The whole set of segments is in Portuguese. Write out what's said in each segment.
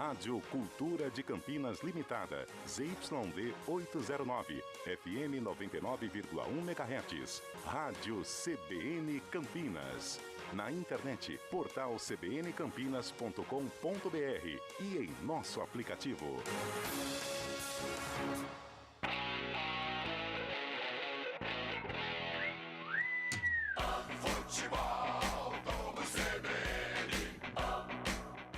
Rádio Cultura de Campinas Limitada, ZYD 809, FM 99,1 MHz. Rádio CBN Campinas. Na internet, portal cbncampinas.com.br e em nosso aplicativo.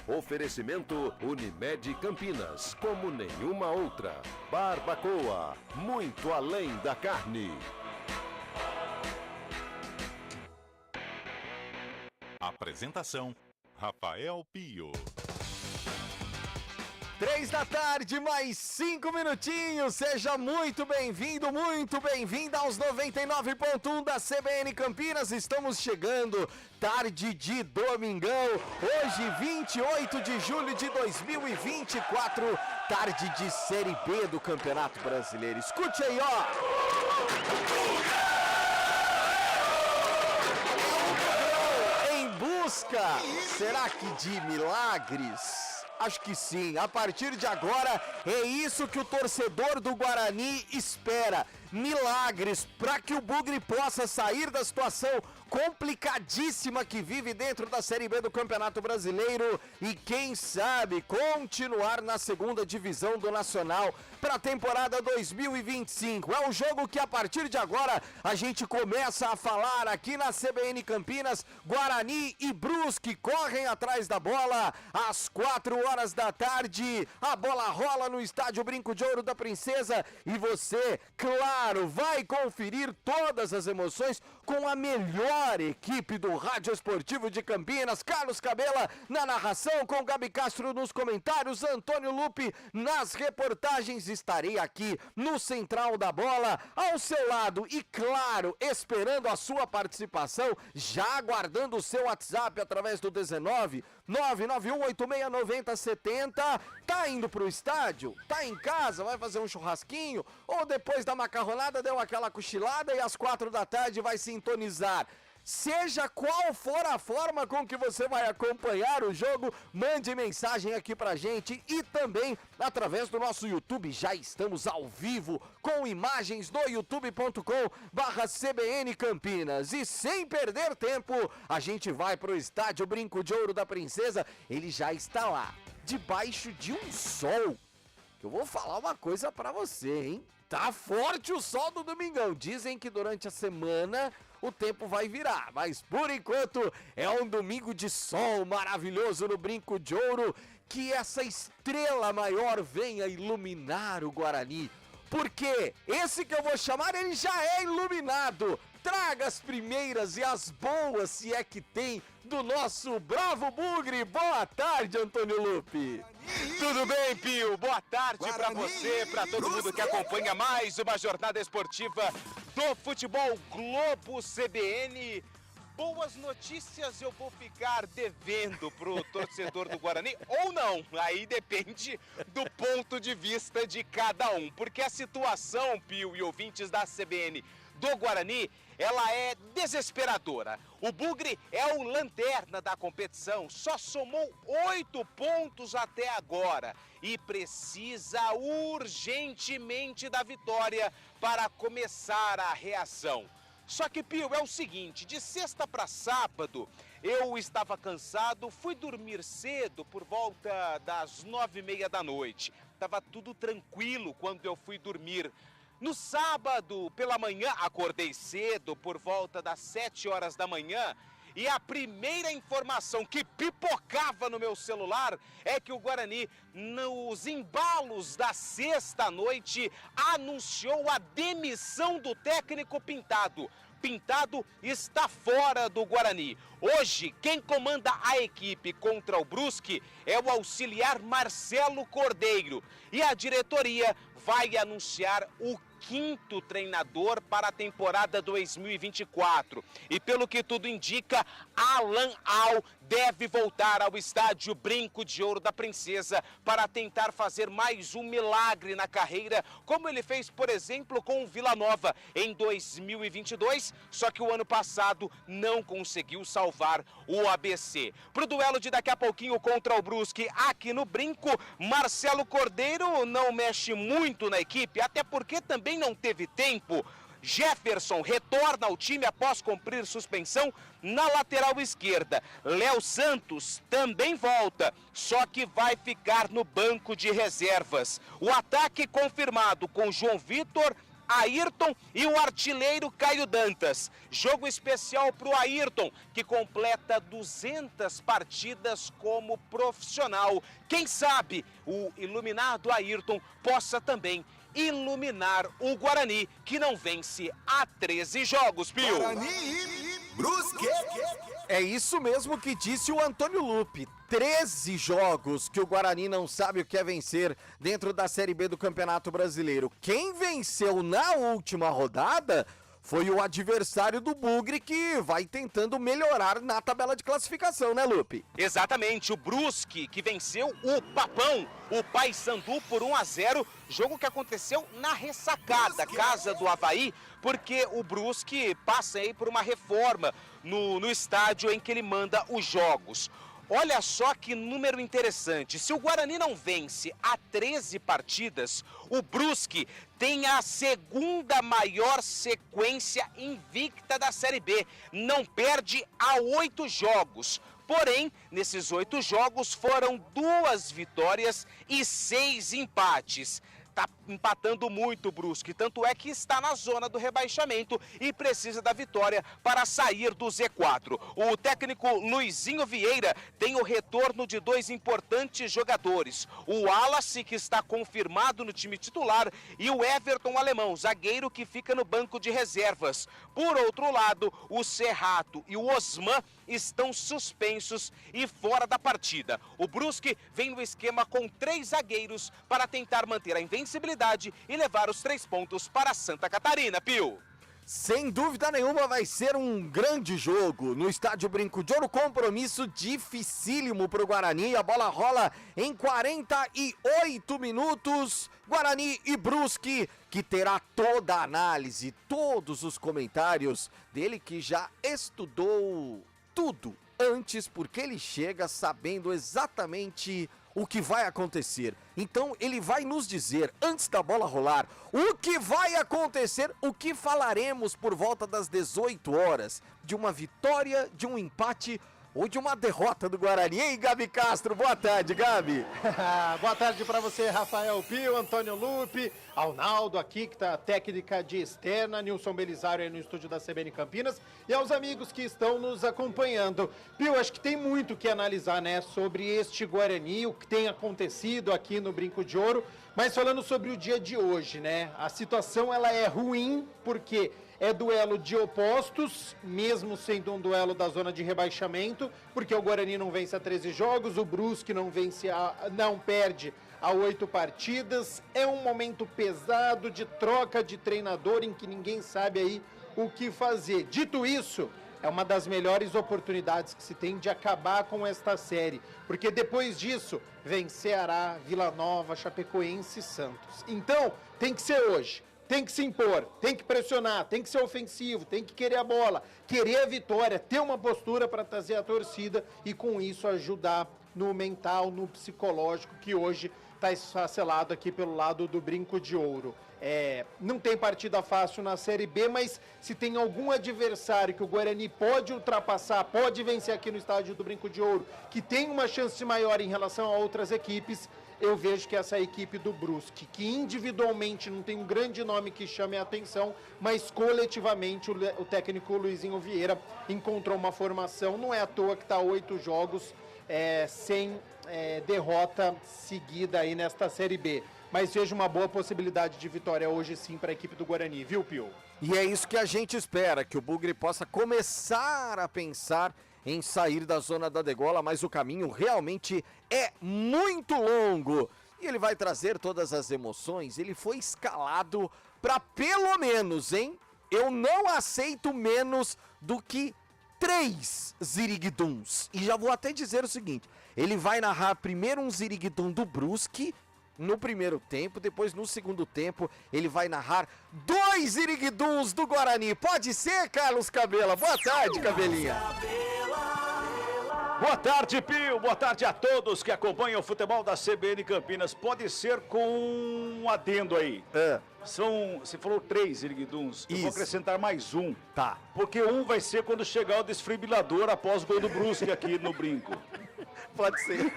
Oferecimento Unimed Campinas, como nenhuma outra. Barbacoa, muito além da carne. Apresentação, Rafael Pio. 3 da tarde, mais 5 minutinhos. Seja muito bem-vindo, muito bem-vinda aos 99.1 da CBN Campinas. Estamos chegando, tarde de domingão, hoje 28 de julho de 2024, tarde de Série B do Campeonato Brasileiro. Escute aí, ó. Em busca, será que de milagres? Acho que sim, a partir de agora é isso que o torcedor do Guarani espera. Milagres para que o Bugre possa sair da situação complicadíssima que vive dentro da Série B do Campeonato Brasileiro e quem sabe continuar na segunda divisão do Nacional para a temporada 2025. É um jogo que a partir de agora a gente começa a falar aqui na CBN Campinas. Guarani e Brusque correm atrás da bola às 4 horas da tarde. A bola rola no estádio Brinco de Ouro da Princesa e você, claro, vai conferir todas as emoções com a melhor equipe do Rádio Esportivo de Campinas. Carlos Cabela na narração, com Gabi Castro nos comentários, Antônio Lupe nas reportagens. Estarei aqui no Central da Bola ao seu lado e, claro, esperando a sua participação, já aguardando o seu WhatsApp através do 19 991869070. Tá indo pro estádio? Tá em casa? Vai fazer um churrasquinho? Ou depois da macarronada deu aquela cochilada e às 4 da tarde vai sintonizar? Seja qual for a forma com que você vai acompanhar o jogo, mande mensagem aqui pra gente e também através do nosso YouTube. Já estamos ao vivo com imagens no youtube.com/CBN Campinas. E sem perder tempo, a gente vai pro estádio Brinco de Ouro da Princesa. Ele já está lá, debaixo de um sol. Eu vou falar uma coisa pra você, hein? Tá forte o sol do domingão. Dizem que durante a semana o tempo vai virar, mas por enquanto é um domingo de sol maravilhoso no Brinco de Ouro. Que essa estrela maior venha iluminar o Guarani, porque esse que eu vou chamar, ele já é iluminado. Traga as primeiras e as boas, se é que tem, do nosso Bravo Bugre. Boa tarde, Antônio Lupe. Tudo bem, Pio? Boa tarde para você, para todo mundo que acompanha mais uma jornada esportiva do Futebol Globo CBN. Boas notícias eu vou ficar devendo pro torcedor do Guarani, ou não, aí depende do ponto de vista de cada um, porque a situação, Pio e ouvintes da CBN, do Guarani, ela é desesperadora. O Bugre é o lanterna da competição, só somou 8 pontos até agora e precisa urgentemente da vitória para começar a reação. Só que, Pio, é o seguinte, de sexta para sábado eu estava cansado, fui dormir cedo por volta das 9h30 da noite. Tava tudo tranquilo quando eu fui dormir. No sábado, pela manhã, acordei cedo, por volta das 7 horas da manhã, e a primeira informação que pipocava no meu celular é que o Guarani, nos embalos da sexta-noite, anunciou a demissão do técnico Pintado. Pintado está fora do Guarani. Hoje, quem comanda a equipe contra o Brusque é o auxiliar Marcelo Cordeiro. E a diretoria vai anunciar o quinto treinador para a temporada 2024. E pelo que tudo indica, Alan Al deve voltar ao estádio Brinco de Ouro da Princesa para tentar fazer mais um milagre na carreira, como ele fez, por exemplo, com o Vila Nova em 2022, só que o ano passado não conseguiu salvar o ABC. Para o duelo de daqui a pouquinho contra o Brusque aqui no Brinco, Marcelo Cordeiro não mexe muito na equipe, até porque também não teve tempo. Jefferson retorna ao time após cumprir suspensão na lateral esquerda. Léo Santos também volta, só que vai ficar no banco de reservas. O ataque confirmado com João Vitor, Ayrton e o artilheiro Caio Dantas. Jogo especial para o Ayrton, que completa 200 partidas como profissional. Quem sabe o iluminado Ayrton possa também iluminar o Guarani, que não vence há 13 jogos, Pio. Guarani e Brusque. É isso mesmo que disse o Antônio Lupe. 13 jogos que o Guarani não sabe o que é vencer dentro da Série B do Campeonato Brasileiro. Quem venceu na última rodada foi o adversário do Bugre, que vai tentando melhorar na tabela de classificação, né, Lupe? Exatamente, o Brusque, que venceu o Papão, o Paysandu por 1-0, jogo que aconteceu na ressacada, casa do Avaí, porque o Brusque passa aí por uma reforma no estádio em que ele manda os jogos. Olha só que número interessante, se o Guarani não vence há 13 partidas, o Brusque tem a segunda maior sequência invicta da Série B, não perde há 8 jogos. Porém, nesses 8 jogos foram 2 vitórias e 6 empates. Tá empatando muito o Brusque, tanto é que está na zona do rebaixamento e precisa da vitória para sair do Z4. O técnico Luizinho Vieira tem o retorno de 2 importantes jogadores. O Wallace, que está confirmado no time titular, e o Everton Alemão, zagueiro que fica no banco de reservas. Por outro lado, o Serrato e o Osman estão suspensos e fora da partida. O Brusque vem no esquema com 3 zagueiros para tentar manter a invencibilidade e levar os 3 pontos para Santa Catarina, Pio. Sem dúvida nenhuma vai ser um grande jogo no estádio Brinco de Ouro, compromisso dificílimo para o Guarani. A bola rola em 48 minutos, Guarani e Brusque, que terá toda a análise, todos os comentários dele, que já estudou tudo antes, porque ele chega sabendo exatamente o que vai acontecer. Então ele vai nos dizer, antes da bola rolar, o que vai acontecer, o que falaremos por volta das 18 horas, de uma vitória, de um empate ou de uma derrota do Guarani. Ei, Gabi Castro, boa tarde, Gabi. Boa tarde para você, Rafael Pio, Antônio Lupe, Arnaldo aqui, que tá técnica de externa, Nilson Belisário aí no estúdio da CBN Campinas, e aos amigos que estão nos acompanhando. Pio, acho que tem muito que analisar, né, sobre este Guarani, o que tem acontecido aqui no Brinco de Ouro, mas falando sobre o dia de hoje, né, a situação ela é ruim, porque é duelo de opostos, mesmo sendo um duelo da zona de rebaixamento, porque o Guarani não vence há 13 jogos, o Brusque não perde há 8 partidas. É um momento pesado de troca de treinador em que ninguém sabe aí o que fazer. Dito isso, é uma das melhores oportunidades que se tem de acabar com esta série, porque depois disso vem Ceará, Vila Nova, Chapecoense e Santos. Então, tem que ser hoje. Tem que se impor, tem que pressionar, tem que ser ofensivo, tem que querer a bola, querer a vitória, ter uma postura para trazer a torcida e com isso ajudar no mental, no psicológico, que hoje está esfacelado aqui pelo lado do Brinco de Ouro. Não tem partida fácil na Série B, mas se tem algum adversário que o Guarani pode ultrapassar, pode vencer aqui no estádio do Brinco de Ouro, que tem uma chance maior em relação a outras equipes, eu vejo que essa equipe do Brusque, que individualmente não tem um grande nome que chame a atenção, mas coletivamente o técnico Luizinho Vieira encontrou uma formação, não é à toa que está 8 jogos sem derrota seguida aí nesta Série B. Mas vejo uma boa possibilidade de vitória hoje sim para a equipe do Guarani, viu, Pio? E é isso que a gente espera, que o Bugre possa começar a pensar em sair da zona da degola, mas o caminho realmente é muito longo. e ele vai trazer todas as emoções. Ele foi escalado para pelo menos, hein? Eu não aceito menos do que 3 Ziriguiduns. E já vou até dizer o seguinte, ele vai narrar primeiro um Ziriguidum do Brusque no primeiro tempo, depois no segundo tempo ele vai narrar 2 Ziriguiduns do Guarani. Pode ser, Carlos Cabela? Boa tarde, Cabelinha. Boa tarde, Pio. Boa tarde a todos que acompanham o futebol da CBN Campinas. Pode ser com um adendo aí. Você falou 3 Ziriguiduns. Eu vou acrescentar mais um. Tá. Porque um vai ser quando chegar o desfibrilador após o gol do Brusque aqui no Brinco. Pode ser.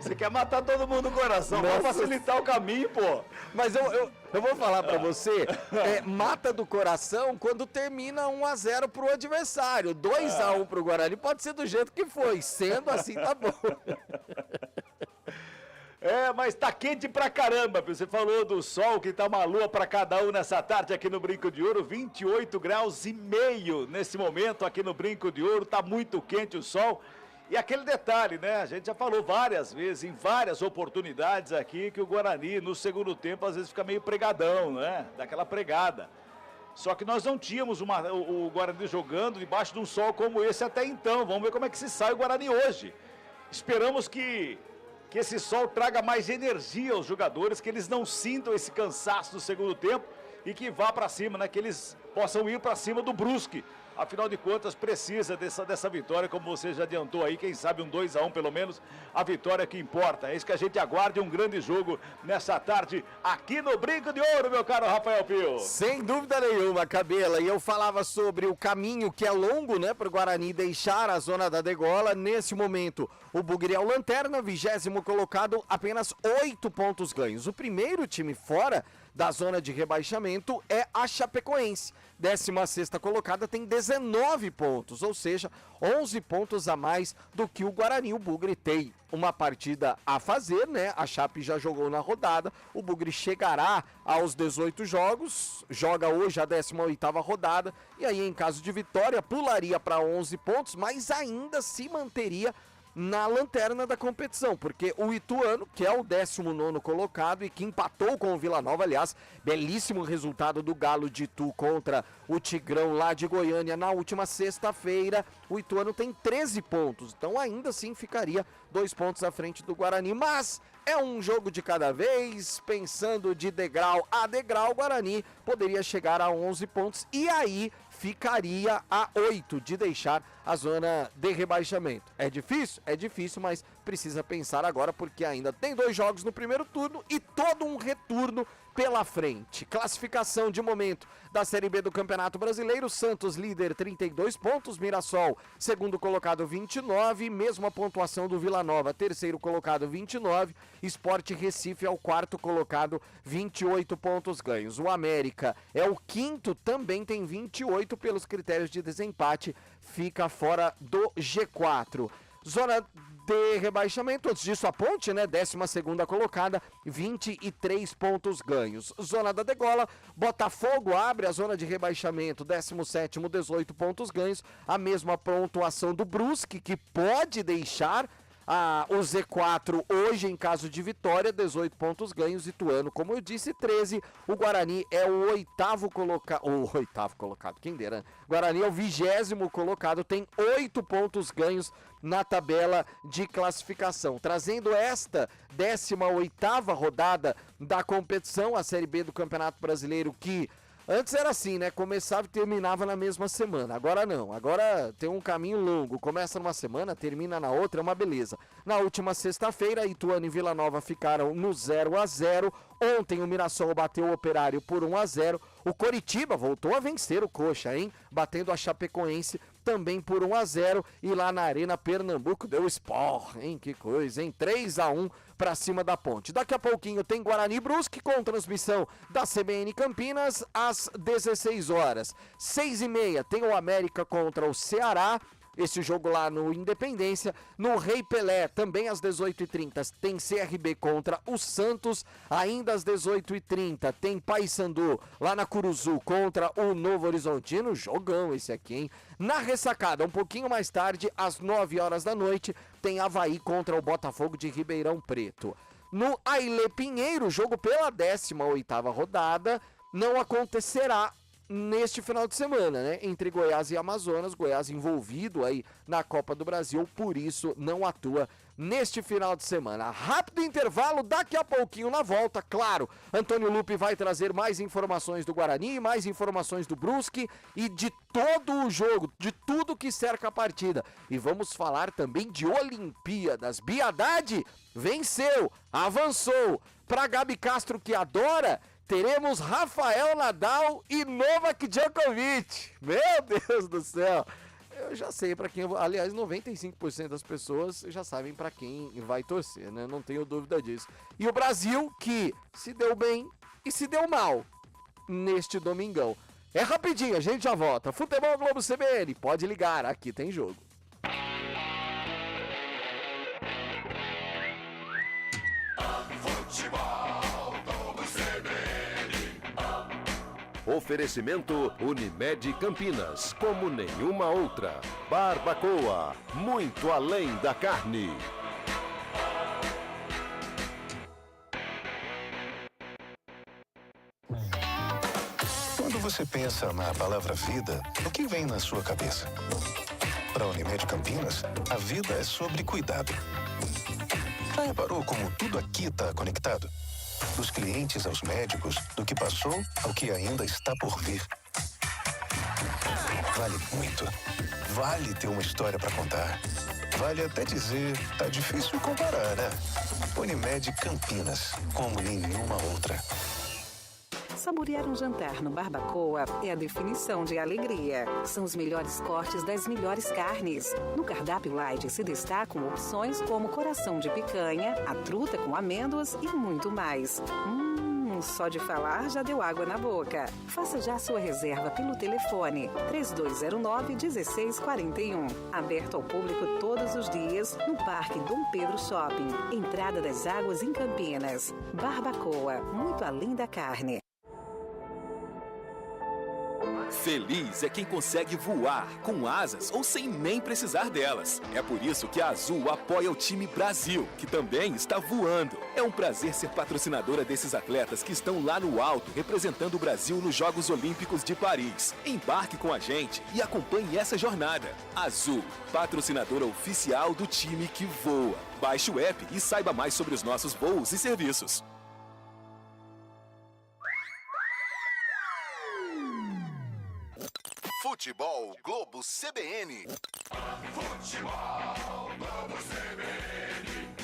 Você quer matar todo mundo no coração. Nossa. Vamos facilitar o caminho, pô. Mas eu vou falar pra você, mata do coração quando termina 1-0 pro adversário. 2-1 pro Guarani pode ser do jeito que foi. Sendo assim, tá bom. Mas tá quente pra caramba. Você falou do sol, que tá uma lua pra cada um nessa tarde aqui no Brinco de Ouro. 28 graus e meio nesse momento aqui no Brinco de Ouro. Tá muito quente o sol. E aquele detalhe, né? A gente já falou várias vezes, em várias oportunidades aqui, que o Guarani, no segundo tempo, às vezes fica meio pregadão, né? Daquela pregada. Só que nós não tínhamos o Guarani jogando debaixo de um sol como esse até então. Vamos ver como é que se sai o Guarani hoje. Esperamos que esse sol traga mais energia aos jogadores, que eles não sintam esse cansaço no segundo tempo e que vá para cima, né? Que eles possam ir para cima do Brusque. Afinal de contas, precisa dessa vitória, como você já adiantou aí, quem sabe um 2-1 pelo menos, a vitória que importa. É isso que a gente aguarda, um grande jogo nessa tarde aqui no Brinco de Ouro, meu caro Rafael Pio. Sem dúvida nenhuma, Cabela, e eu falava sobre o caminho que é longo, né, para o Guarani deixar a zona da degola. Nesse momento, o Bugre é o lanterna, 20º colocado, apenas 8 pontos ganhos. O primeiro time fora da zona de rebaixamento é a Chapecoense. 16ª colocada tem 19 pontos, ou seja, 11 pontos a mais do que o Guarani. O Bugre tem uma partida a fazer, né? A Chape já jogou na rodada, o Bugre chegará aos 18 jogos, joga hoje a 18ª rodada, e aí em caso de vitória pularia para 11 pontos, mas ainda se manteria na lanterna da competição, porque o Ituano, que é o 19º colocado e que empatou com o Vila Nova, aliás, belíssimo resultado do Galo de Itu contra o Tigrão lá de Goiânia na última sexta-feira, o Ituano tem 13 pontos, então ainda assim ficaria 2 pontos à frente do Guarani, mas é um jogo de cada vez, pensando de degrau a degrau, o Guarani poderia chegar a 11 pontos e aí ficaria a 8 de deixar a zona de rebaixamento. É difícil? É difícil, mas precisa pensar agora porque ainda tem 2 jogos no primeiro turno e todo um retorno pela frente. Classificação de momento da Série B do Campeonato Brasileiro: Santos líder 32 pontos, Mirassol segundo colocado 29, mesma pontuação do Vila Nova, terceiro colocado 29, Sport Recife é o 4º colocado, 28 pontos ganhos. O América é o 5º, também tem 28 pelos critérios de desempate, fica fora do G4. Zona de rebaixamento, antes disso a Ponte, né, 12ª colocada, 23 pontos ganhos. Zona da degola, Botafogo abre a zona de rebaixamento, 17º, 18 pontos ganhos, a mesma pontuação do Brusque, que pode deixar o Z4 hoje em caso de vitória, 18 pontos ganhos. Ituano, como eu disse, 13. O Guarani é o 8º colocado, quem dera, né? Guarani é o 20º colocado, tem 8 pontos ganhos na tabela de classificação. Trazendo esta 18ª rodada da competição, a Série B do Campeonato Brasileiro, que antes era assim, né? Começava e terminava na mesma semana. Agora não. Agora tem um caminho longo. Começa numa semana, termina na outra, é uma beleza. Na última sexta-feira, Ituano e Vila Nova ficaram no 0-0. Ontem o Mirassol bateu o Operário por 1-0. O Coritiba voltou a vencer o Coxa, hein? Batendo a Chapecoense também por 1-0. E lá na Arena Pernambuco deu Sport, hein? Que coisa, hein? 3-1 para cima da Ponte. Daqui a pouquinho tem Guarani e Brusque com transmissão da CBN Campinas às 16 horas. 6h30 tem o América contra o Ceará. esse jogo lá no Independência. No Rei Pelé, também às 18h30, tem CRB contra o Santos. Ainda às 18h30, tem Paysandu lá na Curuzu contra o Novo Horizontino. Jogão esse aqui, hein? Na Ressacada, um pouquinho mais tarde, às 9 horas da noite, tem Avaí contra o Botafogo de Ribeirão Preto. No Ailê Pinheiro, jogo pela 18ª rodada, não acontecerá neste final de semana, né? Entre Goiás e Amazonas, Goiás envolvido aí na Copa do Brasil, por isso não atua neste final de semana. Rápido intervalo, daqui a pouquinho na volta, claro, Antônio Lupe vai trazer mais informações do Guarani, mais informações do Brusque e de todo o jogo, de tudo que cerca a partida. E vamos falar também de Olimpíadas. Bia Haddad venceu, avançou. Pra Gabi Castro, que adora, teremos Rafael Nadal e Novak Djokovic. Meu Deus do céu. Eu já sei para quem, aliás, 95% das pessoas já sabem para quem vai torcer, né? Não tenho dúvida disso. E o Brasil, que se deu bem e se deu mal neste domingão. É rapidinho, a gente já volta. Futebol Globo CBN, pode ligar, aqui tem jogo. Oferecimento Unimed Campinas, como nenhuma outra. Barbacoa, muito além da carne. Quando você pensa na palavra vida, o que vem na sua cabeça? Para a Unimed Campinas, a vida é sobre cuidado. Já reparou como tudo aqui está conectado? Dos clientes aos médicos, do que passou ao que ainda está por vir. Vale muito. Vale ter uma história para contar. Vale até dizer, tá difícil comparar, né? Unimed Campinas, como nenhuma outra. Saborear um jantar no Barbacoa é a definição de alegria. São os melhores cortes das melhores carnes. No cardápio light se destacam opções como coração de picanha, a truta com amêndoas e muito mais. Só de falar já deu água na boca. Faça já sua reserva pelo telefone 3209-1641. Aberto ao público todos os dias no Parque Dom Pedro Shopping. Entrada das Águas em Campinas. Barbacoa, muito além da carne. Feliz é quem consegue voar com asas ou sem nem precisar delas. É por isso que a Azul apoia o time Brasil, que também está voando. É um prazer ser patrocinadora desses atletas que estão lá no alto, representando o Brasil nos Jogos Olímpicos de Paris. Embarque com a gente e acompanhe essa jornada. Azul, patrocinadora oficial do time que voa. Baixe o app e saiba mais sobre os nossos voos e serviços. Futebol Globo CBN. Futebol Globo CBN.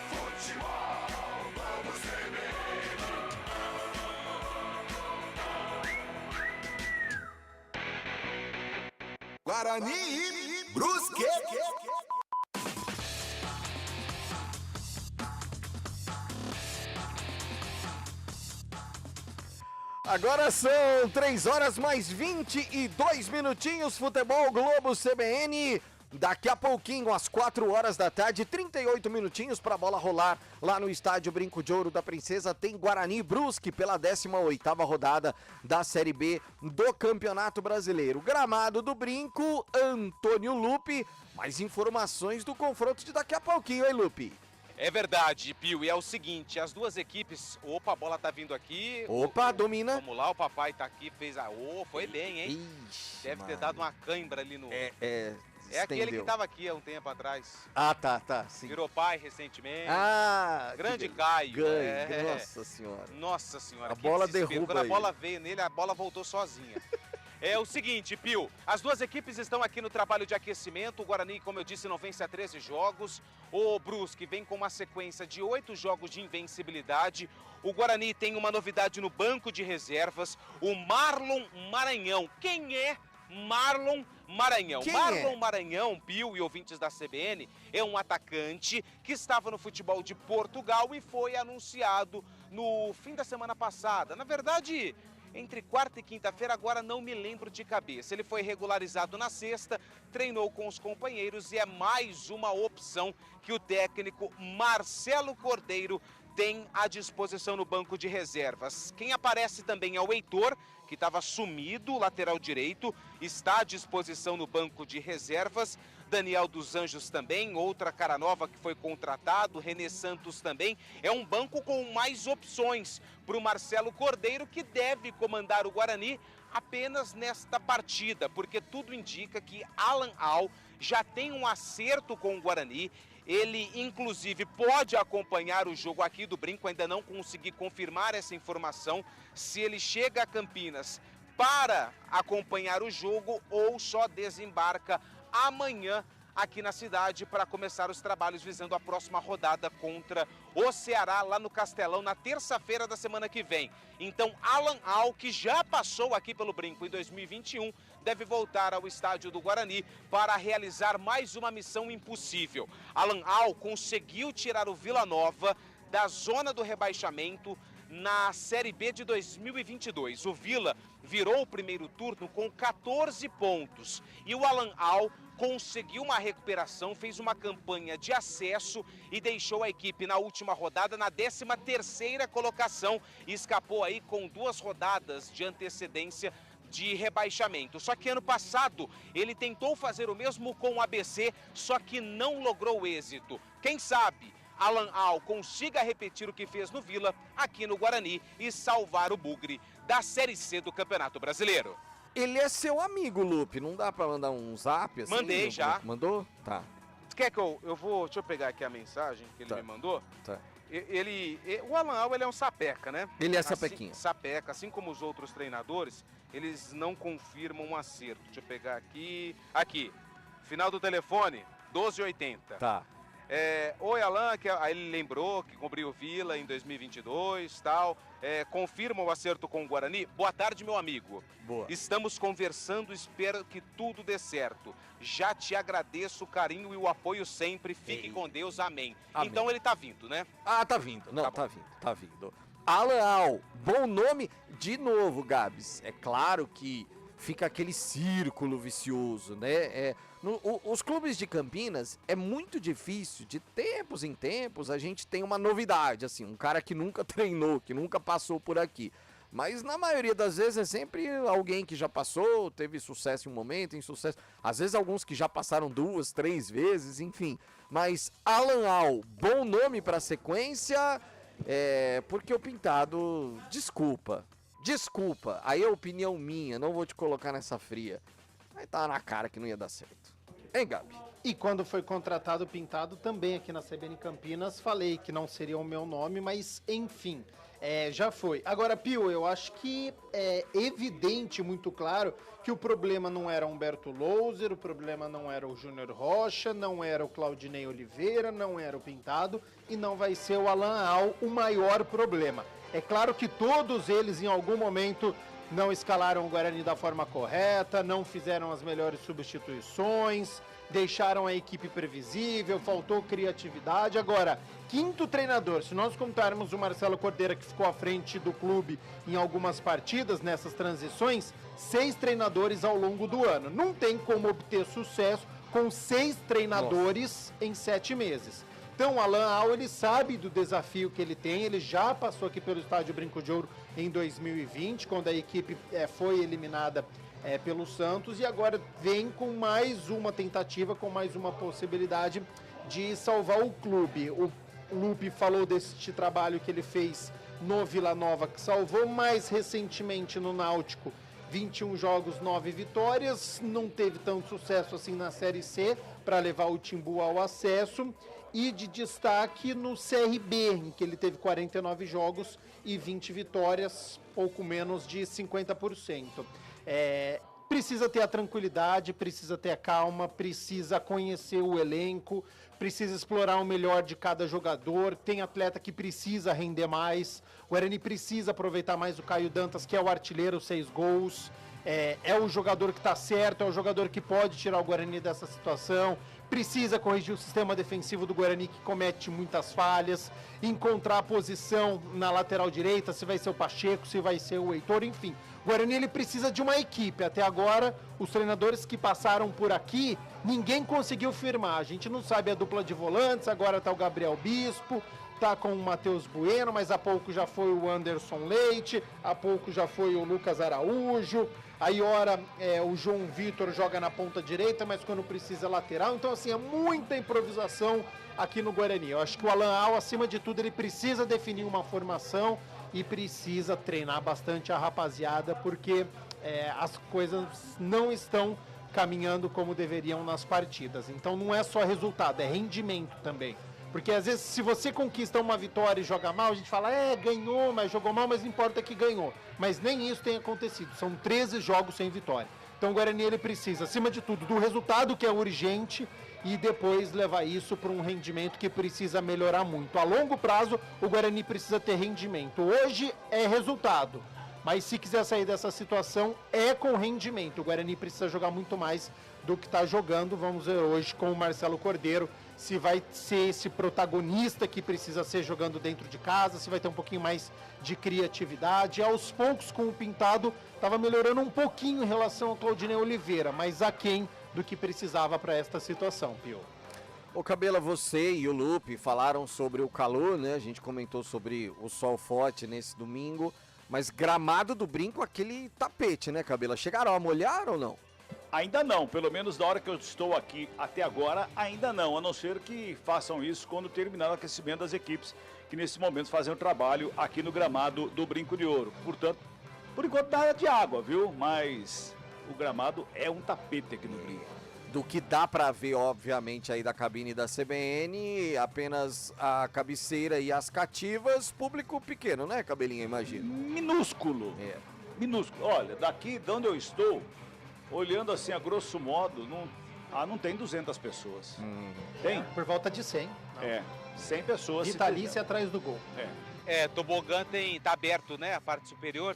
Futebol Globo CBN. Guarani e Brusque. Agora são 3 horas mais 22 minutinhos, Futebol Globo CBN. Daqui a pouquinho, às 4 horas da tarde, 38 minutinhos para a bola rolar lá no estádio Brinco de Ouro da Princesa. Tem Guarani e Brusque pela 18ª rodada da Série B do Campeonato Brasileiro. Gramado do Brinco, Antônio Lupe. Mais informações do confronto de daqui a pouquinho, hein, Lupe? É verdade, Pio, e é o seguinte, as duas equipes... Opa, a bola tá vindo aqui. Opa, domina. Vamos lá, o papai tá aqui, fez a... foi bem, hein? Ixi, deve ter dado uma cãibra ali no... É aquele estendeu. que tava aqui há um tempo atrás. Ah, tá, sim. Virou pai recentemente. Ah, grande Caio. Nossa senhora. Nossa senhora. A bola derruba. Quando a bola veio nele, a bola voltou sozinha. É o seguinte, Pio, as duas equipes estão aqui no trabalho de aquecimento. O Guarani, como eu disse, não vence há 13 jogos. O Brusque vem com uma sequência de 8 jogos de invencibilidade. O Guarani tem uma novidade no banco de reservas, o Marlon Maranhão. Quem é Marlon Maranhão? Marlon Maranhão, Pio e ouvintes da CBN, é um atacante que estava no futebol de Portugal e foi anunciado no fim da semana passada. Na verdade... entre quarta e quinta-feira, agora não me lembro de cabeça. Ele foi regularizado na sexta, treinou com os companheiros e é mais uma opção que o técnico Marcelo Cordeiro tem à disposição no banco de reservas. Quem aparece também é o Heitor, que estava sumido, lateral direito, está à disposição no banco de reservas. Daniel dos Anjos também, outra cara nova que foi contratado, René Santos também. É um banco com mais opções para o Marcelo Cordeiro, que deve comandar o Guarani apenas nesta partida, porque tudo indica que Alan Al já tem um acerto com o Guarani. Ele, inclusive, pode acompanhar o jogo aqui do Brinco, ainda não consegui confirmar essa informação, se ele chega a Campinas para acompanhar o jogo ou só desembarca amanhã aqui na cidade para começar os trabalhos visando a próxima rodada contra o Ceará lá no Castelão na terça-feira da semana que vem. Então, Alan Al, que já passou aqui pelo Brinco em 2021, deve voltar ao estádio do Guarani para realizar mais uma missão impossível. Alan Al conseguiu tirar o Vila Nova da zona do rebaixamento na Série B de 2022. O Vila virou o primeiro turno com 14 pontos e o Alan Al conseguiu uma recuperação, fez uma campanha de acesso e deixou a equipe na última rodada na 13ª colocação e escapou aí com 2 rodadas de antecedência de rebaixamento. Só que ano passado ele tentou fazer o mesmo com o ABC, só que não logrou êxito. Quem sabe Alan Al consiga repetir o que fez no Vila aqui no Guarani e salvar o Bugre da Série C do Campeonato Brasileiro. Ele é seu amigo, Lupe, não dá pra mandar um zap assim? Mandei já. Mandou? Tá. Quer que eu vou, deixa eu pegar aqui a mensagem que ele me mandou. Tá. O Alan Al, ele é um sapeca, né? Ele é sapequinho. Sapeca, assim como os outros treinadores, eles não confirmam um acerto. Deixa eu pegar aqui. Aqui, final do telefone, 1280. Tá. Oi, Alan, aí ele lembrou que cobriu o Vila em 2022 e tal. Confirma o acerto com o Guarani? Boa tarde, meu amigo. Boa. Estamos conversando, espero que tudo dê certo. Já te agradeço o carinho e o apoio sempre. Fique com Deus, amém. Então ele tá vindo, né? Ah, tá vindo. Não, tá vindo. Alan Al, bom nome. De novo, Gabs, é claro que fica aquele círculo vicioso, né? Os clubes de Campinas é muito difícil, de tempos em tempos a gente tem uma novidade, assim, um cara que nunca treinou, que nunca passou por aqui. Mas na maioria das vezes é sempre alguém que já passou, teve sucesso em um momento, insucesso. Às vezes alguns que já passaram 2, 3 vezes, enfim. Mas Alan Al, bom nome pra sequência, porque o Pintado, desculpa, aí é opinião minha, não vou te colocar nessa fria. Aí tá na cara que não ia dar certo. Hein, Gabi? E quando foi contratado o Pintado, também aqui na CBN Campinas, falei que não seria o meu nome, mas enfim, já foi. Agora, Pio, eu acho que é evidente, muito claro, que o problema não era Humberto Louser, o problema não era o Júnior Rocha, não era o Claudinei Oliveira, não era o Pintado e não vai ser o Alan Al o maior problema. É claro que todos eles, em algum momento, não escalaram o Guarani da forma correta, não fizeram as melhores substituições, deixaram a equipe previsível, faltou criatividade. Agora, quinto treinador, se nós contarmos o Marcelo Cordeiro, que ficou à frente do clube em algumas partidas, nessas transições, 6 treinadores ao longo do ano. Não tem como obter sucesso com 6 treinadores em 7 meses. Então, o Alan Al, ele sabe do desafio que ele tem, ele já passou aqui pelo Estádio Brinco de Ouro em 2020, quando a equipe foi eliminada pelo Santos, e agora vem com mais uma tentativa, com mais uma possibilidade de salvar o clube. O Lupe falou deste trabalho que ele fez no Vila Nova, que salvou, mais recentemente no Náutico, 21 jogos, 9 vitórias, não teve tanto sucesso assim na Série C para levar o Timbu ao acesso, e de destaque no CRB, em que ele teve 49 jogos e 20 vitórias, pouco menos de 50%. Precisa ter a tranquilidade, precisa ter a calma, precisa conhecer o elenco, precisa explorar o melhor de cada jogador. Tem atleta que precisa render mais, o Guarani precisa aproveitar mais o Caio Dantas, que é o artilheiro, 6 gols. É o jogador que está certo, é o jogador que pode tirar o Guarani dessa situação. precisa corrigir o sistema defensivo do Guarani, que comete muitas falhas, encontrar a posição na lateral direita, se vai ser o Pacheco, se vai ser o Heitor, enfim. O Guarani ele precisa de uma equipe. Até agora, os treinadores que passaram por aqui, ninguém conseguiu firmar. A gente não sabe a dupla de volantes, agora tá o Gabriel Bispo, tá com o Matheus Bueno, mas há pouco já foi o Anderson Leite, há pouco já foi o Lucas Araújo, aí ora o João Vitor joga na ponta direita, mas quando precisa é lateral. Então assim, é muita improvisação aqui no Guarani. Eu acho que o Alan Al, acima de tudo, ele precisa definir uma formação e precisa treinar bastante a rapaziada, porque as coisas não estão caminhando como deveriam nas partidas. Então não é só resultado, é rendimento também. Porque às vezes, se você conquista uma vitória e joga mal, a gente fala, ganhou, mas jogou mal, mas não importa que ganhou. Mas nem isso tem acontecido, são 13 jogos sem vitória. Então o Guarani ele precisa, acima de tudo, do resultado que é urgente e depois levar isso para um rendimento que precisa melhorar muito. A longo prazo, o Guarani precisa ter rendimento. Hoje é resultado, mas se quiser sair dessa situação, é com rendimento. O Guarani precisa jogar muito mais do que está jogando. Vamos ver hoje com o Marcelo Cordeiro se vai ser esse protagonista que precisa ser jogando dentro de casa, se vai ter um pouquinho mais de criatividade. Aos poucos, com o Pintado, estava melhorando um pouquinho em relação ao Claudinei Oliveira, mas aquém do que precisava para esta situação, Pio. Ô Cabela, você e o Lupe falaram sobre o calor, né? A gente comentou sobre o sol forte nesse domingo, mas Gramado do Brinco, aquele tapete, né, Cabela? Chegaram a molhar ou não? Ainda não, pelo menos na hora que eu estou aqui até agora, ainda não, a não ser que façam isso quando terminar o aquecimento das equipes que nesse momento fazem o trabalho aqui no gramado do Brinco de Ouro. Portanto, por enquanto nada de água, viu? Mas o gramado é um tapete aqui no Brinco. Do que dá pra ver, obviamente, aí da cabine da CBN, apenas a cabeceira e as cativas, público pequeno, né, Cabelinha, imagino? Minúsculo. Minúsculo. Olha, daqui de onde eu estou, olhando assim a grosso modo, não tem 200 pessoas. Tem? Por volta de 100. 100 pessoas. Vitalícia atrás do gol. Tobogã tá aberto, né? A parte superior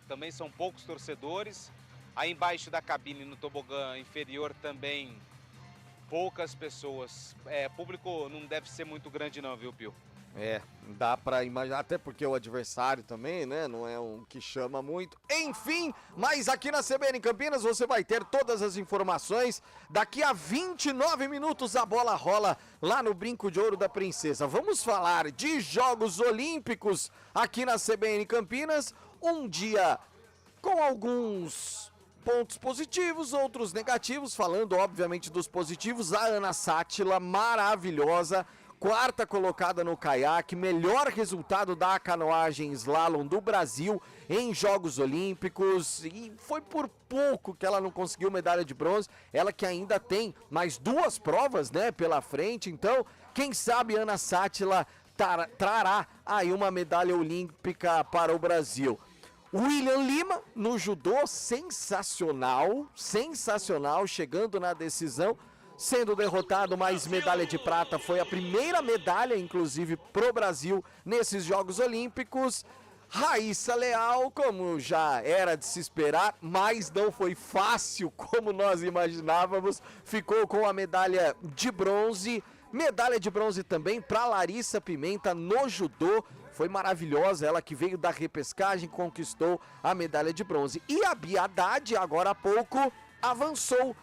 também são poucos torcedores. Aí embaixo da cabine, no tobogã inferior, também poucas pessoas. Público não deve ser muito grande não, viu, Pio? Dá pra imaginar, até porque o adversário também, né, não é um que chama muito. Enfim, mas aqui na CBN Campinas você vai ter todas as informações. Daqui a 29 minutos a bola rola lá no Brinco de Ouro da Princesa. Vamos falar de Jogos Olímpicos aqui na CBN Campinas. Um dia com alguns pontos positivos, outros negativos. Falando, obviamente, dos positivos, a Ana Sátila, maravilhosa. Quarta colocada no caiaque, melhor resultado da canoagem slalom do Brasil em Jogos Olímpicos, e foi por pouco que ela não conseguiu medalha de bronze, ela que ainda tem mais 2 provas, né, pela frente. Então, quem sabe Ana Sátila trará aí uma medalha olímpica para o Brasil. William Lima, no judô, sensacional, chegando na decisão, sendo derrotado, mas medalha de prata. Foi a primeira medalha, inclusive, pro Brasil nesses Jogos Olímpicos. Raíssa Leal, como já era de se esperar, mas não foi fácil como nós imaginávamos, ficou com a medalha de bronze. Medalha de bronze também para Larissa Pimenta no judô. Foi maravilhosa, ela que veio da repescagem, conquistou a medalha de bronze. E a Bia Haddad, agora há pouco, avançou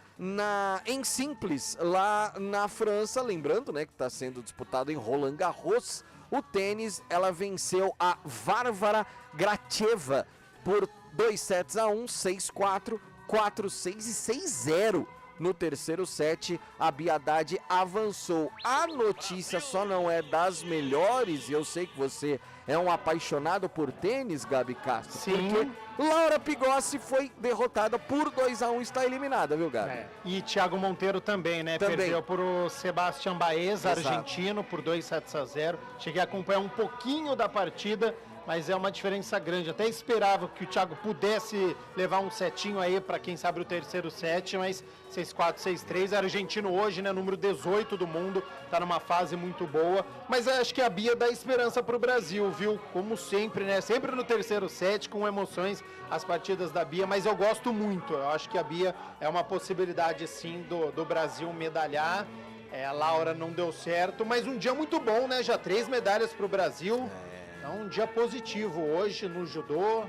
em simples, lá na França, lembrando, né, que está sendo disputado em Roland Garros, o tênis. Ela venceu a Varvara Gracheva por 2-1, 6-4, 4-6 e 6-0. No terceiro set, a Bia Haddad avançou. A notícia só não é das melhores, e eu sei que você é um apaixonado por tênis, Gabi Castro. Sim. Porque Laura Pigossi foi derrotada por 2-1, está eliminada, viu, Gabi? E Thiago Monteiro também, né? Também. Perdeu por o Sebastián Baez, Exato, argentino, por 2-0. Cheguei a acompanhar um pouquinho da partida, mas é uma diferença grande. Até esperava que o Thiago pudesse levar um setinho aí para quem sabe o terceiro set, mas 6-4, 6-3. Argentino hoje, né, número 18 do mundo, tá numa fase muito boa. Mas acho que a Bia dá esperança pro Brasil, viu? Como sempre, né? Sempre no terceiro set, com emoções, as partidas da Bia, mas eu gosto muito. Eu acho que a Bia é uma possibilidade, sim, do Brasil medalhar. A Laura não deu certo, mas um dia muito bom, né? Já 3 medalhas pro Brasil. Então, um dia positivo hoje no judô.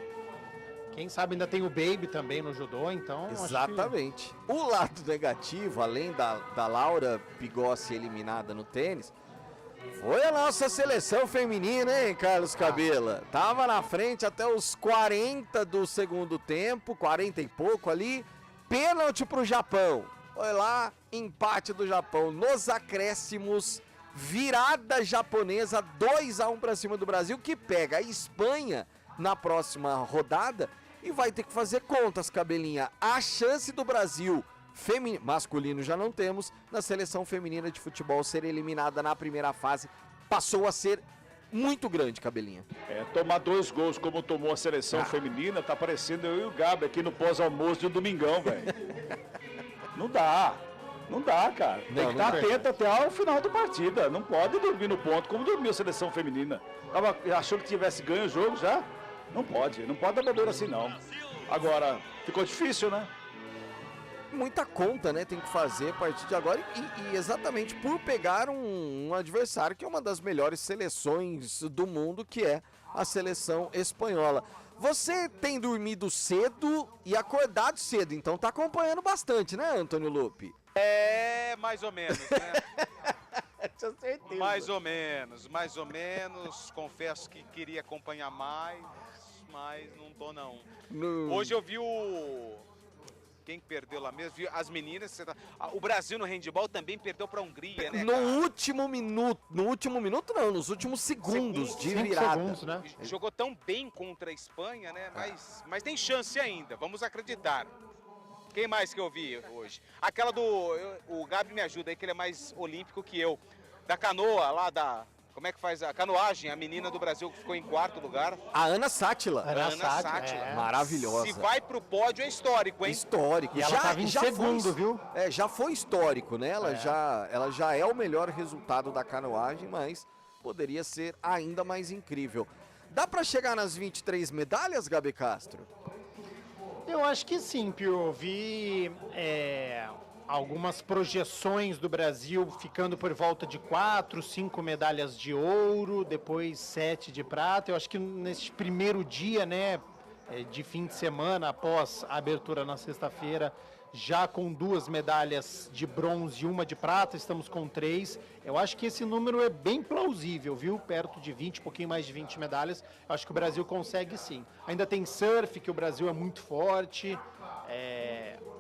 Quem sabe ainda tem o Baby também no judô, então... Exatamente. O lado negativo, além da Laura Pigossi eliminada no tênis, foi a nossa seleção feminina, hein, Carlos Cabela? Tava na frente até os 40 do segundo tempo, 40 e pouco ali. Pênalti pro Japão. Foi lá, empate do Japão nos acréscimos. Virada japonesa, 2-1 para cima do Brasil, que pega a Espanha na próxima rodada e vai ter que fazer contas, Cabelinha. A chance do Brasil masculino já não temos, na seleção feminina de futebol ser eliminada na primeira fase, passou a ser muito grande, Cabelinha. Tomar 2 gols como tomou a seleção feminina, tá parecendo eu e o Gabi aqui no pós-almoço de um domingão, velho. Não dá. Não dá, cara. Tem que estar atento até o final da partida. Não pode dormir no ponto, como dormiu a seleção feminina. Achou que tivesse ganho o jogo já? Não pode dar bandeira assim, não. Agora, ficou difícil, né? Muita conta, né, tem que fazer a partir de agora e exatamente por pegar um adversário que é uma das melhores seleções do mundo, que é a seleção espanhola. Você tem dormido cedo e acordado cedo, então tá acompanhando bastante, né, Antônio Lupe? Mais ou menos, né? Tinha certeza. Mais ou menos. Confesso que queria acompanhar mais, mas não tô, não. Hoje eu vi quem perdeu lá mesmo? Vi as meninas. O Brasil no handebol também perdeu pra Hungria, né, cara? Nos últimos segundos de virada. Segundos, né? Jogou tão bem contra a Espanha, né? Mas tem chance ainda, vamos acreditar. Quem mais que eu vi hoje? Aquela o Gabi me ajuda aí, que ele é mais olímpico que eu. Da canoa lá como é que faz a canoagem? A menina do Brasil que ficou em 4º lugar. A Ana Sátila. Ana Sátila. Maravilhosa. Se vai pro pódio é histórico, hein? Histórico. E ela tava em segundo, viu? Já foi histórico, né? Ela já é o melhor resultado da canoagem, mas poderia ser ainda mais incrível. Dá pra chegar nas 23 medalhas, Gabi Castro? Eu acho que sim, Pio. Eu vi algumas projeções do Brasil ficando por volta de 4, 5 medalhas de ouro, depois 7 de prata. Eu acho que nesse primeiro dia, né, de fim de semana, após a abertura na sexta-feira, já com 2 medalhas de bronze e 1 de prata, estamos com 3. Eu acho que esse número é bem plausível, viu? Perto de 20, um pouquinho mais de 20 medalhas. Eu acho que o Brasil consegue sim. Ainda tem surf, que o Brasil é muito forte.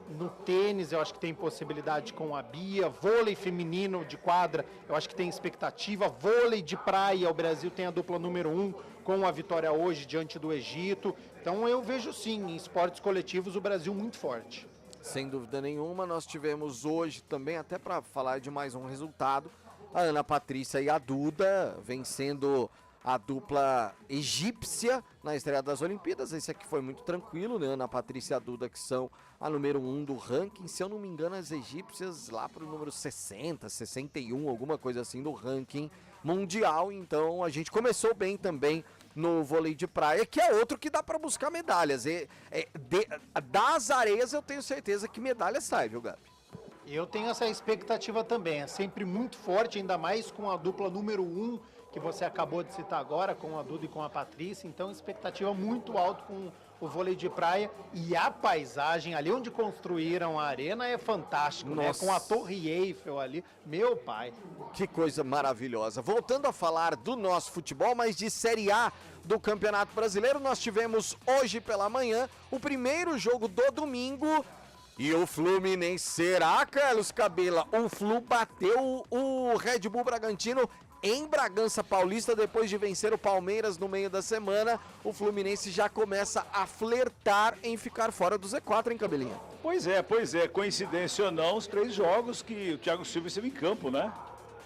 No tênis, eu acho que tem possibilidade com a Bia. Vôlei feminino de quadra, eu acho que tem expectativa. Vôlei de praia, o Brasil tem a dupla número 1 com a vitória hoje diante do Egito. Então eu vejo sim, em esportes coletivos, o Brasil muito forte. Sem dúvida nenhuma, nós tivemos hoje também, até para falar de mais um resultado, a Ana Patrícia e a Duda vencendo a dupla egípcia na estreia das Olimpíadas. Esse aqui foi muito tranquilo, né? Ana Patrícia e a Duda, que são a número 1 do ranking. Se eu não me engano, as egípcias lá para o número 60, 61, alguma coisa assim do ranking mundial. Então a gente começou bem também no vôlei de praia, que é outro que dá para buscar medalhas. Das areias eu tenho certeza que medalha sai, viu, Gabi? Eu tenho essa expectativa também. É sempre muito forte, ainda mais com a dupla número 1 que você acabou de citar agora, com a Duda e com a Patrícia. Então, expectativa muito alta com o vôlei de praia. E a paisagem ali onde construíram a arena é fantástico, né? Com a Torre Eiffel ali. Meu pai. Que coisa maravilhosa. Voltando a falar do nosso futebol, mas de Série A do Campeonato Brasileiro, nós tivemos hoje pela manhã o primeiro jogo do domingo. E o Fluminense, será, Carlos Cabela? O Flu bateu o Red Bull Bragantino em Bragança Paulista, depois de vencer o Palmeiras no meio da semana. O Fluminense já começa a flertar em ficar fora do Z4, hein, Cabelinha? Pois é. Coincidência ou não, os 3 jogos que o Thiago Silva esteve em campo, né?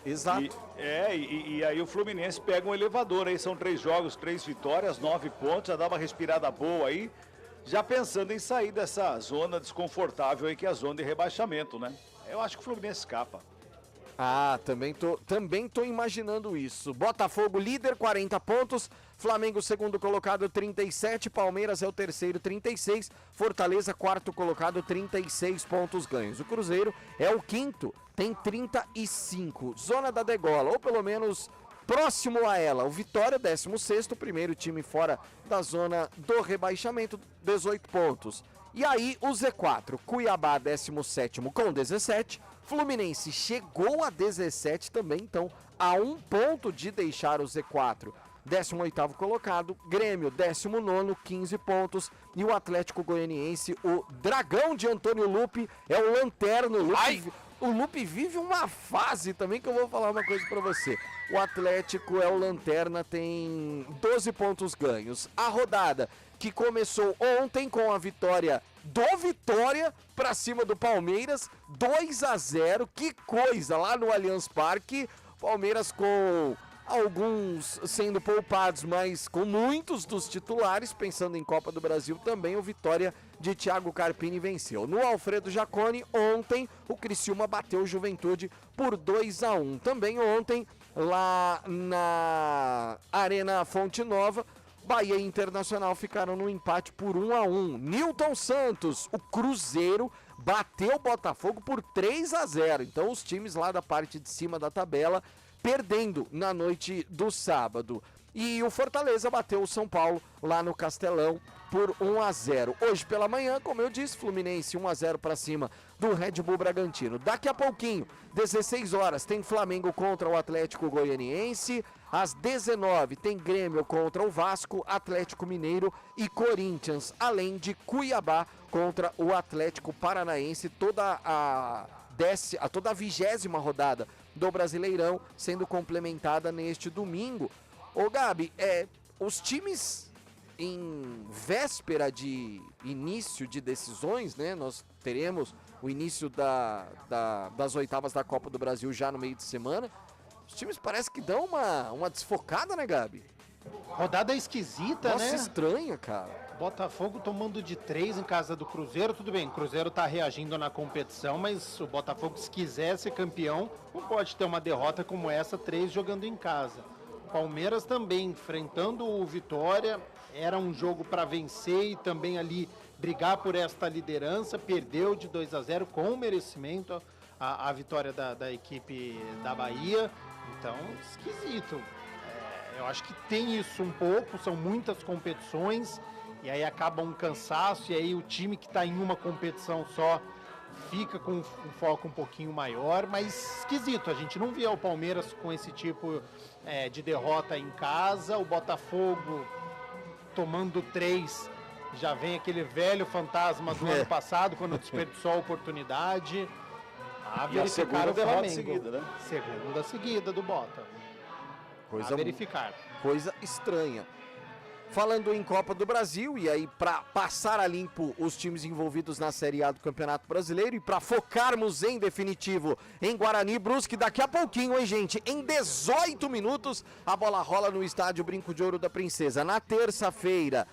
Exato. E aí o Fluminense pega um elevador aí, são 3 jogos, 3 vitórias, 9 pontos, já dá uma respirada boa aí, já pensando em sair dessa zona desconfortável aí que é a zona de rebaixamento, né? Eu acho que o Fluminense escapa. Ah, também tô imaginando isso. Botafogo líder, 40 pontos. Flamengo segundo colocado, 37. Palmeiras é o terceiro, 36. Fortaleza, quarto colocado, 36 pontos ganhos. O Cruzeiro é o quinto, tem 35. Zona da degola, ou pelo menos próximo a ela. O Vitória, 16º, primeiro time fora da zona do rebaixamento, 18 pontos. E aí o Z4, Cuiabá, 17º com 17. Fluminense chegou a 17 também, então a 1 ponto de deixar o Z4, 18º colocado. Grêmio, 19º, 15 pontos. E o Atlético Goianiense, o Dragão de Antônio Lupe, é o lanterna. O Lupe vive uma fase também que eu vou falar uma coisa pra você. O Atlético é o lanterna, tem 12 pontos ganhos. A rodada que começou ontem com a vitória do Vitória pra cima do Palmeiras, 2-0, que coisa, lá no Allianz Parque. Palmeiras com alguns sendo poupados, mas com muitos dos titulares, pensando em Copa do Brasil também, o Vitória de Thiago Carpini venceu. No Alfredo Jaconi, ontem, o Criciúma bateu o Juventude por 2-1. Também ontem, lá na Arena Fonte Nova, Bahia e Internacional ficaram no empate por 1-1. Nilton Santos, o Cruzeiro, bateu o Botafogo por 3-0. Então os times lá da parte de cima da tabela perdendo na noite do sábado. E o Fortaleza bateu o São Paulo lá no Castelão por 1-0. Hoje pela manhã, como eu disse, Fluminense 1-0 para cima do Red Bull Bragantino. Daqui a pouquinho, 16 horas, tem Flamengo contra o Atlético Goianiense. Às 19 tem Grêmio contra o Vasco, Atlético Mineiro e Corinthians, além de Cuiabá contra o Atlético Paranaense, toda a 20ª rodada do Brasileirão sendo complementada neste domingo. Ô Gabi, os times em véspera de início de decisões, né? Nós teremos o início das oitavas da Copa do Brasil já no meio de semana. Os times parece que dão uma desfocada, né, Gabi? Rodada esquisita, Nossa, né? estranha, cara. Botafogo tomando de 3 em casa do Cruzeiro, tudo bem, o Cruzeiro tá reagindo na competição, mas o Botafogo, se quiser ser campeão, não pode ter uma derrota como essa, 3 jogando em casa. Palmeiras também enfrentando o Vitória, era um jogo para vencer e também ali brigar por esta liderança, perdeu de 2-0 com merecimento a vitória da equipe da Bahia, então esquisito. Eu acho que tem isso um pouco, são muitas competições, e aí acaba um cansaço, e aí o time que está em uma competição só fica com um foco um pouquinho maior, mas esquisito, a gente não via o Palmeiras com esse tipo de derrota em casa, o Botafogo tomando 3, já vem aquele velho fantasma do ano passado, quando desperdiçou a oportunidade. E a segunda derrota seguida, né? Segunda seguida do Bota. A verificar. Coisa estranha. Falando em Copa do Brasil, e aí para passar a limpo os times envolvidos na Série A do Campeonato Brasileiro e para focarmos em definitivo em Guarani e Brusque, daqui a pouquinho, hein, gente? Em 18 minutos, a bola rola no estádio Brinco de Ouro da Princesa. Na terça-feira,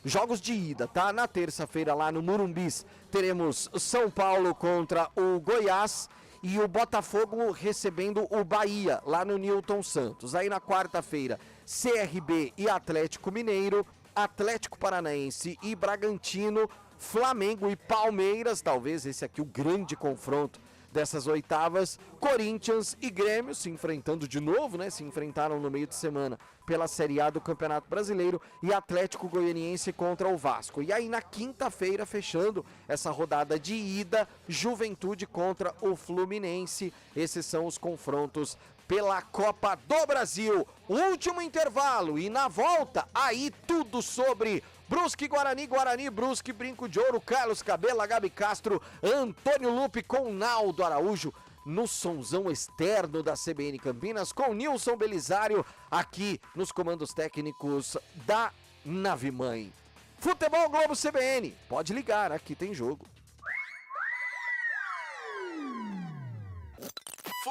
jogos de ida, tá? Na terça-feira lá no Murumbis, teremos São Paulo contra o Goiás e o Botafogo recebendo o Bahia, lá no Nilton Santos. Aí na quarta-feira, CRB e Atlético Mineiro, Atlético Paranaense e Bragantino, Flamengo e Palmeiras, talvez esse aqui o grande confronto dessas oitavas, Corinthians e Grêmio se enfrentando de novo, né? Se enfrentaram no meio de semana pela Série A do Campeonato Brasileiro, e Atlético Goianiense contra o Vasco. E aí na quinta-feira, fechando essa rodada de ida, Juventude contra o Fluminense. Esses são os confrontos pela Copa do Brasil. Último intervalo e na volta, aí tudo sobre Brusque, Guarani, Guarani, Brusque, Brinco de Ouro, Carlos Cabela, Gabi Castro, Antônio Lupe com Naldo Araújo no sonzão externo da CBN Campinas, com Nilson Belisário aqui nos comandos técnicos da Nave Mãe. Futebol Globo CBN, pode ligar, aqui tem jogo.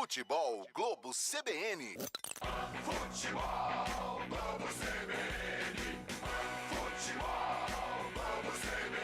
Futebol Globo CBN. Futebol Globo CBN. Futebol Globo CBN.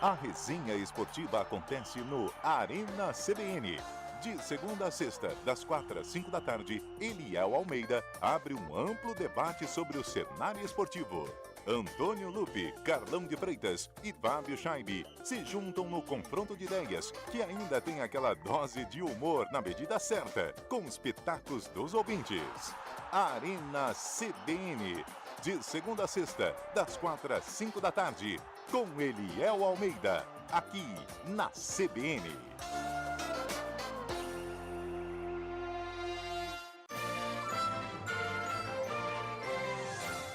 A resenha esportiva acontece no Arena CBN. De segunda a sexta, das 4 às 5 da tarde, Eliel Almeida abre um amplo debate sobre o cenário esportivo. Antônio Lupe, Carlão de Freitas e Fábio Scheibe se juntam no confronto de ideias, que ainda tem aquela dose de humor na medida certa, com os pitacos dos ouvintes. Arena CBN, de segunda a sexta, das 4 às 5 da tarde, com Eliel Almeida, aqui na CBN.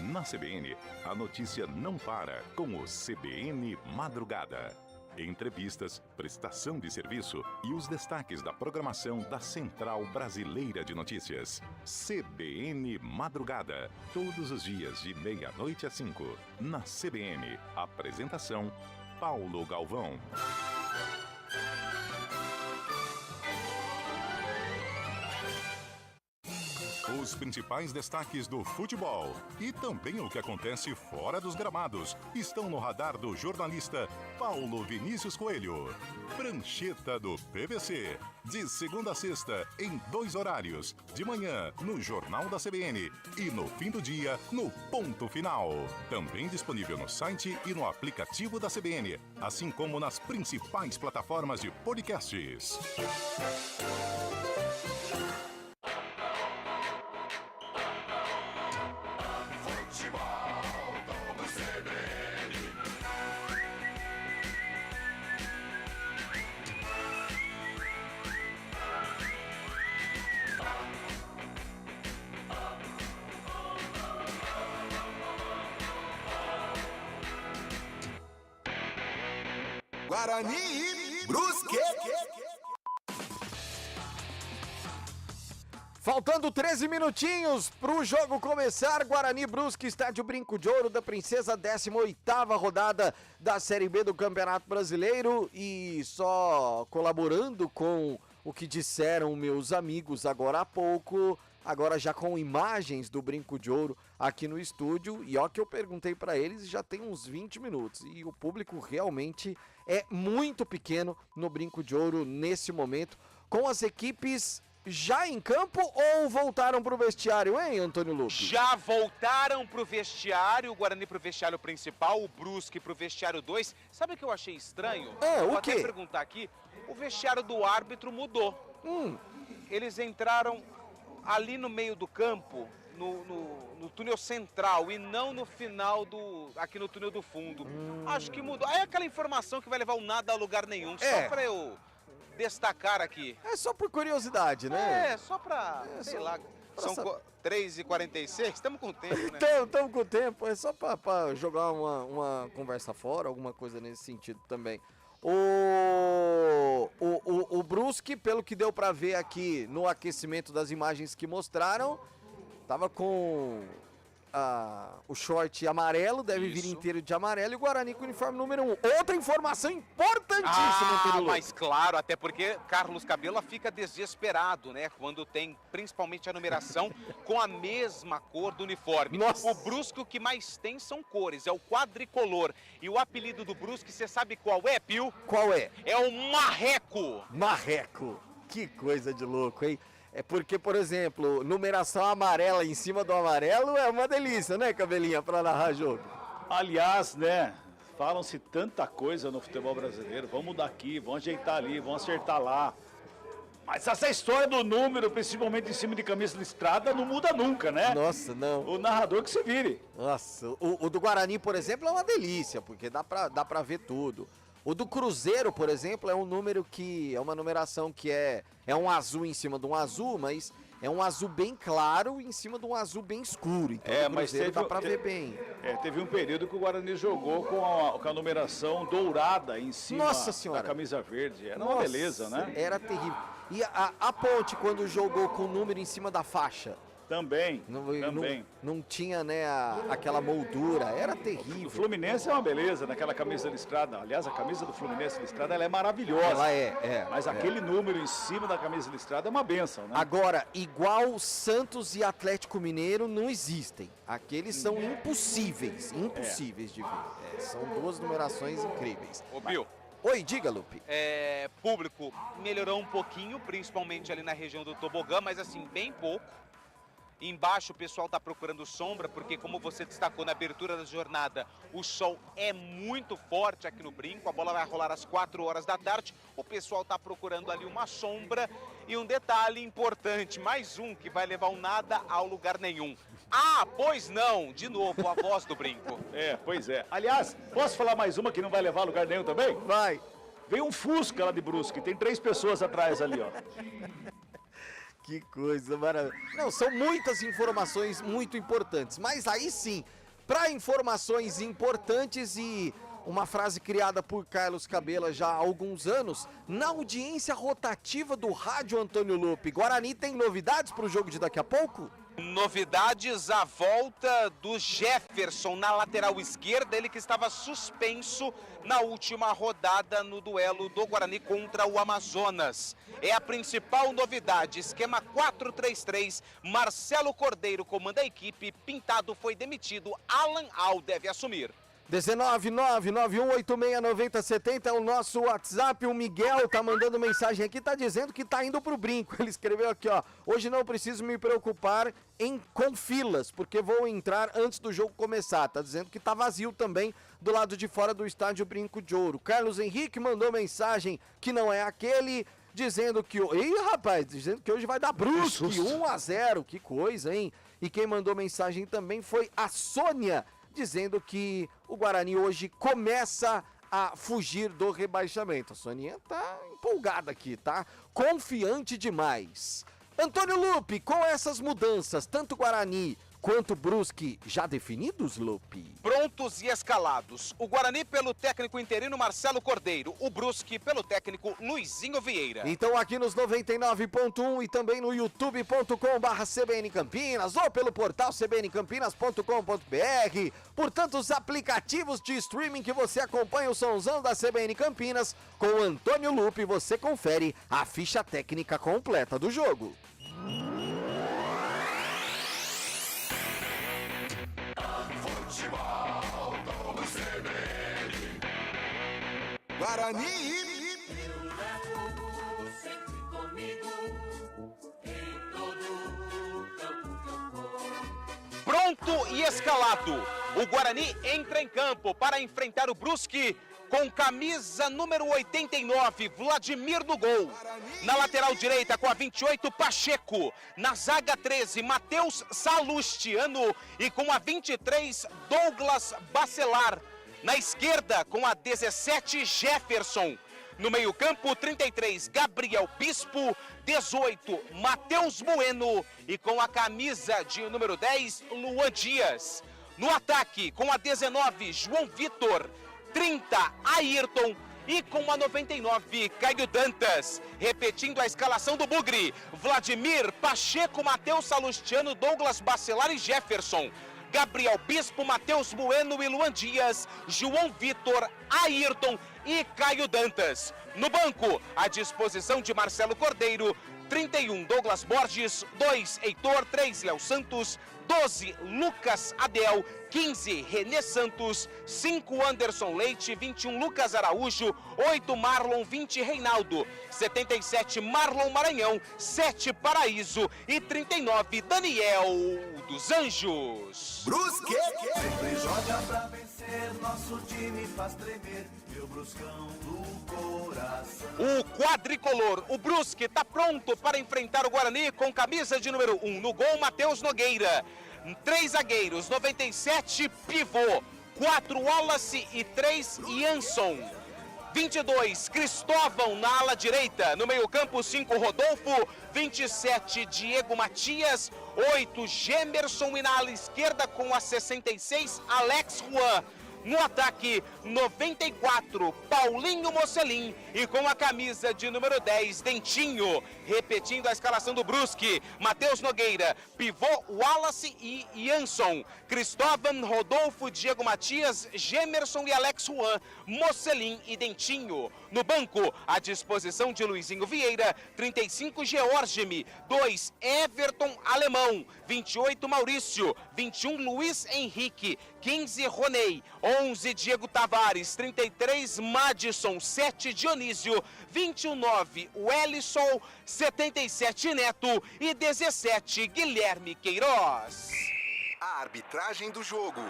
Na CBN, a notícia não para com o CBN Madrugada. Entrevistas, prestação de serviço e os destaques da programação da Central Brasileira de Notícias. CBN Madrugada, todos os dias de meia-noite às 5. Na CBN, apresentação Paulo Galvão. Os principais destaques do futebol e também o que acontece fora dos gramados estão no radar do jornalista Paulo Vinícius Coelho. Prancheta do PVC, de segunda a sexta, em 2 horários, de manhã no Jornal da CBN e no fim do dia no Ponto Final. Também disponível no site e no aplicativo da CBN, assim como nas principais plataformas de podcasts. Guarani e Brusque. Faltando 13 minutinhos pro jogo começar, Guarani Brusque, Estádio Brinco de Ouro da Princesa, 18ª rodada da Série B do Campeonato Brasileiro. E só colaborando com o que disseram meus amigos agora há pouco, agora já com imagens do Brinco de Ouro aqui no estúdio, e ó que eu perguntei pra eles e já tem uns 20 minutos, e o público realmente é muito pequeno no Brinco de Ouro nesse momento, com as equipes já em campo ou voltaram pro vestiário, hein, Antônio Lupe? Já voltaram pro vestiário, o Guarani pro vestiário principal, o Brusque pro vestiário 2. Sabe o que eu achei estranho? Vou até perguntar aqui, o vestiário do árbitro mudou. Eles entraram ali no meio do campo, no túnel central e não no final aqui no túnel do fundo. Acho que mudou. É aquela informação que vai levar o nada a lugar nenhum, só pra eu destacar aqui. É só por curiosidade, né? É, só pra, sei lá, são 3h46, estamos com tempo, né? Estamos com tempo, é só pra jogar uma conversa fora, alguma coisa nesse sentido também. O Brusque, pelo que deu pra ver aqui no aquecimento das imagens que mostraram, tava com o short amarelo, deve vir inteiro de amarelo, e o Guarani com o uniforme número 1. Outra informação importantíssima, mas claro, até porque Carlos Cabela fica desesperado, né? Quando tem principalmente a numeração com a mesma cor do uniforme. Nossa. O Brusque o que mais tem são cores, é o quadricolor. E o apelido do Brusque, você sabe qual é, Pio? Qual é? É o Marreco. Marreco. Que coisa de louco, hein? É porque, por exemplo, numeração amarela em cima do amarelo é uma delícia, né, Cabelinha, pra narrar jogo? Aliás, né, falam-se tanta coisa no futebol brasileiro, vamos mudar aqui, vamos ajeitar ali, vamos acertar lá. Mas essa história do número, principalmente em cima de camisa listrada, não muda nunca, né? Nossa, não. O narrador que se vire. Nossa, o do Guarani, por exemplo, é uma delícia, porque dá pra ver tudo. O do Cruzeiro, por exemplo, é um número que é uma numeração que é um azul em cima de um azul, mas é um azul bem claro em cima de um azul bem escuro. Então, o Cruzeiro dá pra ver bem. Teve um período que o Guarani jogou com a numeração dourada em cima da camisa verde. Era uma beleza, né? Era terrível. E a Ponte, quando jogou com o número em cima da faixa, Também. Não tinha, né, aquela moldura, era terrível. O Fluminense é uma beleza naquela camisa listrada. Aliás, a camisa do Fluminense listrada ela é maravilhosa. Ela é. Mas aquele número em cima da camisa listrada é uma benção, né? Agora, igual Santos e Atlético Mineiro não existem. Aqueles são impossíveis de ver. São duas numerações incríveis. Ô, Bill. Oi, diga, Lupe. Público melhorou um pouquinho, principalmente ali na região do Tobogã, mas assim, bem pouco. Embaixo o pessoal está procurando sombra, porque como você destacou na abertura da jornada, o sol é muito forte aqui no Brinco, a bola vai rolar às 4 horas da tarde, o pessoal está procurando ali uma sombra e um detalhe importante, mais um que vai levar o nada ao lugar nenhum. Ah, pois não, de novo, a voz do Brinco. Pois é. Aliás, posso falar mais uma que não vai levar a lugar nenhum também? Vai. Veio um Fusca lá de Brusque, tem 3 pessoas atrás ali, ó. Que coisa maravilhosa. Não, são muitas informações muito importantes, mas aí sim, para informações importantes e uma frase criada por Carlos Cabela já há alguns anos, na audiência rotativa do rádio Antônio Lupe, Guarani tem novidades para o jogo de daqui a pouco? Novidades, a volta do Jefferson na lateral esquerda, ele que estava suspenso na última rodada no duelo do Guarani contra o Amazonas. É a principal novidade, esquema 4-3-3, Marcelo Cordeiro comanda a equipe, Pintado foi demitido, Alan Al deve assumir. 19991869070 é o nosso WhatsApp. O Miguel tá mandando mensagem aqui, tá dizendo que tá indo pro Brinco. Ele escreveu aqui, ó: hoje não preciso me preocupar com filas, porque vou entrar antes do jogo começar. Tá dizendo que tá vazio também do lado de fora do estádio Brinco de Ouro. Carlos Henrique mandou mensagem que não é aquele, dizendo que... Ih, rapaz, dizendo que hoje vai dar Brusque, 1-0, que coisa, hein? E quem mandou mensagem também foi a Sônia, dizendo que o Guarani hoje começa a fugir do rebaixamento. A Soninha tá empolgada aqui, tá? Confiante demais. Antônio Lupe, com essas mudanças, tanto Guarani quanto Brusque já definidos, Lupe? Prontos e escalados. O Guarani pelo técnico interino Marcelo Cordeiro. O Brusque pelo técnico Luizinho Vieira. Então aqui nos 99.1 e também no youtube.com/CBN Campinas ou pelo portal cbncampinas.com.br. Por tantos aplicativos de streaming que você acompanha o somzão da CBN Campinas, com o Antônio Lupe você confere a ficha técnica completa do jogo. Guarani. Sempre comigo, em todo campo que eu vou. Pronto e escalado. O Guarani entra em campo para enfrentar o Brusque com camisa número 89, Vladimir no gol. Na lateral direita com a 28, Pacheco. Na zaga 13, Matheus Salustiano. E com a 23, Douglas Bacelar. Na esquerda, com a 17, Jefferson. No meio-campo, 33, Gabriel Bispo. 18, Matheus Bueno. E com a camisa de número 10, Luan Dias. No ataque, com a 19, João Vitor. 30, Ayrton. E com a 99, Caio Dantas. Repetindo a escalação do Bugre: Vladimir, Pacheco, Matheus Salustiano, Douglas Bacelar e Jefferson. Gabriel Bispo, Matheus Bueno e Luan Dias, João Vitor, Ayrton e Caio Dantas. No banco, à disposição de Marcelo Cordeiro, 31, Douglas Borges, 2, Heitor, 3, Léo Santos, 12, Lucas Adel, 15, Renê Santos, 5, Anderson Leite, 21, Lucas Araújo, 8, Marlon, 20, Reinaldo, 77, Marlon Maranhão, 7, Paraíso e 39, Daniel dos Anjos. Brusque. Sempre joga pra vencer, nosso time faz tremer, meu Bruscão do coração. O quadricolor, o Brusque, está pronto para enfrentar o Guarani com camisa de número 1. No gol, Matheus Nogueira. 3 zagueiros, 97, pivô. 4, Wallace e 3, Jansson. 22, Cristóvão na ala direita. No meio-campo, 5, Rodolfo. 27, Diego Matias. 8, Gemerson. E na ala esquerda, com a 66, Alex Juan. No ataque, 94, Paulinho Mocelin. E com a camisa de número 10, Dentinho. Repetindo a escalação do Brusque, Matheus Nogueira, pivô Wallace e Jansson. Cristóvão, Rodolfo, Diego Matias, Gemerson e Alex Juan. Mocelin e Dentinho. No banco, à disposição de Luizinho Vieira, 35, Georgime. 2, Everton Alemão. 28, Maurício. 21, Luiz Henrique. 15, Ronei. 11, Diego Tavares. 33, Madison. 7, Dionísio. 29, Wellison. 77, Neto. E 17, Guilherme Queiroz. A arbitragem do jogo.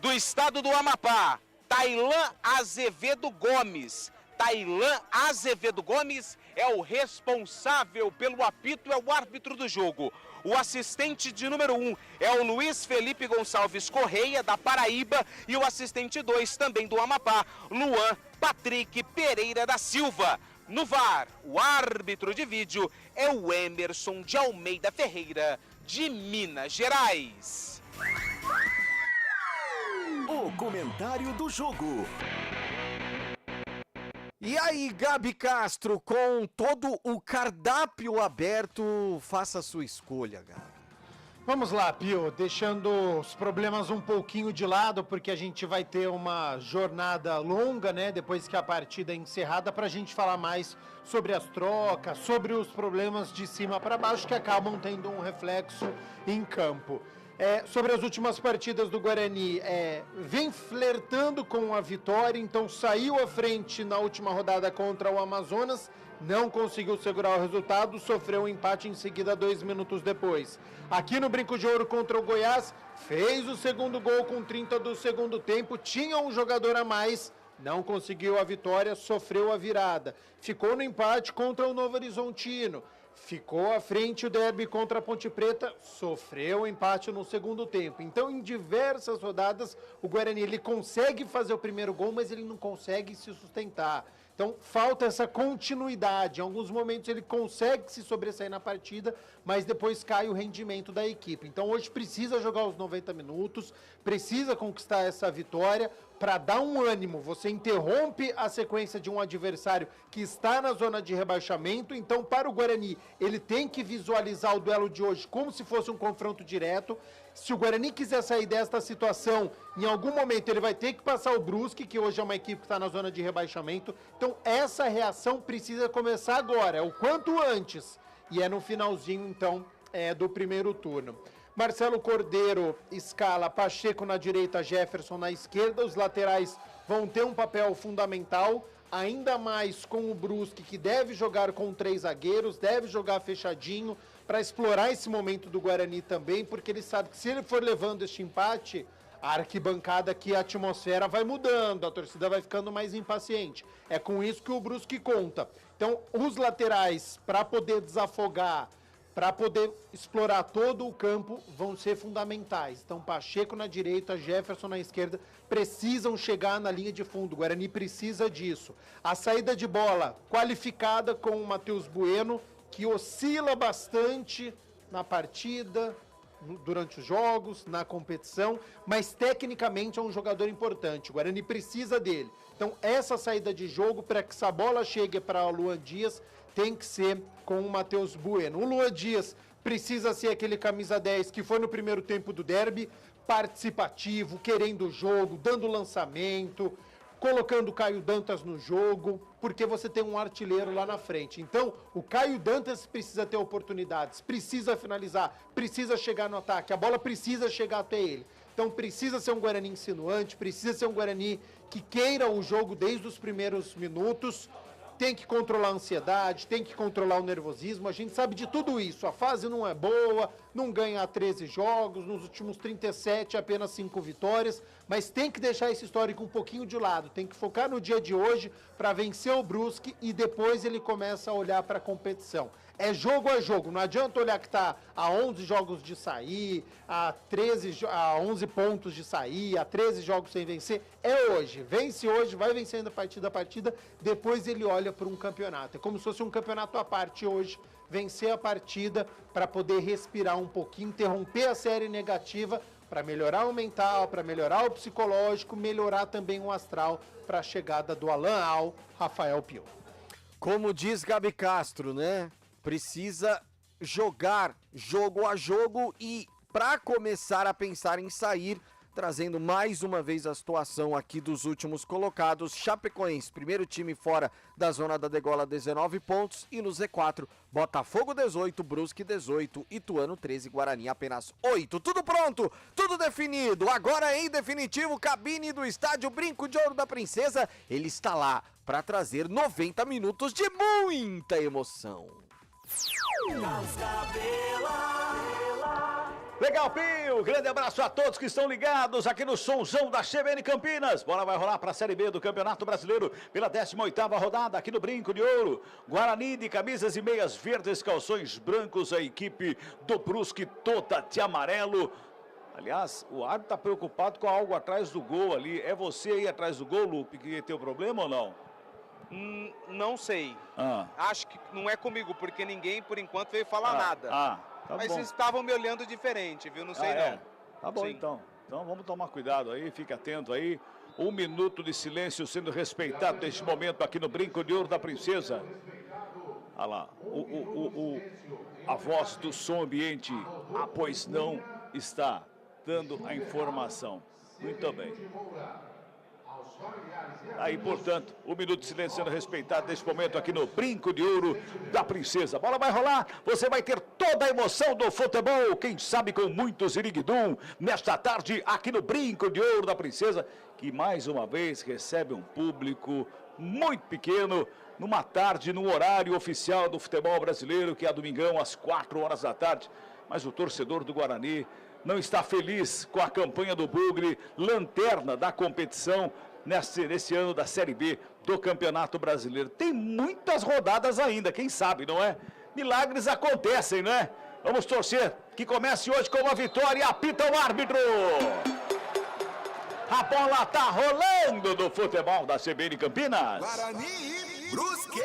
Do estado do Amapá, Tailã Azevedo Gomes. Tailã Azevedo Gomes é o responsável pelo apito, é o árbitro do jogo. O assistente de número 1 é o Luiz Felipe Gonçalves Correia, da Paraíba. E o assistente 2, também do Amapá, Luan Patrick Pereira da Silva. No VAR, o árbitro de vídeo é o Emerson de Almeida Ferreira, de Minas Gerais. O comentário do jogo. E aí, Gabi Castro, com todo o cardápio aberto, faça a sua escolha, Gabi. Vamos lá, Pio, deixando os problemas um pouquinho de lado, porque a gente vai ter uma jornada longa, né, depois que a partida é encerrada, para a gente falar mais sobre as trocas, sobre os problemas de cima para baixo que acabam tendo um reflexo em campo. Sobre as últimas partidas do Guarani, vem flertando com a vitória, então saiu à frente na última rodada contra o Amazonas, não conseguiu segurar o resultado, sofreu um empate em seguida 2 minutos depois. Aqui no Brinco de Ouro contra o Goiás, fez o segundo gol com 30 do segundo tempo, tinha um jogador a mais, não conseguiu a vitória, sofreu a virada. Ficou no empate contra o Novo Horizontino. Ficou à frente o derby contra a Ponte Preta, sofreu o empate no segundo tempo. Então, em diversas rodadas, o Guarani ele consegue fazer o primeiro gol, mas ele não consegue se sustentar. Então, falta essa continuidade. Em alguns momentos ele consegue se sobressair na partida, mas depois cai o rendimento da equipe. Então, hoje precisa jogar os 90 minutos, precisa conquistar essa vitória para dar um ânimo. Você interrompe a sequência de um adversário que está na zona de rebaixamento. Então, para o Guarani, ele tem que visualizar o duelo de hoje como se fosse um confronto direto. Se o Guarani quiser sair desta situação, em algum momento ele vai ter que passar o Brusque, que hoje é uma equipe que está na zona de rebaixamento. Então, essa reação precisa começar agora, é o quanto antes. E é no finalzinho, então, do primeiro turno. Marcelo Cordeiro escala Pacheco na direita, Jefferson na esquerda. Os laterais vão ter um papel fundamental, ainda mais com o Brusque, que deve jogar com 3 zagueiros, deve jogar fechadinho, para explorar esse momento do Guarani também, porque ele sabe que se ele for levando este empate, a arquibancada aqui, a atmosfera vai mudando, a torcida vai ficando mais impaciente. É com isso que o Brusque conta. Então, os laterais, para poder desafogar, para poder explorar todo o campo, vão ser fundamentais. Então, Pacheco na direita, Jefferson na esquerda, precisam chegar na linha de fundo. O Guarani precisa disso. A saída de bola qualificada com o Matheus Bueno, que oscila bastante na partida, durante os jogos, na competição, mas tecnicamente é um jogador importante. O Guarani precisa dele. Então, essa saída de jogo, para que essa bola chegue para o Luan Dias, tem que ser com o Matheus Bueno. O Luan Dias precisa ser aquele camisa 10 que foi no primeiro tempo do derby, participativo, querendo o jogo, dando lançamento, colocando o Caio Dantas no jogo, porque você tem um artilheiro lá na frente. Então, o Caio Dantas precisa ter oportunidades, precisa finalizar, precisa chegar no ataque, a bola precisa chegar até ele. Então, precisa ser um Guarani insinuante, precisa ser um Guarani que queira o jogo desde os primeiros minutos, tem que controlar a ansiedade, tem que controlar o nervosismo, a gente sabe de tudo isso. A fase não é boa, não ganha 13 jogos, nos últimos 37 apenas 5 vitórias, mas tem que deixar esse histórico um pouquinho de lado, tem que focar no dia de hoje para vencer o Brusque e depois ele começa a olhar para a competição. É jogo a jogo, não adianta olhar que está a 11 jogos de sair, a 11 pontos de sair, a 13 jogos sem vencer. É hoje, vence hoje, vai vencendo partida a partida, depois ele olha para um campeonato. É como se fosse um campeonato à parte hoje, vencer a partida para poder respirar um pouquinho, interromper a série negativa, para melhorar o mental, para melhorar o psicológico, melhorar também o astral para a chegada do Alan ao Rafael Pio. Como diz Gabi Castro, né? Precisa jogar jogo a jogo e para começar a pensar em sair, trazendo mais uma vez a situação aqui dos últimos colocados. Chapecoense, primeiro time fora da zona da degola, 19 pontos. E no Z4, Botafogo 18, Brusque 18, Ituano 13, Guarani apenas 8. Tudo pronto, tudo definido. Agora em definitivo, cabine do estádio Brinco de Ouro da Princesa. Ele está lá para trazer 90 minutos de muita emoção. Legal, Pio! Grande abraço a todos que estão ligados aqui no Somzão da CBN Campinas. Bola vai rolar para a Série B do Campeonato Brasileiro pela 18ª rodada aqui no Brinco de Ouro. Guarani de camisas e meias verdes, calções brancos, a equipe do Brusque toda de amarelo. Aliás, o árbitro está preocupado com algo atrás do gol ali. É você aí atrás do gol, Lupe, que tem o problema ou não? Não sei. Acho que não é comigo, porque ninguém, por enquanto, veio falar nada. Tá Mas bom. estavam me olhando diferente, viu? Não sei não. Tá bom, Sim. então. Então vamos tomar cuidado aí, fique atento aí. 1 minuto de silêncio sendo respeitado neste momento aqui no Brinco de Ouro da Princesa. Olha lá, a voz do som ambiente, pois não está dando a informação. Muito bem. Aí, portanto, 1 minuto de silêncio sendo respeitado neste momento aqui no Brinco de Ouro da Princesa. A bola vai rolar, você vai ter toda a emoção do futebol, quem sabe com muito ziriguidum, nesta tarde aqui no Brinco de Ouro da Princesa, que mais uma vez recebe um público muito pequeno, numa tarde, no horário oficial do futebol brasileiro, que é domingão, às 4 horas da tarde. Mas o torcedor do Guarani não está feliz com a campanha do Bugre, lanterna da competição, nesse ano da Série B do Campeonato Brasileiro. Tem muitas rodadas ainda, quem sabe, não é? Milagres acontecem, não é? Vamos torcer que comece hoje com uma vitória. Apita o árbitro. A bola tá rolando no futebol da CBN Campinas. Guarani e Brusque.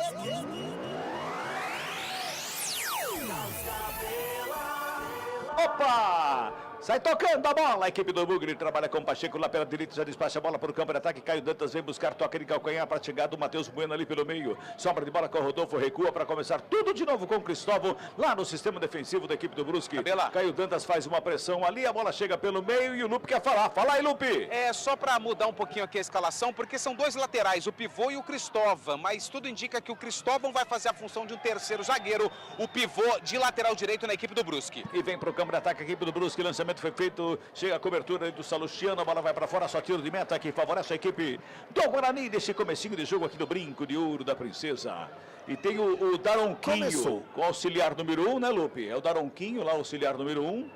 Opa! Sai tocando a bola, a equipe do Bugre trabalha com o Pacheco lá pela direita, já despacha a bola para o campo de ataque, Caio Dantas vem buscar toque de calcanhar para a chegada do Matheus Bueno ali pelo meio, sobra de bola com o Rodolfo, recua para começar tudo de novo com o Cristóvão, lá no sistema defensivo da equipe do Brusque. Caio Dantas faz uma pressão ali, a bola chega pelo meio e o Lupe quer falar, fala aí Lupe! É só para mudar um pouquinho aqui a escalação, porque são dois laterais, o pivô e o Cristóvão, mas tudo indica que o Cristóvão vai fazer a função de um terceiro zagueiro, o pivô de lateral direito na equipe do Brusque. E vem para o campo de ataque a equipe do Brusque, lançamento foi feito, chega a cobertura aí do Salustiano, a bola vai para fora, só tiro de meta que favorece a equipe do Guarani nesse comecinho de jogo aqui do Brinco de Ouro da Princesa. E tem o Daronquinho, com o auxiliar número 1, né Lupe? É o Daronquinho lá, auxiliar número 1.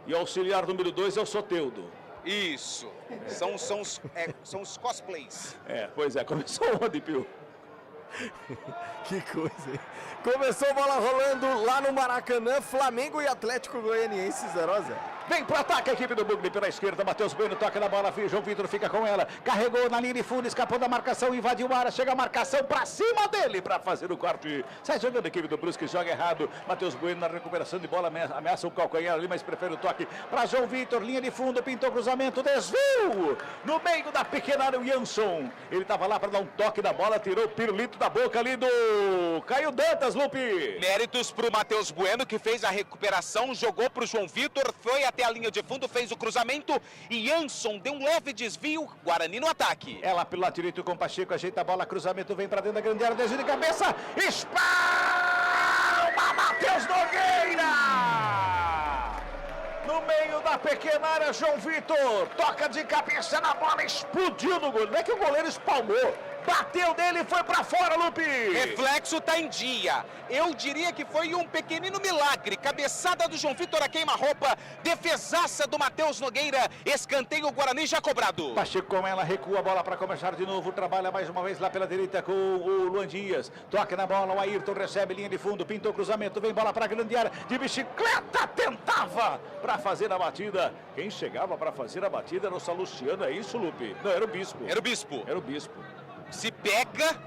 E o auxiliar número 2 é o Soteudo. Isso, são os cosplays. Pois é, começou onde, Pio? Que coisa, hein? Começou a bola rolando lá no Maracanã, Flamengo e Atlético Goianiense 0-0. Vem pro ataque a equipe do Bugre pela esquerda, Matheus Bueno toca na bola, João Vitor fica com ela, carregou na linha de fundo, escapou da marcação, invadiu a área, chega a marcação pra cima dele pra fazer o corte. Sai jogando a equipe do Brusque, joga errado, Matheus Bueno na recuperação de bola, ameaça o calcanhar ali, mas prefere o toque pra João Vitor, linha de fundo, pintou cruzamento, desvio no meio da pequena área, o Jansson. Ele tava lá pra dar um toque da bola, tirou o pirulito da boca ali do Caio Dantas, Lupe. Méritos pro Matheus Bueno, que fez a recuperação, jogou pro João Vitor, foi até a linha de fundo, fez o cruzamento e Jansson deu um leve desvio, Guarani no ataque. Ela pelo lado direito com o Pacheco, ajeita a bola, cruzamento vem pra dentro da grande área, desvio de cabeça, espalma Matheus Nogueira! No meio da pequena área, João Vitor toca de cabeça na bola, explodiu no gol, não é que o goleiro espalmou. Bateu dele e foi pra fora, Lupe. Reflexo tá em dia. Eu diria que foi um pequenino milagre. Cabeçada do João Vitor a queima-roupa. Defesaça do Matheus Nogueira. Escanteio Guarani já cobrado. Pacheco com ela, recua a bola para começar de novo. Trabalha mais uma vez lá pela direita com o Luan Dias. Toca na bola, o Ayrton recebe linha de fundo. Pintou cruzamento, vem bola pra grande área. De bicicleta, tentava para fazer a batida. Quem chegava para fazer a batida era o Salustiano, é isso, Lupe? Não, era o Bispo. Era o Bispo. Era o Bispo. Se pega,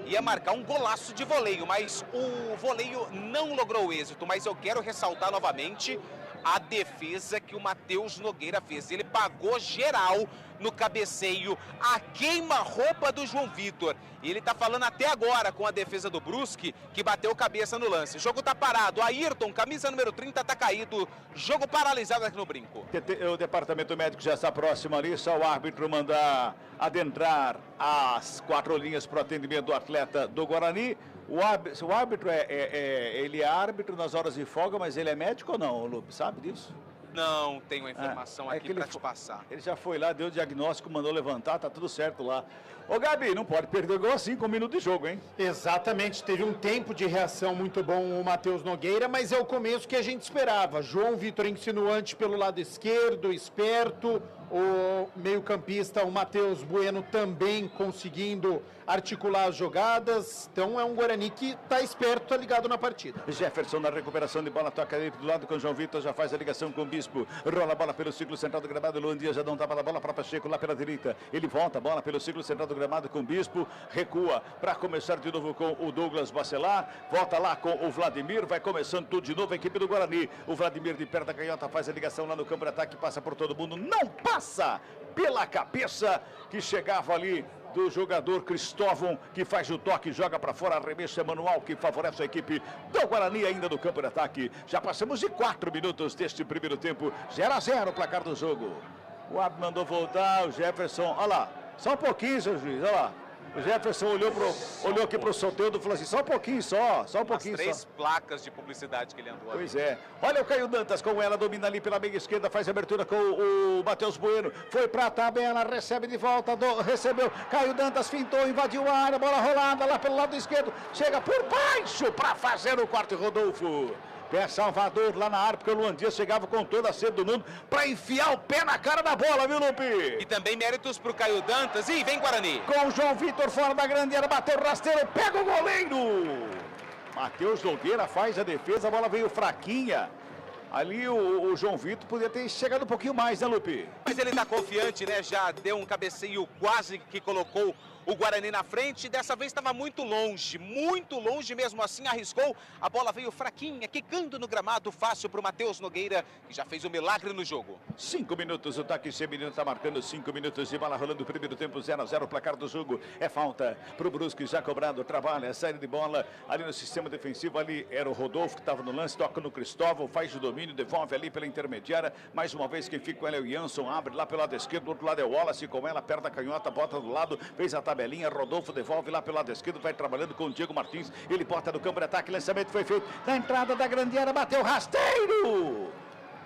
ia marcar um golaço de voleio, mas o voleio não logrou êxito. Mas eu quero ressaltar novamente a defesa que o Matheus Nogueira fez. Ele pagou geral no cabeceio, a queima-roupa do João Vitor. E ele tá falando até agora com a defesa do Brusque, que bateu cabeça no lance. O jogo tá parado. Ayrton, camisa número 30, tá caído. Jogo paralisado aqui no Brinco. O departamento médico já está próximo ali, só o árbitro mandar adentrar as 4 linhas para o atendimento do atleta do Guarani. O árbitro ele é árbitro nas horas de folga, mas ele é médico ou não, Lupe? Sabe disso? Não tenho a informação aqui para te passar. Ele já foi lá, deu o diagnóstico, mandou levantar, tá tudo certo lá. Ô Gabi, não pode perder gol assim com 1 minuto de jogo, hein? Exatamente, teve um tempo de reação muito bom o Matheus Nogueira, mas é o começo que a gente esperava. João Vitor insinuante pelo lado esquerdo, esperto. O meio-campista, o Matheus Bueno, também conseguindo articular as jogadas. Então é um Guarani que está esperto, está ligado na partida. Jefferson na recuperação de bola, toca ali do lado com o João Vitor, já faz a ligação com o Bispo. Rola a bola pelo círculo central do gramado. Luan Dias já não tava na bola para Pacheco lá pela direita. Ele volta a bola pelo círculo central do gramado com o Bispo. Recua para começar de novo com o Douglas Bacelar. Volta lá com o Vladimir. Vai começando tudo de novo a equipe do Guarani. O Vladimir de perto da canhota faz a ligação lá no campo de ataque. Passa por todo mundo. Não passa pela cabeça que chegava ali do jogador Cristóvão, que faz o toque, joga para fora, arremesso é manual, que favorece a equipe do Guarani ainda no campo de ataque. Já passamos de 4 minutos deste primeiro tempo, 0-0 o placar do jogo. O árbitro mandou voltar, o Jefferson, olha lá, só um pouquinho, seu juiz, olha lá. O Jefferson olhou aqui pro Soteldo e falou assim, só um pouquinho só um pouquinho só. As 3 placas de publicidade que ele andou ali. Pois é. Olha o Caio Dantas com ela, domina ali pela meia esquerda, faz a abertura com o Matheus Bueno. Foi pra tabela, recebe de volta, recebeu. Caio Dantas fintou, invadiu a área, bola rolada lá pelo lado esquerdo. Chega por baixo pra fazer o quarto Rodolfo. Pé Salvador lá na área, porque o Luan Dias chegava com toda a sede do mundo para enfiar o pé na cara da bola, viu, Lupe? E também méritos pro Caio Dantas. E vem Guarani. Com o João Vitor fora da grande área, bateu o rasteiro, pega o goleiro. Matheus Nogueira faz a defesa, a bola veio fraquinha. Ali o João Vitor podia ter chegado um pouquinho mais, né, Lupe? Mas ele tá confiante, né? Já deu um cabeceio quase que colocou o Guarani na frente. Dessa vez estava muito longe mesmo assim, arriscou. A bola veio fraquinha, quicando no gramado, fácil para o Matheus Nogueira, que já fez um milagre no jogo. 5 minutos, o Taque Seminino está marcando 5 minutos de bola rolando o primeiro tempo, 0-0 o placar do jogo. É falta para o Brusque, já cobrado, trabalha, saída de bola ali no sistema defensivo. Ali era o Rodolfo que estava no lance, toca no Cristóvão, faz o domínio, devolve ali pela intermediária. Mais uma vez quem fica com ela é o Jansson, abre lá pelo lado esquerdo, do outro lado é o Wallace, com ela, perto da canhota, bota do lado, fez a tabelinha, Rodolfo devolve lá pelo lado esquerdo, vai trabalhando com o Diego Martins, ele bota no campo de ataque, lançamento foi feito, na entrada da grande área, bateu rasteiro,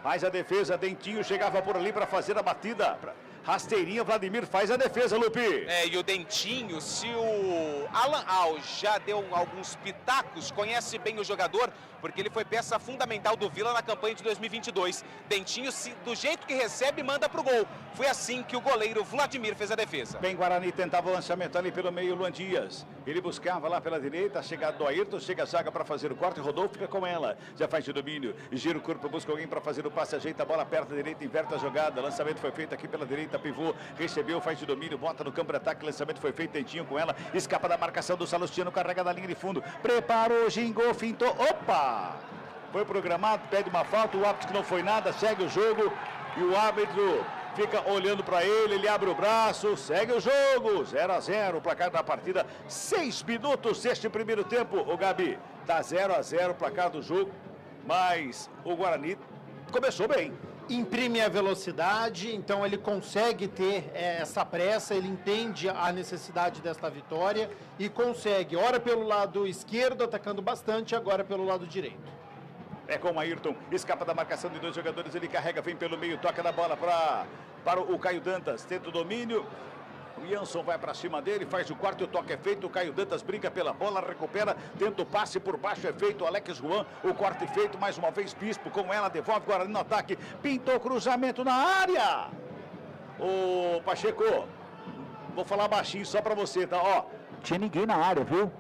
faz a defesa, Dentinho chegava por ali para fazer a batida, rasteirinha, Vladimir faz a defesa, Lupe. E o Dentinho, se o Alan Al já deu alguns pitacos, conhece bem o jogador, porque ele foi peça fundamental do Vila na campanha de 2022. Dentinho, do jeito que recebe, manda pro gol. Foi assim que o goleiro Vladimir fez a defesa. Bem, Guarani tentava o lançamento ali pelo meio, Luan Dias. Ele buscava lá pela direita, chega do Ayrton, chega a zaga para fazer o corte, Rodolfo fica com ela. Já faz de domínio, gira o corpo, busca alguém para fazer o passe, ajeita a bola perto da direita, inverte a jogada. Lançamento foi feito aqui pela direita, pivô, recebeu, faz de domínio, bota no campo de ataque, lançamento foi feito, Dentinho com ela, escapa da marcação do Salustiano, carrega da linha de fundo, preparou, gingou, fintou, opa! Foi programado, pede uma falta, o árbitro que não foi nada, segue o jogo e o árbitro fica olhando para ele, ele abre o braço, segue o jogo, 0-0 o placar da partida, 6 minutos deste primeiro tempo, o Gabi, tá 0-0 o placar do jogo, mas o Guarani começou bem. Imprime a velocidade, então ele consegue ter essa pressa, ele entende a necessidade desta vitória e consegue, ora pelo lado esquerdo, atacando bastante, agora pelo lado direito. É com o Ayrton, escapa da marcação de 2 jogadores, ele carrega, vem pelo meio, toca na bola para o Caio Dantas, tenta o domínio, o Jansson vai para cima dele, faz o quarto, o toque é feito, o Caio Dantas brinca pela bola, recupera, tenta o passe por baixo, é feito, o Alex Juan, o corte feito, mais uma vez Bispo com ela, devolve Guarani no ataque, pintou cruzamento na área, o Pacheco, vou falar baixinho só para você, tá, ó, tinha ninguém na área, viu?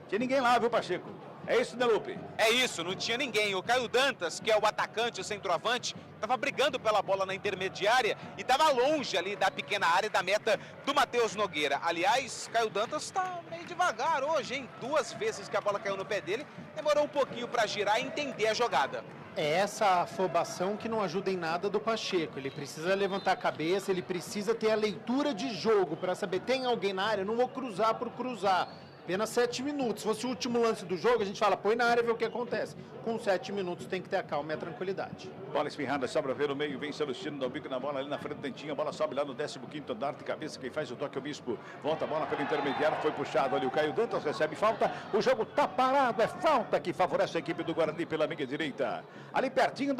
Tinha ninguém lá, viu, Pacheco? É isso, né, Lupe? É isso, não tinha ninguém. O Caio Dantas, que é o atacante, o centroavante, estava brigando pela bola na intermediária e estava longe ali da pequena área da meta do Matheus Nogueira. Aliás, Caio Dantas está meio devagar hoje, hein? 2 vezes que a bola caiu no pé dele, demorou um pouquinho para girar e entender a jogada. É essa afobação que não ajuda em nada do Pacheco. Ele precisa levantar a cabeça, ele precisa ter a leitura de jogo para saber, tem alguém na área, eu não vou cruzar por cruzar. Apenas 7 minutos. Se fosse o último lance do jogo, a gente fala, põe na área e vê o que acontece. Com 7 minutos tem que ter a calma e a tranquilidade. Bola espirrada, sobra ver o meio, vem Celestino, dá o bico na bola ali na frente do Dentinho, a bola sobe lá no 15º andar de cabeça, quem faz o toque é o Bispo. Volta a bola pelo intermediário, foi puxado ali o Caio Dantas, recebe falta, o jogo tá parado, é falta que favorece a equipe do Guarani pela meia direita. Ali pertinho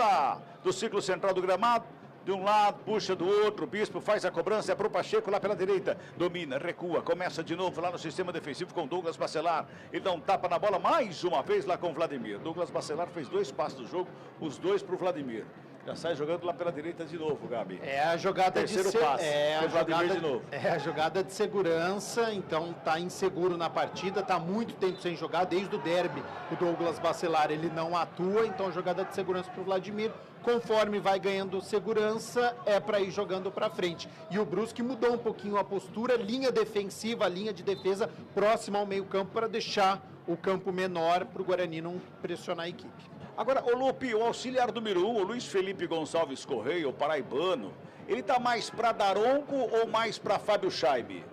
do ciclo central do gramado. De um lado, puxa do outro, o Bispo faz a cobrança, é pro Pacheco lá pela direita. Domina, recua, começa de novo lá no sistema defensivo com Douglas Bacelar. Ele dá um tapa na bola mais uma vez lá com o Vladimir. Douglas Bacelar fez 2 passos do jogo, os 2 pro Vladimir. Já sai jogando lá pela direita de novo, Gabi. É a jogada Terceiro de passo, jogada de novo. É a jogada de segurança, então tá inseguro na partida, tá muito tempo sem jogar, desde o derby. O Douglas Bacelar, ele não atua, então a jogada de segurança pro Vladimir. Conforme vai ganhando segurança, é para ir jogando para frente. E o Brusque mudou um pouquinho a postura, linha defensiva, linha de defesa próxima ao meio-campo para deixar o campo menor para o Guarani não pressionar a equipe. Agora, o Lupe, o auxiliar número 1, o Luiz Felipe Gonçalves Correia, o paraibano, ele tá mais para Daronco ou mais para Fábio Scheibe?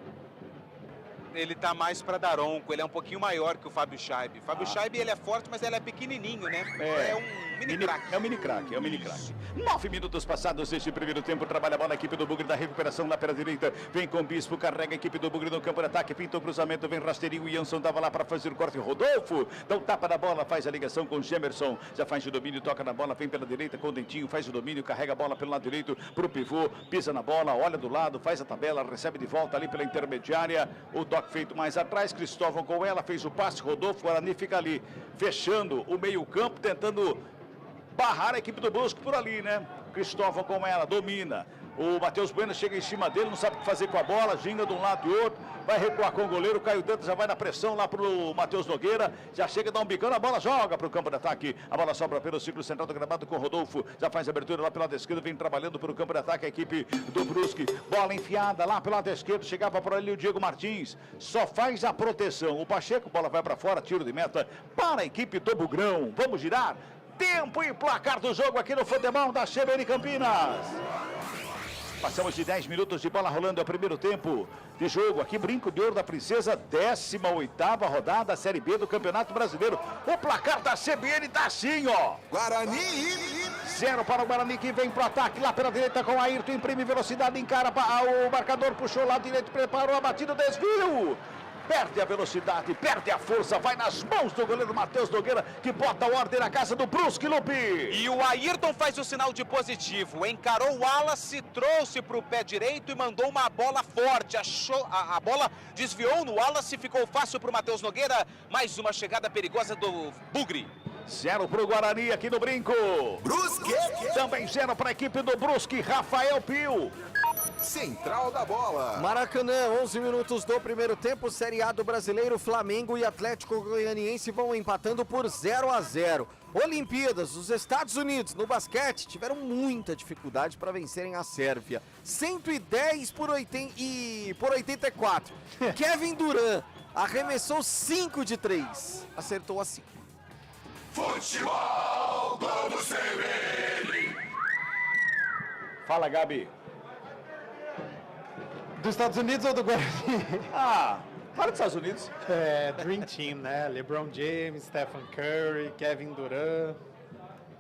Ele tá mais para Daronco, ele é um pouquinho maior que o Fábio Scheibe. O Fábio Scheibe, ele é forte, mas ele é pequenininho, né? É um mini craque. É um mini craque, é um mini craque. 9 minutos passados deste primeiro tempo, trabalha a bola a equipe do Bugre da recuperação lá pela direita. Vem com o Bispo, carrega a equipe do Bugre no campo de ataque, pinta o cruzamento, vem rasteirinho, o Jansson tava lá para fazer o corte, Rodolfo, dá um tapa na bola, faz a ligação com o Gemerson, já faz o domínio, toca na bola, vem pela direita com o Dentinho, faz o domínio, carrega a bola pelo lado direito pro pivô, pisa na bola, olha do lado, faz a tabela, recebe de volta ali pela intermediária, o toque feito mais atrás, Cristóvão com ela, fez o passe, Rodolfo, Guarani fica ali, fechando o meio campo, tentando barrar a equipe do Brusque por ali, né? Cristóvão com ela, domina. O Matheus Bueno chega em cima dele, não sabe o que fazer com a bola, ginga de um lado e outro, vai recuar com o goleiro, o Caio Dantas já vai na pressão lá pro Matheus Nogueira, já chega a dar um bicão, a bola joga pro campo de ataque, a bola sobra pelo ciclo central do gramado com o Rodolfo, já faz a abertura lá pelo lado esquerdo, vem trabalhando pelo campo de ataque a equipe do Brusque, bola enfiada lá pelo lado esquerdo, chegava por ali o Diego Martins, só faz a proteção, o Pacheco, bola vai para fora, tiro de meta para a equipe do Bugrão, vamos girar, tempo e placar do jogo aqui no futebol da CBN Campinas. Passamos de 10 minutos de bola rolando, é o primeiro tempo de jogo aqui, Brinco de Ouro da Princesa, 18ª rodada, Série B do Campeonato Brasileiro. O placar da CBN tá assim, ó. Guarani! 0 para o Guarani, que vem pro ataque lá pela direita com o Ayrton, imprime velocidade, encara o marcador, puxou lá direito, preparou a batida, desvio. Perde a velocidade, perde a força, vai nas mãos do goleiro Matheus Nogueira, que bota a ordem na casa do Brusque, Lupe. E o Ayrton faz o sinal de positivo, encarou o Wallace, trouxe para o pé direito e mandou uma bola forte. A bola desviou no Wallace, ficou fácil para o Matheus Nogueira. Mais uma chegada perigosa do Bugre. 0 para o Guarani aqui no Brinco. Brusque! Também 0 para a equipe do Brusque, Rafael Pio. Central da bola. Maracanã, 11 minutos do primeiro tempo, Série A do Brasileiro, Flamengo e Atlético Goianiense vão empatando por 0-0. Olimpíadas, os Estados Unidos no basquete tiveram muita dificuldade para vencerem a Sérvia. 110 por 84. Kevin Durant arremessou 5 de 3, acertou a 5. Futebol Globo CBN. Fala, Gabi. Dos Estados Unidos ou do Guarani? Para dos Estados Unidos. Dream Team, né? LeBron James, Stephen Curry, Kevin Durant.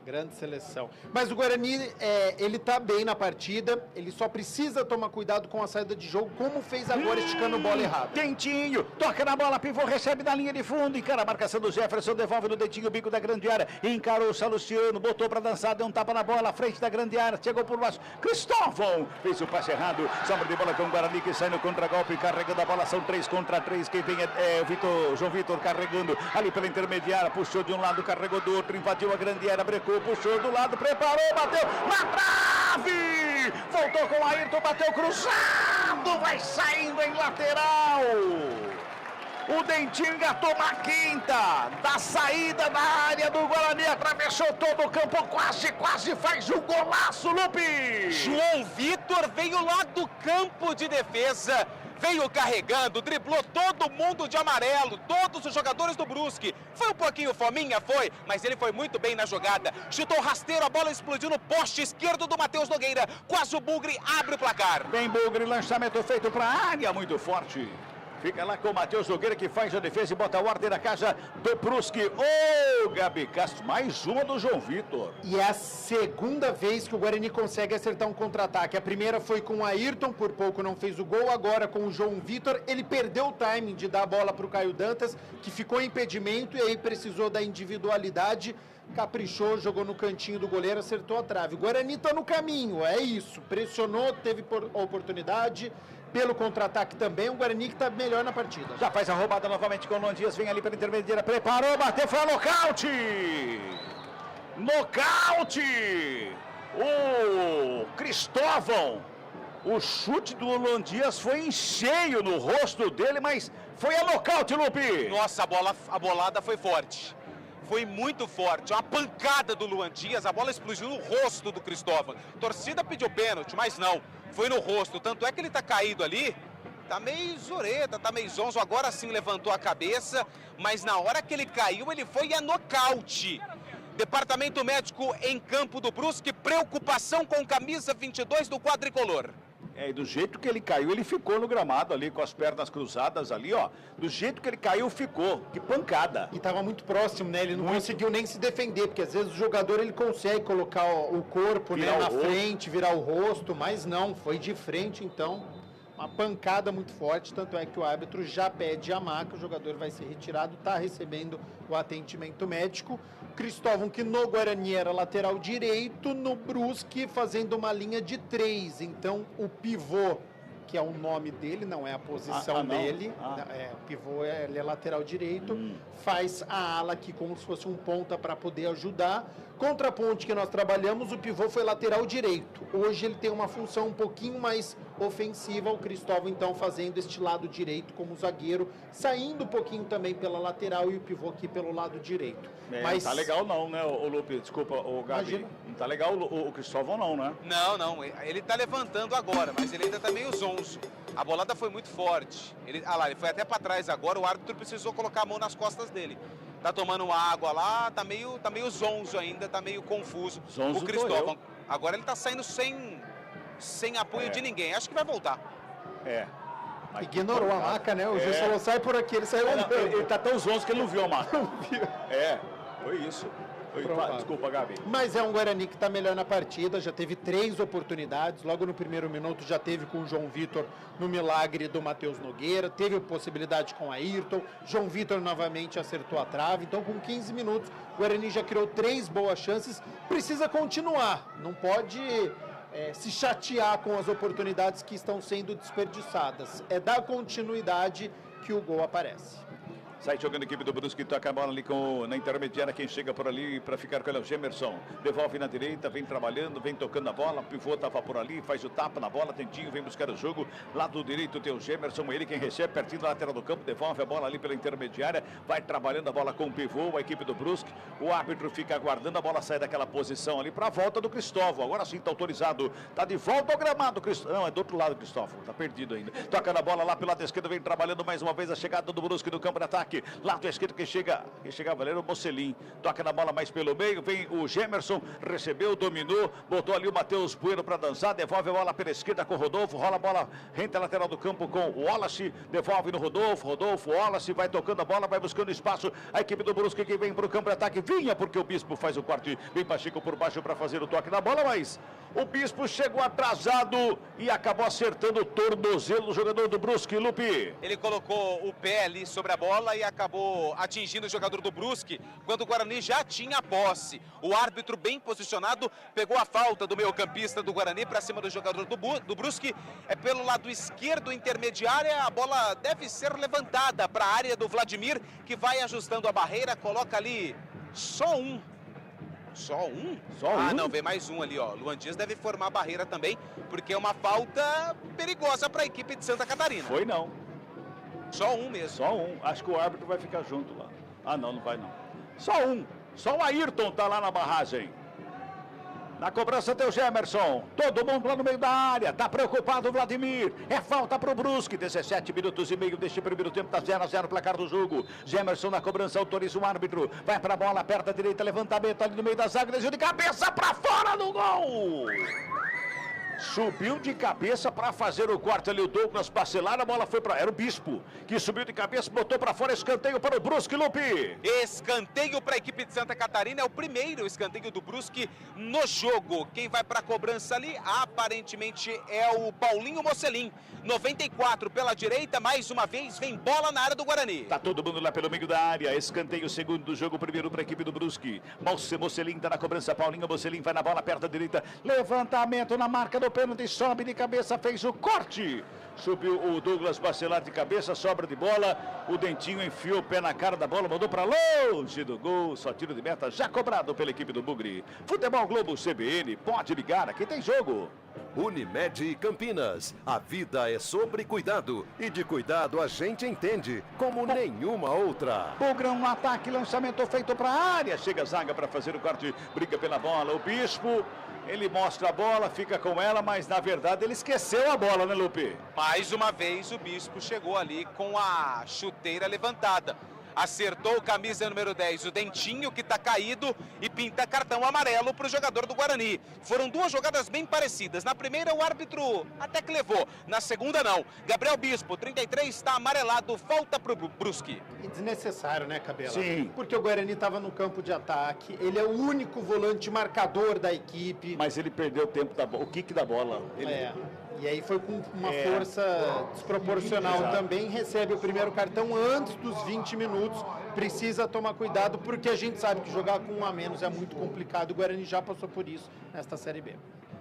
Grande seleção. Mas o Guarani, ele tá bem na partida, ele só precisa tomar cuidado com a saída de jogo, como fez agora, esticando bola errada. Dentinho, toca na bola, pivô, recebe na linha de fundo, encara a marcação do Jefferson, devolve no Dentinho, o bico da grande área, encarou o Salustiano, botou pra dançar, deu um tapa na bola, frente da grande área, chegou por baixo, Cristóvão, fez o passe errado, sobra de bola com o Guarani, que sai no contra-golpe, carregando a bola, são 3 contra 3, quem vem é o João Vitor carregando, ali pela intermediária, puxou de um lado, carregou do outro, invadiu a grande área, brecou, puxou do lado, preparou, bateu na trave, voltou com o Ayrton, bateu cruzado, vai saindo em lateral. O Dentinho engatou na quinta, da saída da área do Guarani, atravessou todo o campo, quase faz um golaço, Lupe. João Vitor veio lá do campo de defesa, veio carregando, driblou todo mundo de amarelo, todos os jogadores do Brusque. Foi um pouquinho fominha, foi, mas ele foi muito bem na jogada. Chutou rasteiro, a bola explodiu no poste esquerdo do Matheus Nogueira. Quase o Bugre abre o placar. Bem, Bugre, lançamento feito para a área, muito forte. Fica lá com o Matheus Nogueira, que faz a defesa e bota a ordem na casa do Brusque. Ô, Gabi Castro, mais uma do João Vitor. E é a segunda vez que o Guarani consegue acertar um contra-ataque. A primeira foi com o Ayrton, por pouco não fez o gol. Agora com o João Vitor, ele perdeu o timing de dar a bola para o Caio Dantas, que ficou em impedimento e aí precisou da individualidade. Caprichou, jogou no cantinho do goleiro, acertou a trave. O Guarani está no caminho, é isso. Pressionou, teve oportunidade. Pelo contra-ataque também, o Guarani que está melhor na partida. Já faz a roubada novamente com o Luan Dias, vem ali pela intermediária, preparou, bateu, foi a nocaute! Nocaute! O Cristóvão, o chute do Luan Dias foi em cheio no rosto dele, mas foi a nocaute, Lupe! Nossa, a bolada foi forte. Foi muito forte, uma pancada do Luan Dias, a bola explodiu no rosto do Cristóvão. A torcida pediu pênalti, mas não, foi no rosto. Tanto é que ele tá caído ali, tá meio zoreta, tá meio zonzo. Agora sim levantou a cabeça, mas na hora que ele caiu, ele foi a nocaute. Departamento médico em campo do Brusque, preocupação com camisa 22 do quadricolor. E do jeito que ele caiu, ele ficou no gramado ali, com as pernas cruzadas ali, ó. Do jeito que ele caiu, ficou. Que pancada. E tava muito próximo, né? Ele não conseguiu nem se defender, porque às vezes o jogador ele consegue colocar o corpo, né, na frente, virar o rosto, mas não, foi de frente, então, uma pancada muito forte, tanto é que o árbitro já pede a maca, o jogador vai ser retirado, tá recebendo o atendimento médico. Cristóvão, que no Guarani era lateral direito, no Brusque fazendo uma linha de 3. Então, o pivô, que é o nome dele, não é a posição dele, o pivô ele é lateral direito, faz a ala aqui como se fosse um ponta para poder ajudar. Contra a ponte que nós trabalhamos, o pivô foi lateral direito. Hoje ele tem uma função um pouquinho mais ofensiva, o Cristóvão então fazendo este lado direito como zagueiro, saindo um pouquinho também pela lateral e o pivô aqui pelo lado direito. Mas não tá legal não, né, o Lupe? Desculpa, o Gabi. Imagina. Não tá legal o Cristóvão não, né? Não, ele tá levantando agora, mas ele ainda tá meio zonzo. A bolada foi muito forte. Ele foi até para trás agora, o árbitro precisou colocar a mão nas costas dele. Tá tomando água lá, tá meio zonzo ainda, tá meio confuso. Zonzo o Cristóvão. Agora ele tá saindo sem apoio de ninguém. Acho que vai voltar. Ignorou a maca, né? O juiz falou, sai por aqui, ele saiu andando. Ele tá tão zonzo que ele não viu a maca. Não viu. Foi isso. Desculpa, Gabi. Mas é um Guarani que está melhor na partida, já teve 3 oportunidades, logo no primeiro minuto já teve com o João Vitor no milagre do Matheus Nogueira, teve possibilidade com a Ayrton, João Vitor novamente acertou a trave, então com 15 minutos o Guarani já criou 3 boas chances, precisa continuar, não pode se chatear com as oportunidades que estão sendo desperdiçadas, é dar continuidade que o gol aparece. Sai jogando a equipe do Brusque, toca a bola ali na intermediária, quem chega por ali para ficar com ela é o Gemerson. Devolve na direita, vem trabalhando, vem tocando a bola, o pivô estava por ali, faz o tapa na bola, Tentinho vem buscar o jogo. Lado direito tem o Gemerson, ele quem recebe, pertinho da lateral do campo, devolve a bola ali pela intermediária, vai trabalhando a bola com o pivô, a equipe do Brusque. O árbitro fica aguardando, a bola sai daquela posição ali para a volta do Cristóvão. Agora sim está autorizado, está de volta ao gramado. Não, é do outro lado, Cristóvão, está perdido ainda. Toca na bola lá pelo lado esquerdo, vem trabalhando mais uma vez a chegada do Brusque no campo de ataque. Lado esquerdo que chega Valério o Mocelin, toca na bola mais pelo meio, vem o Gemerson, recebeu, dominou, botou ali o Matheus Bueno para dançar, devolve a bola pela esquerda com o Rodolfo, rola a bola, rente a lateral do campo com o Wallace, devolve no Rodolfo, Wallace vai tocando a bola, vai buscando espaço, a equipe do Brusque que vem para o campo de ataque, vinha porque o Bispo faz o corte, vem Pacheco por baixo para fazer o toque na bola, mas o Bispo chegou atrasado e acabou acertando o tornozelo do jogador do Brusque, Lupe. Ele colocou o pé ali sobre a bola e acabou atingindo o jogador do Brusque, quando o Guarani já tinha a posse. O árbitro bem posicionado, pegou a falta do meio-campista do Guarani para cima do jogador do Brusque, pelo lado esquerdo intermediária, a bola deve ser levantada para a área do Vladimir, que vai ajustando a barreira, coloca ali só um. Só um? Não, vem mais um ali, ó. Luan Dias deve formar a barreira também, porque é uma falta perigosa para a equipe de Santa Catarina. Foi não. Só um mesmo. Só um. Acho que o árbitro vai ficar junto lá. Não vai não. Só um. Só o Ayrton tá lá na barragem. Na cobrança tem o Gemerson. Todo mundo lá no meio da área. Tá preocupado o Vladimir. É falta pro Brusque. 17 minutos e meio deste primeiro tempo. Tá 0-0 o placar do jogo. Gemerson na cobrança. Autoriza o árbitro. Vai pra bola. Aperta a direita. Levantamento ali no meio da zaga. Desvio de cabeça pra fora do gol. Subiu de cabeça para fazer o corte ali o Douglas Bacelar, a bola foi para... Era o Bispo, que subiu de cabeça, botou para fora, escanteio para o Brusque, Lupe. Escanteio para a equipe de Santa Catarina, é o primeiro escanteio do Brusque no jogo. Quem vai para a cobrança ali, aparentemente, é o Paulinho Mocelin. 94 pela direita, mais uma vez, vem bola na área do Guarani. Tá todo mundo lá pelo meio da área, escanteio segundo do jogo, primeiro para a equipe do Brusque. Mocelin tá na cobrança, Paulinho Mocelin vai na bola, perto da direita, levantamento na marca do pênalti, sobe de cabeça, fez o corte. Subiu o Douglas Bacelar de cabeça, sobra de bola. O Dentinho enfiou o pé na cara da bola, mandou para longe do gol. Só tiro de meta já cobrado pela equipe do Bugre. Futebol Globo CBN, pode ligar, aqui tem jogo. Unimed Campinas. A vida é sobre cuidado. E de cuidado a gente entende, como nenhuma outra. Bugrão no ataque, lançamento feito para a área. Chega a zaga para fazer o corte, briga pela bola. O Bispo, ele mostra a bola, fica com ela, mas na verdade ele esqueceu a bola, né, Lupe? Mais uma vez o Bispo chegou ali com a chuteira levantada. Acertou o camisa número 10, o Dentinho, que está caído, e pinta cartão amarelo para o jogador do Guarani. Foram duas jogadas bem parecidas. Na primeira o árbitro até que levou, na segunda não. Gabriel Bispo, 33, está amarelado, falta para o Brusque. E desnecessário, né, Cabela? Sim. Porque o Guarani estava no campo de ataque, ele é o único volante marcador da equipe. Mas ele perdeu o tempo da bola, o kick da bola. E aí foi com uma força desproporcional também, recebe o primeiro cartão antes dos 20 minutos. Precisa tomar cuidado, porque a gente sabe que jogar com um a menos é muito complicado. O Guarani já passou por isso nesta Série B.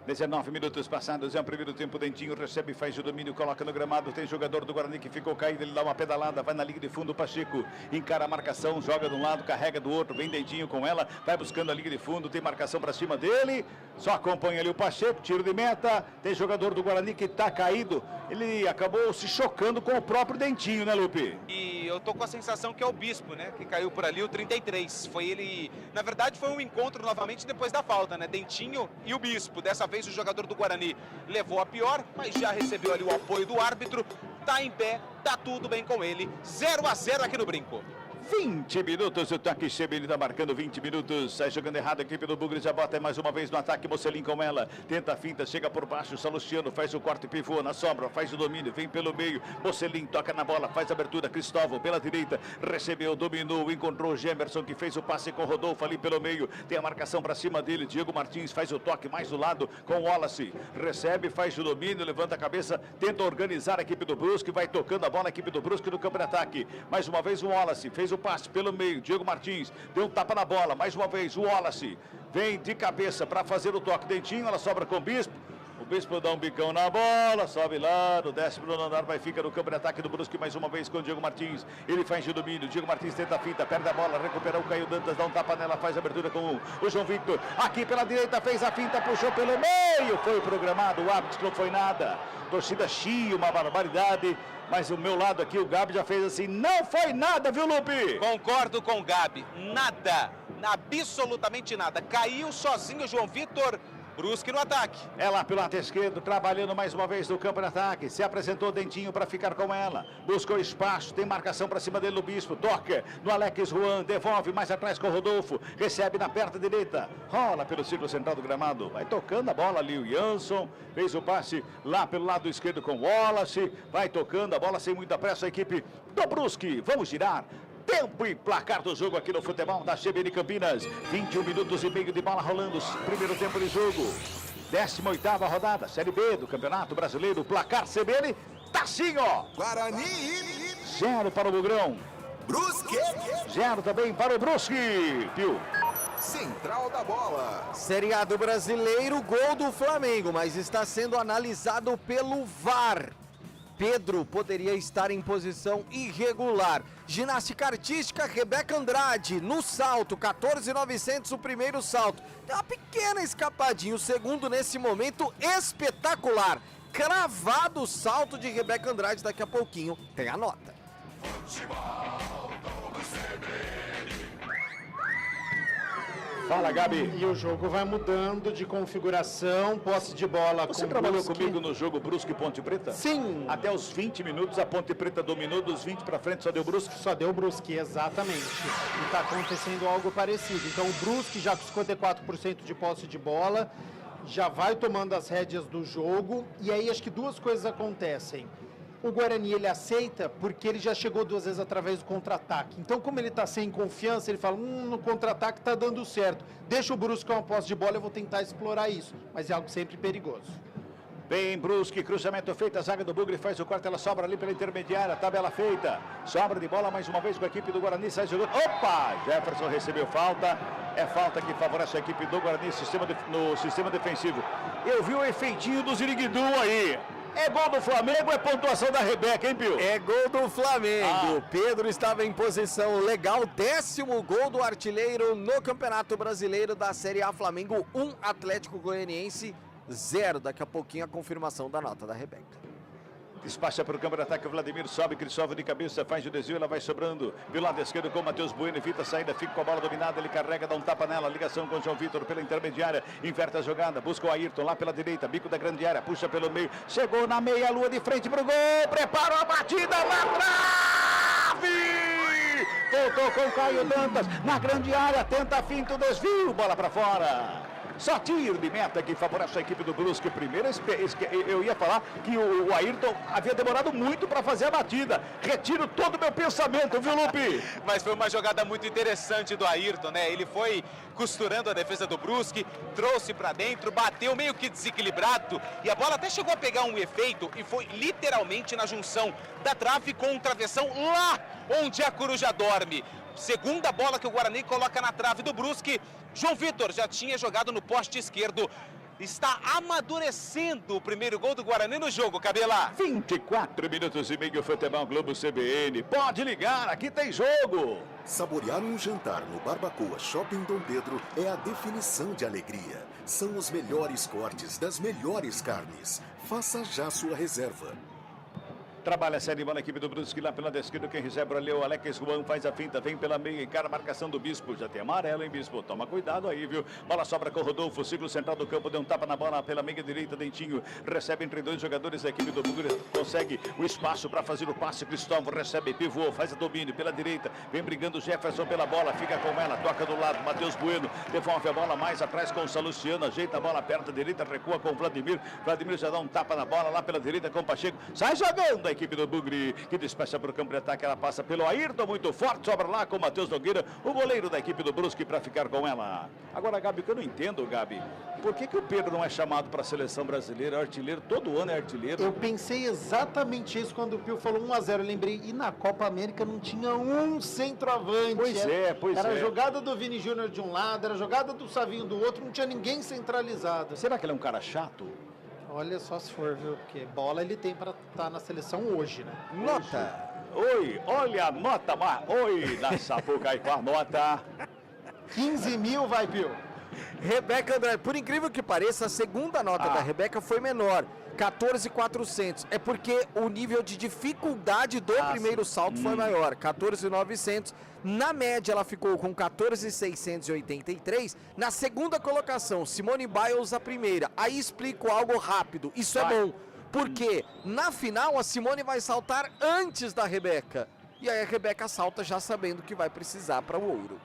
19 minutos passados, é o primeiro tempo. Dentinho recebe, faz o domínio, coloca no gramado. Tem jogador do Guarani que ficou caído, ele dá uma pedalada, vai na linha de fundo. Pacheco encara a marcação, joga de um lado, carrega do outro. Vem Dentinho com ela, vai buscando a linha de fundo. Tem marcação para cima dele, só acompanha ali o Pacheco, tiro de meta. Tem jogador do Guarani que está caído, ele acabou se chocando com o próprio Dentinho, né, Lupe? E eu tô com a sensação que é o Bispo, né, que caiu por ali, o 33. Foi ele, na verdade foi um encontro novamente depois da falta, né, Dentinho e o Bispo. Dessa vez o jogador do Guarani levou a pior, mas já recebeu ali o apoio do árbitro, tá em pé, tá tudo bem com ele. 0-0 aqui no Brinco. 20 minutos, o toque CBN está marcando 20 minutos, sai jogando errado a equipe do Bugre, já bota mais uma vez no ataque, Mocelin com ela, tenta a finta, chega por baixo, Salustiano faz o corte, pivô na sombra, faz o domínio, vem pelo meio, Mocelin toca na bola, faz a abertura, Cristóvão pela direita, recebeu, dominou, encontrou o Gemerson que fez o passe com o Rodolfo ali pelo meio, tem a marcação para cima dele, Diego Martins faz o toque mais do lado com o Wallace, recebe, faz o domínio, levanta a cabeça, tenta organizar a equipe do Brusque, vai tocando a bola a equipe do Brusque no campo de ataque, mais uma vez o Wallace, fez o passe pelo meio, Diego Martins deu um tapa na bola, mais uma vez o Wallace vem de cabeça para fazer o toque, Dentinho, ela sobra com o Bispo, o Bispo dá um bicão na bola, sobe lá no 19º andar, vai ficar no campo de ataque do Brusque mais uma vez com o Diego Martins, ele faz o domínio, Diego Martins tenta a finta, perde a bola, recupera o Caio Dantas, dá um tapa nela, faz a abertura com o João Victor, aqui pela direita fez a finta, puxou pelo meio, foi programado, o árbitro não foi nada, torcida chia, uma barbaridade. Mas o meu lado aqui, o Gabi já fez assim, não foi nada, viu, Lupe? Concordo com o Gabi, nada, absolutamente nada. Caiu sozinho o João Vitor, Brusque no ataque. É lá pelo lado esquerdo, trabalhando mais uma vez no campo de ataque. Se apresentou Dentinho para ficar com ela. Buscou espaço, tem marcação para cima dele no Bispo. Toca no Alex Juan, devolve mais atrás com o Rodolfo. Recebe na perna direita, rola pelo círculo central do gramado. Vai tocando a bola ali o Jansson. Fez o passe lá pelo lado esquerdo com o Wallace. Vai tocando a bola sem muita pressa a equipe do Brusque. Vamos girar. Tempo e placar do jogo aqui no futebol da CBN Campinas. 21 minutos e meio de bola rolando. Primeiro tempo de jogo. 18ª rodada, Série B do Campeonato Brasileiro. Placar CBN tá assim, ó. Guarani. 0 para o Bugrão. Brusque. 0 também para o Brusque. Pio. Central da bola. Série A do Brasileiro, gol do Flamengo, mas está sendo analisado pelo VAR. Pedro poderia estar em posição irregular. Ginástica artística, Rebeca Andrade, no salto, 14.900 o primeiro salto. Tem uma pequena escapadinha, o segundo nesse momento espetacular. Cravado o salto de Rebeca Andrade, daqui a pouquinho tem a nota. Fala, Gabi. E o jogo vai mudando de configuração, posse de bola Você com trabalhou Brusque. comigo no jogo Brusque e Ponte Preta? Sim. Até os 20 minutos, a Ponte Preta dominou, dos 20 para frente só deu Brusque? Só deu Brusque, exatamente. E está acontecendo algo parecido. Então o Brusque já com 54% de posse de bola, já vai tomando as rédeas do jogo. E aí acho que duas coisas acontecem. O Guarani ele aceita porque ele já chegou 2 vezes através do contra-ataque. Então, como ele está sem confiança, ele fala, no contra-ataque está dando certo. Deixa o Brusque com uma posse de bola, eu vou tentar explorar isso. Mas é algo sempre perigoso. Bem, Brusque, cruzamento feito, a zaga do Bugre faz o corte, ela sobra ali pela intermediária, tabela feita. Sobra de bola mais uma vez com a equipe do Guarani, sai jogando. Opa! Jefferson recebeu falta. É falta que favorece a equipe do Guarani no sistema defensivo. Eu vi o efeitinho do Ziriguidu aí. É gol do Flamengo ou é pontuação da Rebeca, hein, Pio? É gol do Flamengo. Pedro estava em posição legal. 10º gol do artilheiro no Campeonato Brasileiro da Série A. Flamengo 1, Atlético Goianiense 0. Daqui a pouquinho a confirmação da nota da Rebeca. Despacha para o campo de ataque, o Vladimir sobe, Cristóvão de cabeça, faz o desvio, ela vai sobrando pelo lado esquerdo com o Matheus Bueno, evita a saída, fica com a bola dominada, ele carrega, dá um tapa nela, ligação com o João Vitor pela intermediária, inverte a jogada, busca o Ayrton lá pela direita, bico da grande área, puxa pelo meio, chegou na meia lua de frente para o gol, preparou a batida, lá trave! Voltou com o Caio Dantas, na grande área, tenta a finta, o desvio, bola para fora. Só tiro de meta que favorece a equipe do Brusque. Primeiro, eu ia falar que o Ayrton havia demorado muito para fazer a batida. Retiro todo o meu pensamento, viu, Lupe? Mas foi uma jogada muito interessante do Ayrton, né? Ele foi costurando a defesa do Brusque, trouxe para dentro, bateu meio que desequilibrado e a bola até chegou a pegar um efeito e foi literalmente na junção da trave com o travessão lá onde a coruja dorme. Segunda bola que o Guarani coloca na trave do Brusque. João Vitor já tinha jogado no poste esquerdo. Está amadurecendo o primeiro gol do Guarani no jogo, Cabela. 24 minutos e meio, Futebol Globo CBN. Pode ligar, aqui tem jogo. Saborear um jantar no Barbacoa Shopping Dom Pedro é a definição de alegria. São os melhores cortes das melhores carnes. Faça já sua reserva. Trabalha a série de bola, a equipe do Brusque lá pela esquerda, quem recebe ali é o Alex Juan, faz a finta, vem pela meia, encara a marcação do Bispo, já tem amarelo, hein, Bispo? Toma cuidado aí, viu? Bola sobra com o Rodolfo, ciclo central do campo, deu um tapa na bola pela meia direita, Dentinho, recebe entre 2 jogadores da equipe do Bugre, consegue o espaço para fazer o passe, Cristóvão recebe, pivô, faz a domínio pela direita, vem brigando o Jefferson pela bola, fica com ela, toca do lado, Matheus Bueno, devolve a bola mais atrás com o Salustiano, ajeita a bola perto da direita, recua com o Vladimir já dá um tapa na bola lá pela direita com o Pacheco, sai jogando a equipe do Bugre, que despeça para o campo de ataque, ela passa pelo Ayrton, muito forte, sobra lá com o Matheus Nogueira, o goleiro da equipe do Brusque para ficar com ela. Agora, Gabi, que eu não entendo, Gabi, por que o Pedro não é chamado para a seleção brasileira, artilheiro, todo ano é artilheiro? Eu pensei exatamente isso quando o Pio falou 1-0, eu lembrei, e na Copa América não tinha um centroavante. Pois era a jogada do Vini Júnior de um lado, era a jogada do Savinho do outro, não tinha ninguém centralizado. Será que ele é um cara chato? Olha só se for, viu? Porque bola ele tem para estar na seleção hoje, né? Nota. Oi, olha a nota, oi, na Sapucaí com a nota. 15 mil, vai, Pio. Rebeca Andrade, por incrível que pareça, a segunda nota da Rebeca foi menor. 14.400. É porque o nível de dificuldade do primeiro salto foi maior. 14.900. Na média, ela ficou com 14.683. Na segunda colocação, Simone Biles a primeira. Aí explico algo rápido. Isso é bom. Porque na final, a Simone vai saltar antes da Rebeca. E aí a Rebeca salta já sabendo que vai precisar para o ouro.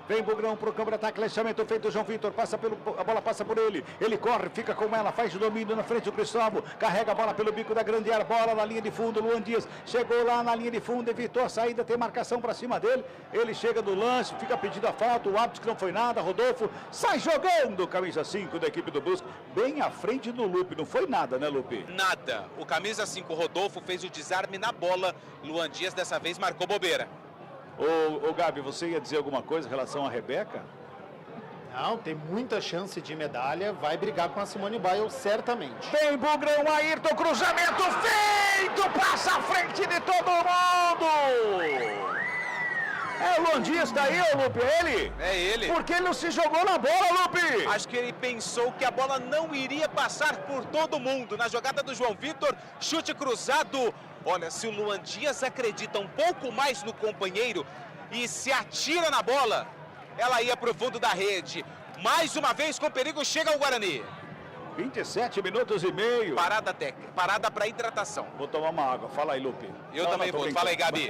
Vem Bugrão pro campo de ataque, lançamento feito, João Vitor, a bola passa por ele corre, fica com ela, faz o domínio na frente do Cristóvão, carrega a bola pelo bico da grande área, bola na linha de fundo, Luan Dias, chegou lá na linha de fundo, evitou a saída, tem marcação pra cima dele, ele chega do lance, fica pedindo a falta, o árbitro que não foi nada, Rodolfo, sai jogando, camisa 5 da equipe do Brusque, bem à frente do Lupe, não foi nada, né, Lupe? Nada, o camisa 5 Rodolfo fez o desarme na bola, Luan Dias dessa vez marcou bobeira. Ô Gabi, você ia dizer alguma coisa em relação à Rebeca? Não, tem muita chance de medalha, vai brigar com a Simone Biles, certamente. Vem Bugrão, Ayrton, cruzamento feito, passa à frente de todo mundo! É o Luan Dias, tá aí, ô Lupe, é ele? É ele. Por que ele não se jogou na bola, Lupe? Acho que ele pensou que a bola não iria passar por todo mundo. Na jogada do João Vitor, chute cruzado. Olha, se o Luan Dias acredita um pouco mais no companheiro e se atira na bola, ela ia para o fundo da rede. Mais uma vez com perigo, chega o Guarani. 27 minutos e meio. Parada técnica, parada para hidratação. Vou tomar uma água. Fala aí, Lupe. Eu também vou. Fala aí, Gabi.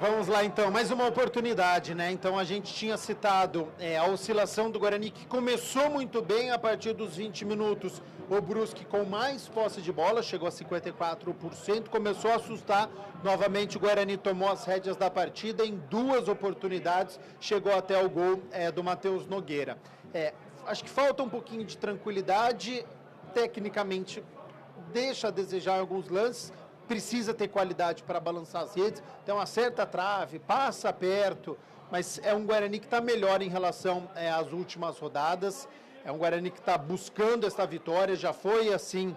Vamos lá, então. Mais uma oportunidade, né? Então, a gente tinha citado a oscilação do Guarani, que começou muito bem a partir dos 20 minutos. O Brusque com mais posse de bola, chegou a 54%, começou a assustar. Novamente, o Guarani tomou as rédeas da partida em 2 oportunidades, chegou até o gol do Matheus Nogueira. Acho que falta um pouquinho de tranquilidade, tecnicamente deixa a desejar alguns lances, precisa ter qualidade para balançar as redes, então acerta a trave, passa perto, mas é um Guarani que está melhor em relação às últimas rodadas, é um Guarani que está buscando essa vitória, já foi assim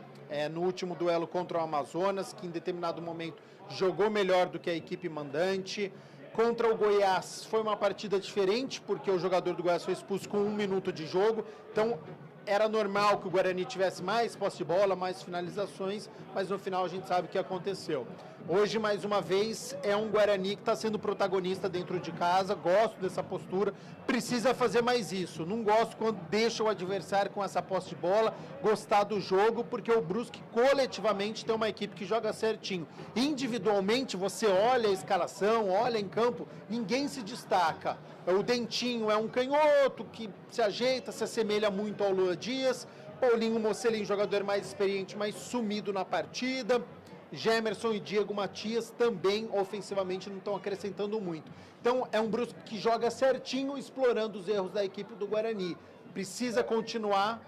no último duelo contra o Amazonas, que em determinado momento jogou melhor do que a equipe mandante. Contra o Goiás foi uma partida diferente, porque o jogador do Goiás foi expulso com 1 minuto de jogo, então era normal que o Guarani tivesse mais posse de bola, mais finalizações, mas no final a gente sabe o que aconteceu. Hoje, mais uma vez, é um Guarani que está sendo protagonista dentro de casa, gosto dessa postura, precisa fazer mais isso. Não gosto quando deixa o adversário com essa posse de bola, gostar do jogo, porque o Brusque coletivamente tem uma equipe que joga certinho. Individualmente, você olha a escalação, olha em campo, ninguém se destaca. O Dentinho é um canhoto que se ajeita, se assemelha muito ao Luan Dias. Paulinho Mocelin, jogador mais experiente, mas sumido na partida. Gemerson e Diego Matias também ofensivamente não estão acrescentando muito. Então é um Brusque que joga certinho, explorando os erros da equipe do Guarani. Precisa continuar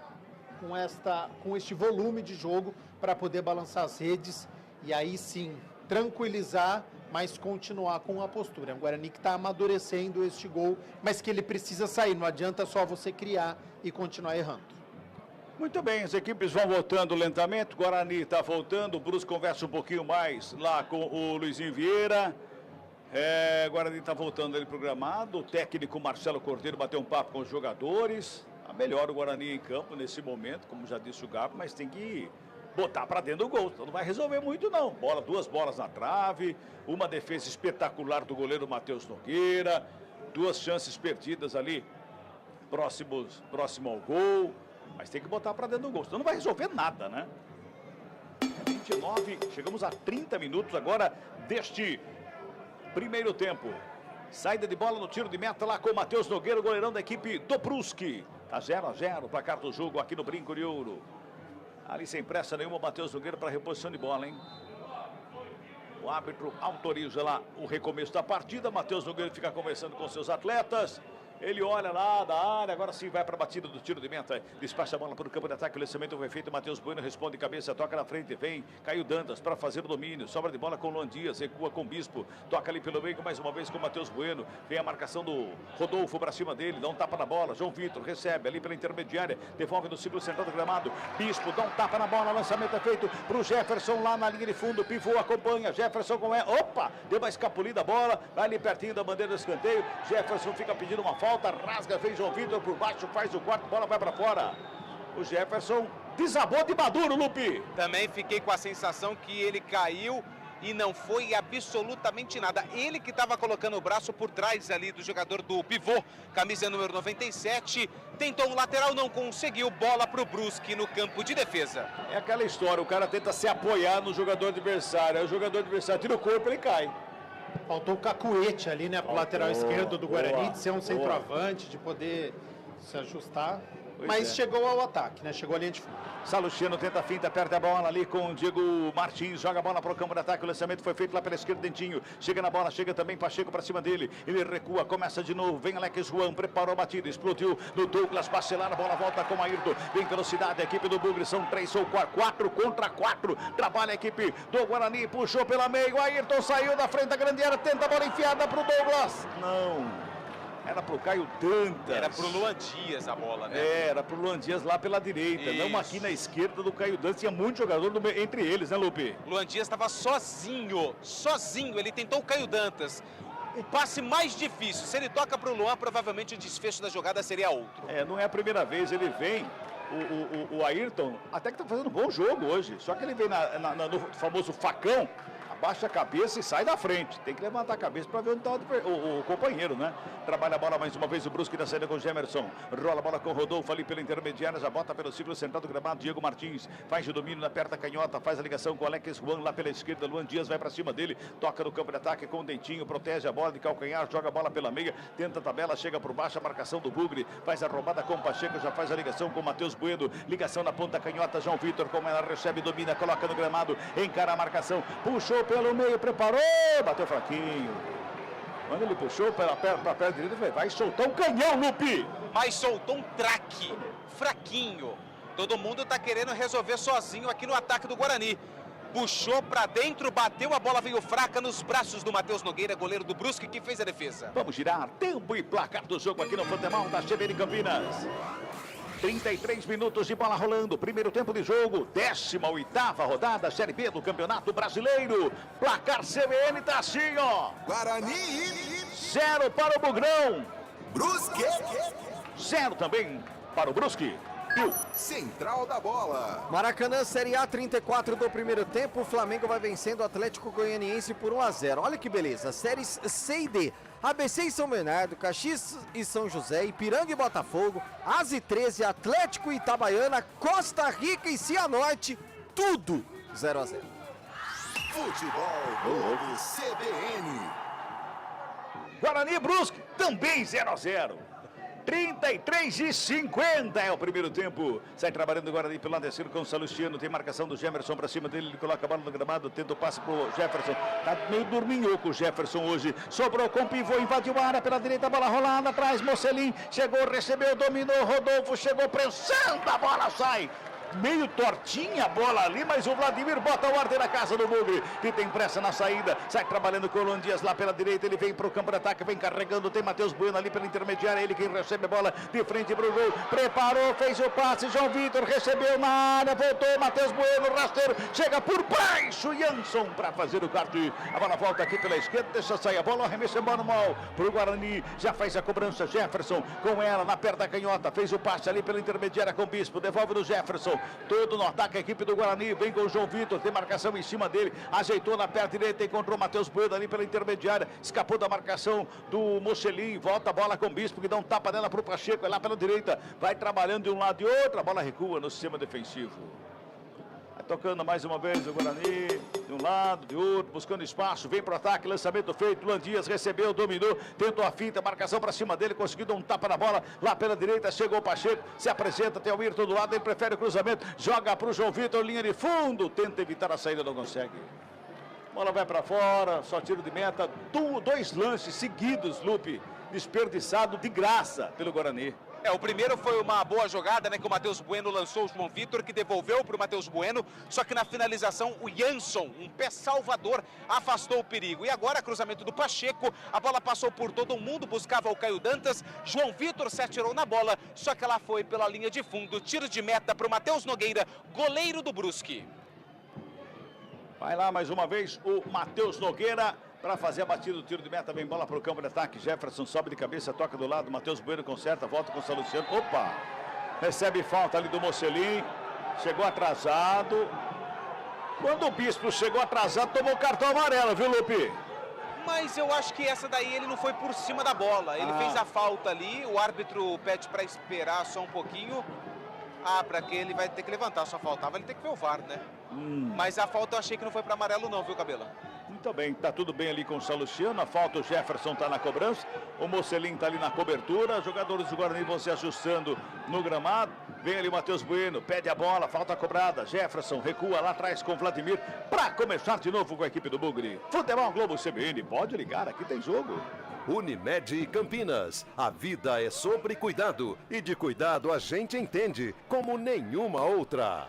com este volume de jogo para poder balançar as redes e aí sim tranquilizar, mas continuar com a postura. É um Guarani que está amadurecendo este gol, mas que ele precisa sair. Não adianta só você criar e continuar errando. Muito bem, as equipes vão voltando lentamente, o Guarani está voltando, o Brusque conversa um pouquinho mais lá com o Luizinho Vieira. O Guarani está voltando ali programado, o técnico Marcelo Cordeiro bateu um papo com os jogadores. Tá melhor o Guarani em campo nesse momento, como já disse o Gabo, mas tem que botar para dentro do gol, então não vai resolver muito não. 2 bolas na trave, uma defesa espetacular do goleiro Matheus Nogueira, 2 chances perdidas ali próximo ao gol. Mas tem que botar para dentro do gol, senão não vai resolver nada, né? 29, chegamos a 30 minutos agora deste primeiro tempo. Saída de bola no tiro de meta lá com o Matheus Nogueira, o goleirão da equipe do Brusque. Tá 0-0 o placar do jogo aqui no Brinco de Ouro. Ali sem pressa nenhuma, o Matheus Nogueira para reposição de bola, hein? O árbitro autoriza lá o recomeço da partida. Matheus Nogueira fica conversando com seus atletas. Ele olha lá da área, agora sim vai para a batida do tiro de meta. Despacha a bola para o campo de ataque, o lançamento foi feito. Matheus Bueno responde cabeça, toca na frente, vem Caio Dantas para fazer o domínio. Sobra de bola com o Luan Dias, recua com o Bispo. Toca ali pelo meio, mais uma vez com o Matheus Bueno. Vem a marcação do Rodolfo para cima dele, dá um tapa na bola. João Vitor recebe ali pela intermediária, devolve no círculo central do gramado. Bispo dá um tapa na bola, lançamento é feito para o Jefferson lá na linha de fundo. Pivô acompanha, Jefferson com opa, deu uma escapulida a bola, vai ali pertinho da bandeira do escanteio. Jefferson fica pedindo uma falta, rasga, fez João Vitor por baixo, faz o quarto, bola vai para fora. O Jefferson desabou de maduro, Lupe. Também fiquei com a sensação que ele caiu e não foi absolutamente nada. Ele que estava colocando o braço por trás ali do jogador do pivô, camisa número 97, tentou um lateral, não conseguiu, bola para o Brusque no campo de defesa. É aquela história, o cara tenta se apoiar no jogador adversário, aí o jogador adversário tira o corpo e ele cai. Faltou o cacuete ali, né, pro lateral esquerdo do Guarani, de ser um centroavante, de poder se ajustar. Mas chegou ao ataque, né? Chegou à linha de fundo. Salustiano tenta a finta, perde a bola ali com o Diego Martins, joga a bola para o campo de ataque, o lançamento foi feito lá pela esquerda, Dentinho, chega na bola, chega também Pacheco para cima dele, ele recua, começa de novo, vem Alex Juan, preparou a batida, explodiu no Douglas Bacelar, a bola volta com o Ayrton, vem velocidade, a equipe do Bugre, são 3 ou 4 contra 4, trabalha a equipe do Guarani, puxou pela meio, o Ayrton saiu da frente da grande área, tenta a bola enfiada para o Douglas, não. Era pro Caio Dantas. Era pro Luan Dias a bola, né? Era pro Luan Dias lá pela direita. Não aqui na esquerda do Caio Dantas. Tinha muito jogador entre eles, né, Lupe? Luan Dias estava sozinho. Ele tentou o Caio Dantas. O passe mais difícil. Se ele toca pro Luan, provavelmente o desfecho da jogada seria outro. Não é a primeira vez. Ele vem, o Ayrton, até que tá fazendo um bom jogo hoje. Só que ele vem no famoso facão. abaixa a cabeça e sai da frente. Tem que levantar a cabeça para ver onde está o companheiro, né? Trabalha a bola mais uma vez o Brusque na saída com o Gemerson. Rola a bola com o Rodolfo ali pela intermediária, já bota pelo ciclo central do gramado. Diego Martins faz o domínio na perna canhota, faz a ligação com o Alex Juan lá pela esquerda. Luan Dias vai para cima dele, toca no campo de ataque com o Dentinho, protege a bola de calcanhar, joga a bola pela meia, tenta a tabela, chega por baixo, a marcação do Bugre, faz a roubada com o Pacheco, já faz a ligação com o Matheus Bueno, ligação na ponta canhota, João Vitor, como ela recebe, domina, coloca no gramado, encara a marcação, puxou pelo meio, preparou, bateu fraquinho. Quando ele puxou para a perna direita, vai soltar um canhão, Lupe! Mas soltou um traque, fraquinho. Todo mundo tá querendo resolver sozinho aqui no ataque do Guarani. Puxou pra dentro, bateu, a bola veio fraca nos braços do Matheus Nogueira, goleiro do Brusque, que fez a defesa. Vamos girar tempo e placar do jogo aqui no futebol da CBN Campinas. 33 minutos de bola rolando, primeiro tempo de jogo, 18ª rodada, Série B do Campeonato Brasileiro. Placar CBN tá assim, ó. Guarani. 0 para o Bugrão. Brusque. 0 também para o Brusque. Central da bola. Maracanã, Série A, 34 do primeiro tempo. O Flamengo vai vencendo o Atlético Goianiense por 1-0. Olha que beleza. Séries C e D. ABC e São Bernardo, Caxias e São José, Ipiranga e Botafogo, ASE 13, Atlético e Itabaiana, Costa Rica e Cianorte. Tudo 0-0. Futebol Globo CBN. Guarani e Brusque, também 0-0. 33:50 é o primeiro tempo. Sai trabalhando o Guarani pelo lado esquerdo com o Salustiano. Tem marcação do Gemerson pra cima dele. Ele coloca a bola no gramado. Tenta o passe pro Jefferson. Tá meio dorminhoco o Jefferson hoje. Sobrou com o pivô. Invadiu a área pela direita. Bola rolada atrás. Mocelin chegou, recebeu, dominou. Rodolfo chegou prensando. A bola sai. Meio tortinha a bola ali, mas o Vladimir bota a ordem na casa do Bugre, que tem pressa na saída, sai trabalhando com o Luan Dias lá pela direita, ele vem pro campo de ataque, vem carregando, tem Matheus Bueno ali pela intermediária, ele quem recebe a bola de frente pro gol, preparou, fez o passe, João Vitor recebeu na área, voltou, Matheus Bueno, rasteiro, chega por baixo, Jansson para fazer o corte, a bola volta aqui pela esquerda, deixa sair a bola, arremessa a bola mal pro Guarani, já faz a cobrança, Jefferson com ela na perna canhota, fez o passe ali pela intermediária com o Bispo, devolve no Jefferson, todo no ataque a equipe do Guarani, vem com o João Vitor, tem marcação em cima dele, ajeitou na perna direita, encontrou o Matheus Bueno ali pela intermediária, escapou da marcação do Mocelin, volta a bola com o Bispo, que dá um tapa nela pro Pacheco, é lá pela direita, vai trabalhando de um lado e outro, a bola recua no sistema defensivo. Vai tocando mais uma vez o Guarani, de um lado, de outro, buscando espaço, vem pro ataque, lançamento feito, Luan Dias recebeu, dominou, tentou a finta, marcação para cima dele, conseguiu dar um tapa na bola, lá pela direita, chegou o Pacheco, se apresenta, tem o Ayrton do lado, ele prefere o cruzamento, joga pro João Vitor, linha de fundo, tenta evitar a saída, não consegue. Bola vai para fora, só tiro de meta, dois lances seguidos, Lupe, desperdiçado de graça pelo Guarani. O primeiro foi uma boa jogada, né, que o Matheus Bueno lançou o João Vitor, que devolveu para o Matheus Bueno, só que na finalização o Jansson, um pé salvador, afastou o perigo. E agora cruzamento do Pacheco, a bola passou por todo mundo, buscava o Caio Dantas, João Vitor se atirou na bola, só que ela foi pela linha de fundo, tiro de meta para o Matheus Nogueira, goleiro do Brusque. Vai lá mais uma vez o Matheus Nogueira para fazer a batida do tiro de meta, vem bola para o campo de ataque, Jefferson sobe de cabeça, toca do lado, Matheus Bueno conserta, volta com o Salustiano, opa, recebe falta ali do Mocelin, chegou atrasado, quando o Bispo chegou atrasado, tomou cartão amarelo, viu, Lupe? Mas eu acho que essa daí ele não foi por cima da bola, ele fez a falta ali, o árbitro pede para esperar só um pouquinho, para que ele vai ter que levantar, só faltava ele ter que ver o VAR, né? Mas a falta eu achei que não foi para amarelo não, viu, Cabela? Muito bem, tá tudo bem ali com o Salustiano, a falta o Jefferson tá na cobrança, o Mocelin tá ali na cobertura, os jogadores do Guarani vão se ajustando no gramado, vem ali o Matheus Bueno, pede a bola, falta cobrada, Jefferson recua lá atrás com o Vladimir, para começar de novo com a equipe do Bugre. Futebol Globo CBN, pode ligar, aqui tem jogo. Unimed Campinas, a vida é sobre cuidado e de cuidado a gente entende como nenhuma outra.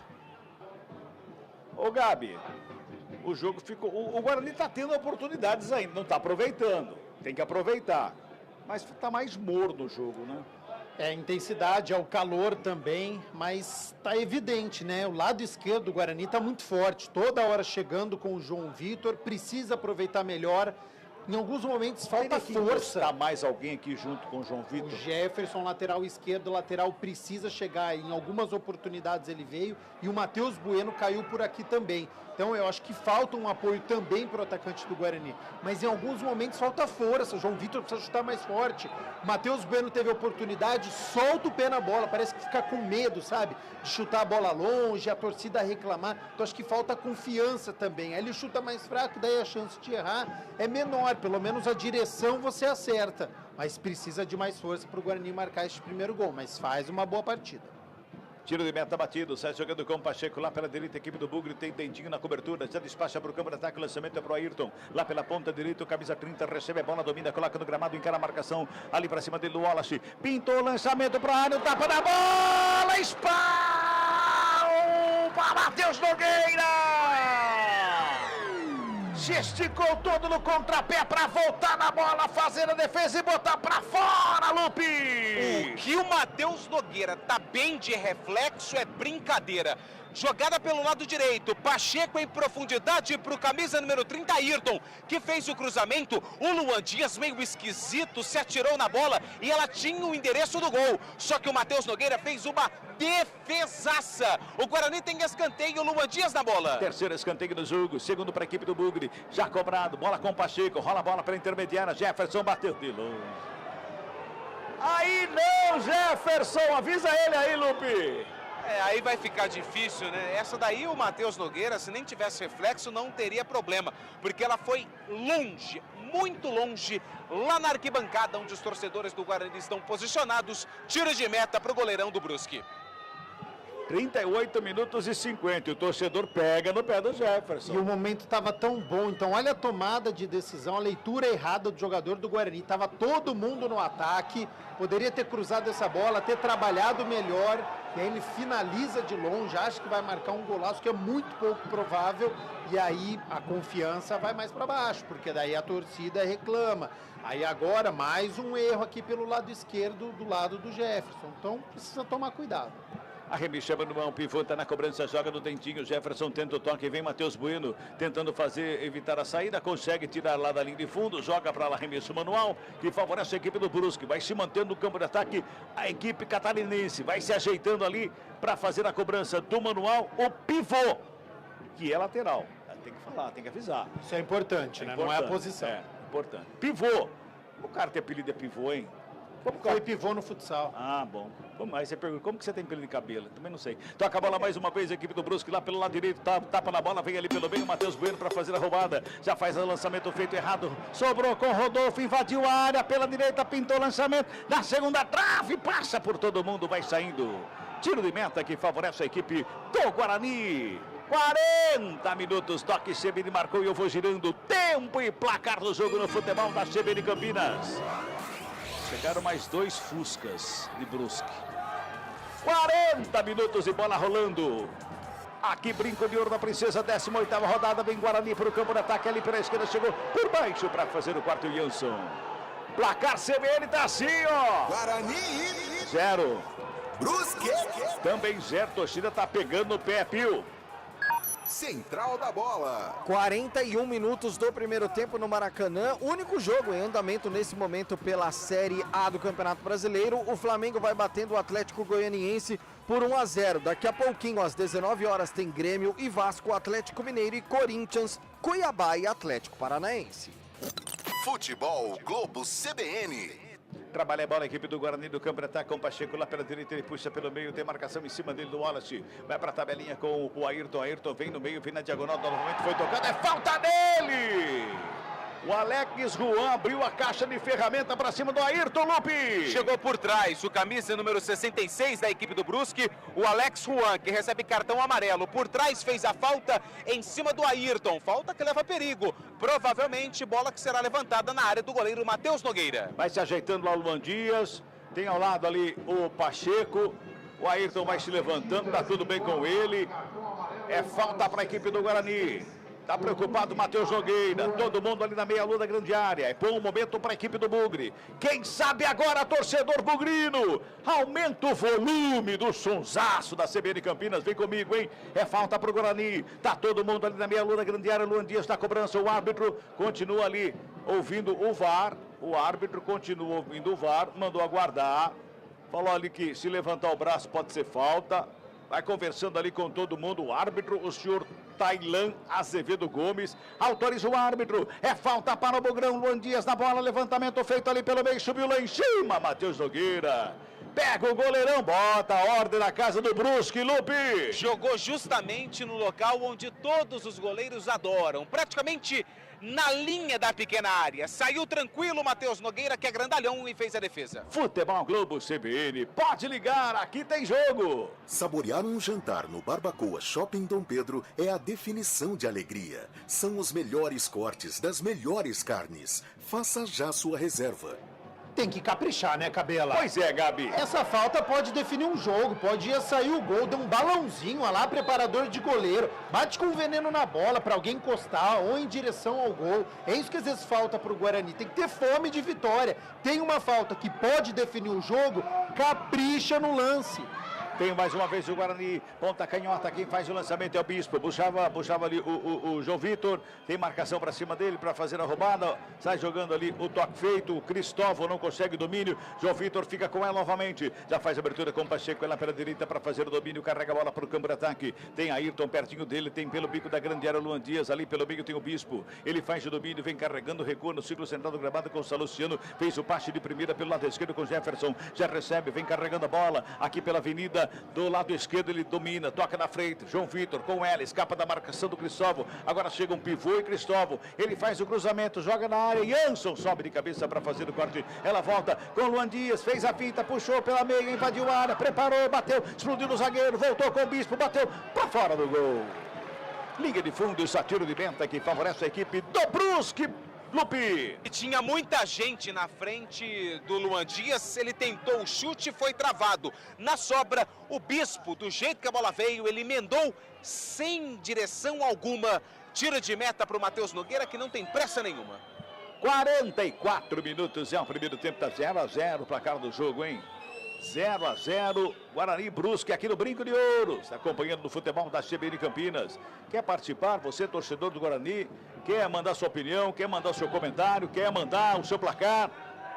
Ô Gabi, o jogo ficou, o Guarani está tendo oportunidades ainda, não está aproveitando, tem que aproveitar, mas está mais morno o jogo, né? É a intensidade, é o calor também, mas tá evidente, né? O lado esquerdo do Guarani tá muito forte, toda hora chegando com o João Vitor, precisa aproveitar melhor. Em alguns momentos falta força. Tá mais alguém aqui junto com o João Vitor? O Jefferson, lateral esquerdo, lateral precisa chegar. Em algumas oportunidades ele veio e o Matheus Bueno caiu por aqui também. Então eu acho que falta um apoio também para o atacante do Guarani. Mas em alguns momentos falta força. O João Vitor precisa chutar mais forte. O Matheus Bueno teve a oportunidade, solta o pé na bola. Parece que fica com medo, sabe? De chutar a bola longe, a torcida reclamar. Então acho que falta confiança também. Aí ele chuta mais fraco, daí a chance de errar é menor. Pelo menos a direção você acerta. Mas precisa de mais força para o Guarani marcar este primeiro gol. Mas faz uma boa partida. Tiro de meta batido, sai jogando com o Pacheco lá pela direita, equipe do Bugre tem Dentinho na cobertura, já despacha para o campo de ataque, o lançamento é para o Ayrton, lá pela ponta direita, o camisa 30 recebe a bola, domina, coloca no gramado, encara a marcação, ali para cima dele do Wallace, pintou o lançamento para a área, o tapa da bola, espalma, Matheus Nogueira! Se esticou todo no contrapé para voltar na bola, fazer a defesa e botar para fora, Lupe! O que o Matheus Nogueira tá bem de reflexo é brincadeira. Jogada pelo lado direito, Pacheco em profundidade para o camisa número 30, Ayrton, que fez o cruzamento. O Luan Dias, meio esquisito, se atirou na bola e ela tinha o endereço do gol. Só que o Matheus Nogueira fez uma defesaça. O Guarani tem escanteio, o Luan Dias na bola. Terceiro escanteio do jogo, segundo para a equipe do Bugre, já cobrado, bola com o Pacheco, rola a bola pela intermediária, Jefferson bateu de longe. Aí não, Jefferson, avisa ele aí, Lupe. Aí vai ficar difícil, né? Essa daí o Matheus Nogueira, se nem tivesse reflexo, não teria problema. Porque ela foi longe, muito longe, lá na arquibancada, onde os torcedores do Guarani estão posicionados. Tiro de meta para o goleirão do Brusque. 38 minutos e 50, o torcedor pega no pé do Jefferson. E o momento estava tão bom, então olha a tomada de decisão, a leitura errada do jogador do Guarani. Estava todo mundo no ataque, poderia ter cruzado essa bola, ter trabalhado melhor, e aí ele finaliza de longe, acha que vai marcar um golaço, que é muito pouco provável, e aí a confiança vai mais para baixo, porque daí a torcida reclama. Aí agora mais um erro aqui pelo lado esquerdo, do lado do Jefferson, então precisa tomar cuidado. Arremexa Manuel, pivô, tá na cobrança, joga no Dentinho, Jefferson tenta o toque, vem Matheus Bueno, tentando evitar a saída, consegue tirar lá da linha de fundo, joga para lá, arremesso manual, que favorece a equipe do Brusque, vai se mantendo no campo de ataque, a equipe catarinense, vai se ajeitando ali para fazer a cobrança do manual, o pivô, que é lateral, tem que falar, tem que avisar. Isso é importante, né? Não é a posição. É, importante. Pivô, o cara tem apelido de pivô, hein? Como foi pivô no futsal? Ah, bom. Aí você pergunta, como que você tem pelo de cabelo? Também não sei. Toca a bola mais uma vez, a equipe do Brusque lá pelo lado direito, tapa na bola, vem ali pelo meio, o Matheus Bueno para fazer a roubada. Já faz o lançamento feito errado. Sobrou com o Rodolfo, invadiu a área pela direita, pintou o lançamento. Na segunda trave, passa por todo mundo, vai saindo. Tiro de meta que favorece a equipe do Guarani. 40 minutos, toque CBN marcou e eu vou girando. Tempo e placar do jogo no futebol da CBN Campinas. Chegaram mais 2 Fuscas de Brusque. 40 minutos de bola rolando. Aqui Brinco de Ouro da Princesa, 18ª rodada. Vem Guarani para o campo de ataque. Ali pela esquerda chegou por baixo para fazer o quarto Jansson. Placar CBN tá assim, ó. Guarani 0. Brusque Também 0. Torcida tá pegando no pé, Pio. Central da bola. 41 minutos do primeiro tempo no Maracanã. Único jogo em andamento nesse momento pela Série A do Campeonato Brasileiro. O Flamengo vai batendo o Atlético Goianiense por 1-0. Daqui a pouquinho, às 19 horas, tem Grêmio e Vasco, Atlético Mineiro e Corinthians, Cuiabá e Atlético Paranaense. Futebol Globo CBN. Trabalha a bola, a equipe do Guarani do campo de ataque com o Pacheco lá pela direita, ele puxa pelo meio, tem marcação em cima dele do Wallace, vai pra tabelinha com o Ayrton, Ayrton vem no meio, vem na diagonal, novamente foi tocado, é falta dele! O Alex Juan abriu a caixa de ferramenta para cima do Ayrton, Lupe. Chegou por trás o camisa número 66 da equipe do Brusque, o Alex Juan, que recebe cartão amarelo. Por trás fez a falta em cima do Ayrton. Falta que leva perigo. Provavelmente bola que será levantada na área do goleiro Matheus Nogueira. Vai se ajeitando lá o Luan Dias. Tem ao lado ali o Pacheco. O Ayrton vai se levantando, tá tudo bem com ele. É falta para a equipe do Guarani. Tá preocupado o Matheus Nogueira, todo mundo ali na meia-lua da grande área. É bom momento para a equipe do Bugre. Quem sabe agora, torcedor bugrino, aumenta o volume do sonsaço da CBN Campinas. Vem comigo, hein? É falta para o Guarani. Tá todo mundo ali na meia-lua da grande área. Luan Dias na cobrança. O árbitro continua ali ouvindo o VAR. O árbitro continua ouvindo o VAR. Mandou aguardar. Falou ali que se levantar o braço pode ser falta. Vai conversando ali com todo mundo. O árbitro, o senhor Tailan Azevedo Gomes. Autoriza o árbitro. É falta para o Bugrão. Luan Dias na bola. Levantamento feito ali pelo meio. Subiu lá em cima. Matheus Nogueira. Pega o goleirão. Bota a ordem na casa do Brusque, Lupe. Jogou justamente no local onde todos os goleiros adoram. Praticamente na linha da pequena área. Saiu tranquilo Matheus Nogueira, que é grandalhão, e fez a defesa. Futebol Globo CBN. Pode ligar. Aqui tem jogo. Saborear um jantar no Barbacoa Shopping Dom Pedro é a definição de alegria. São os melhores cortes das melhores carnes. Faça já sua reserva. Tem que caprichar, né, Cabela? Pois é, Gabi. Essa falta pode definir um jogo, pode ir sair o gol, dá um balãozinho, olha lá, preparador de goleiro, bate com veneno na bola pra alguém encostar ou em direção ao gol. É isso que às vezes falta pro Guarani, tem que ter fome de vitória. Tem uma falta que pode definir o jogo, capricha no lance. Tem mais uma vez o Guarani, ponta canhota, quem faz o lançamento é o Bispo, puxava ali o João Vitor, tem marcação para cima dele para fazer a roubada, sai jogando ali o toque feito, o Cristóvão não consegue o domínio, João Vitor fica com ela novamente, já faz a abertura com o Pacheco, ela pela direita para fazer o domínio, carrega a bola para o campo de ataque, tem Ayrton pertinho dele, tem pelo bico da grande área o Luan Dias, ali pelo meio tem o Bispo, ele faz o domínio, vem carregando, recua no ciclo central do gramado com o Saluciano, fez o passe de primeira pelo lado esquerdo com Jefferson, já recebe, vem carregando a bola, aqui pela avenida, do lado esquerdo ele domina, toca na frente, João Vitor com ela, escapa da marcação do Cristóvão, agora chega um pivô e Cristóvão, ele faz o cruzamento, joga na área, Jansson sobe de cabeça para fazer o corte, ela volta com Luan Dias, fez a finta, puxou pela meia, invadiu a área, preparou, bateu, explodiu no zagueiro, voltou com o Bispo, bateu para fora do gol. Liga de fundo, tiro de meta que favorece a equipe do Brusque. Lupe. E tinha muita gente na frente do Luan Dias, ele tentou o chute, foi travado. Na sobra, o Bispo, do jeito que a bola veio, ele emendou sem direção alguma. Tiro de meta para o Matheus Nogueira, que não tem pressa nenhuma. 44 minutos, é o primeiro tempo, tá 0-0 o placar do jogo, hein? 0-0, Guarani Brusque aqui no Brinco de Ouro, está acompanhando no futebol da CBN Campinas. Quer participar, você torcedor do Guarani, quer mandar sua opinião, quer mandar o seu comentário, quer mandar o seu placar?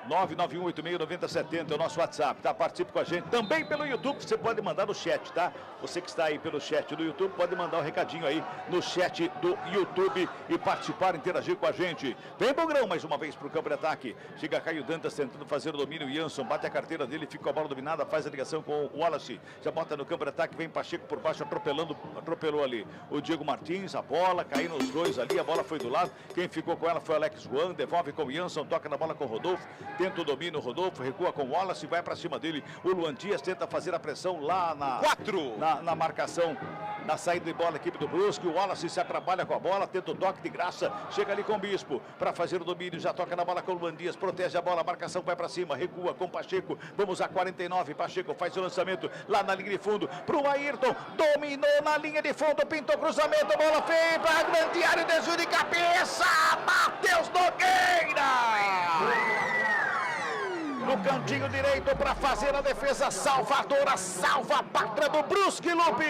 991869070 é o nosso WhatsApp, tá? Participe com a gente também pelo YouTube, você pode mandar no chat, tá? Você que está aí pelo chat do YouTube, pode mandar um recadinho aí no chat do YouTube e participar, interagir com a gente. Vem Bugrão mais uma vez pro campo de ataque, chega Caio Dantas tentando fazer o domínio, Jansson bate a carteira dele, fica com a bola dominada, faz a ligação com o Wallace, já bota no campo de ataque, vem Pacheco por baixo, atropelou ali o Diego Martins, a bola, caiu nos dois ali, a bola foi do lado, quem ficou com ela foi o Alex Juan, devolve com o Jansson, toca na bola com o Rodolfo, tenta o domínio, Rodolfo recua com o Wallace, vai para cima dele, o Luan Dias tenta fazer a pressão lá na marcação, na saída de bola da equipe do Brusque, o Wallace se atrapalha com a bola, tenta o toque de graça, chega ali com o Bispo, para fazer o domínio, já toca na bola com o Luan Dias, protege a bola, a marcação vai para cima, recua com o Pacheco, vamos a 49, Pacheco faz o lançamento lá na linha de fundo, pro Ayrton, dominou na linha de fundo, pintou cruzamento, bola feia para a grande área, desvio de cabeça, Matheus Nogueira! No cantinho direito para fazer a defesa salvadora, salva a pátria do Brusque, Lupe.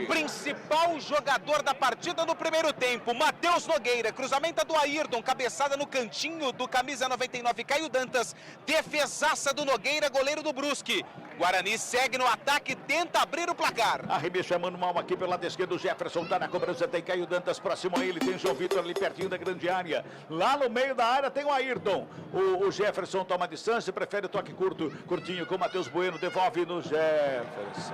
O principal jogador da partida no primeiro tempo, Matheus Nogueira, cruzamento do Ayrton, cabeçada no cantinho do camisa 99, Caio Dantas, defesaça do Nogueira, goleiro do Brusque. Guarani segue no ataque, tenta abrir o placar. Arremesso é mano mal aqui pelo lado esquerdo, Jefferson tá na cobrança, tem Caio Dantas próximo a ele, tem João Vitor ali pertinho da grande área. Lá no meio da área tem o Ayrton. O Jefferson toma distância, prefere o toque curtinho com o Matheus Bueno, devolve no Jefferson.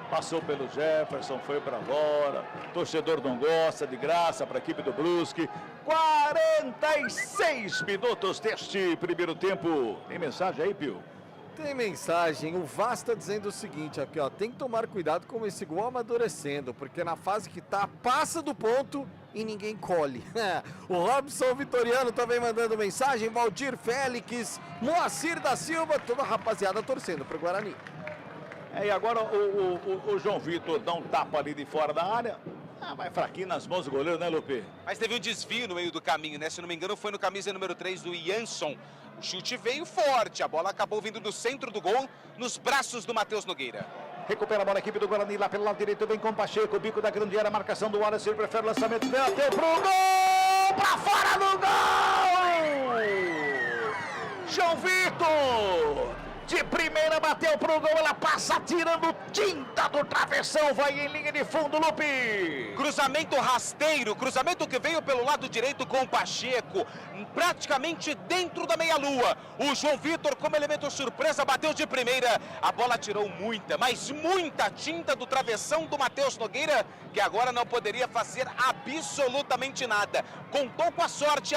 Passou pelo Jefferson, foi para fora. Torcedor não gosta, de graça para a equipe do Brusque. 46 minutos deste primeiro tempo. Tem mensagem aí, Pio? Tem mensagem, o Vaz está dizendo o seguinte aqui, ó, tem que tomar cuidado com esse gol amadurecendo, porque na fase que tá, passa do ponto e ninguém colhe. O Robson Vitoriano também mandando mensagem, Valdir Félix, Moacir da Silva, toda a rapaziada torcendo pro Guarani. E agora o João Vitor dá um tapa ali de fora da área. Vai fraquinho nas mãos do goleiro, né, Lupe? Mas teve um desvio no meio do caminho, né? Se não me engano, foi no camisa número 3 do Jansson. O chute veio forte, a bola acabou vindo do centro do gol, nos braços do Matheus Nogueira. Recupera a bola a equipe do Guarani lá pelo lado direito, vem com o Pacheco, bico da grande área, marcação do Wallace, ele prefere o lançamento, bateu pro gol! Pra fora do gol! João Vitor! De primeira bateu pro gol, ela passa tirando tinta do travessão, vai em linha de fundo, Lupe. Cruzamento rasteiro, cruzamento que veio pelo lado direito com o Pacheco, praticamente dentro da meia-lua. O João Vitor, como elemento surpresa, bateu de primeira. A bola tirou muita, mas muita tinta do travessão do Matheus Nogueira, que agora não poderia fazer absolutamente nada. Contou com a sorte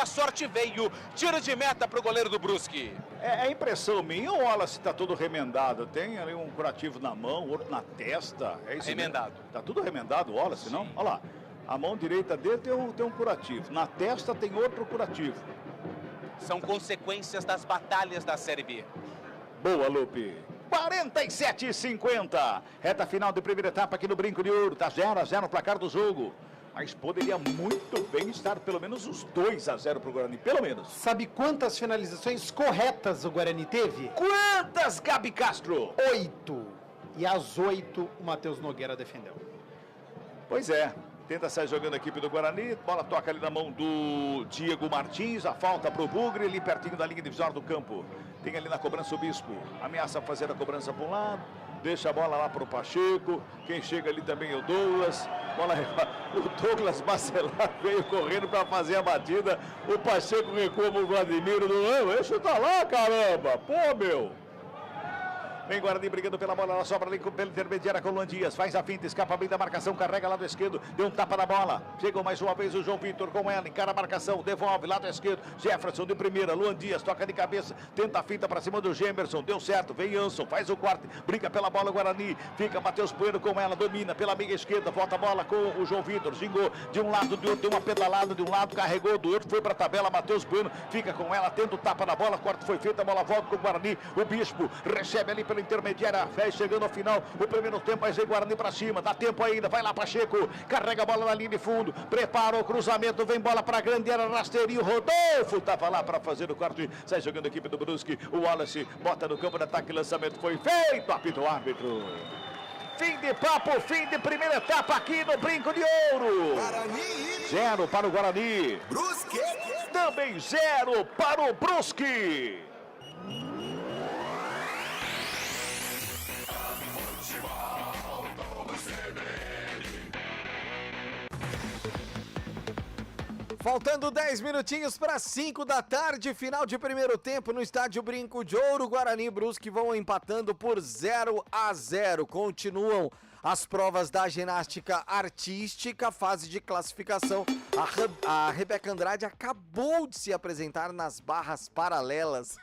veio. Tiro de meta para o goleiro do Brusque. É impressão minha, o Wallace tá todo remendado. Tem ali um curativo na mão, outro na testa. É isso Remendado. Mesmo? Tá tudo remendado o Wallace, não? Olha lá. A mão direita dele tem um curativo. Na testa tem outro curativo. São consequências das batalhas da Série B. Boa, Lupe. 47,50. Reta final de primeira etapa aqui no Brinco de Ouro. Tá 0-0 no placar do jogo. Mas poderia muito bem estar pelo menos os 2-0 pro Guarani, pelo menos. Sabe quantas finalizações corretas o Guarani teve? Quantas, Gabi Castro? 8. E as 8 o Matheus Nogueira defendeu. Pois é. Tenta sair jogando a equipe do Guarani. Bola toca ali na mão do Diego Martins. A falta pro Bugre, ali pertinho da linha divisória do campo. Tem ali na cobrança o Bispo. Ameaça fazer a cobrança para um lado. Deixa a bola lá pro Pacheco. Quem chega ali também é o Douglas. Bola, o Douglas Bacelar veio correndo para fazer a batida. O Pacheco recua pro Vladimiro. Deixa tá lá, caramba. Pô, meu. Vem Guarani brigando pela bola, ela sobra ali pela intermediária com o Luan Dias. Faz a finta, escapa bem da marcação, carrega lado esquerdo, deu um tapa na bola. Chegou mais uma vez o João Vitor com ela, encara a marcação, devolve lado esquerdo. Jefferson de primeira, Luan Dias toca de cabeça, tenta a finta para cima do Gemerson, deu certo, vem Anson, faz o quarto, briga pela bola o Guarani. Fica Matheus Bueno com ela, domina pela meia esquerda, volta a bola com o João Vitor. Gingou de um lado, de outro, deu uma pedalada de um lado, carregou do outro, foi para a tabela. Matheus Bueno fica com ela, tenta o tapa na bola, corte foi feito, a bola volta com o Guarani. O Bispo recebe ali pela intermediária. Chegando ao final, o primeiro tempo, vai ser Guarani pra cima, dá tempo ainda, vai lá Pacheco, carrega a bola na linha de fundo, prepara o cruzamento, vem bola pra grande área, rasteirinho, Rodolfo tava lá pra fazer o corte, sai jogando a equipe do Brusque, o Wallace bota no campo de ataque, lançamento foi feito, apita o árbitro. Fim de papo, fim de primeira etapa aqui no Brinco de Ouro. Guarani. 0 para o Guarani. Brusque. Também 0 para o Brusque. Faltando 10 minutinhos para 5 da tarde, final de primeiro tempo no estádio Brinco de Ouro. Guarani e Brusque vão empatando por 0-0. Continuam as provas da ginástica artística, fase de classificação. A Rebeca Andrade acabou de se apresentar nas barras paralelas.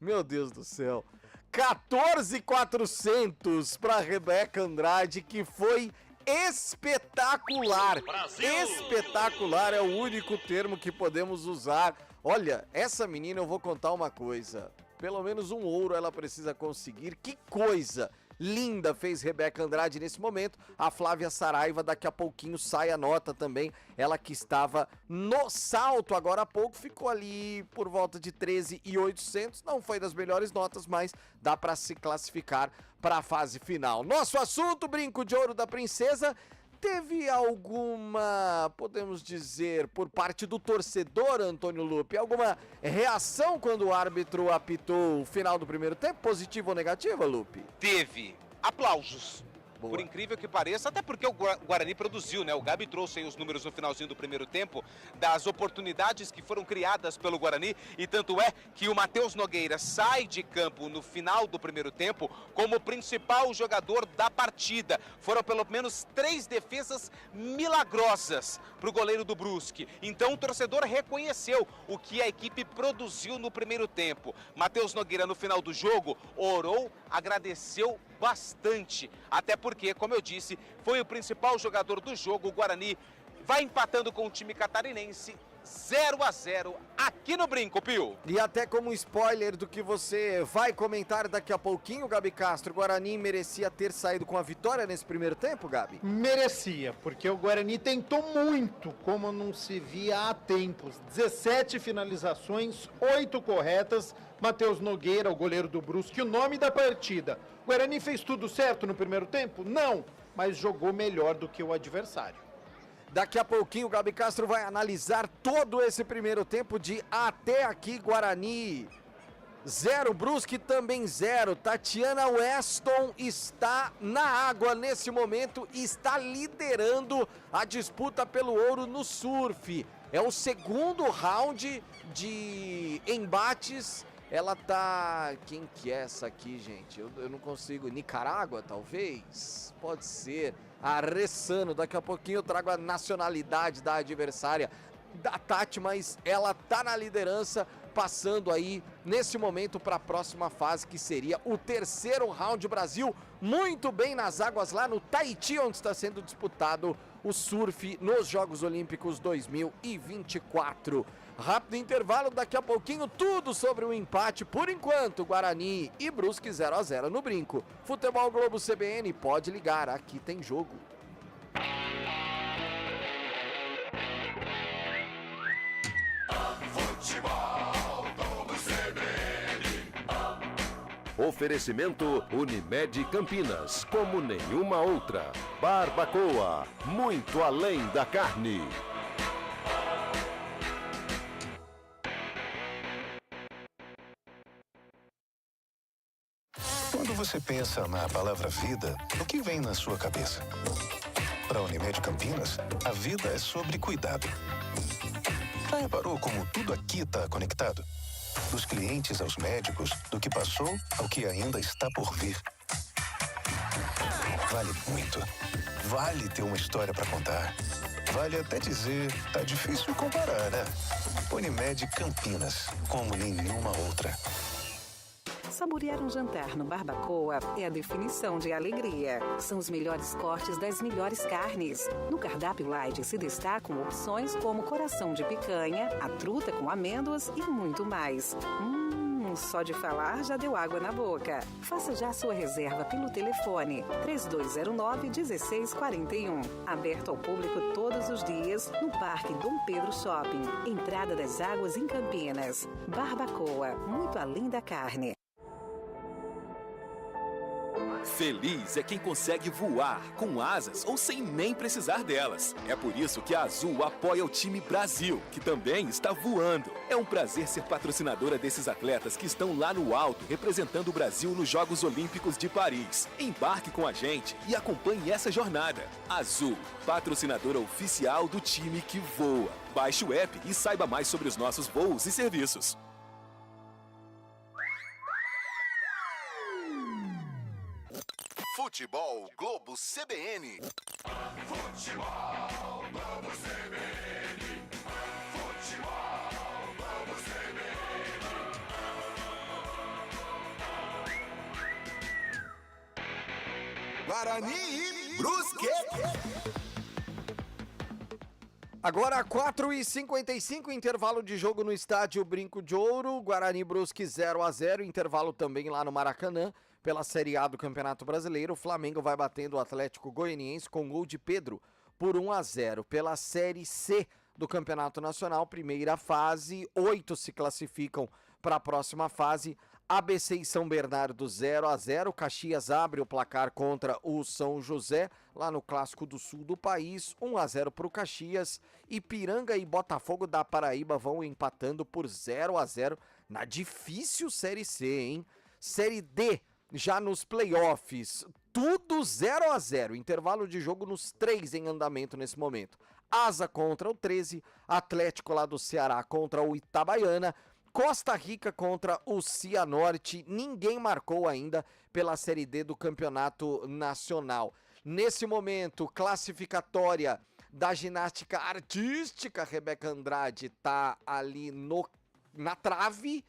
Meu Deus do céu. 14.400 para Rebeca Andrade, que foi espetacular. Brasil! Espetacular é o único termo que podemos usar. Olha, essa menina, eu vou contar uma coisa. Pelo menos um ouro ela precisa conseguir. Que coisa linda fez Rebeca Andrade nesse momento. A Flávia Saraiva, daqui a pouquinho sai a nota também. Ela que estava no salto agora há pouco, ficou ali por volta de 13.800. Não foi das melhores notas, mas dá para se classificar para a fase final. Nosso assunto, Brinco de Ouro da Princesa. Teve alguma, podemos dizer, por parte do torcedor, Antônio Lupe, alguma reação quando o árbitro apitou o final do primeiro tempo? Positiva ou negativa, Lupe? Teve aplausos. Boa. Por incrível que pareça, até porque o Guarani produziu, né? O Gabi trouxe aí os números no finalzinho do primeiro tempo das oportunidades que foram criadas pelo Guarani, e tanto é que o Matheus Nogueira sai de campo no final do primeiro tempo como principal jogador da partida. Foram pelo menos 3 defesas milagrosas para o goleiro do Brusque. Então o torcedor reconheceu o que a equipe produziu no primeiro tempo. Matheus Nogueira, no final do jogo, orou, agradeceu bastante, até porque, como eu disse, foi o principal jogador do jogo. O Guarani vai empatando com o time catarinense 0-0 aqui no Brinco, Pio. E até como spoiler do que você vai comentar daqui a pouquinho, Gabi Castro, o Guarani merecia ter saído com a vitória nesse primeiro tempo, Gabi? Merecia, porque o Guarani tentou muito, como não se via há tempos. 17 finalizações, 8 corretas. Matheus Nogueira, o goleiro do Brusque, o nome da partida. O Guarani fez tudo certo no primeiro tempo? Não, mas jogou melhor do que o adversário. Daqui a pouquinho o Gabi Castro vai analisar todo esse primeiro tempo de até aqui Guarani 0, Brusque também 0. Tatiana Weston está na água nesse momento e está liderando a disputa pelo ouro no surf. É o segundo round de embates. Ela tá... Quem que é essa aqui, gente? Eu não consigo... Nicarágua, talvez? Pode ser. Aressano. Daqui a pouquinho eu trago a nacionalidade da adversária da Tati, mas ela tá na liderança, passando aí nesse momento para a próxima fase, que seria o terceiro round. Brasil muito bem nas águas lá no Tahiti, onde está sendo disputado o surf nos Jogos Olímpicos 2024. Rápido intervalo, daqui a pouquinho tudo sobre o empate. Por enquanto, Guarani e Brusque 0-0 no Brinco. Futebol Globo CBN, pode ligar, aqui tem jogo. Futebol Globo CBN. Oferecimento Unimed Campinas, como nenhuma outra. Barbacoa, muito além da carne. Quando você pensa na palavra vida, o que vem na sua cabeça? Para a Unimed Campinas, a vida é sobre cuidado. Já reparou como tudo aqui está conectado? Dos clientes aos médicos, do que passou ao que ainda está por vir. Vale muito. Vale ter uma história para contar. Vale até dizer, tá difícil comparar, né? Unimed Campinas, como nenhuma outra. Saborear um jantar no Barbacoa é a definição de alegria. São os melhores cortes das melhores carnes. No cardápio light se destacam opções como coração de picanha, a truta com amêndoas e muito mais. Só de falar já deu água na boca. Faça já sua reserva pelo telefone 3209-1641. Aberto ao público todos os dias no Parque Dom Pedro Shopping. Entrada das Águas em Campinas. Barbacoa, muito além da carne. Feliz é quem consegue voar com asas ou sem nem precisar delas. É por isso que a Azul apoia o time Brasil, que também está voando. É um prazer ser patrocinadora desses atletas que estão lá no alto, representando o Brasil nos Jogos Olímpicos de Paris. Embarque com a gente e acompanhe essa jornada. Azul, patrocinadora oficial do time que voa. Baixe o app e saiba mais sobre os nossos voos e serviços. Futebol Globo CBN. Futebol Globo CBN. Futebol Globo CBN. Guarani e Brusque. Agora 4h55, intervalo de jogo no estádio Brinco de Ouro. Guarani Brusque 0-0, intervalo também lá no Maracanã. Pela Série A do Campeonato Brasileiro, o Flamengo vai batendo o Atlético Goianiense com gol de Pedro por 1-0. Pela Série C do Campeonato Nacional, primeira fase, 8 se classificam para a próxima fase. ABC e São Bernardo 0-0, Caxias abre o placar contra o São José, lá no Clássico do Sul do país, 1-0 para o Caxias. Ipiranga e Botafogo da Paraíba vão empatando por 0-0 na difícil Série C, hein? Série D, já nos playoffs, tudo 0-0, intervalo de jogo nos 3 em andamento nesse momento. Asa contra o 13, Atlético lá do Ceará contra o Itabaiana, Costa Rica contra o Cianorte, ninguém marcou ainda pela Série D do Campeonato Nacional. Nesse momento, classificatória da ginástica artística, Rebeca Andrade tá ali na trave.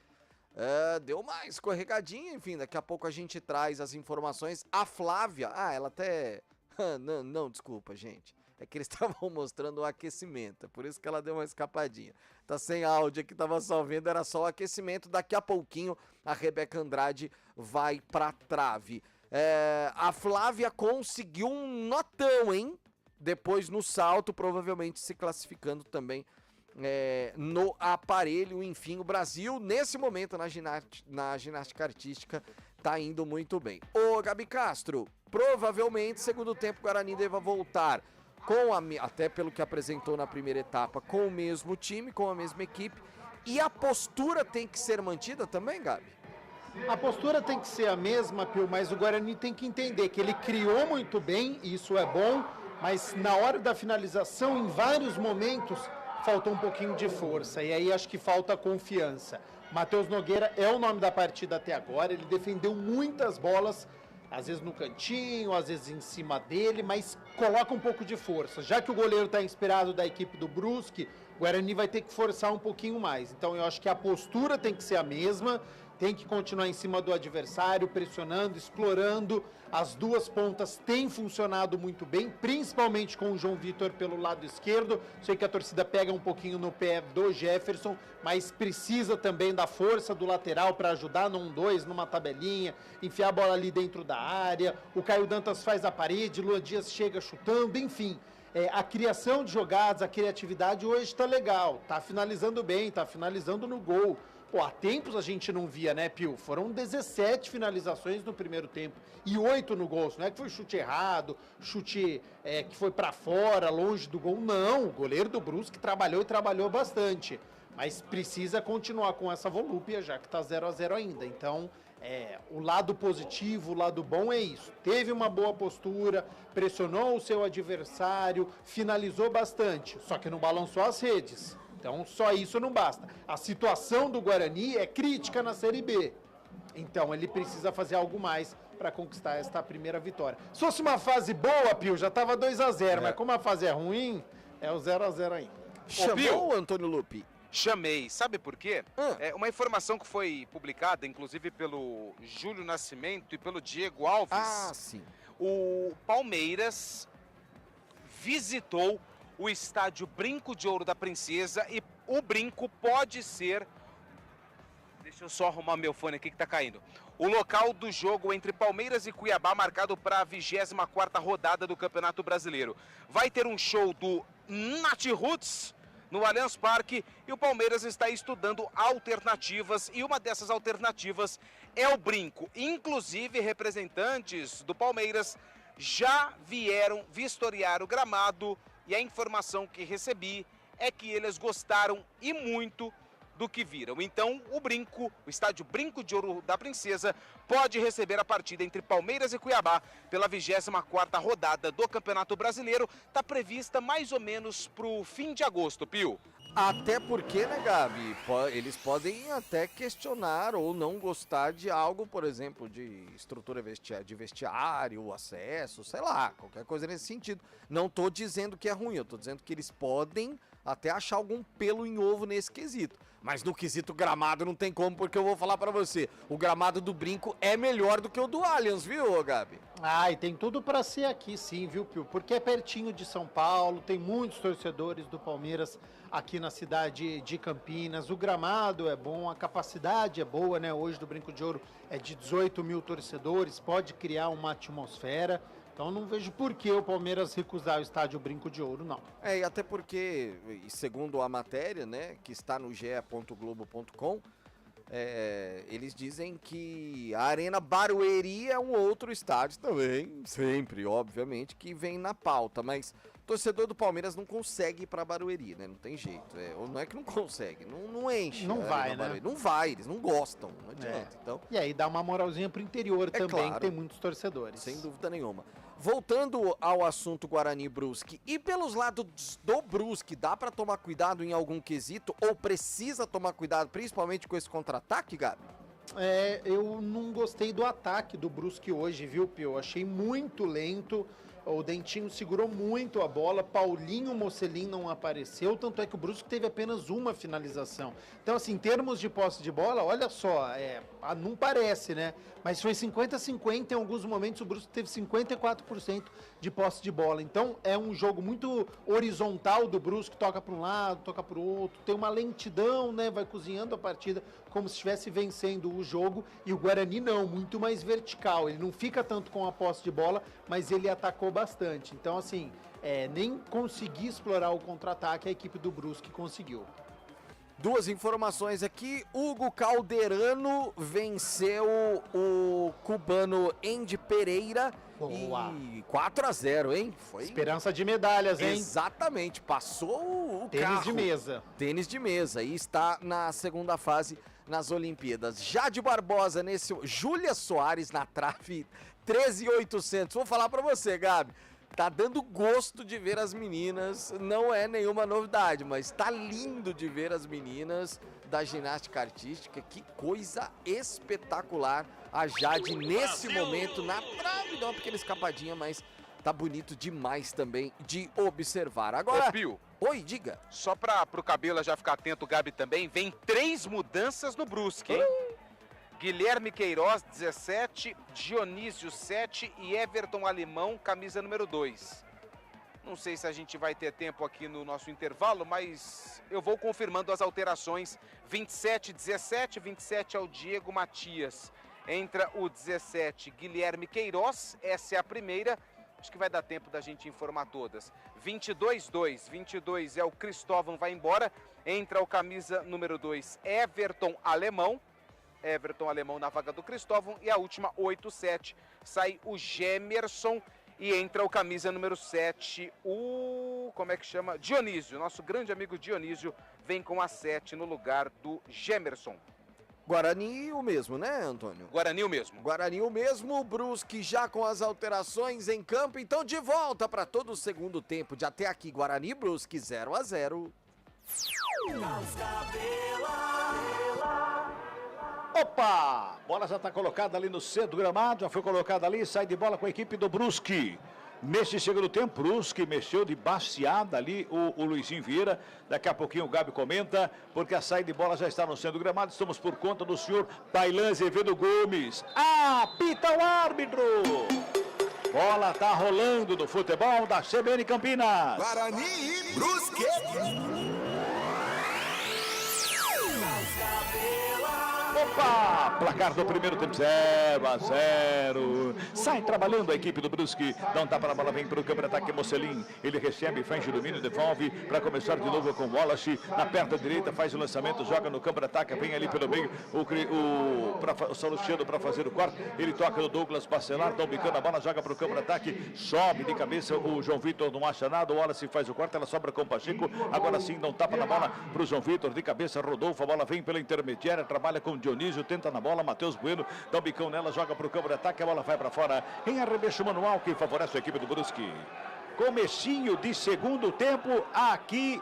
Deu uma escorregadinha, enfim, daqui a pouco a gente traz as informações. A Flávia, ela até... não, desculpa, gente. É que eles estavam mostrando o aquecimento, por isso que ela deu uma escapadinha. Tá sem áudio aqui, tava só vendo, era só o aquecimento. Daqui a pouquinho a Rebeca Andrade vai pra trave. A Flávia conseguiu um notão, hein? Depois no salto, provavelmente se classificando também no aparelho. Enfim, o Brasil nesse momento na ginástica artística tá indo muito bem. Ô Gabi Castro, provavelmente segundo tempo o Guarani deva voltar até pelo que apresentou na primeira etapa, com o mesmo time, com a mesma equipe, e a postura tem que ser mantida também, Gabi? A postura tem que ser a mesma, Pio, mas o Guarani tem que entender que ele criou muito bem, e isso é bom, mas na hora da finalização, em vários momentos, faltou um pouquinho de força, e aí acho que falta confiança. Matheus Nogueira é o nome da partida até agora, ele defendeu muitas bolas, às vezes no cantinho, às vezes em cima dele, mas coloca um pouco de força. Já que o goleiro está inspirado da equipe do Brusque, o Guarani vai ter que forçar um pouquinho mais. Então eu acho que a postura tem que ser a mesma, tem que continuar em cima do adversário, pressionando, explorando. As duas pontas têm funcionado muito bem, principalmente com o João Vitor pelo lado esquerdo. Sei que a torcida pega um pouquinho no pé do Jefferson, mas precisa também da força do lateral para ajudar no 1-2, numa tabelinha, enfiar a bola ali dentro da área. O Caio Dantas faz a parede, Luan Dias chega chutando, enfim. A criação de jogadas, a criatividade hoje está legal, está finalizando bem, está finalizando no gol. Pô, há tempos a gente não via, né, Pio? Foram 17 finalizações no primeiro tempo e 8 no gol. Não é que foi chute errado, chute que foi pra fora, longe do gol. Não, o goleiro do Brusque trabalhou e trabalhou bastante. Mas precisa continuar com essa volúpia, já que tá 0-0 ainda. Então, o lado positivo, o lado bom é isso. Teve uma boa postura, pressionou o seu adversário, finalizou bastante, só que não balançou as redes. Então, só isso não basta. A situação do Guarani é crítica na Série B. Então, ele precisa fazer algo mais para conquistar esta primeira vitória. Se fosse uma fase boa, Pio, já estava 2-0, mas como a fase é ruim, é o 0-0 ainda. Chamou o Antônio Lupi? Chamei. Sabe por quê? É uma informação que foi publicada, inclusive pelo Júlio Nascimento e pelo Diego Alves. Ah, sim. O Palmeiras visitou o estádio Brinco de Ouro da Princesa e o Brinco pode ser... Deixa eu só arrumar meu fone aqui que tá caindo. O local do jogo entre Palmeiras e Cuiabá, marcado para a 24ª rodada do Campeonato Brasileiro. Vai ter um show do Nat Roots no Allianz Parque e o Palmeiras está estudando alternativas e uma dessas alternativas é o Brinco. Inclusive, representantes do Palmeiras já vieram vistoriar o gramado e a informação que recebi é que eles gostaram e muito do que viram. Então, o estádio Brinco de Ouro da Princesa, pode receber a partida entre Palmeiras e Cuiabá pela 24ª rodada do Campeonato Brasileiro. Está prevista mais ou menos para o fim de agosto, Pio. Até porque, né, Gabi, eles podem até questionar ou não gostar de algo, por exemplo, de estrutura de vestiário, acesso, sei lá, qualquer coisa nesse sentido. Não tô dizendo que é ruim, eu tô dizendo que eles podem até achar algum pelo em ovo nesse quesito. Mas no quesito gramado não tem como, porque eu vou falar pra você, o gramado do Brinco é melhor do que o do Allianz, viu, Gabi? Ah, e tem tudo pra ser aqui sim, viu, Pio? Porque é pertinho de São Paulo, tem muitos torcedores do Palmeiras aqui na cidade de Campinas, o gramado é bom, a capacidade é boa, né? Hoje do Brinco de Ouro é de 18 mil torcedores, pode criar uma atmosfera. Então não vejo por que o Palmeiras recusar o estádio Brinco de Ouro, não. E até porque, segundo a matéria, né, que está no ge.globo.com, eles dizem que a Arena Barueri é um outro estádio também, sempre, obviamente, que vem na pauta, mas o torcedor do Palmeiras não consegue ir pra Barueri, né, não tem jeito, ou não é que não consegue, não enche. Não vai, né? Não vai, eles não gostam, não adianta, então... E aí dá uma moralzinha pro interior também, claro, que tem muitos torcedores. Sem dúvida nenhuma. Voltando ao assunto Guarani e Brusque, e pelos lados do Brusque, dá pra tomar cuidado em algum quesito, ou precisa tomar cuidado, principalmente com esse contra-ataque, Gabi? Eu não gostei do ataque do Brusque hoje, viu, Pio? Achei muito lento, o Dentinho segurou muito a bola, Paulinho Mocelin não apareceu, tanto é que o Brusque teve apenas uma finalização. Então, assim, em termos de posse de bola, olha só, não parece, né? Mas foi 50-50, em alguns momentos o Brusque teve 54% de posse de bola. Então, é um jogo muito horizontal do Brusque, toca para um lado, toca para o outro, tem uma lentidão, né? Vai cozinhando a partida como se estivesse vencendo o jogo, e o Guarani não, muito mais vertical, ele não fica tanto com a posse de bola, mas ele atacou bastante. Então, assim, nem conseguir explorar o contra-ataque a equipe do Brusque conseguiu. Duas informações aqui, Hugo Calderano venceu o cubano Andy Pereira. Boa. E 4-0, hein? Foi esperança de medalhas, hein? Exatamente, passou o Tênis carro. de mesa. Tênis de mesa. E está na segunda fase nas Olimpíadas. Jade Barbosa nesse... Júlia Soares na trave, 13.800. Vou falar pra você, Gabi. Tá dando gosto de ver as meninas. Não é nenhuma novidade, mas tá lindo de ver as meninas da ginástica artística. Que coisa espetacular. A Jade nesse momento na trave. Dá uma pequena escapadinha, mas... tá bonito demais também de observar. Agora, Ô, Pio, oi, diga. só pro Cabelo já ficar atento, o Gabi também, vem 3 mudanças no Brusque, hein? Guilherme Queiroz, 17, Dionísio, 7 e Everton Alemão, camisa número 2. Não sei se a gente vai ter tempo aqui no nosso intervalo, mas eu vou confirmando as alterações. 27, 17, 27 é o Diego Matias. Entra o 17, Guilherme Queiroz, essa é a primeira. Acho que vai dar tempo da gente informar todas. 22-2. 22 é o Cristóvão, vai embora. Entra o camisa número 2, Everton Alemão. Everton Alemão na vaga do Cristóvão. E a última, 8-7, sai o Gemerson. E entra o camisa número 7, como é que chama? Dionísio. Nosso grande amigo Dionísio vem com a 7 no lugar do Gemerson. Guarani o mesmo, né, Antônio? Guarani o mesmo. Guarani o mesmo, Brusque já com as alterações em campo, então de volta para todo o segundo tempo de até aqui, Guarani e Brusque 0-0. Opa! Bola já está colocada ali no centro do gramado, já foi colocada ali, sai de bola com a equipe do Brusque. Nesse segundo tempo, Brusque mexeu de baseada ali o Luizinho Vieira. Daqui a pouquinho o Gabi comenta, porque a saída de bola já está no centro do gramado. Estamos por conta do senhor Tailan Azevedo Gomes. Apita o árbitro! Bola tá rolando no futebol da CBN Campinas. Guarani e Brusque. Opa! Placar do primeiro tempo, 0-0. Sai trabalhando a equipe do Brusque. Dá um tapa na bola, vem para o campo de ataque, Mocelin. Ele recebe, faz o domínio, devolve para começar de novo com o Wallace. Na perna direita, faz o lançamento, joga no campo de ataque, vem ali pelo meio. O Salustiano para fazer o corte. Ele toca no Douglas Bacelar, dá um bicando a bola, joga para o campo de ataque. Sobe de cabeça, o João Vitor não acha nada. O Wallace faz o corte, ela sobra com o Pacheco. Agora sim, dá um tapa na bola para o João Vitor, de cabeça, Rodolfo. A bola vem pela intermediária, trabalha com o Dionísio, tenta na bola, Matheus Bueno, dá um bicão nela, joga para o campo de ataque, a bola vai para fora, em arremesso manual que favorece a equipe do Brusque. Comecinho de segundo tempo aqui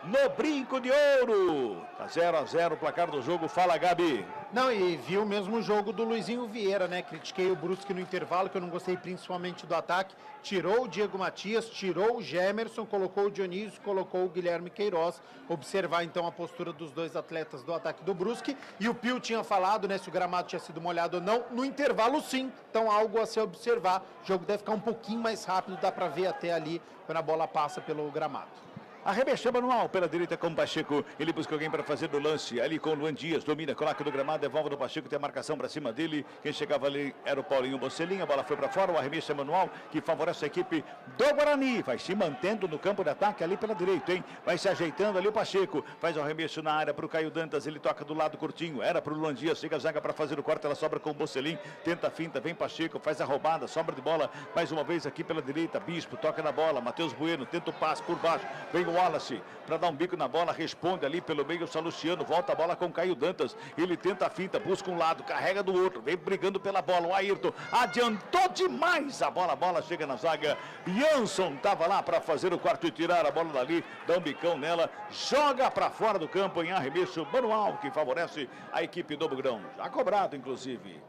no Brinco de Ouro. Tá 0-0 o placar do jogo, fala Gabi. Não, e viu o mesmo jogo do Luizinho Vieira, né? Critiquei o Brusque no intervalo, que eu não gostei principalmente do ataque. Tirou o Diego Matias, tirou o Gemerson, colocou o Dionísio, colocou o Guilherme Queiroz. Observar então a postura dos dois atletas do ataque do Brusque. E o Pio tinha falado, né? Se o gramado tinha sido molhado ou não. No intervalo, sim. Então, algo a se observar. O jogo deve ficar um pouquinho mais rápido, dá pra ver até ali quando a bola passa pelo gramado. Arremesso manual pela direita com o Pacheco. Ele busca alguém para fazer o lance. Ali com o Luan Dias. Domina, coloca no gramado, devolve do Pacheco. Tem a marcação para cima dele. Quem chegava ali era o Paulinho Mocelin. A bola foi para fora. O arremesso manual que favorece a equipe do Guarani. Vai se mantendo no campo de ataque ali pela direita, hein? Vai se ajeitando ali o Pacheco. Faz o arremesso na área para o Caio Dantas. Ele toca do lado curtinho. Era para o Luan Dias. Chega a zaga para fazer o corte. Ela sobra com o Mocelin. Tenta a finta. Vem Pacheco. Faz a roubada. Sobra de bola. Mais uma vez aqui pela direita. Bispo toca na bola. Matheus Bueno. Tenta o passe por baixo. Vem o Wallace para dar um bico na bola, responde ali pelo meio o Salustiano, volta a bola com o Caio Dantas, ele tenta a finta, busca um lado, carrega do outro, vem brigando pela bola, o Ayrton adiantou demais a bola chega na zaga, Jansson estava lá para fazer o quarto e tirar a bola dali, dá um bicão nela, joga para fora do campo em arremesso manual, que favorece a equipe do Bugrão, já cobrado inclusive.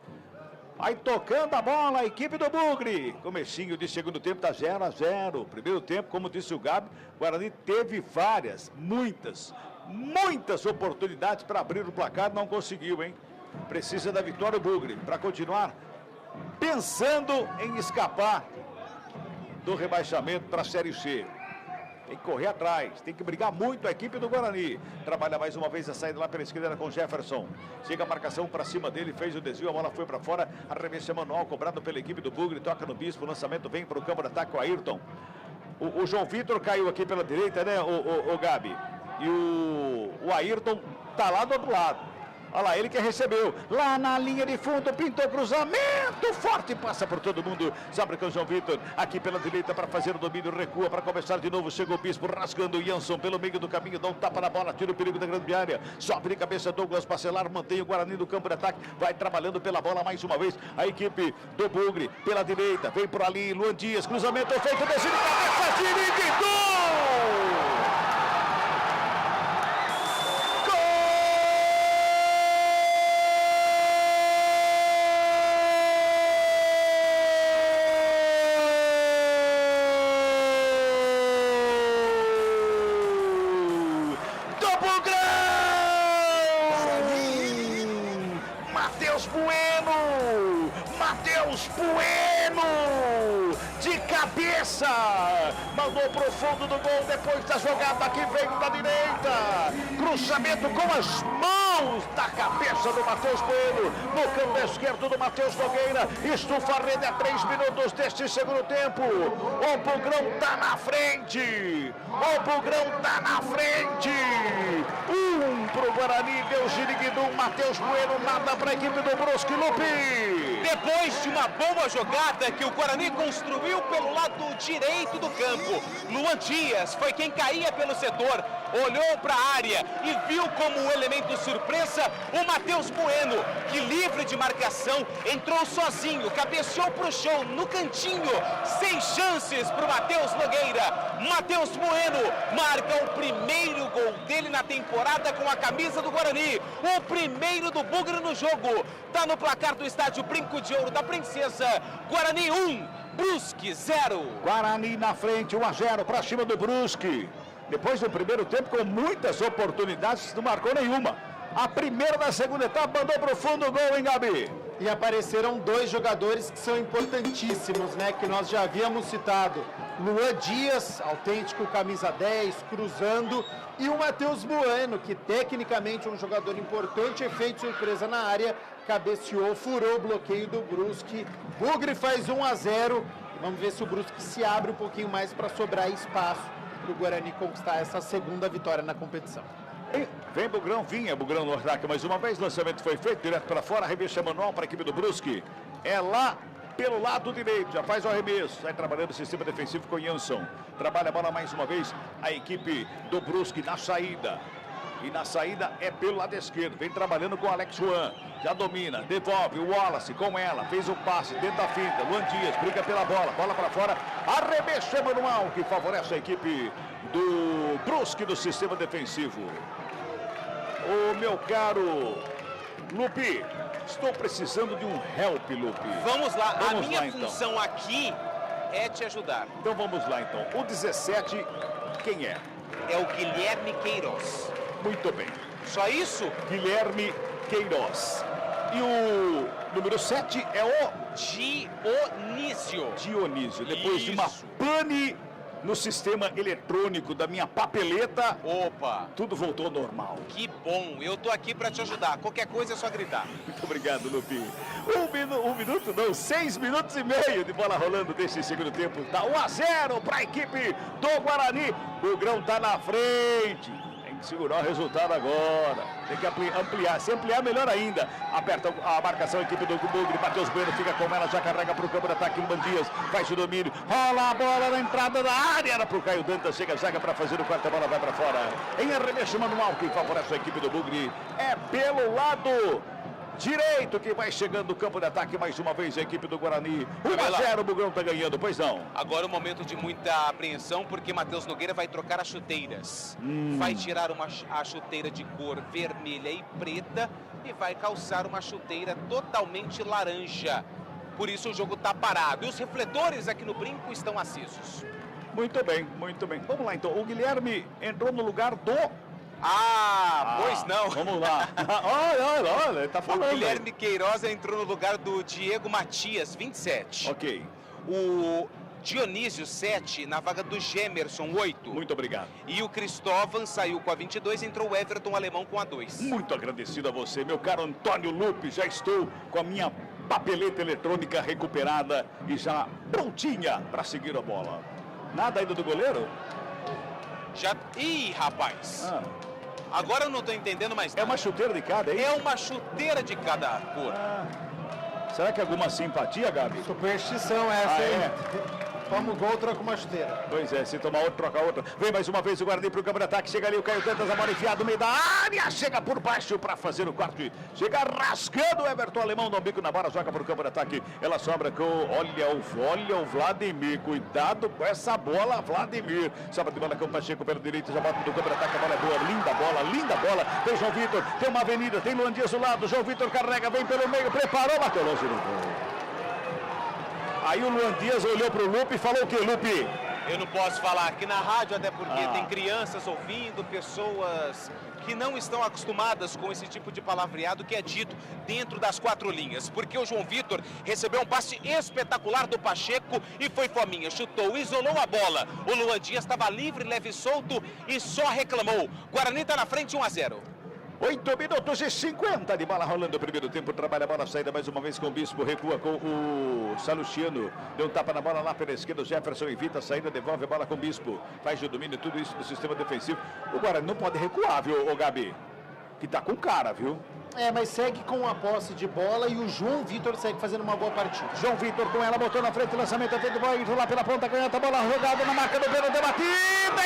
Vai tocando a bola a equipe do Bugre. Comecinho de segundo tempo está 0-0. Primeiro tempo, como disse o Gabi, o Guarani teve muitas oportunidades para abrir o placar, não conseguiu, hein? Precisa da vitória o Bugre para continuar pensando em escapar do rebaixamento para a Série C. Tem que correr atrás, tem que brigar muito a equipe do Guarani. Trabalha mais uma vez a saída lá pela esquerda com Jefferson. Chega a marcação para cima dele, fez o desvio, a bola foi para fora. Arremesso manual cobrado pela equipe do Bugre, toca no Bispo, o lançamento vem para o campo de ataque com o Ayrton. O João Vitor caiu aqui pela direita, né, o Gabi? E o Ayrton tá lá do outro lado. Olha lá, ele que recebeu. Lá na linha de fundo, pintou cruzamento. Forte, passa por todo mundo. Sobra com o João Vitor. Aqui pela direita para fazer o domínio. Recua para começar de novo. Chegou o Bispo rasgando o Jansson pelo meio do caminho. Dá um tapa na bola. Tira o perigo da grande área. Sobe de cabeça Douglas Bacelar. Mantém o Guarani no campo de ataque. Vai trabalhando pela bola mais uma vez. A equipe do Bugre pela direita. Vem por ali. Luan Dias. Cruzamento feito. Desce de cabeça. Dividido. Bueno, de cabeça, mandou pro fundo do gol depois da jogada que veio da direita, cruzamento com as mãos da cabeça do Matheus Bueno, no campo esquerdo do Matheus Nogueira, estufa a rede a 3 minutos deste segundo tempo, o Bugrão tá na frente, pro Guarani, deu Giriguidum, Matheus Bueno, nada para a equipe do Brusque, Lupi. Depois de uma boa jogada que o Guarani construiu pelo lado direito do campo, Luan Dias foi quem caía pelo setor, olhou para a área e viu como elemento surpresa o Matheus Bueno, que livre de marcação, entrou sozinho, cabeceou pro chão no cantinho, sem chances para o Matheus Nogueira. Matheus Bueno marca o primeiro gol dele na temporada com a camisa do Guarani, o primeiro do Bugre no jogo. Tá no placar do estádio Brinco de Ouro da Princesa. Guarani 1, Brusque 0. Guarani na frente, 1-0 para cima do Brusque. Depois do primeiro tempo, com muitas oportunidades, não marcou nenhuma. A primeira da segunda etapa mandou para o fundo o gol, hein, Gabi? E apareceram dois jogadores que são importantíssimos, né? Que nós já havíamos citado. Luan Dias, autêntico camisa 10, cruzando. E o Matheus Bueno, que tecnicamente é um jogador importante, efeito surpresa na área, cabeceou, furou o bloqueio do Brusque. Bugre faz 1-0. Vamos ver se o Brusque se abre um pouquinho mais para sobrar espaço para o Guarani conquistar essa segunda vitória na competição. Vem Bugrão, Bugrão no ataque mais uma vez, lançamento foi feito direto para fora, arremesso manual para a equipe do Brusque, é lá pelo lado direito, já faz o arremesso, sai trabalhando o sistema defensivo com Jansson, trabalha a bola mais uma vez, a equipe do Brusque na saída, e na saída é pelo lado esquerdo, vem trabalhando com o Alex Juan, já domina, devolve o Wallace com ela, fez o passe dentro da finta, Luan Dias briga pela bola para fora, arremesso manual que favorece a equipe do Brusque do sistema defensivo. Ô meu caro Lupi, estou precisando de um help, Lupi. Vamos lá, a minha função aqui é te ajudar. Então vamos lá então, o 17, quem é? É o Guilherme Queiroz. Muito bem. Só isso? Guilherme Queiroz. E o número 7 é o Dionísio. Depois de uma pane no sistema eletrônico da minha papeleta, tudo voltou ao normal. Que bom, eu tô aqui para te ajudar. Qualquer coisa é só gritar. Muito obrigado, Lupi. 6 minutos e meio de bola rolando desse segundo tempo. Tá 1-0 para a equipe do Guarani. O Grão tá na frente. Segurar o resultado agora, tem que ampliar, se ampliar melhor ainda, aperta a marcação, a equipe do Bugre, Matheus Bueno fica com ela, já carrega para o campo de ataque, Luan Dias faz o domínio, rola a bola na entrada da área, era para o Caio Dantas, chega a zaga para fazer o quarto, a bola vai para fora, em arremesso manual, que favorece a equipe do Bugre, é pelo lado direito que vai chegando no campo de ataque mais uma vez a equipe do Guarani. 1-0, o Bugrão tá ganhando, pois não. Agora um momento de muita apreensão, porque Matheus Nogueira vai trocar as chuteiras. Vai tirar a chuteira de cor vermelha e preta e vai calçar uma chuteira totalmente laranja. Por isso o jogo tá parado. E os refletores aqui no Brinco estão acesos. Muito bem, muito bem. Vamos lá então. O Guilherme entrou no lugar do... Pois não. Vamos lá. Olha, tá falando. O Guilherme Queiroz entrou no lugar do Diego Matias, 27. Ok. O Dionísio, 7, na vaga do Gemerson, 8. Muito obrigado. E o Cristóvão saiu com a 22, entrou o Everton Alemão com a 2. Muito agradecido a você, meu caro Antônio Lupe. Já estou com a minha papeleta eletrônica recuperada e já prontinha para seguir a bola. Nada ainda do goleiro? Ih, rapaz. Agora eu não tô entendendo mais nada. É uma chuteira de cada, hein? É uma chuteira de cada cor. Será que é alguma simpatia, Gabi? Superstição essa, hein? Toma o gol, troca uma chuteira. Pois é, se tomar outro, troca outra. Vem mais uma vez o Guarani pro campo de ataque. Chega ali o Caio Dantas, a bola enfiada no meio da área. Chega por baixo para fazer o corte. Chega rasgando o Everton Alemão no bico na bola. Joga pro campo de ataque. Ela sobra com, olha o Vladimir. Cuidado com essa bola, Vladimir. Sobra de bola com o Pacheco pelo direito. Já bota do campo de ataque. A bola é boa. Linda bola. Tem João Vitor. Tem uma avenida. Tem Luan Dias do lado. João Vitor carrega. Vem pelo meio. Preparou. Bateu longe no gol. Aí o Luan Dias olhou pro Lupe e falou o que, Lupe? Eu não posso falar aqui na rádio, até porque tem crianças ouvindo, pessoas que não estão acostumadas com esse tipo de palavreado que é dito dentro das 4 linhas. Porque o João Vitor recebeu um passe espetacular do Pacheco e foi fominha, chutou, isolou a bola. O Luan Dias estava livre, leve e solto e só reclamou. Guarani está na frente 1-0. 8 minutos e 50 de bola rolando o primeiro tempo. Trabalha a bola, saída mais uma vez com o Bispo. Recua com o Salustiano. Deu um tapa na bola lá pela esquerda. O Jefferson evita a saída, devolve a bola com o Bispo. Faz o domínio, tudo isso do sistema defensivo. O Guarani não pode recuar, viu, Gabi? Que tá com cara, viu? Mas segue com a posse de bola e o João Vitor segue fazendo uma boa partida. João Vitor com ela, botou na frente, lançamento até do Boy, lá pela ponta, canhota, bola jogada na marca do pênalti, batida,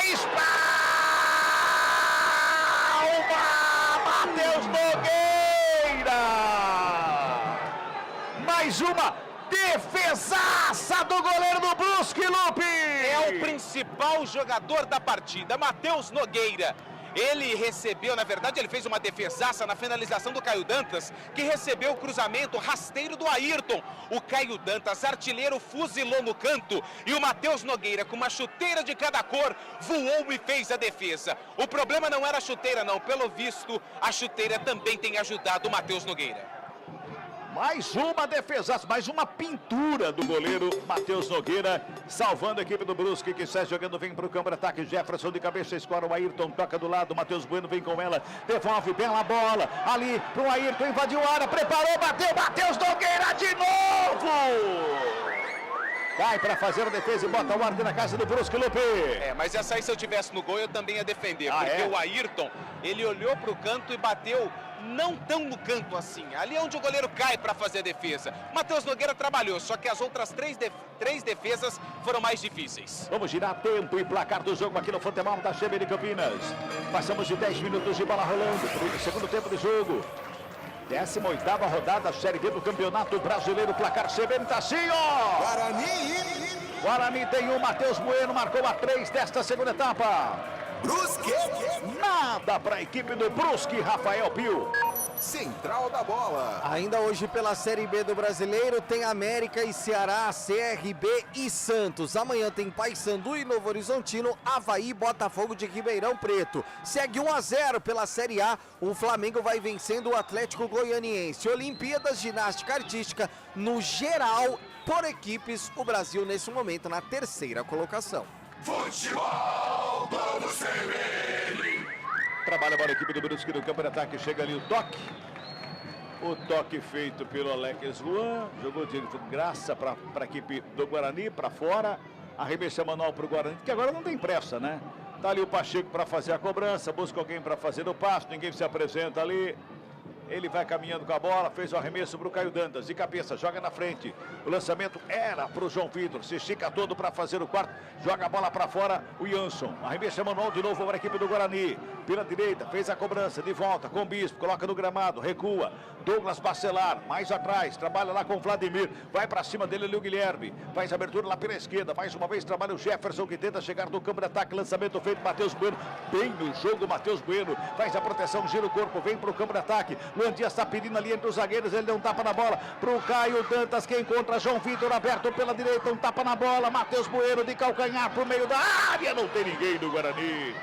Matheus Nogueira! Mais uma defesaça do goleiro do Brusque, Lupe! É o principal jogador da partida, Matheus Nogueira. Ele recebeu, na verdade, ele fez uma defesaça na finalização do Caio Dantas, que recebeu o cruzamento rasteiro do Ayrton. O Caio Dantas, artilheiro, fuzilou no canto e o Matheus Nogueira, com uma chuteira de cada cor, voou e fez a defesa. O problema não era a chuteira, não. Pelo visto, a chuteira também tem ajudado o Matheus Nogueira. Mais uma defesaça, mais uma pintura do goleiro Matheus Nogueira, salvando a equipe do Brusque, que sai jogando, vem para o campo de ataque. Jefferson de cabeça, escora o Ayrton, toca do lado, Matheus Bueno vem com ela, devolve bem a bola, ali para o Ayrton, invadiu a área, preparou, bateu, Matheus Nogueira de novo! Vai para fazer a defesa e bota o arco na casa do Brusque, Lupe. Mas essa aí, se eu tivesse no gol, eu também ia defender, porque o Ayrton, ele olhou para o canto e bateu não tão no canto assim. Ali é onde o goleiro cai para fazer a defesa. Matheus Nogueira trabalhou, só que as outras três defesas foram mais difíceis. Vamos girar tempo e placar do jogo aqui no Futebol da CBN Campinas. Passamos de 10 minutos de bola rolando. Segundo tempo de jogo. 18ª rodada, Série B do Campeonato Brasileiro. Placar CBN tá assim, ó. Guarani tem um, Matheus Bueno marcou a 3 desta segunda etapa. Brusque! Nada para a equipe do Brusque, Rafael Pio. Central da bola. Ainda hoje pela Série B do Brasileiro tem América e Ceará, CRB e Santos. Amanhã tem Paysandu e Novo Horizontino, Avaí e Botafogo de Ribeirão Preto. Segue 1-0 pela Série A, o Flamengo vai vencendo o Atlético Goianiense. Olimpíadas, ginástica artística, no geral, por equipes, o Brasil nesse momento na 3ª colocação. Futebol Globo CBN. Trabalha a bola a equipe do Brusque no campo de ataque. Chega ali o toque. O toque feito pelo Alex Luan. Jogou de graça para a equipe do Guarani, para fora. Arremessa manual para o Guarani, que agora não tem pressa, né? Tá ali o Pacheco para fazer a cobrança. Busca alguém para fazer o passo. Ninguém se apresenta ali. Ele vai caminhando com a bola, fez o arremesso para o Caio Dantas, de cabeça, joga na frente. O lançamento era para o João Vitor, se estica todo para fazer o quarto, joga a bola para fora, o Jansson. Arremesso manual de novo para a equipe do Guarani. Pela direita, fez a cobrança, de volta com o Bispo, coloca no gramado, recua. Douglas Bacelar, mais atrás, trabalha lá com o Vladimir, vai para cima dele ali o Guilherme, faz abertura lá pela esquerda, mais uma vez trabalha o Jefferson, que tenta chegar no campo de ataque, lançamento feito, Matheus Bueno, bem no jogo, Matheus Bueno, faz a proteção, gira o corpo, vem para o campo de ataque. Luan Dias está pedindo ali entre os zagueiros, ele deu um tapa na bola para o Caio Dantas, que encontra João Vitor aberto pela direita, um tapa na bola, Matheus Bueno de calcanhar para o meio da área, não tem ninguém do Guarani.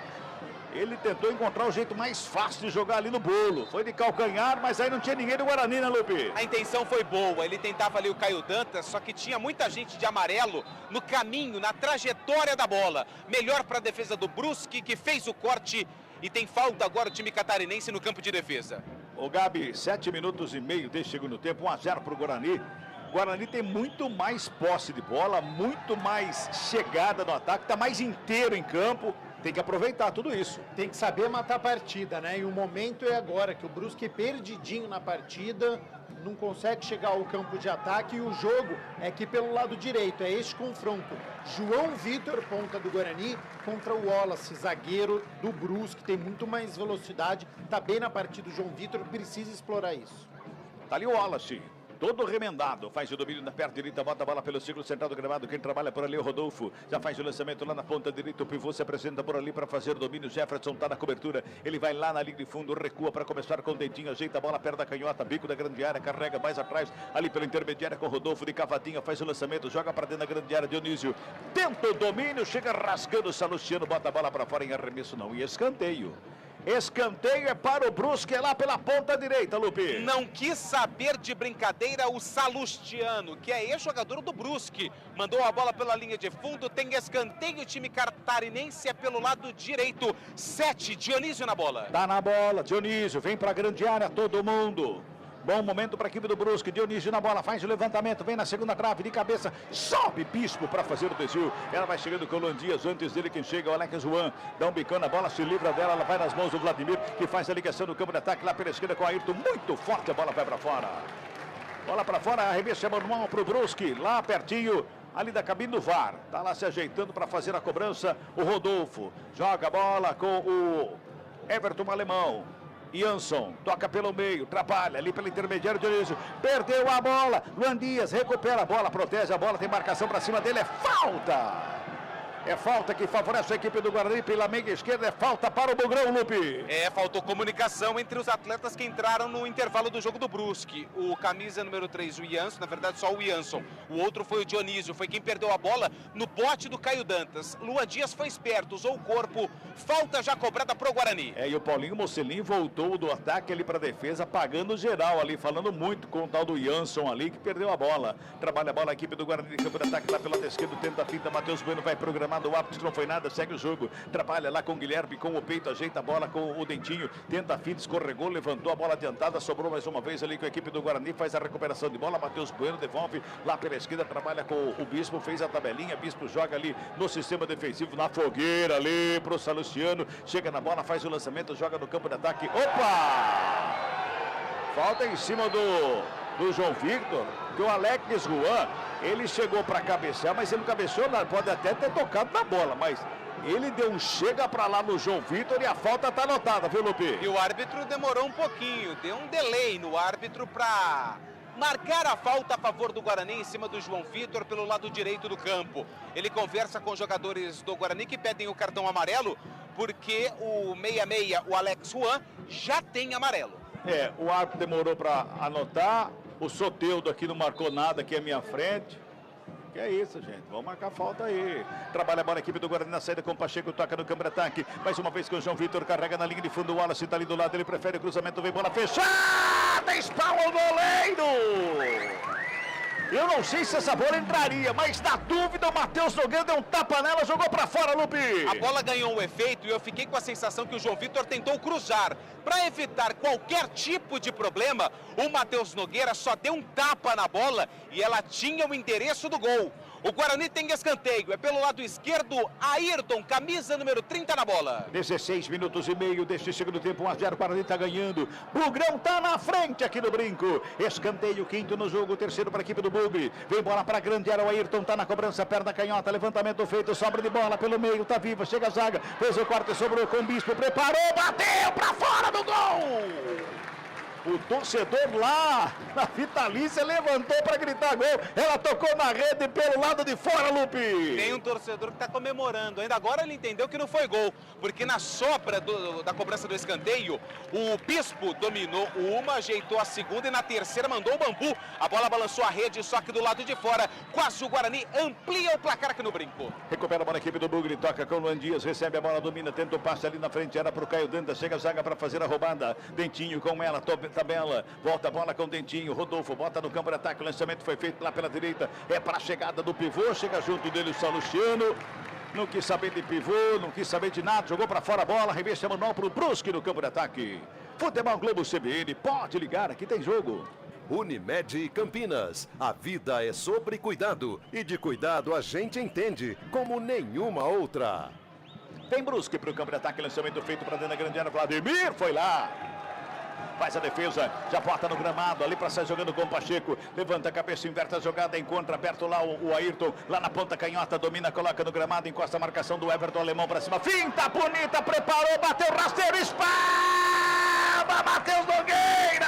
Ele tentou encontrar o jeito mais fácil de jogar ali no bolo, foi de calcanhar, mas aí não tinha ninguém do Guarani, né, Lupe? A intenção foi boa, ele tentava ali o Caio Dantas, só que tinha muita gente de amarelo no caminho, na trajetória da bola. Melhor para a defesa do Brusque, que fez o corte. E tem falta agora o time catarinense no campo de defesa. O Gabi, 7 minutos e meio desse segundo tempo, 1-0 para o Guarani. O Guarani tem muito mais posse de bola, muito mais chegada no ataque, está mais inteiro em campo. Tem que aproveitar tudo isso. Tem que saber matar a partida, né? E o momento é agora, que o Brusque é perdidinho na partida, não consegue chegar ao campo de ataque e o jogo é que pelo lado direito, é este confronto. João Vitor, ponta do Guarani, contra o Wallace, zagueiro do Brusque, tem muito mais velocidade, tá bem na partida o João Vitor, precisa explorar isso. Tá ali o Wallace. Todo remendado, faz o domínio na perna direita, bota a bola pelo círculo central do gramado, quem trabalha por ali é o Rodolfo, já faz o lançamento lá na ponta direita, o pivô se apresenta por ali para fazer o domínio, Jefferson tá na cobertura, ele vai lá na linha de fundo, recua para começar com o dentinho, ajeita a bola, perna da canhota, bico da grande área, carrega mais atrás, ali pela intermediária com o Rodolfo de cavadinha, faz o lançamento, joga para dentro da grande área, Dionísio, tenta o domínio, chega rasgando o Salustiano, bota a bola para fora em arremesso não, e escanteio. Escanteio é para o Brusque, é lá pela ponta direita, Lupe. Não quis saber de brincadeira o Salustiano, que é ex-jogador do Brusque. Mandou a bola pela linha de fundo, tem escanteio, o time catarinense é pelo lado direito. 7, Dionísio na bola. Tá na bola, Dionísio, vem pra grande área, todo mundo. Bom momento para a equipe do Brusque, Dionísio na bola, faz o levantamento, vem na segunda trave de cabeça, sobe Bispo para fazer o desvio. Ela vai chegando com o Landias, antes dele quem chega, o Alex Juan, dá um bicão na bola, se livra dela, ela vai nas mãos do Vladimir, que faz a ligação no campo de ataque lá pela esquerda com o Ayrton, muito forte, a bola vai para fora. Bola para fora, arremesso é manual para o Brusque, lá pertinho, ali da cabine do VAR. Tá lá se ajeitando para fazer a cobrança, o Rodolfo, joga a bola com o Everton Alemão. Jansson, toca pelo meio, trabalha ali pelo intermediário, Dionísio, perdeu a bola, Luan Dias recupera a bola, protege a bola, tem marcação para cima dele, é falta! É falta que favorece a equipe do Guarani pela meia esquerda, é falta para o Bugrão, Lupe. Faltou comunicação entre os atletas que entraram no intervalo do jogo do Brusque. O camisa número 3, o Jansson, na verdade só o Jansson. O outro foi o Dionísio, foi quem perdeu a bola no bote do Caio Dantas. Luan Dias foi esperto, usou o corpo, falta já cobrada pro Guarani. E o Paulinho Mocelin voltou do ataque ali para a defesa, pagando geral ali, falando muito com o tal do Jansson ali, que perdeu a bola. Trabalha a bola a equipe do Guarani de campo de ataque lá pelo lado esquerdo, tenta a finta, Matheus Bueno vai programar. O árbitro não foi nada, segue o jogo, trabalha lá com o Guilherme, com o peito, ajeita a bola com o Dentinho, tenta a finta, escorregou, levantou a bola adiantada, sobrou mais uma vez ali com a equipe do Guarani, faz a recuperação de bola, Matheus Bueno devolve lá pela esquerda, trabalha com o Bispo, fez a tabelinha, Bispo joga ali no sistema defensivo, na fogueira ali pro Salustiano, chega na bola, faz o lançamento, joga no campo de ataque, opa! Falta em cima do João Victor, que o Alex Juan, ele chegou para cabecear, mas ele não cabeceou nada, pode até ter tocado na bola, mas ele deu um chega para lá no João Vitor e a falta tá anotada, viu, Lupe? E o árbitro demorou um pouquinho, deu um delay no árbitro para marcar a falta a favor do Guarani em cima do João Vitor pelo lado direito do campo. Ele conversa com os jogadores do Guarani que pedem o cartão amarelo, porque o 66, o Alex Juan, já tem amarelo. O árbitro demorou para anotar. O Soteldo aqui não marcou nada aqui à minha frente. Que é isso, gente. Vamos marcar falta aí. Trabalha a bola a equipe do Guarani na saída com o Pacheco, toca no campo de ataque. Mais uma vez com o João Vitor, carrega na linha de fundo. O Wallace tá ali do lado, ele prefere o cruzamento, vem bola fechada. Espalma o goleiro. Eu não sei se essa bola entraria, mas na dúvida o Matheus Nogueira deu um tapa nela, jogou pra fora, Lupe. A bola ganhou um efeito e eu fiquei com a sensação que o João Vitor tentou cruzar. Para evitar qualquer tipo de problema, o Matheus Nogueira só deu um tapa na bola e ela tinha o endereço do gol. O Guarani tem escanteio, é pelo lado esquerdo, Ayrton, camisa número 30 na bola. 16 minutos e meio deste segundo tempo, 1-0, o Guarani tá ganhando. Bugrão tá na frente aqui no Brinco. Escanteio, quinto no jogo, terceiro para a equipe do Bugre. Vem bola para grande área, o Ayrton tá na cobrança, perna canhota, levantamento feito, sobra de bola pelo meio, tá viva, chega a zaga, fez o quarto e sobrou com o Bispo, preparou, bateu para fora do gol! O torcedor lá na Vitalícia levantou para gritar gol. Ela tocou na rede pelo lado de fora, Lupe. Tem um torcedor que está comemorando. Ainda agora ele entendeu que não foi gol. Porque na sopra da cobrança do escanteio, o Bispo dominou uma, ajeitou a segunda e na terceira mandou o bambu. A bola balançou a rede, só que do lado de fora, quase o Guarani amplia o placar aqui no Brinco. Recupera a bola a equipe do Bugre, toca com o Luan Dias, recebe a bola, domina, tenta o passe ali na frente, era para o Caio Dantas, chega a zaga para fazer a roubada. Dentinho com ela, tabela, volta a bola com o Dentinho, Rodolfo bota no campo de ataque, o lançamento foi feito lá pela direita, é para a chegada do pivô, chega junto dele o Salustiano, não quis saber de pivô, não quis saber de nada, jogou para fora a bola, reveste manual para o Brusque no campo de ataque. Futebol Globo CBN, pode ligar, aqui tem jogo. Unimed Campinas, a vida é sobre cuidado e de cuidado a gente entende como nenhuma outra. Vem Brusque para o campo de ataque, lançamento feito para dentro da grande área. Vladimir foi lá. Faz a defesa, já bota no gramado ali para sair jogando com o Pacheco. Levanta a cabeça, inverte a jogada, encontra aberto lá o Ayrton, lá na ponta canhota, domina, coloca no gramado, encosta a marcação do Everton Alemão para cima. Finta bonita, preparou, bateu rasteiro, espalma, Matheus Nogueira!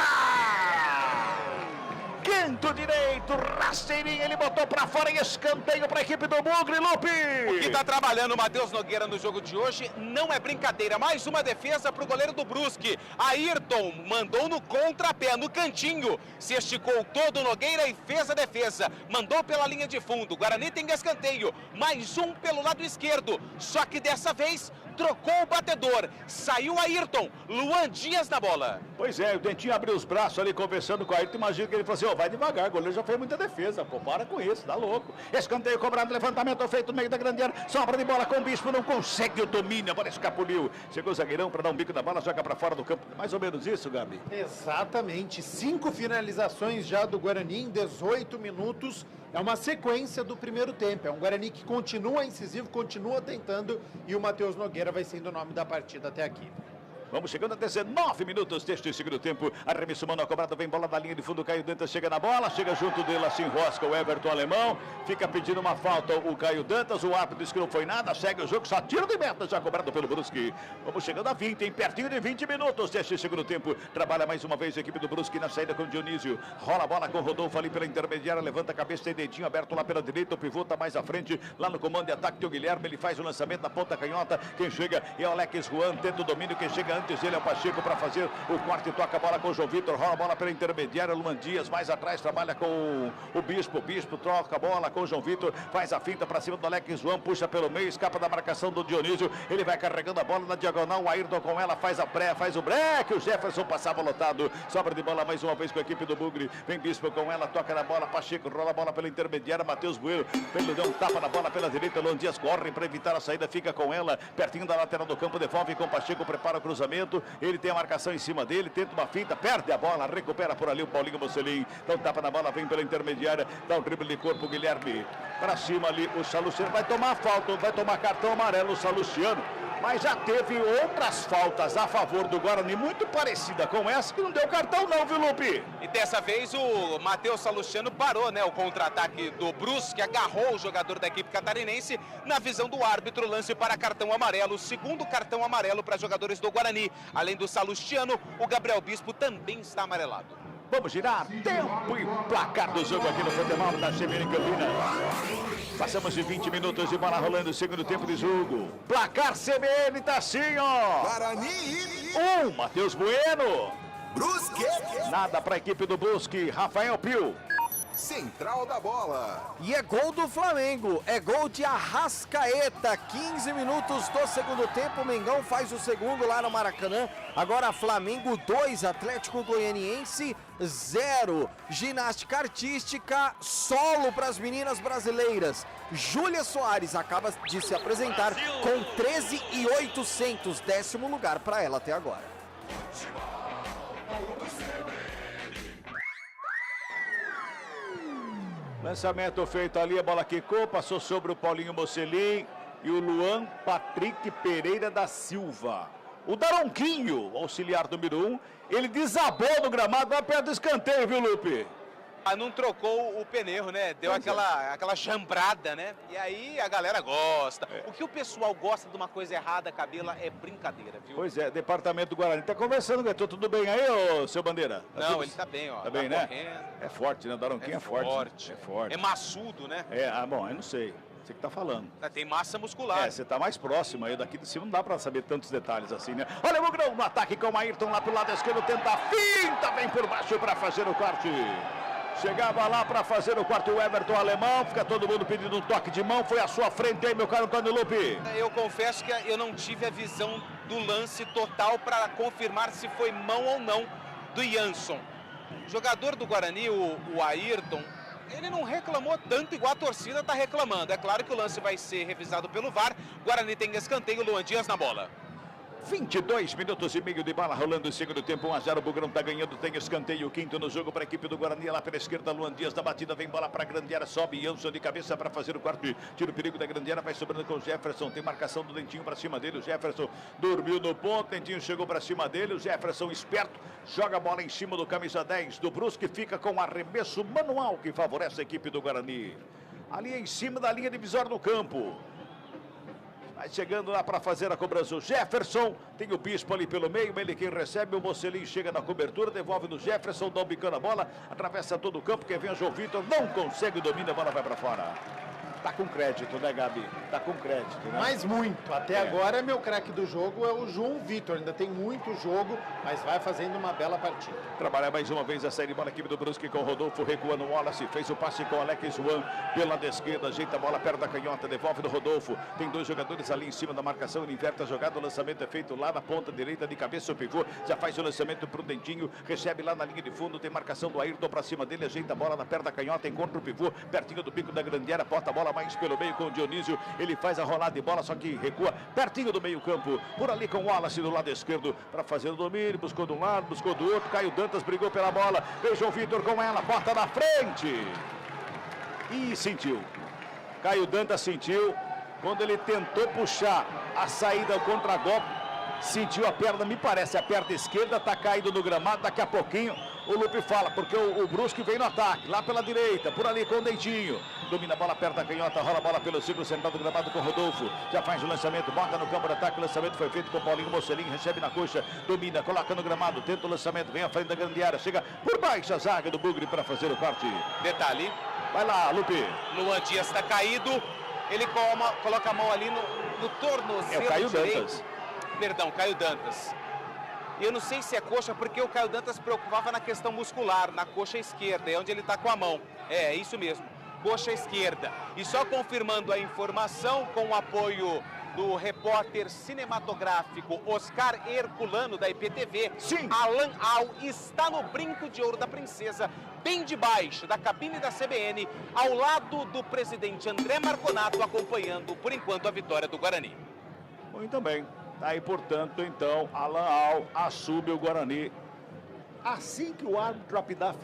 Canto direito, rasteirinho, ele botou pra fora em escanteio pra equipe do Bugre, Lupe. O que tá trabalhando o Matheus Nogueira no jogo de hoje não é brincadeira. Mais uma defesa pro goleiro do Brusque. Ayrton mandou no contrapé, no cantinho. Se esticou todo o Nogueira e fez a defesa. Mandou pela linha de fundo. Guarani tem escanteio. Mais um pelo lado esquerdo. Só que dessa vez trocou o batedor. Saiu Ayrton. Luan Dias na bola. Pois é, o Dentinho abriu os braços ali conversando com o Ayrton. Imagina que ele falou assim, ó, vai devagar, o goleiro já fez muita defesa, pô, para com isso, tá louco. Escanteio cobrado, levantamento feito no meio da grande área, sobra de bola com o Bispo, não consegue o domínio, a bola escapuliu. Chegou o zagueirão para dar um bico da bola, joga para fora do campo. Mais ou menos isso, Gabi? Exatamente, 5 finalizações já do Guarani em 18 minutos. É uma sequência do primeiro tempo. É um Guarani que continua incisivo, continua tentando, e o Matheus Nogueira vai sendo o nome da partida até aqui. Vamos chegando a 19 minutos deste segundo tempo. Arremesso mano a cobrada, vem bola da linha de fundo. Caio Dantas chega na bola, chega junto dele, assim enrosca o Everton Alemão. Fica pedindo uma falta o Caio Dantas. O árbitro diz que não foi nada, segue o jogo, só tiro de meta, já cobrado pelo Brusque. Vamos chegando a 20, em pertinho de 20 minutos deste segundo tempo. Trabalha mais uma vez a equipe do Brusque na saída com o Dionísio. Rola a bola com o Rodolfo ali pela intermediária, levanta a cabeça, tem dedinho aberto lá pela direita. O pivô tá mais à frente, lá no comando de ataque tem o Guilherme. Ele faz o lançamento na ponta canhota. Quem chega é o Alex Juan, tenta o domínio. Quem chega antes dele é o Pacheco para fazer o corte, toca a bola com o João Vitor, rola a bola pela intermediária, Luan Dias mais atrás, trabalha com o Bispo, troca a bola com o João Vitor, faz a finta para cima do Alex João, puxa pelo meio, escapa da marcação do Dionísio, ele vai carregando a bola na diagonal, o Ayrton com ela, faz o break, o Jefferson passava lotado, sobra de bola mais uma vez com a equipe do Bugre, vem Bispo com ela, toca na bola, Pacheco rola a bola pela intermediária, Matheus Bueno, ele deu um tapa na bola pela direita, Luan Dias corre para evitar a saída, fica com ela, pertinho da lateral do campo, devolve com o Pacheco, prepara o cruzamento, ele tem a marcação em cima dele, tenta uma finta, perde a bola, recupera por ali o Paulinho Mocelin, dá um tapa na bola, vem pela intermediária, dá um drible de corpo, o Guilherme, para cima ali, o Salustiano vai tomar falta, vai tomar cartão amarelo, o Salustiano, mas já teve outras faltas a favor do Guarani, muito parecida com essa, que não deu cartão não, viu, Lupe? E dessa vez o Matheus Salustiano parou, né, o contra-ataque do Brusque, agarrou o jogador da equipe catarinense, na visão do árbitro, lance para cartão amarelo, segundo cartão amarelo para jogadores do Guarani. Além do Salustiano, o Gabriel Bispo também está amarelado. Vamos girar, tempo e placar do jogo aqui no futebol da CBN Campinas. Passamos de 20 minutos de bola rolando, segundo tempo de jogo. Placar CBN tá assim, ó. Guarani 1, Matheus Bueno. Brusque. Nada para a equipe do Brusque, Rafael Pio. Central da bola. E é gol do Flamengo, é gol de Arrascaeta, 15 minutos do segundo tempo, o Mengão faz o segundo lá no Maracanã, agora Flamengo 2, Atlético Goianiense 0, ginástica artística, solo para as meninas brasileiras, Júlia Soares acaba de se apresentar com 13.800, 10º lugar para ela até agora. Lançamento feito ali, a bola quicou, passou sobre o Paulinho Mocelin e o Luan Patrick Pereira da Silva. O Daronquinho, auxiliar número 1, ele desabou no gramado, vai perto do escanteio, viu, Lupe? Não trocou o pneu, né? Deu aquela jambrada, né? E aí a galera gosta. O que o pessoal gosta de uma coisa errada, Cabela, é brincadeira, viu? Pois é, departamento do Guarani. Tá conversando, Gato, tudo bem aí, ô, seu Bandeira? Não, ele tá bem, ó. Tá bem, né? Correndo. É forte, né? O Daronquinho é forte. É forte. É maçudo, né? Bom, eu não sei. Você que tá falando. Tem massa muscular. Você tá mais próximo aí, daqui de cima não dá pra saber tantos detalhes assim, né? Olha o Mugrão no ataque com o Ayrton lá pro lado esquerdo, tenta a finta, vem por baixo pra fazer o corte. Chegava lá para fazer o quarto o Everton Alemão, fica todo mundo pedindo um toque de mão, foi à sua frente aí, meu caro Antônio Lupe. Eu confesso que eu não tive a visão do lance total para confirmar se foi mão ou não do Jansson. O jogador do Guarani, o Ayrton, ele não reclamou tanto igual a torcida está reclamando. É claro que o lance vai ser revisado pelo VAR. Guarani tem escanteio, Luan Dias na bola. 22 minutos e meio de bola rolando o segundo tempo, 1-0, o Bugrão tá ganhando, tem escanteio, quinto no jogo para a equipe do Guarani, lá pela esquerda, Luan Dias da batida, vem bola para a grande área, sobe Jansson de cabeça para fazer o quarto, tira o perigo da grande área, vai sobrando com o Jefferson, tem marcação do Dentinho para cima dele, o Jefferson dormiu no ponto, Dentinho chegou para cima dele, o Jefferson esperto, joga a bola em cima do camisa 10 do Brusque, fica com um arremesso manual que favorece a equipe do Guarani, ali em cima da linha divisória do campo. Vai chegando lá para fazer a cobrança o Jefferson, tem o Bispo ali pelo meio, ele quem recebe, o Mocelin chega na cobertura, devolve no Jefferson, dá um bicando a bola, atravessa todo o campo, quem vem é o João Vitor, não consegue, domina, a bola vai para fora. Tá com crédito, né, Gabi? Tá com crédito, né? Mas muito. Até agora, meu craque do jogo é o João Vitor. Ainda tem muito jogo, mas vai fazendo uma bela partida. Trabalhar mais uma vez a série bola, equipe do Brusque com o Rodolfo, recuando o Wallace, fez o passe com o Alex Juan pela esquerda, ajeita a bola perto da canhota, devolve do Rodolfo. Tem dois jogadores ali em cima da marcação, ele inverte a jogada, o lançamento é feito lá na ponta direita de cabeça, o pivô já faz o lançamento pro Dentinho, recebe lá na linha de fundo, tem marcação do Ayrton pra cima dele, ajeita a bola na perna da canhota, encontra o pivô, pertinho do bico da grande área, bota a bola mais pelo meio com o Dionísio, ele faz a rolada de bola, só que recua pertinho do meio campo, por ali com o Wallace do lado esquerdo, para fazer o domínio, buscou de um lado, buscou do outro, Caio Dantas brigou pela bola, veja o Vitor com ela, bota na frente, e sentiu, Caio Dantas sentiu, quando ele tentou puxar a saída ao contragolpe, sentiu a perna, me parece a perna esquerda, tá caído no gramado, daqui a pouquinho o Lupe fala, porque o Brusque vem no ataque, lá pela direita, por ali com o Dentinho, domina a bola perto da canhota, rola a bola pelo círculo central do gramado com o Rodolfo, já faz o lançamento, bota no campo de ataque, o lançamento foi feito com o Paulinho Mocelin, recebe na coxa, domina, coloca no gramado, tenta o lançamento, vem à frente da grande área, chega por baixo a zaga do Bugre para fazer o corte. Detalhe, Vai lá, Lupe. Luan Dias está caído, ele coloca a mão ali no tornozelo É o Caio direito. Dantas. Perdão, Caio Dantas. Eu não sei se é coxa, porque o Caio Dantas se preocupava na questão muscular, na coxa esquerda, é onde ele está com a mão. É isso mesmo, coxa esquerda. E só confirmando a informação, com o apoio do repórter cinematográfico Oscar Herculano, da IPTV, sim, Alan Al está no brinco de ouro da princesa, bem debaixo da cabine da CBN, ao lado do presidente André Marconato, acompanhando, por enquanto, a vitória do Guarani. Muito bem. Aí, portanto, então, Alan Al assume o Guarani. Assim que o árbitro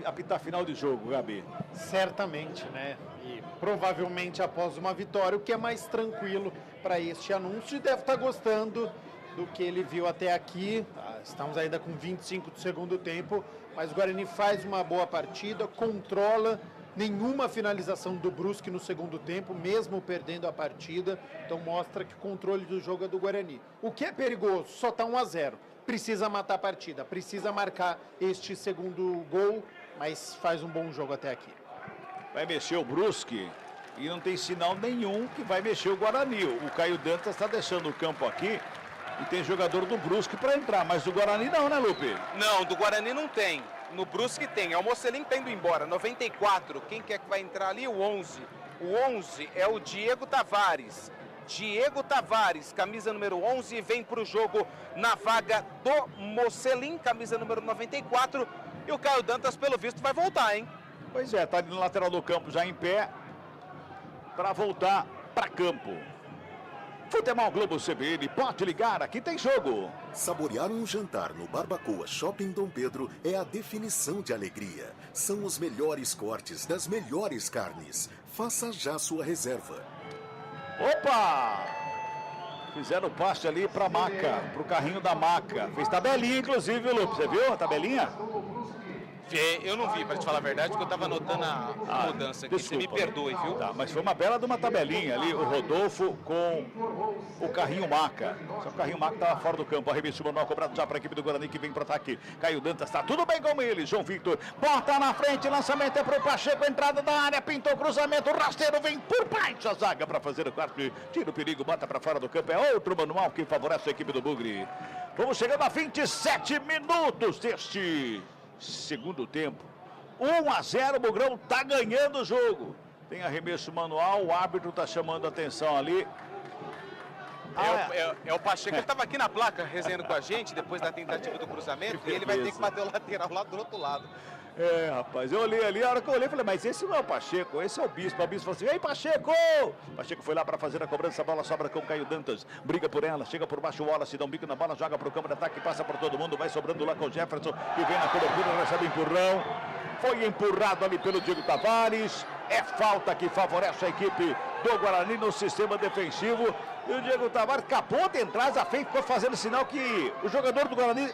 apitar final de jogo, Gabi. Certamente, né? E provavelmente após uma vitória, o que é mais tranquilo para este anúncio. E deve estar gostando do que ele viu até aqui. Estamos ainda com 25 do segundo tempo, mas o Guarani faz uma boa partida, controla. Nenhuma finalização do Brusque no segundo tempo, mesmo perdendo a partida. Então mostra que o controle do jogo é do Guarani. O que é perigoso? Só está 1-0. Precisa matar a partida, precisa marcar este segundo gol, mas faz um bom jogo até aqui. Vai mexer o Brusque e não tem sinal nenhum que vai mexer o Guarani. O Caio Dantas está deixando o campo aqui e tem jogador do Brusque para entrar, mas do Guarani não, né, Lupe? Não, do Guarani não tem. No Brusque tem, é o Mocelin que está indo embora, 94, quem quer que vai entrar ali? O 11. O 11 é o Diego Tavares. Diego Tavares, camisa número 11, vem para o jogo na vaga do Mocelin, camisa número 94. E o Caio Dantas, pelo visto, vai voltar, hein? Pois é, tá ali no lateral do campo, já em pé, para voltar para campo. Futebol Globo CBN, pode ligar, aqui tem jogo. Saborear um jantar no Barbacoa Shopping Dom Pedro é a definição de alegria. São os melhores cortes das melhores carnes. Faça já sua reserva. Opa! Fizeram o passe ali para a maca, para o carrinho da maca. Fez tabelinha, inclusive, Lupe. Você viu a tabelinha? Eu não vi, para te falar a verdade, porque eu estava anotando a mudança aqui. Desculpa. Você me perdoe, viu? Tá, mas foi uma bela de uma tabelinha ali, o Rodolfo com o carrinho maca. Só que o carrinho maca estava fora do campo. Arremesso manual cobrado já para a equipe do Guarani que vem para o ataque. Caio Dantas, está tudo bem com ele. João Vitor, bota na frente, lançamento é para o Pacheco, entrada da área, pintou o cruzamento, o rasteiro vem por baixo a zaga para fazer o quarto. Tira o perigo, bota para fora do campo. É outro manual que favorece a equipe do Bugre. Vamos chegando a 27 minutos deste segundo tempo. 1-0, o Bugrão está ganhando o jogo. Tem arremesso manual, o árbitro está chamando a atenção ali. É o Pacheco, ele estava aqui na placa resenhando com a gente depois da tentativa do cruzamento e ele vai ter que bater o lateral lá do outro lado. É, rapaz, eu olhei ali, a hora que eu olhei, falei, mas esse não é o Pacheco, esse é o Bispo. O Bispo falou assim, ei, Pacheco! Pacheco foi lá para fazer a cobrança, a bola sobra com o Caio Dantas, briga por ela, chega por baixo, o Wallace dá um bico na bola, joga para o campo de ataque, passa por todo mundo, vai sobrando lá com o Jefferson, que vem na cobertura, recebe empurrão. Foi empurrado ali pelo Diego Tavares, é falta que favorece a equipe do Guarani no sistema defensivo. E o Diego Tavares acabou de entrar, já ficou fazendo sinal que o jogador do Guarani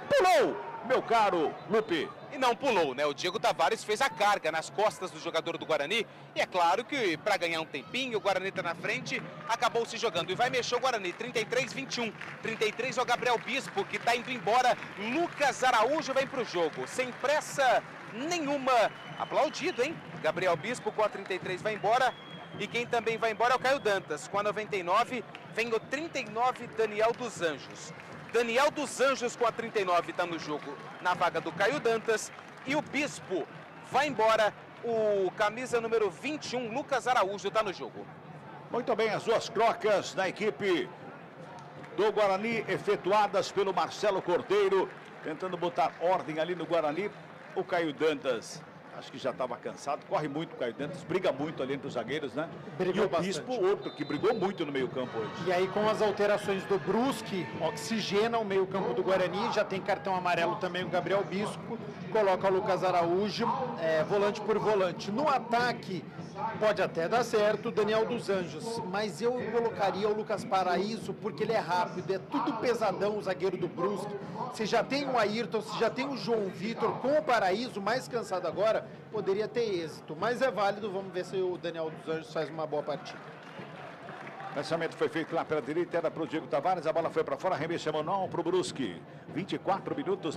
pulou, meu caro Lupe. E não pulou, né? O Diego Tavares fez a carga nas costas do jogador do Guarani. E é claro que para ganhar um tempinho, o Guarani tá na frente, acabou se jogando. E vai mexer o Guarani, 33-21. 33 é o Gabriel Bispo, que tá indo embora. Lucas Araújo vem pro jogo, sem pressa nenhuma. Aplaudido, hein? Gabriel Bispo com a 33 vai embora. E quem também vai embora é o Caio Dantas. Com a 99 vem o 39, Daniel dos Anjos. Daniel dos Anjos com a 39 está no jogo na vaga do Caio Dantas. E o Bispo vai embora. O camisa número 21, Lucas Araújo, está no jogo. Muito bem, as duas trocas da equipe do Guarani efetuadas pelo Marcelo Cordeiro. Tentando botar ordem ali no Guarani. O Caio Dantas, acho que já estava cansado, corre muito o Caio Dantas, briga muito ali entre os zagueiros, né? Brigou e o Bispo, bastante. outro que brigou muito no meio-campo hoje. E aí, com as alterações do Brusque, oxigena o meio-campo do Guarani, já tem cartão amarelo também o Gabriel Bispo, coloca o Lucas Araújo, volante por volante. No ataque, pode até dar certo o Daniel dos Anjos, mas eu colocaria o Lucas Paraíso porque ele é rápido, é tudo pesadão o zagueiro do Brusque. Se já tem o Ayrton, se já tem o João Vitor, com o Paraíso mais cansado agora, poderia ter êxito, mas é válido. Vamos ver se o Daniel dos Anjos faz uma boa partida. O lançamento foi feito lá pela direita, era para o Diego Tavares, a bola foi para fora, arremesso manual para o Brusque. 29 minutos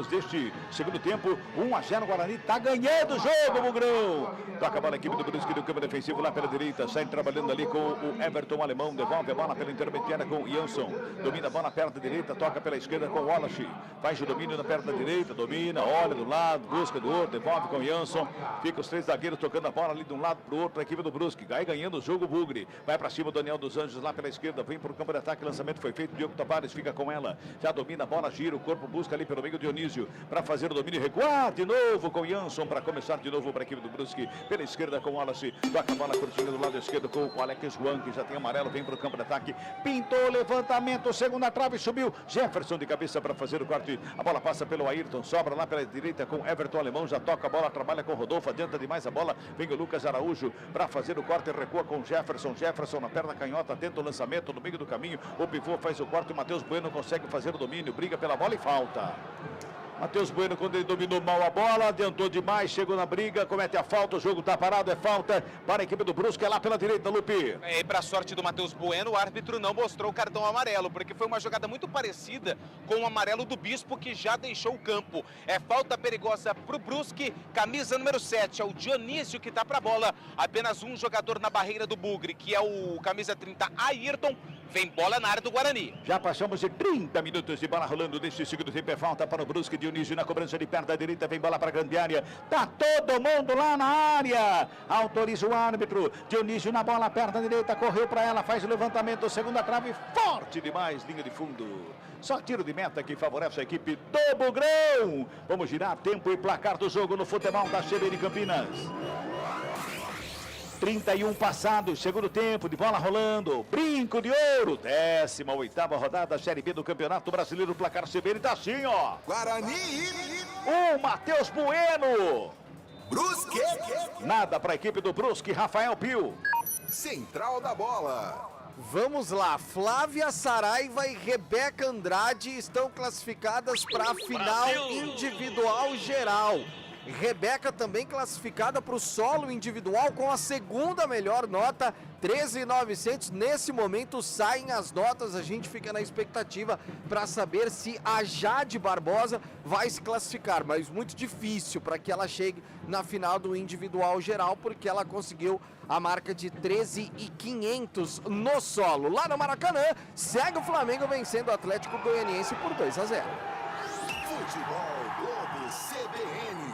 deste segundo tempo, 1-0, Guarani está ganhando o jogo, Mugrão. Toca a bola a equipe do Brusque do campo defensivo lá pela direita, sai trabalhando ali com o Everton Alemão, devolve a bola pela intermediária com o Jansson, domina a bola perto da direita, toca pela esquerda com o Wallace, faz o domínio na perna da direita, domina, olha do lado, busca do outro, devolve com o Jansson, fica os três zagueiros tocando a bola ali de um lado para o outro, a equipe do Brusque, vai ganhando o jogo, Bugre, vai para cima o Daniel dos Anjos lá pela esquerda, vem para o campo de ataque, lançamento foi feito, Diego Tavares fica com ela, já domina a bola, gira o corpo, busca ali pelo meio Dionísio, para fazer o domínio, recuar de novo com o Jansson, para começar de novo para a equipe do Brusque, pela esquerda com o Wallace, toca a bola curtinha do lado esquerdo com o Alex Juan, que já tem amarelo, vem para o campo de ataque, pintou, levantamento, segunda trave, subiu, Jefferson de cabeça para fazer o corte, a bola passa pelo Ayrton, sobra lá pela direita com Everton Alemão, já toca a bola, trabalha com o Rodolfo, adianta demais a bola, vem o Lucas Araújo para fazer o corte, recua com o Jefferson na perna canhota, tenta o lançamento no meio do caminho, o pivô faz o corte, o Matheus Bueno consegue fazer o domínio, briga pela bola e falta. Matheus Bueno, quando ele dominou mal a bola, adiantou demais, chegou na briga, comete a falta, o jogo está parado, é falta para a equipe do Brusque, é lá pela direita, Lupi. E para a sorte do Matheus Bueno, o árbitro não mostrou o cartão amarelo, porque foi uma jogada muito parecida com o amarelo do Bispo, que já deixou o campo. É falta perigosa para o Brusque, camisa número 7, é o Dionísio que está para a bola, apenas um jogador na barreira do Bugre, que é o camisa 30, Ayrton, vem bola na área do Guarani. Já passamos de 30 minutos de bola rolando neste segundo tempo, é falta para o Brusque, Dionísio na cobrança de perto da direita, vem bola para a grande área, tá todo mundo lá na área, autoriza o árbitro, Dionísio na bola, perto da direita, correu para ela, faz o levantamento, segunda trave, forte demais, linha de fundo, só tiro de meta que favorece a equipe do Bugrão. Vamos girar tempo e placar do jogo no futebol da CBN Campinas. 31 passados, segundo tempo, de bola rolando, brinco de ouro, 18ª rodada, Série B do Campeonato Brasileiro, placar CBN tá assim, ó. Guarani. O Matheus Bueno. Brusque. Nada para a equipe do Brusque, Rafael Pio. Central da bola. Vamos lá, Flávia Saraiva e Rebeca Andrade estão classificadas para a final individual geral. Rebeca também classificada para o solo individual com a segunda melhor nota, 13.900. Nesse momento saem as notas, a gente fica na expectativa para saber se a Jade Barbosa vai se classificar, mas muito difícil para que ela chegue na final do individual geral, porque ela conseguiu a marca de 13.500 no solo. Lá no Maracanã, segue o Flamengo vencendo o Atlético Goianiense por 2-0. Futebol Globo CBN.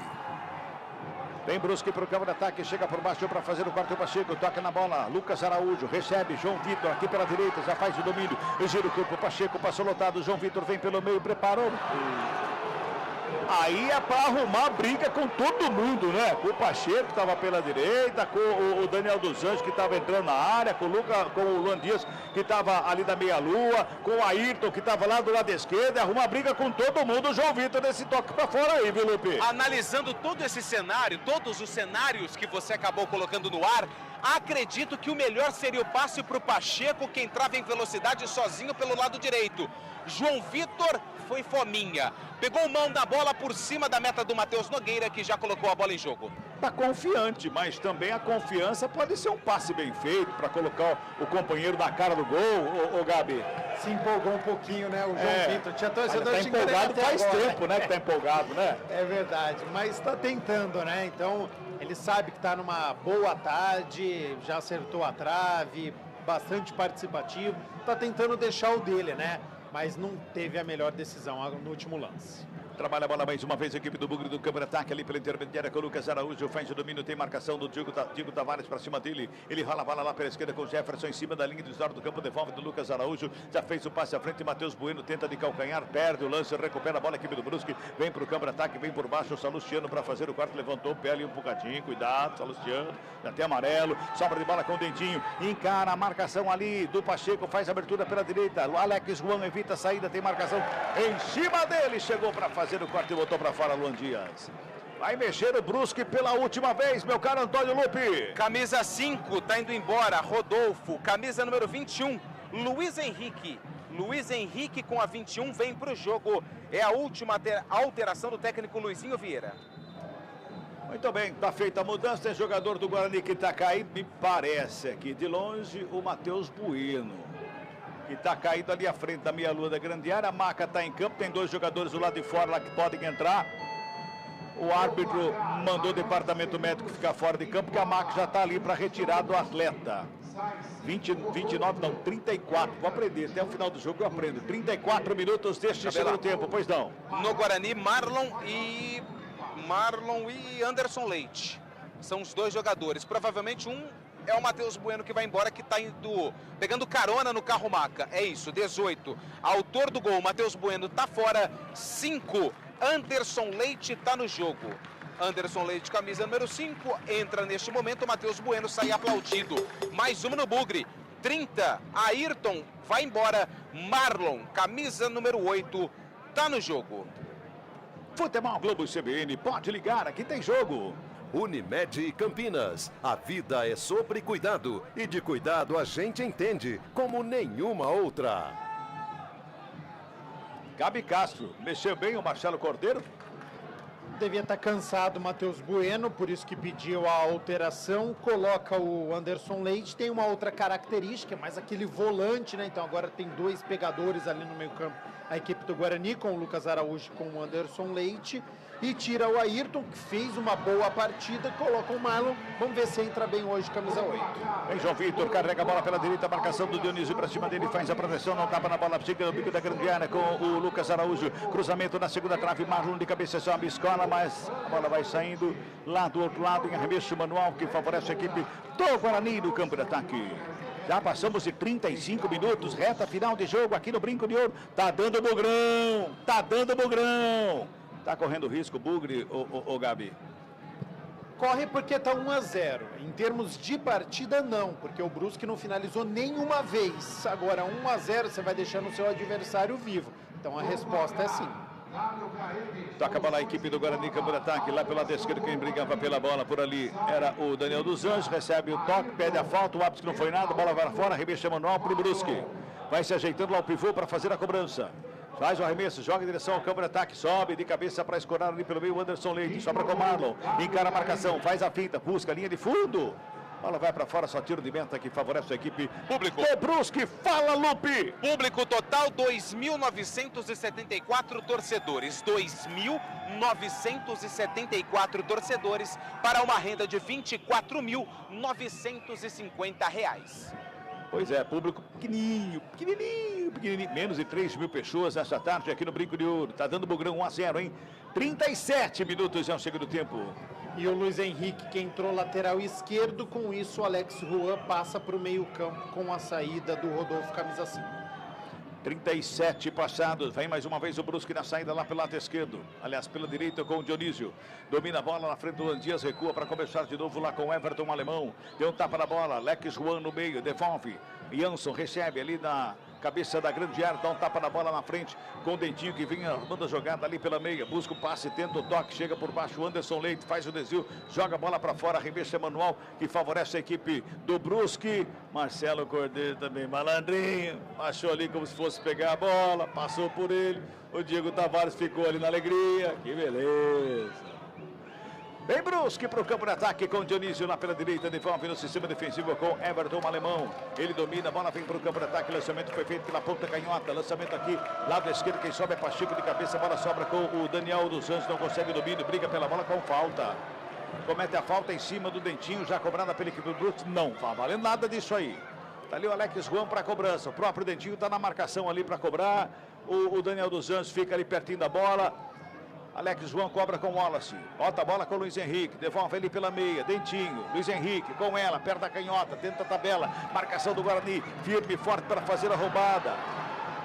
Vem Brusque para o campo de ataque, chega por baixo para fazer o quarto Pacheco, toca na bola, Lucas Araújo, recebe, João Vitor aqui pela direita, já faz o domínio, gira o corpo, Pacheco passou lotado, João Vitor vem pelo meio, preparou. Aí é para arrumar briga com todo mundo, né? Com o Pacheco, que estava pela direita, com o Daniel dos Anjos, que estava entrando na área, com o Luan Dias, que estava ali da meia-lua, com o Ayrton, que estava lá do lado esquerdo, arruma briga com todo mundo. O João Vitor nesse toque para fora aí, viu, Lupe? Analisando todo esse cenário, todos os cenários que você acabou colocando no ar, acredito que o melhor seria o passe para o Pacheco, que entrava em velocidade sozinho pelo lado direito. João Vitor foi fominha. Pegou mão da bola por cima da meta do Matheus Nogueira, que já colocou a bola em jogo. Tá confiante, mas também a confiança pode ser um passe bem feito para colocar o companheiro na cara do gol, ô Gabi. Se empolgou um pouquinho, né, o João Vitor. Tinha torcedor tá empolgado faz tempo, né, que tá empolgado, né? É verdade, mas está tentando, né? Então, ele sabe que está numa boa tarde, já acertou a trave, bastante participativo. Tá tentando deixar o dele, né? Mas não teve a melhor decisão no último lance. Trabalha a bola mais uma vez a equipe do Bugre do Câmara Ataque ali pela intermediária com o Lucas Araújo, faz o domínio, tem marcação do Diego Tavares para cima dele, ele rola a bola lá pela esquerda com o Jefferson em cima da linha do histórico do campo, devolve do Lucas Araújo, já fez o passe à frente, Matheus Bueno tenta de calcanhar, perde o lance, recupera a bola, a equipe do Brusque, vem para o Câmara Ataque, vem por baixo o Salustiano para fazer o quarto, levantou o pé ali um bocadinho, cuidado, Salustiano, já tem amarelo, sobra de bola com o Dentinho, encara a marcação ali do Pacheco, faz a abertura pela direita, o Alex Juan evita a saída, tem marcação em cima dele, chegou para fazer o corte e botou para fora Luan Dias. Vai mexer o Brusque pela última vez, meu caro Antônio Lupe. Camisa 5 tá indo embora, Rodolfo. Camisa número 21, Luiz Henrique. Luiz Henrique com a 21 vem para o jogo. É a última alteração do técnico Luizinho Vieira. Muito bem, tá feita a mudança. Tem jogador do Guarani que tá caído, me parece aqui de longe, o Matheus Bueno, que está caído ali à frente da meia-lua da grande área. A Maca está em campo, tem dois jogadores do lado de fora lá que podem entrar. O árbitro mandou o departamento médico ficar fora de campo, porque a Maca já está ali para retirar do atleta. 29, não, 34. Vou aprender, até o final do jogo eu aprendo. 34 minutos deste segundo tempo, pois não. No Guarani, Marlon e Anderson Leite. São os dois jogadores. Provavelmente um é o Matheus Bueno que vai embora, que está pegando carona no carro Maca. É isso, 18. Autor do gol, Matheus Bueno está fora. 5, Anderson Leite está no jogo. Anderson Leite, camisa número 5, entra neste momento. Matheus Bueno sai aplaudido. Mais uma no Bugre. 30, Ayrton vai embora. Marlon, camisa número 8, está no jogo. Futebol Globo CBN, pode ligar, aqui tem jogo. Unimed Campinas. A vida é sobre cuidado e de cuidado a gente entende como nenhuma outra. Gabi Castro, mexeu bem o Marcelo Cordeiro? Devia estar cansado o Matheus Bueno, por isso que pediu a alteração. Coloca o Anderson Leite, tem uma outra característica, mas aquele volante, né? Então agora tem dois pegadores ali no meio campo. A equipe do Guarani com o Lucas Araújo e com o Anderson Leite. E tira o Ayrton, que fez uma boa partida, coloca o Marlon. Vamos ver se entra bem hoje, camisa 8. Vem João Vitor, carrega a bola pela direita, marcação do Dionísio para cima dele, faz a proteção, não tapa na bola, chega no bico da grande área com o Lucas Araújo. Cruzamento na segunda trave, Marlon de cabeça, sobe, escola, mas a bola vai saindo lá do outro lado, em arremesso manual, que favorece a equipe do Guarani no campo de ataque. Já passamos de 35 minutos, reta final de jogo aqui no Brinco de Ouro. Tá dando bugrão, tá dando bugrão. Tá correndo risco o Bugre, o Gabi? Corre porque tá 1-0. Em termos de partida, não, porque o Brusque não finalizou nenhuma vez. Agora, 1-0, você vai deixando o seu adversário vivo. Então, a resposta é sim. Toca a bola a equipe do Guarani, campo de ataque, lá pelo lado esquerdo, quem brigava pela bola por ali era o Daniel dos Anjos, recebe o toque, pede a falta, o árbitro que não foi nada, a bola vai fora, arremesso manual para o Brusque. Vai se ajeitando lá o pivô para fazer a cobrança. Faz o arremesso, joga em direção ao campo de ataque, sobe de cabeça para escorar ali pelo meio o Anderson Leite, sobra com o Marlon, encara a marcação, faz a finta, busca a linha de fundo. Bola vai para fora, só tiro de meta que favorece a equipe. Público. De Brusque, fala Lupe! Público total, 2.974 torcedores. 2.974 torcedores para uma renda de R$ 24.950. Pois é, público pequenininho, menos de 3 mil pessoas essa tarde aqui no Brinco de Ouro. Tá dando bugrão 1-0, hein? 37 minutos é o segundo tempo. E o Luiz Henrique, que entrou lateral esquerdo, com isso o Alex Juan passa para o meio campo com a saída do Rodolfo, camisa 5. 37 passados, vem mais uma vez o Brusque na saída lá pelo lado esquerdo, aliás pela direita com o Dionísio, domina a bola na frente do Landias, recua para começar de novo lá com o Everton Alemão, deu um tapa na bola, Lex Juan no meio, devolve, Jansson recebe ali na cabeça da grande área, dá um tapa na bola na frente, com o Dentinho que vinha armando a jogada ali pela meia, busca o passe, tenta o toque, chega por baixo, Anderson Leite faz o desvio, joga a bola para fora, arremesso manual que favorece a equipe do Brusque. Marcelo Cordeiro também, malandrinho, achou ali como se fosse pegar a bola, passou por ele, o Diego Tavares ficou ali na alegria, que beleza. Vem Brusque para o campo de ataque com o Dionísio lá pela direita, devolve no sistema defensivo com Everton Alemão. Ele domina, a bola vem para o campo de ataque, lançamento foi feito pela ponta canhota, lançamento aqui, lado esquerdo, quem sobe é Pacheco de cabeça, a bola sobra com o Daniel dos Anjos, não consegue domínio, briga pela bola com falta. Comete a falta em cima do Dentinho, já cobrada pela equipe do Brusque, não vai valer nada disso aí. Tá ali o Alex Juan para a cobrança, o próprio Dentinho está na marcação ali para cobrar, o Daniel dos Anjos fica ali pertinho da bola. Alex João cobra com Wallace, bota a bola com o Luiz Henrique, devolve ele pela meia, Dentinho, Luiz Henrique com ela, perto da canhota, tenta a tabela, marcação do Guarani, firme e forte para fazer a roubada.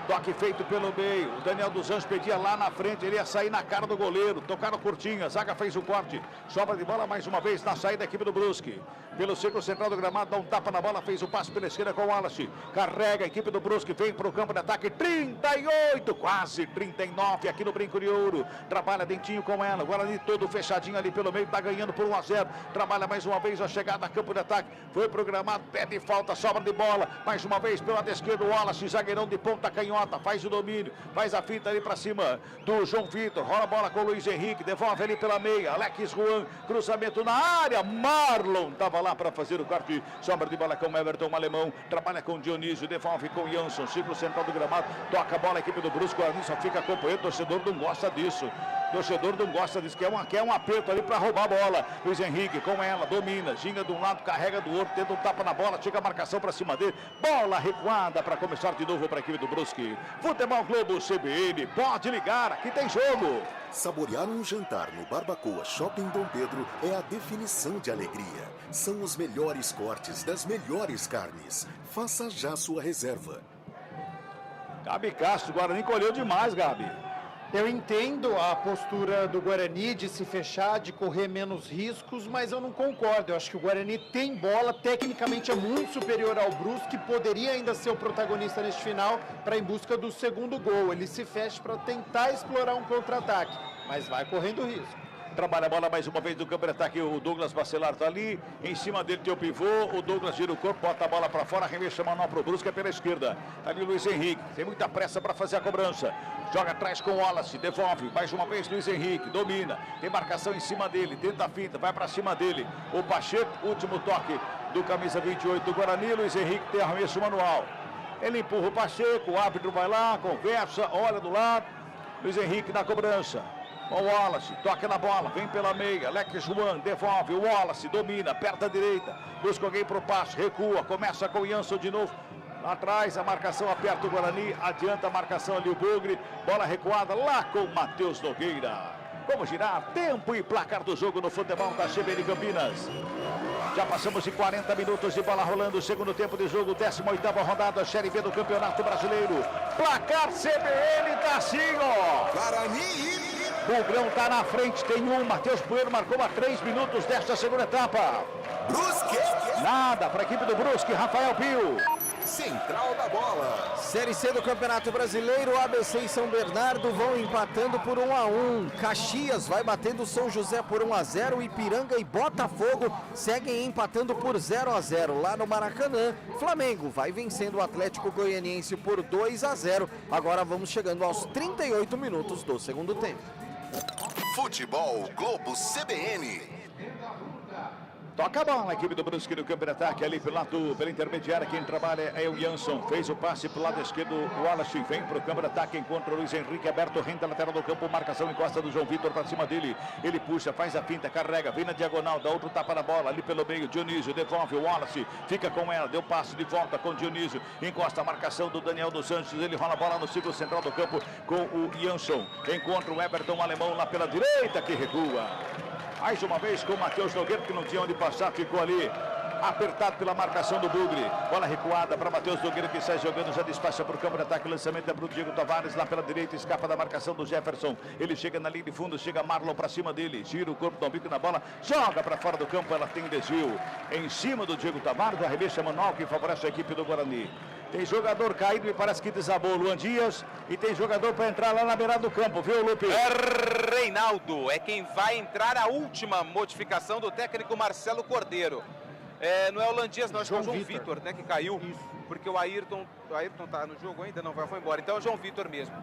Toque feito pelo meio, o Daniel dos Anjos pedia lá na frente, ele ia sair na cara do goleiro, tocaram curtinho, a zaga fez o corte, sobra de bola mais uma vez na saída da equipe do Brusque. Pelo círculo central do gramado, dá um tapa na bola, fez o passe pela esquerda com o Wallace, carrega a equipe do Brusque, vem para o campo de ataque, 38, quase 39 aqui no Brinco de Ouro, trabalha Dentinho com ela, o Guarani todo fechadinho ali pelo meio, tá ganhando por 1-0, trabalha mais uma vez a chegada a campo de ataque, foi pro gramado, pede falta, sobra de bola, mais uma vez pelo lado esquerdo, o Wallace, zagueirão de ponta canhota, faz o domínio, faz a finta ali para cima do João Vitor, rola a bola com o Luiz Henrique, devolve ali pela meia, Alex Juan, cruzamento na área, Marlon estava lá para fazer o corte, sobra de bola com o Everton Alemão, trabalha com o Dionísio, devolve com o Jansson, círculo central do gramado, toca a bola, a equipe do Brusque, o Guarani só fica acompanhando, o torcedor não gosta disso. Torcedor não gosta disso, quer um aperto ali para roubar a bola. Luiz Henrique com ela, domina, ginga de um lado, carrega do outro, tenta um tapa na bola, chega a marcação para cima dele. Bola recuada para começar de novo para a equipe do Brusque. Futebol Globo CBN, pode ligar, aqui tem jogo. Saborear um jantar no Barbacoa Shopping Dom Pedro é a definição de alegria. São os melhores cortes das melhores carnes. Faça já sua reserva. Gabi Castro, o Guarani colheu demais, Gabi. Eu entendo a postura do Guarani de se fechar, de correr menos riscos, mas eu não concordo. Eu acho que o Guarani tem bola, tecnicamente é muito superior ao Brusque, poderia ainda ser o protagonista neste final para ir em busca do segundo gol. Ele se fecha para tentar explorar um contra-ataque, mas vai correndo risco. Trabalha a bola mais uma vez do campo de ataque, o Douglas Bacelar está ali, em cima dele tem o pivô, o Douglas gira o corpo, bota a bola para fora, arremesso manual para o Brusque, é pela esquerda. Está ali o Luiz Henrique, tem muita pressa para fazer a cobrança, joga atrás com o Wallace, devolve, mais uma vez Luiz Henrique, domina, tem marcação em cima dele, tenta a finta, vai para cima dele, o Pacheco, último toque do camisa 28 do Guarani, Luiz Henrique tem arremesso manual. Ele empurra o Pacheco, o árbitro vai lá, conversa, olha do lado, Luiz Henrique na cobrança. O Wallace, toca na bola, vem pela meia, Alex Juan, devolve, o Wallace, domina, aperta a direita, busca alguém pro passe, recua, começa com o Jansson de novo, lá atrás a marcação aperta o Guarani, adianta a marcação ali o Bugre, bola recuada lá com o Matheus Nogueira. Vamos girar, tempo e placar do jogo no futebol da CBN Campinas. Já passamos de 40 minutos de bola rolando, segundo tempo de jogo, 18ª rodada, Série B do Campeonato Brasileiro. Placar CBN tá assim, ó. Guarani. Bugrão tá na frente, tem um, Matheus Poeiro marcou a 3 minutos desta segunda etapa. Brusque. Nada para a equipe do Brusque, Rafael Pio. Central da bola. Série C do Campeonato Brasileiro, ABC e São Bernardo vão empatando por 1-1. Caxias vai batendo São José por 1-0. Ipiranga e Botafogo seguem empatando por 0-0. Lá no Maracanã, Flamengo vai vencendo o Atlético Goianiense por 2-0. Agora vamos chegando aos 38 minutos do segundo tempo. Futebol Globo CBN. Toca a bola, a equipe do Brusque no campo de ataque, ali pela intermediária, quem trabalha é o Jansson, fez o passe pro lado esquerdo, o Wallace vem pro campo de ataque, encontra o Luiz Henrique aberto, renta lateral do campo, marcação encosta do João Vitor para cima dele, ele puxa, faz a finta, carrega, vem na diagonal, dá outro tapa na bola, ali pelo meio, Dionísio, devolve o Wallace, fica com ela, deu passe de volta com o Dionísio, encosta a marcação do Daniel dos Santos, ele rola a bola no círculo central do campo com o Jansson, encontra o Everton Alemão lá pela direita, que recua. Mais uma vez com o Matheus Nogueira, que não tinha onde passar, ficou ali apertado pela marcação do Bugre. Bola recuada para Matheus Nogueira, que sai jogando, já despacha para o campo de ataque. Lançamento é para o Diego Tavares, lá pela direita, escapa da marcação do Jefferson. Ele chega na linha de fundo, chega Marlon para cima dele, gira o corpo do bico na bola, joga para fora do campo, ela tem desvio. Em cima do Diego Tavares, o arremesso é manual que favorece a equipe do Guarani. Tem jogador caído e parece que desabou o Luan Dias. E tem jogador para entrar lá na beirada do campo, viu, Lupe? Reinaldo é quem vai entrar, a última modificação do técnico Marcelo Cordeiro. Não é o Luan Dias, não, acho que é o João Vitor, né, que caiu. Isso. Porque o Ayrton tá no jogo ainda, não foi embora. Então é o João Vitor mesmo.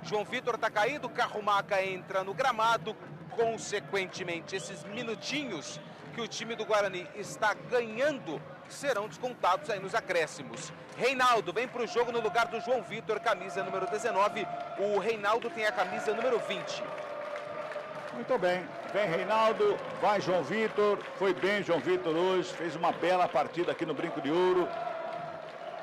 João Vitor tá caído, Carrumaca entra no gramado. Consequentemente, esses minutinhos que o time do Guarani está ganhando serão descontados aí nos acréscimos. Reinaldo vem para o jogo no lugar do João Vitor, camisa número 19. O Reinaldo tem a camisa número 20. Muito bem, vem Reinaldo, vai João Vitor, foi bem João Vitor hoje, fez uma bela partida aqui no Brinco de Ouro.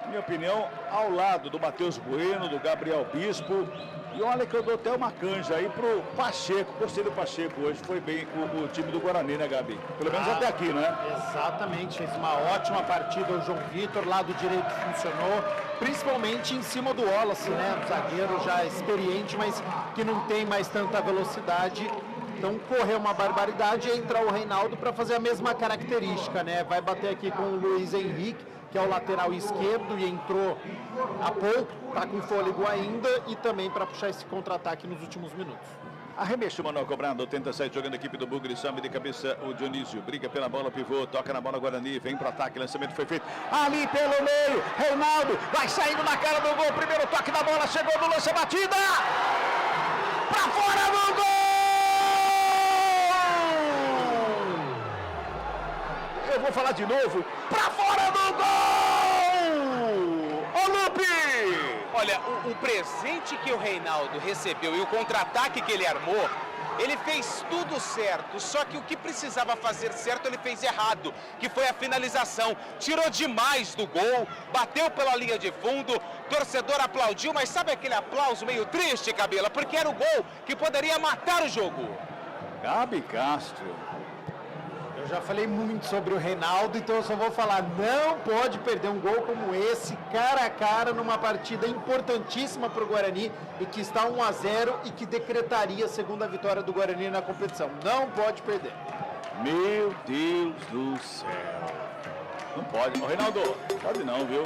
Na minha opinião, ao lado do Matheus Bueno, do Gabriel Bispo. E olha que eu dou até uma canja aí pro Pacheco, gostei do Pacheco hoje, foi bem o time do Guarani, né, Gabi? Pelo menos até aqui, né? Exatamente, fez uma ótima partida o João Vitor, lado direito funcionou, principalmente em cima do Wallace, né? Um zagueiro já experiente, mas que não tem mais tanta velocidade. Então correu uma barbaridade e entra o Reinaldo para fazer a mesma característica, né? Vai bater aqui com o Luiz Henrique, que é o lateral esquerdo e entrou há pouco, está com fôlego ainda e também para puxar esse contra-ataque nos últimos minutos. Arremesso Manuel cobrando, tenta sair jogando a equipe do Bugre, sobe de cabeça o Dionísio, briga pela bola, pivô, toca na bola Guarani, vem para ataque, lançamento foi feito ali pelo meio, Reinaldo vai saindo na cara do gol, primeiro toque da bola, chegou no lance, batida, para fora do gol! Eu vou falar de novo, para fora do gol! Ô Lupe! Olha, o presente que o Reinaldo recebeu e o contra-ataque que ele armou, ele fez tudo certo, só que o que precisava fazer certo ele fez errado, que foi a finalização. Tirou demais do gol, bateu pela linha de fundo, torcedor aplaudiu, mas sabe aquele aplauso meio triste, Cabela? Porque era o gol que poderia matar o jogo. Gabi Castro. Eu já falei muito sobre o Reinaldo, então eu só vou falar, não pode perder um gol como esse, cara a cara, numa partida importantíssima para o Guarani, e que está 1-0 e que decretaria a segunda vitória do Guarani na competição. Não pode perder. Meu Deus do céu. Não pode. Ô, Reinaldo, pode não, viu?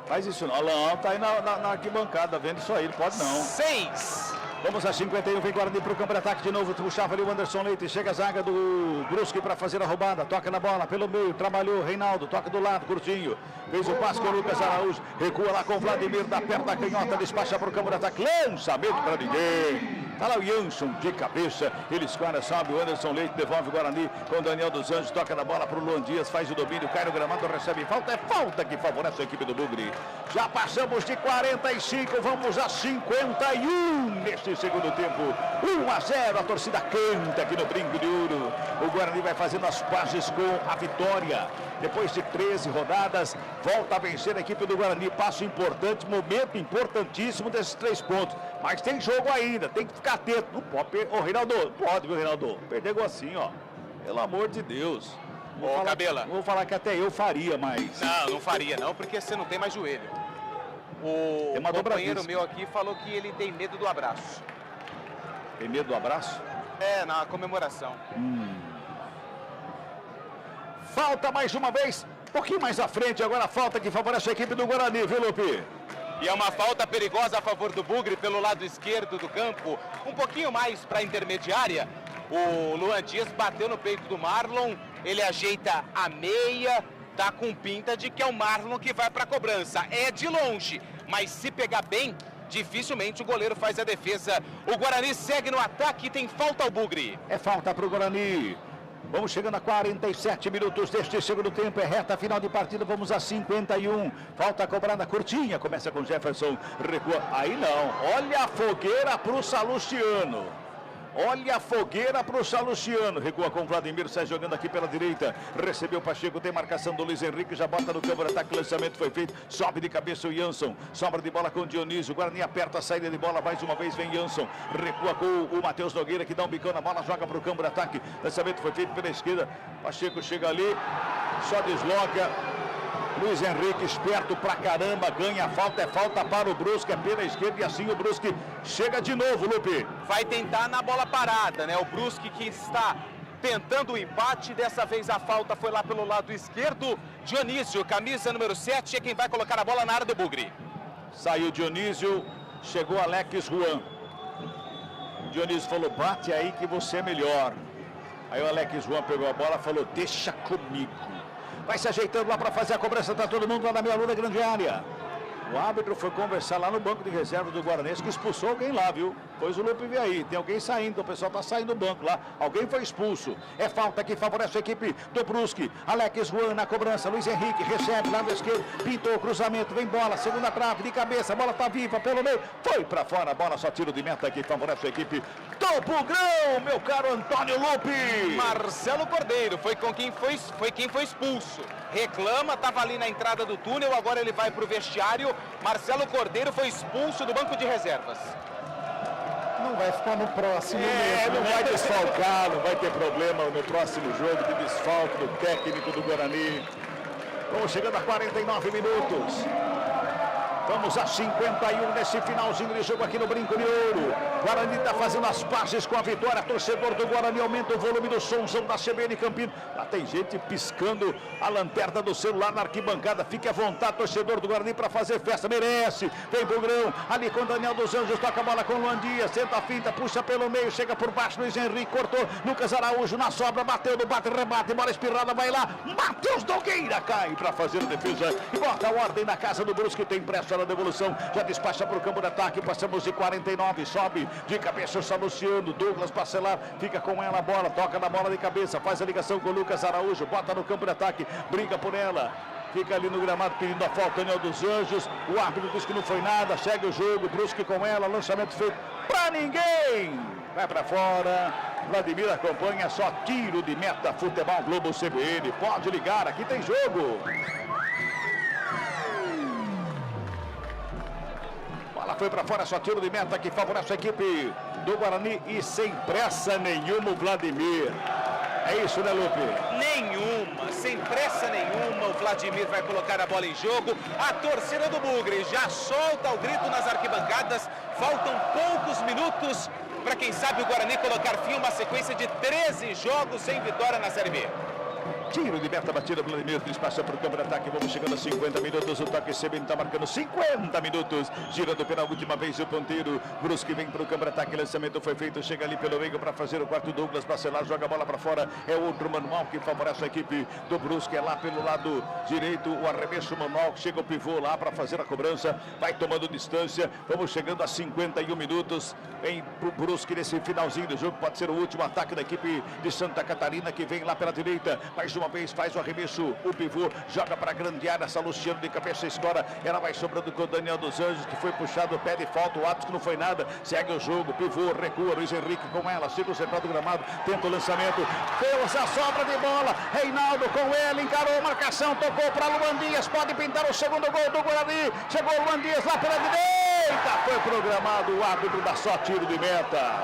Faz isso não. Alain tá aí na arquibancada vendo isso aí, não pode não. 6. Vamos a 51, vem Guarani para o campo de ataque de novo, puxava ali o Anderson Leite, chega a zaga do Brusque para fazer a roubada, toca na bola pelo meio, trabalhou Reinaldo, toca do lado, curtinho, fez o passe com o Lucas Araújo, recua lá com o Vladimir, da perna da canhota, despacha para o campo de ataque, lançamento para ninguém. Tá lá o Jansson de cabeça, ele esquadra, sobe o Anderson Leite, devolve o Guarani com o Daniel dos Anjos, toca na bola para o Luan Dias, faz o domínio, cai no gramado, recebe falta, é falta que favorece a equipe do Bugre. Já passamos de 45, vamos a 51 neste segundo tempo. 1-0, a torcida canta aqui no Brinco de Ouro. O Guarani vai fazendo as pazes com a vitória. Depois de 13 rodadas, volta a vencer a equipe do Guarani. Passo importante, momento importantíssimo desses 3 pontos. Mas tem jogo ainda, tem que ficar atento. Não pode perder. Ô, Reinaldo, pode, viu, Reinaldo? Perder gol assim, ó. Pelo amor de Deus. Ô, Cabela. Vou falar que até eu faria, mas... Não faria não, porque você não tem mais joelho. O companheiro meu aqui falou que ele tem medo do abraço. Tem medo do abraço? É, na comemoração. Falta mais uma vez, um pouquinho mais à frente, agora a falta que favorece a equipe do Guarani, viu, Lupe? E é uma falta perigosa a favor do Bugre pelo lado esquerdo do campo, um pouquinho mais para a intermediária. O Luan Dias bateu no peito do Marlon, ele ajeita a meia, tá com pinta de que é o Marlon que vai para a cobrança. É de longe, mas se pegar bem, dificilmente o goleiro faz a defesa. O Guarani segue no ataque e tem falta ao Bugre. É falta para o Guarani. Vamos chegando a 47 minutos deste segundo tempo, é reta final de partida, vamos a 51. Falta cobrada curtinha, começa com Jefferson, recua, aí não, olha a fogueira para o Salustiano. Olha a fogueira para o Salustiano. Recua com o Vladimir, sai jogando aqui pela direita. Recebeu o Pacheco, tem marcação do Luiz Henrique. Já bota no campo de ataque, lançamento foi feito. Sobe de cabeça o Jansson. Sobra de bola com o Dionísio. Guarani aperta a saída de bola. Mais uma vez vem Jansson. Recua com o Matheus Nogueira, que dá um bicão na bola. Joga para o campo de ataque. Lançamento foi feito pela esquerda. Pacheco chega ali. Só desloca. Luiz Henrique, esperto pra caramba, ganha a falta, é falta para o Brusque, é pela esquerda e assim o Brusque chega de novo, Lupe. Vai tentar na bola parada, né? O Brusque que está tentando o empate, dessa vez a falta foi lá pelo lado esquerdo. Dionísio, camisa número 7, é quem vai colocar a bola na área do Bugre. Saiu Dionísio, chegou Alex Juan. Dionísio falou, bate aí que você é melhor. Aí o Alex Juan pegou a bola e falou, deixa comigo. Vai se ajeitando lá para fazer a cobrança, tá todo mundo lá na meia lua da grande área. O árbitro foi conversar lá no banco de reserva do Guaranense, que expulsou alguém lá, viu? Pois o Lupe veio aí, tem alguém saindo, o pessoal tá saindo do banco lá. Alguém foi expulso. É falta que favorece a equipe do Brusque. Alex Juan na cobrança, Luiz Henrique recebe lá no esquerdo, pintou o cruzamento, vem bola, segunda trave de cabeça, a bola tá viva pelo meio, foi para fora, a bola só tiro de meta que favorece a equipe do Bugrão, meu caro Antônio Lupe. Marcelo Cordeiro foi quem foi expulso. Reclama, estava ali na entrada do túnel, agora ele vai para o vestiário. Marcelo Cordeiro foi expulso do banco de reservas. Não vai ficar no próximo mesmo, não né? vai desfalcar, não vai ter problema no próximo jogo de desfalque do técnico do Guarani. Vamos chegando a 49 minutos. Vamos a 51 nesse finalzinho de jogo aqui no Brinco de Ouro. Guarani está fazendo as pazes com a vitória. Torcedor do Guarani aumenta o volume do somzão da CBN Campinas. Lá tem gente piscando a lanterna do celular na arquibancada. Fique à vontade, torcedor do Guarani, para fazer festa. Merece. Vem pro grão. Ali com Daniel dos Anjos. Toca a bola com o Luan Dias. Senta a finta, puxa pelo meio. Chega por baixo. Luiz Henrique cortou. Lucas Araújo na sobra. Bateu no bate, rebate. Bola espirrada. Vai lá. Matheus Nogueira cai para fazer a defesa. E bota a ordem na casa do Brusque. Tem pressa na devolução, já despacha para o campo de ataque, passamos de 49, sobe de cabeça o Salustiano, Douglas Bacelar, fica com ela a bola, toca na bola de cabeça, faz a ligação com o Lucas Araújo, bota no campo de ataque, briga por ela, fica ali no gramado pedindo a falta, Daniel dos Anjos, o árbitro diz que não foi nada, segue o jogo, Brusque com ela, lançamento feito pra ninguém, vai pra fora, Vladimir acompanha, só tiro de meta, Futebol Globo CBN, pode ligar, aqui tem jogo. Bola foi para fora, só tiro de meta que favorece a equipe do Guarani e sem pressa nenhuma o Vladimir. É isso, né, Lupe? Nenhuma, sem pressa nenhuma, o Vladimir vai colocar a bola em jogo. A torcida do Bugre já solta o grito nas arquibancadas. Faltam poucos minutos para, quem sabe, o Guarani colocar fim a uma sequência de 13 jogos sem vitória na Série B. Tiro de meta, batida, Vladimir, espaço para o campo de ataque, vamos chegando a 50 minutos, o toque CBN está marcando 50 minutos, girando pela última vez o ponteiro, Brusque vem para o campo de ataque, lançamento foi feito, chega ali pelo meio para fazer o quarto, Douglas Bacelar, joga a bola para fora, é outro manual que favorece a equipe do Brusque, é lá pelo lado direito, o arremesso manual, chega o pivô lá para fazer a cobrança, vai tomando distância, vamos chegando a 51 minutos, vem para o Brusque nesse finalzinho do jogo, pode ser o último ataque da equipe de Santa Catarina, que vem lá pela direita, mais uma vez faz o arremesso, o pivô joga para a grande área, Salustiano de cabeça escora, ela vai sobrando com o Daniel dos Anjos, que foi puxado, pede falta, o Atos que não foi nada, segue o jogo, pivô, recua, Luiz Henrique com ela, chega o central do gramado, tenta o lançamento, fez a sobra de bola, Reinaldo com ele, encarou a marcação, tocou para Luan Dias, pode pintar o segundo gol do Guarani, chegou o Luan Dias lá pela direita, foi programado, o árbitro dá só tiro de meta,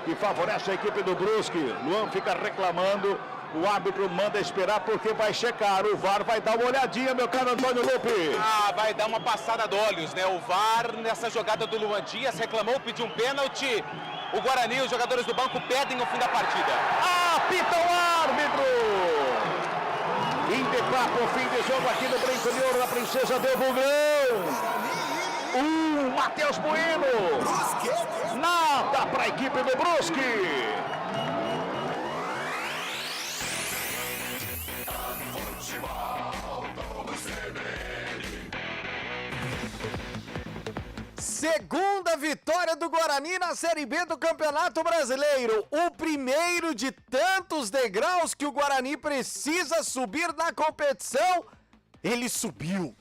e favorece a equipe do Brusque, Luan fica reclamando, o árbitro manda esperar porque vai checar. O VAR vai dar uma olhadinha, meu caro Antônio Lupe. Vai dar uma passada de olhos, né? O VAR, nessa jogada do Luan Dias, reclamou, pediu um pênalti. O Guarani, os jogadores do banco pedem o fim da partida. Apita o árbitro! Indepara o fim de jogo aqui no Brinco de Ouro da Princesa do Bugrão. Matheus Bueno. Nada para a equipe do Brusque. Segunda vitória do Guarani na Série B do Campeonato Brasileiro. O primeiro de tantos degraus que o Guarani precisa subir na competição. Ele subiu.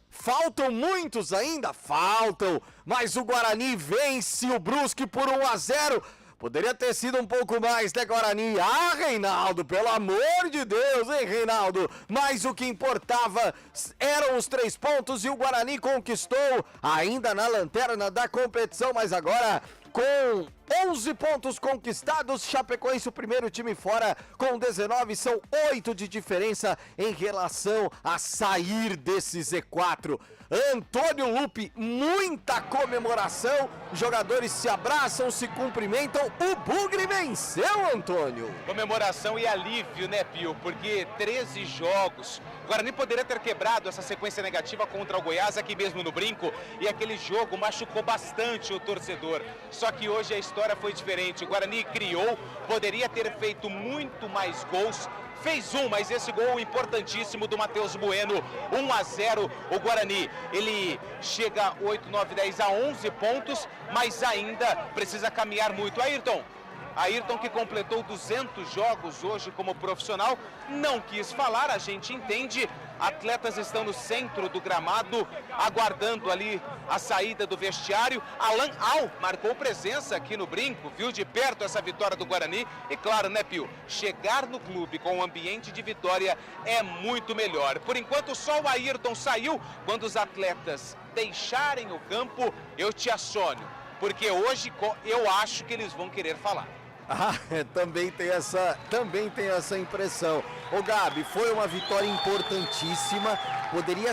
Faltam muitos ainda? Faltam. Mas o Guarani vence o Brusque por 1-0. Poderia ter sido um pouco mais, né, Guarani? Ah, Reinaldo, pelo amor de Deus, hein, Reinaldo? Mas o que importava eram os 3 pontos e o Guarani conquistou, ainda na lanterna da competição, mas agora com 11 pontos conquistados, Chapecoense o primeiro time fora com 19, são 8 de diferença em relação a sair desse Z4. Antônio Lupe, muita comemoração, jogadores se abraçam, se cumprimentam, o Bugre venceu, Antônio. Comemoração e alívio, né, Pio? Porque 13 jogos. O Guarani poderia ter quebrado essa sequência negativa contra o Goiás aqui mesmo no Brinco, e aquele jogo machucou bastante o torcedor. Só que hoje a história foi diferente. O Guarani criou, poderia ter feito muito mais gols. Fez mas esse gol importantíssimo do Matheus Bueno, 1-0 o Guarani. Ele chega 8, 9, 10 a 11 pontos, mas ainda precisa caminhar muito. Ayrton que completou 200 jogos hoje como profissional, não quis falar, a gente entende. Atletas estão no centro do gramado, aguardando ali a saída do vestiário. Alan Al marcou presença aqui no Brinco, viu de perto essa vitória do Guarani. E claro, né, Pio, chegar no clube com um ambiente de vitória é muito melhor. Por enquanto, só o Ayrton saiu. Quando os atletas deixarem o campo, eu te aciono, porque hoje eu acho que eles vão querer falar. Ah, também tem essa impressão. Ô Gabi, foi uma vitória importantíssima, poderia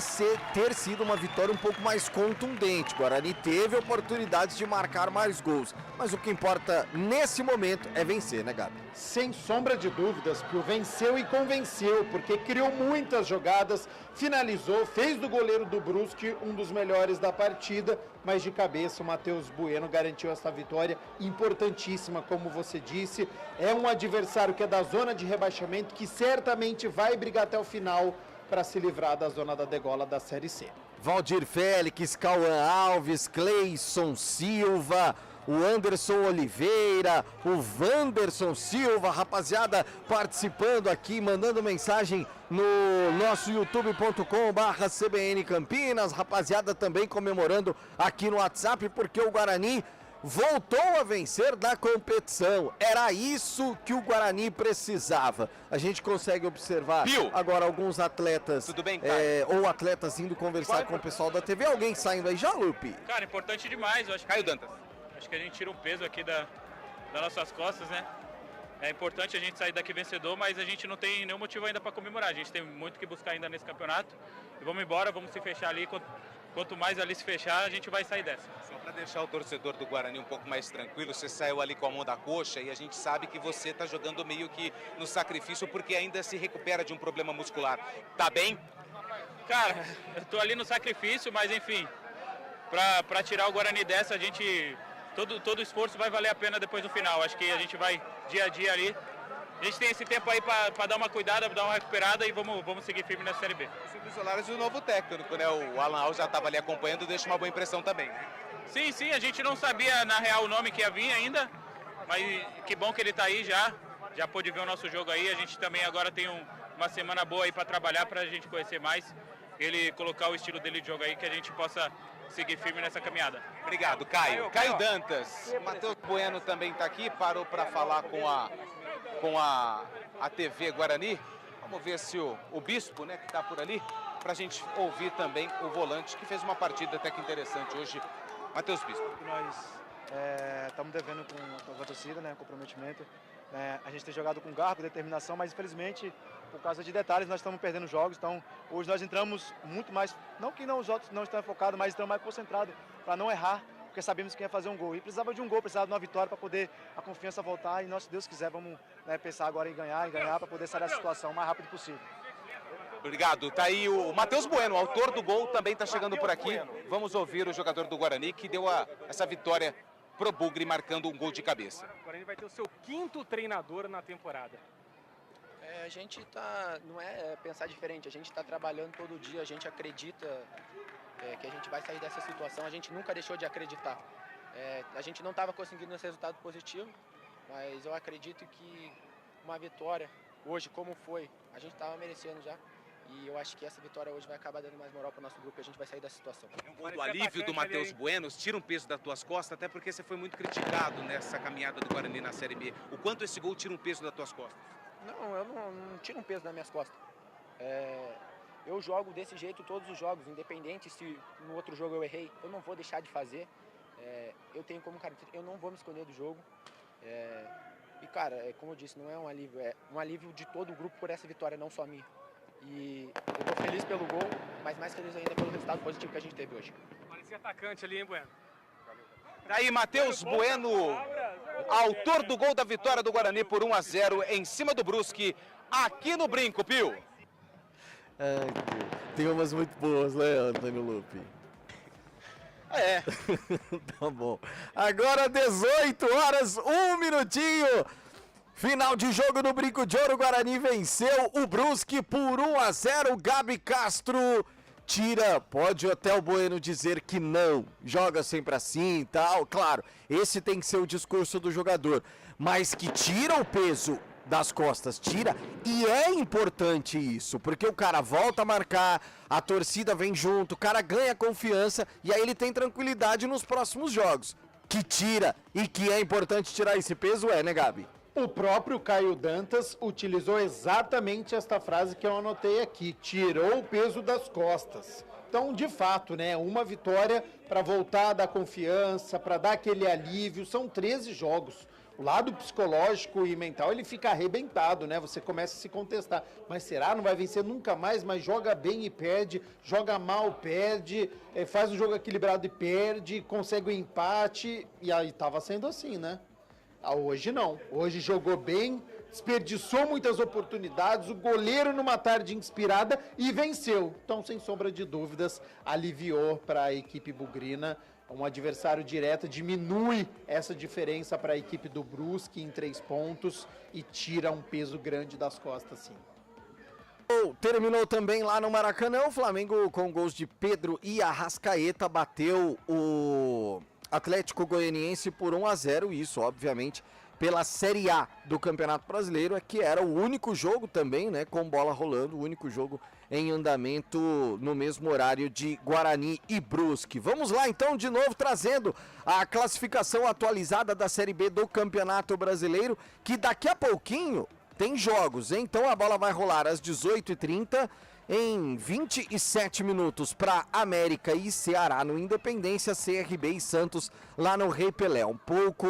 ter sido uma vitória um pouco mais contundente. O Guarani teve oportunidades de marcar mais gols, mas o que importa nesse momento é vencer, né, Gabi? Sem sombra de dúvidas, Pio, venceu e convenceu, porque criou muitas jogadas, finalizou, fez do goleiro do Brusque um dos melhores da partida, mas de cabeça o Matheus Bueno garantiu essa vitória importantíssima, como você disse. É um adversário que é da zona de rebaixamento, que certamente vai brigar até o final para se livrar da zona da degola da Série C. Valdir Félix, Cauã Alves, Cleison Silva, o Anderson Oliveira, o Wanderson Silva, rapaziada participando aqui, mandando mensagem no nosso youtube.com/CBN Campinas, rapaziada também comemorando aqui no WhatsApp, porque o Guarani voltou a vencer na competição. Era isso que o Guarani precisava. A gente consegue observar agora alguns atletas, tudo bem, ou atletas indo conversar com o pessoal da TV. Alguém saindo aí já, Lupe? Cara, importante demais. Eu acho Caio Dantas. Acho que a gente tira um peso aqui das nossas costas, né? É importante a gente sair daqui vencedor, mas a gente não tem nenhum motivo ainda para comemorar. A gente tem muito que buscar ainda nesse campeonato. E vamos embora, vamos se fechar ali. Quanto mais ali se fechar, a gente vai sair dessa. Só para deixar o torcedor do Guarani um pouco mais tranquilo, você saiu ali com a mão da coxa e a gente sabe que você está jogando meio que no sacrifício porque ainda se recupera de um problema muscular. Tá bem? Cara, eu tô ali no sacrifício, mas enfim, para tirar o Guarani dessa, a gente... Todo esforço vai valer a pena depois do final. Acho que a gente vai dia a dia ali. A gente tem esse tempo aí para dar uma cuidada, dar uma recuperada e vamos seguir firme nessa Série B. Silvio Solares e o novo técnico, né? O Alan Al já estava ali acompanhando, deixa uma boa impressão também, né? Sim, a gente não sabia na real o nome que ia vir ainda, mas que bom que ele está aí já pôde ver o nosso jogo aí. A gente também agora tem uma semana boa aí para trabalhar, para a gente conhecer mais, ele colocar o estilo dele de jogo aí, que a gente possa seguir firme nessa caminhada. Obrigado, Caio. Caio Dantas. Matheus Bueno também está aqui, parou para falar com a TV Guarani. Vamos ver se o Bispo, né, que está por ali, para a gente ouvir também o volante, que fez uma partida até que interessante hoje. Matheus Bispo. Nós estamos devendo com a torcida, né, comprometimento. A gente tem jogado com garra, com determinação, mas infelizmente, por causa de detalhes, nós estamos perdendo jogos. Então, hoje nós entramos muito mais, não que os outros não estão focados, mas estamos mais concentrados para não errar, porque sabemos que ia fazer um gol. E precisava de um gol, precisava de uma vitória para poder a confiança voltar. E nós, se Deus quiser, vamos pensar agora em ganhar para poder sair dessa situação o mais rápido possível. Obrigado. Tá aí o Matheus Bueno, autor do gol, também está chegando por aqui. Vamos ouvir o jogador do Guarani, que deu essa vitória pro Bugre, marcando um gol de cabeça. O Guarani vai ter o seu 5º treinador na temporada. A gente não é pensar diferente, a gente está trabalhando todo dia, a gente acredita que a gente vai sair dessa situação, a gente nunca deixou de acreditar. A gente não estava conseguindo esse resultado positivo, mas eu acredito que uma vitória hoje, como foi, a gente estava merecendo já. E eu acho que essa vitória hoje vai acabar dando mais moral para o nosso grupo e a gente vai sair dessa situação. O alívio do Matheus Bueno tira um peso das tuas costas, até porque você foi muito criticado nessa caminhada do Guarani na Série B. O quanto esse gol tira um peso das tuas costas? Não, eu não tiro um peso das minhas costas. Eu jogo desse jeito todos os jogos, independente se no outro jogo eu errei, eu não vou deixar de fazer. Eu tenho como característica, eu não vou me esconder do jogo. E cara, como eu disse, não é um alívio, é um alívio de todo o grupo por essa vitória, não só minha. E eu tô feliz pelo gol, mas mais feliz ainda pelo resultado positivo que a gente teve hoje. Parecia atacante ali, hein, Bueno? Daí Matheus Bueno, autor do gol da vitória do Guarani por 1-0 em cima do Brusque, aqui no Brinco, Pio. Tem umas muito boas, né, Antônio Lupe? Tá bom. Agora 18 horas, 1 minutinho. Final de jogo no Brinco de Ouro. O Guarani venceu o Brusque por 1-0. Gabi Castro tira, pode até o Bueno dizer que não, joga sempre assim e tal. Claro, esse tem que ser o discurso do jogador, mas que tira o peso das costas, tira, e é importante isso, porque o cara volta a marcar, a torcida vem junto, o cara ganha confiança e aí ele tem tranquilidade nos próximos jogos. Que tira e que é importante tirar esse peso, né, Gabi? O próprio Caio Dantas utilizou exatamente esta frase que eu anotei aqui, tirou o peso das costas. Então, de fato, né, uma vitória para voltar a dar confiança, para dar aquele alívio, são 13 jogos. O lado psicológico e mental, ele fica arrebentado, né? Você começa a se contestar. Mas será? Não vai vencer nunca mais, mas joga bem e perde, joga mal, perde, faz um jogo equilibrado e perde, consegue o empate. E aí tava sendo assim, né? Hoje não. Hoje jogou bem, desperdiçou muitas oportunidades, o goleiro numa tarde inspirada e venceu. Então, sem sombra de dúvidas, aliviou para a equipe bugrina. Um adversário direto, diminui essa diferença para a equipe do Brusque em 3 pontos e tira um peso grande das costas, sim. Terminou também lá no Maracanã, o Flamengo com gols de Pedro e Arrascaeta bateu o Atlético Goianiense por 1-0, isso obviamente pela Série A do Campeonato Brasileiro, que era o único jogo também, né, com bola rolando, o único jogo em andamento no mesmo horário de Guarani e Brusque. Vamos lá então, de novo, trazendo a classificação atualizada da Série B do Campeonato Brasileiro, que daqui a pouquinho tem jogos, hein? Então a bola vai rolar às 18h30, em 27 minutos para América e Ceará no Independência, CRB e Santos lá no Rei Pelé. Um pouco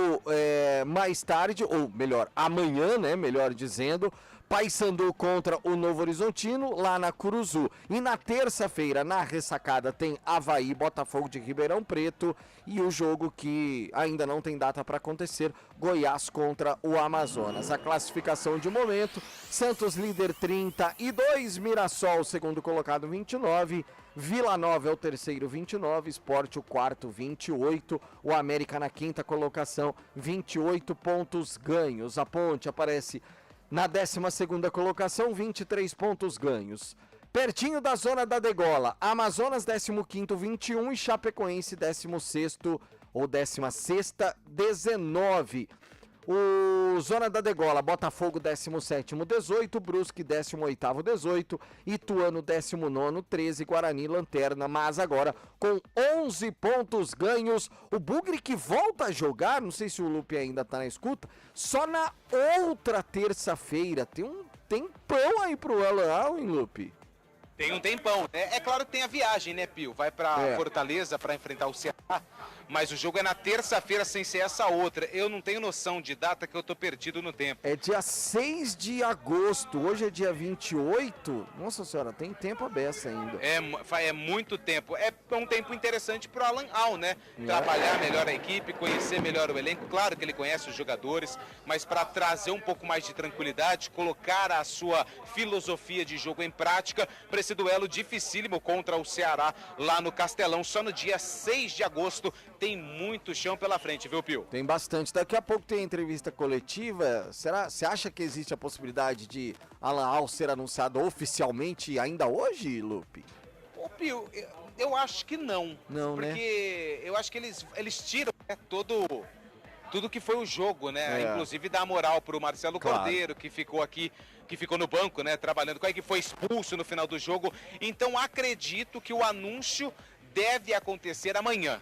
mais tarde, ou melhor, amanhã, né, melhor dizendo, Paysandu contra o Novo Horizontino lá na Curuzu. E na terça-feira, na ressacada, tem Avaí, Botafogo de Ribeirão Preto e o jogo que ainda não tem data para acontecer, Goiás contra o Amazonas. A classificação de momento, Santos líder 32, Mirassol segundo colocado 29, Vila Nova é o terceiro 29, Sport o quarto 28, o América na quinta colocação 28 pontos ganhos. A Ponte aparece na 12ª colocação, 23 pontos ganhos. Pertinho da zona da degola, Amazonas 15º, 21 e Chapecoense 16º ou 16ª, 19. O Zona da Degola, Botafogo 17º, 18, Brusque 18º, 18, Ituano 19º, 13, Guarani lanterna, mas agora com 11 pontos ganhos. O Bugre que volta a jogar, não sei se o Lupe ainda tá na escuta, só na outra terça-feira. Tem um tempão aí pro Alan, hein, Lupe? Tem um tempão, né? É claro que tem a viagem, né, Pio? Vai pra Fortaleza pra enfrentar o Ceará, mas o jogo é na terça-feira sem ser essa outra. Eu não tenho noção de data que eu tô perdido no tempo. É dia 6 de agosto, hoje é dia 28. Nossa senhora, tem tempo a beça ainda. É muito tempo. É um tempo interessante pro Alan Al, né? Trabalhar melhor a equipe, conhecer melhor o elenco. Claro que ele conhece os jogadores, mas para trazer um pouco mais de tranquilidade, colocar a sua filosofia de jogo em prática para esse duelo dificílimo contra o Ceará lá no Castelão. Só no dia 6 de agosto tem muito chão pela frente, viu, Pio? Tem bastante. Daqui a pouco tem entrevista coletiva. Você acha que existe a possibilidade de Alan Al ser anunciado oficialmente ainda hoje, Lupe? Ô, Pio, eu acho que não. Não, porque eu acho que eles tiram, né, tudo que foi o jogo, né? Inclusive dar moral pro Marcelo Cordeiro, que ficou aqui, que ficou no banco, né? Trabalhando com ele, que foi expulso no final do jogo. Então acredito que o anúncio deve acontecer amanhã,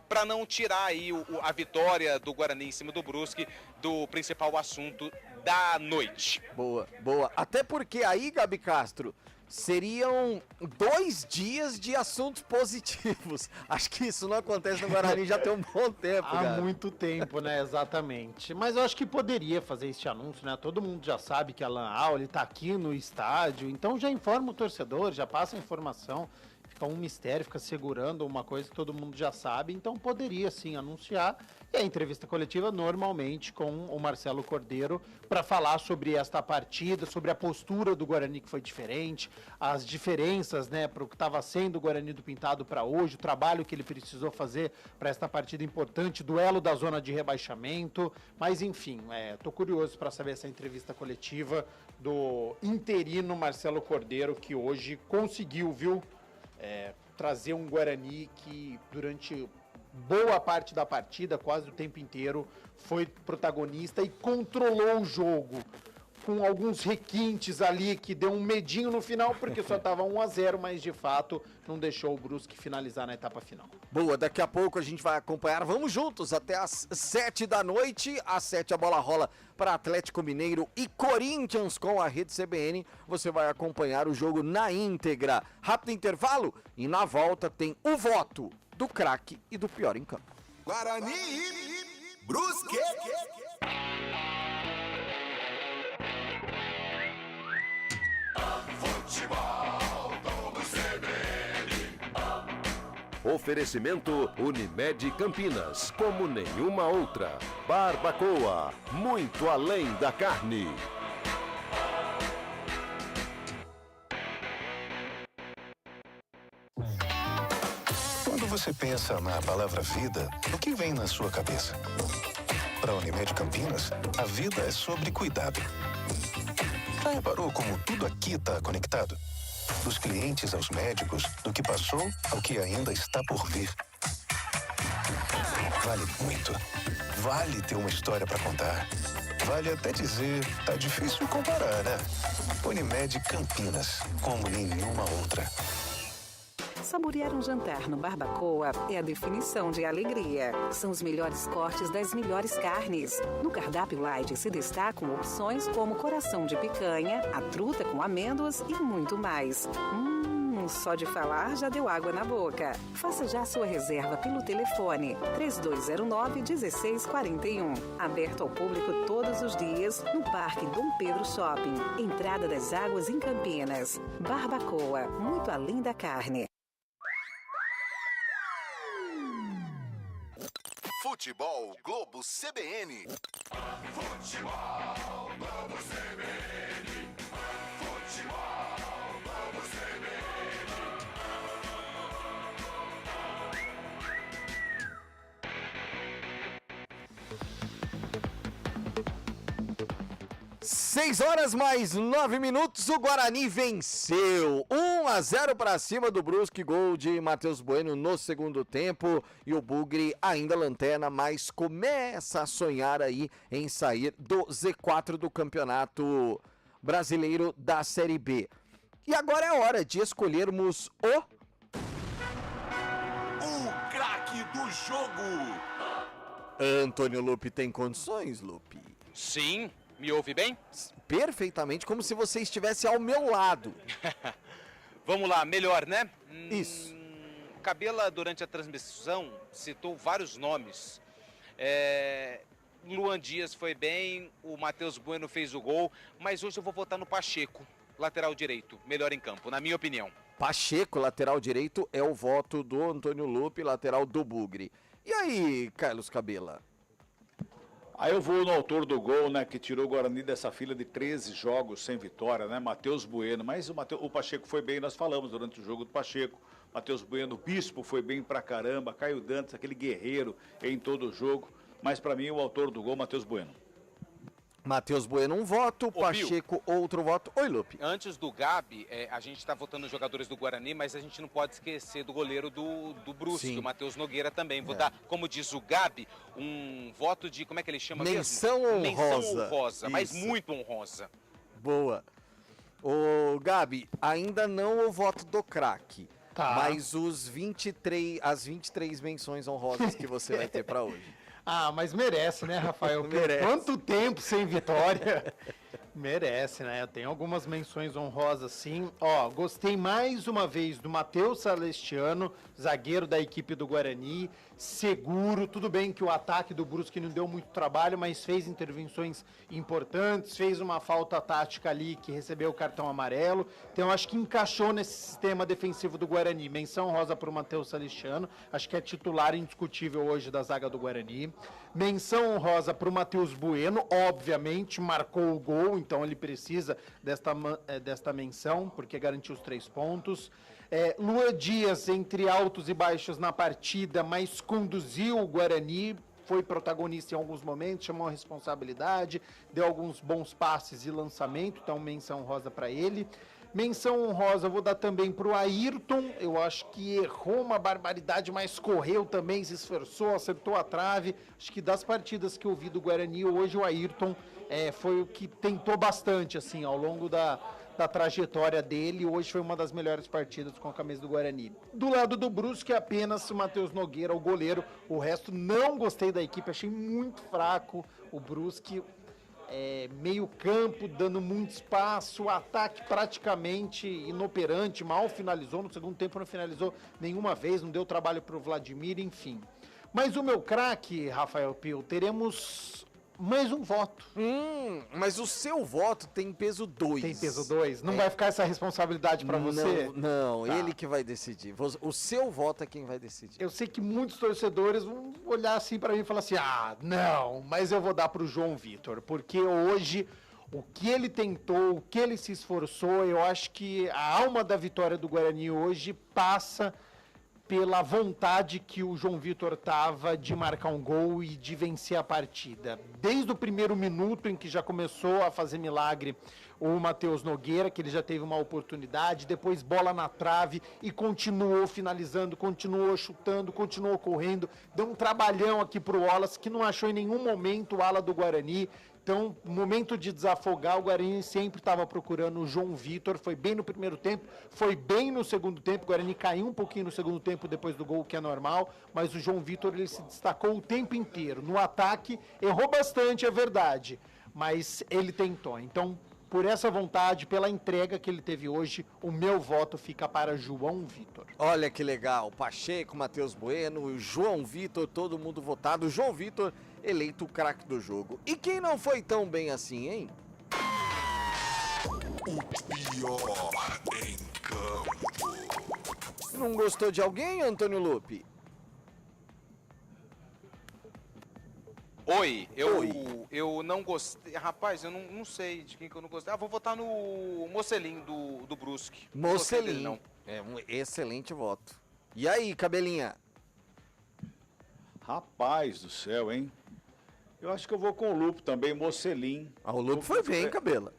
para não tirar aí a vitória do Guarani em cima do Brusque do principal assunto da noite. Boa, boa. Até porque aí, Gabi Castro, seriam 2 dias de assuntos positivos. Acho que isso não acontece no Guarani já tem um bom tempo, Há muito tempo, né? Exatamente. Mas eu acho que poderia fazer este anúncio, né? Todo mundo já sabe que Alan Auli tá aqui no estádio, então já informa o torcedor, já passa a informação. Fica um mistério, fica segurando uma coisa que todo mundo já sabe, então poderia sim anunciar. E a entrevista coletiva normalmente com o Marcelo Cordeiro para falar sobre esta partida, sobre a postura do Guarani que foi diferente, as diferenças, né, para o que estava sendo o Guarani do Pintado para hoje, o trabalho que ele precisou fazer para esta partida importante, duelo da zona de rebaixamento. Mas enfim, tô curioso para saber essa entrevista coletiva do interino Marcelo Cordeiro, que hoje conseguiu, viu? Trazer um Guarani que durante boa parte da partida, quase o tempo inteiro, foi protagonista e controlou o jogo, com alguns requintes ali que deu um medinho no final, porque só estava 1-0, mas de fato não deixou o Brusque finalizar na etapa final. Boa, daqui a pouco a gente vai acompanhar, vamos juntos até às 7 da noite, às 7 a bola rola para Atlético Mineiro e Corinthians com a Rede CBN, você vai acompanhar o jogo na íntegra. Rápido intervalo e na volta tem o voto do craque e do pior em campo. Guarani Brusque. Futebol do CBN. Oferecimento Unimed Campinas, como nenhuma outra. Barbacoa, muito além da carne. Quando você pensa na palavra vida, o que vem na sua cabeça? Para a Unimed Campinas, a vida é sobre cuidado. Já reparou como tudo aqui está conectado? Dos clientes aos médicos, do que passou ao que ainda está por vir. Vale muito. Vale ter uma história para contar. Vale até dizer, tá difícil comparar, né? Unimed Campinas, como nenhuma outra. Saborear um jantar no Barbacoa é a definição de alegria. São os melhores cortes das melhores carnes. No cardápio light se destacam opções como coração de picanha, a truta com amêndoas e muito mais. Só de falar já deu água na boca. Faça já sua reserva pelo telefone 3209-1641. Aberto ao público todos os dias no Parque Dom Pedro Shopping. Entrada das Águas em Campinas. Barbacoa, muito além da carne. Futebol Globo CBN. Futebol Globo CBN. Futebol Globo CBN. 6 horas mais 9 minutos, o Guarani venceu 1-0 para cima do Brusque, gol de Matheus Bueno no segundo tempo, e o Bugre ainda lanterna, mas começa a sonhar aí em sair do Z4 do Campeonato Brasileiro da Série B. E agora é hora de escolhermos o craque do jogo. Antônio Lupe tem condições, Lupe? Sim. Me ouve bem? Perfeitamente, como se você estivesse ao meu lado. Vamos lá, melhor, né? Isso. Cabela, durante a transmissão, citou vários nomes. Luan Dias foi bem, o Matheus Bueno fez o gol, mas hoje eu vou votar no Pacheco, lateral direito, melhor em campo, na minha opinião. Pacheco, lateral direito, é o voto do Antônio Lupe, lateral do Bugre. E aí, Carlos Cabela? Aí eu vou no autor do gol, né, que tirou o Guarani dessa fila de 13 jogos sem vitória, né, Matheus Bueno. Mas o Pacheco foi bem, nós falamos durante o jogo do Pacheco. Matheus Bueno, o Bispo foi bem pra caramba, Caio Dantas, aquele guerreiro em todo o jogo. Mas pra mim o autor do gol, Matheus Bueno. Matheus Bueno, um voto. Pacheco, outro voto. Oi, Lupe. Antes do Gabi, a gente está votando nos jogadores do Guarani, mas a gente não pode esquecer do goleiro do Brusque, o Matheus Nogueira também. Vou dar, como diz o Gabi, um voto de, como é que ele chama Menção mesmo? honrosa. Menção honrosa, mas Isso. muito honrosa. Boa. Ô, Gabi, ainda não o voto do craque, mas as 23 menções honrosas que você vai ter para hoje. Ah, mas merece, né, Rafael? Merece. Quanto tempo sem vitória? Merece, né? Tem algumas menções honrosas, sim. Ó, gostei mais uma vez do Matheus Celestiano, zagueiro da equipe do Guarani, seguro. Tudo bem que o ataque do Brusque não deu muito trabalho, mas fez intervenções importantes, fez uma falta tática ali que recebeu o cartão amarelo. Então, acho que encaixou nesse sistema defensivo do Guarani. Menção rosa para o Matheus Celestiano, acho que é titular indiscutível hoje da zaga do Guarani. Menção honrosa para o Matheus Bueno, obviamente, marcou o gol, então ele precisa desta menção, porque garantiu os 3 pontos. Lua Dias, entre altos e baixos na partida, mas conduziu o Guarani, foi protagonista em alguns momentos, chamou a responsabilidade, deu alguns bons passes e lançamento, então menção honrosa para ele. Menção honrosa, vou dar também para o Ayrton, eu acho que errou uma barbaridade, mas correu também, se esforçou, acertou a trave. Acho que das partidas que eu vi do Guarani, hoje o Ayrton foi o que tentou bastante, assim, ao longo da trajetória dele. Hoje foi uma das melhores partidas com a camisa do Guarani. Do lado do Brusque, apenas o Matheus Nogueira, o goleiro. O resto, não gostei da equipe, achei muito fraco o Brusque. Meio campo, dando muito espaço, o ataque praticamente inoperante, mal finalizou, no segundo tempo não finalizou nenhuma vez, não deu trabalho para o Vladimir, enfim. Mas o meu craque, Rafael Pio, teremos mais um voto. Mas o seu voto tem peso 2. Tem peso 2? Não vai ficar essa responsabilidade para você? Não, Tá. ele que vai decidir. O seu voto é quem vai decidir. Eu sei que muitos torcedores vão olhar assim para mim e falar assim, não, mas eu vou dar pro João Vitor, porque hoje o que ele tentou, o que ele se esforçou, eu acho que a alma da vitória do Guarani hoje passa pela vontade que o João Vitor tava de marcar um gol e de vencer a partida. Desde o primeiro minuto em que já começou a fazer milagre o Matheus Nogueira, que ele já teve uma oportunidade, depois bola na trave e continuou finalizando, continuou chutando, continuou correndo, deu um trabalhão aqui pro Wallace, que não achou em nenhum momento o ala do Guarani. Então, momento de desafogar, o Guarani sempre estava procurando o João Vitor, foi bem no primeiro tempo, foi bem no segundo tempo, o Guarani caiu um pouquinho no segundo tempo depois do gol, que é normal, mas o João Vitor ele se destacou o tempo inteiro. No ataque, errou bastante, é verdade, mas ele tentou. Então, por essa vontade, pela entrega que ele teve hoje, o meu voto fica para João Vitor. Olha que legal, Pacheco, Matheus Bueno, João Vitor, todo mundo votado. João Vitor eleito o craque do jogo. E quem não foi tão bem assim, hein? O pior em campo. Não gostou de alguém, Antônio Lupe? Oi, eu não gostei. Rapaz, eu não sei de quem que eu não gostei. Vou votar no Mocelin do Brusque. Mocelin. Não. É um excelente voto. E aí, Cabelinha? Rapaz do céu, hein? Eu acho que eu vou com o Lupe também, Mocelin. O Lupe foi bem, Cabela.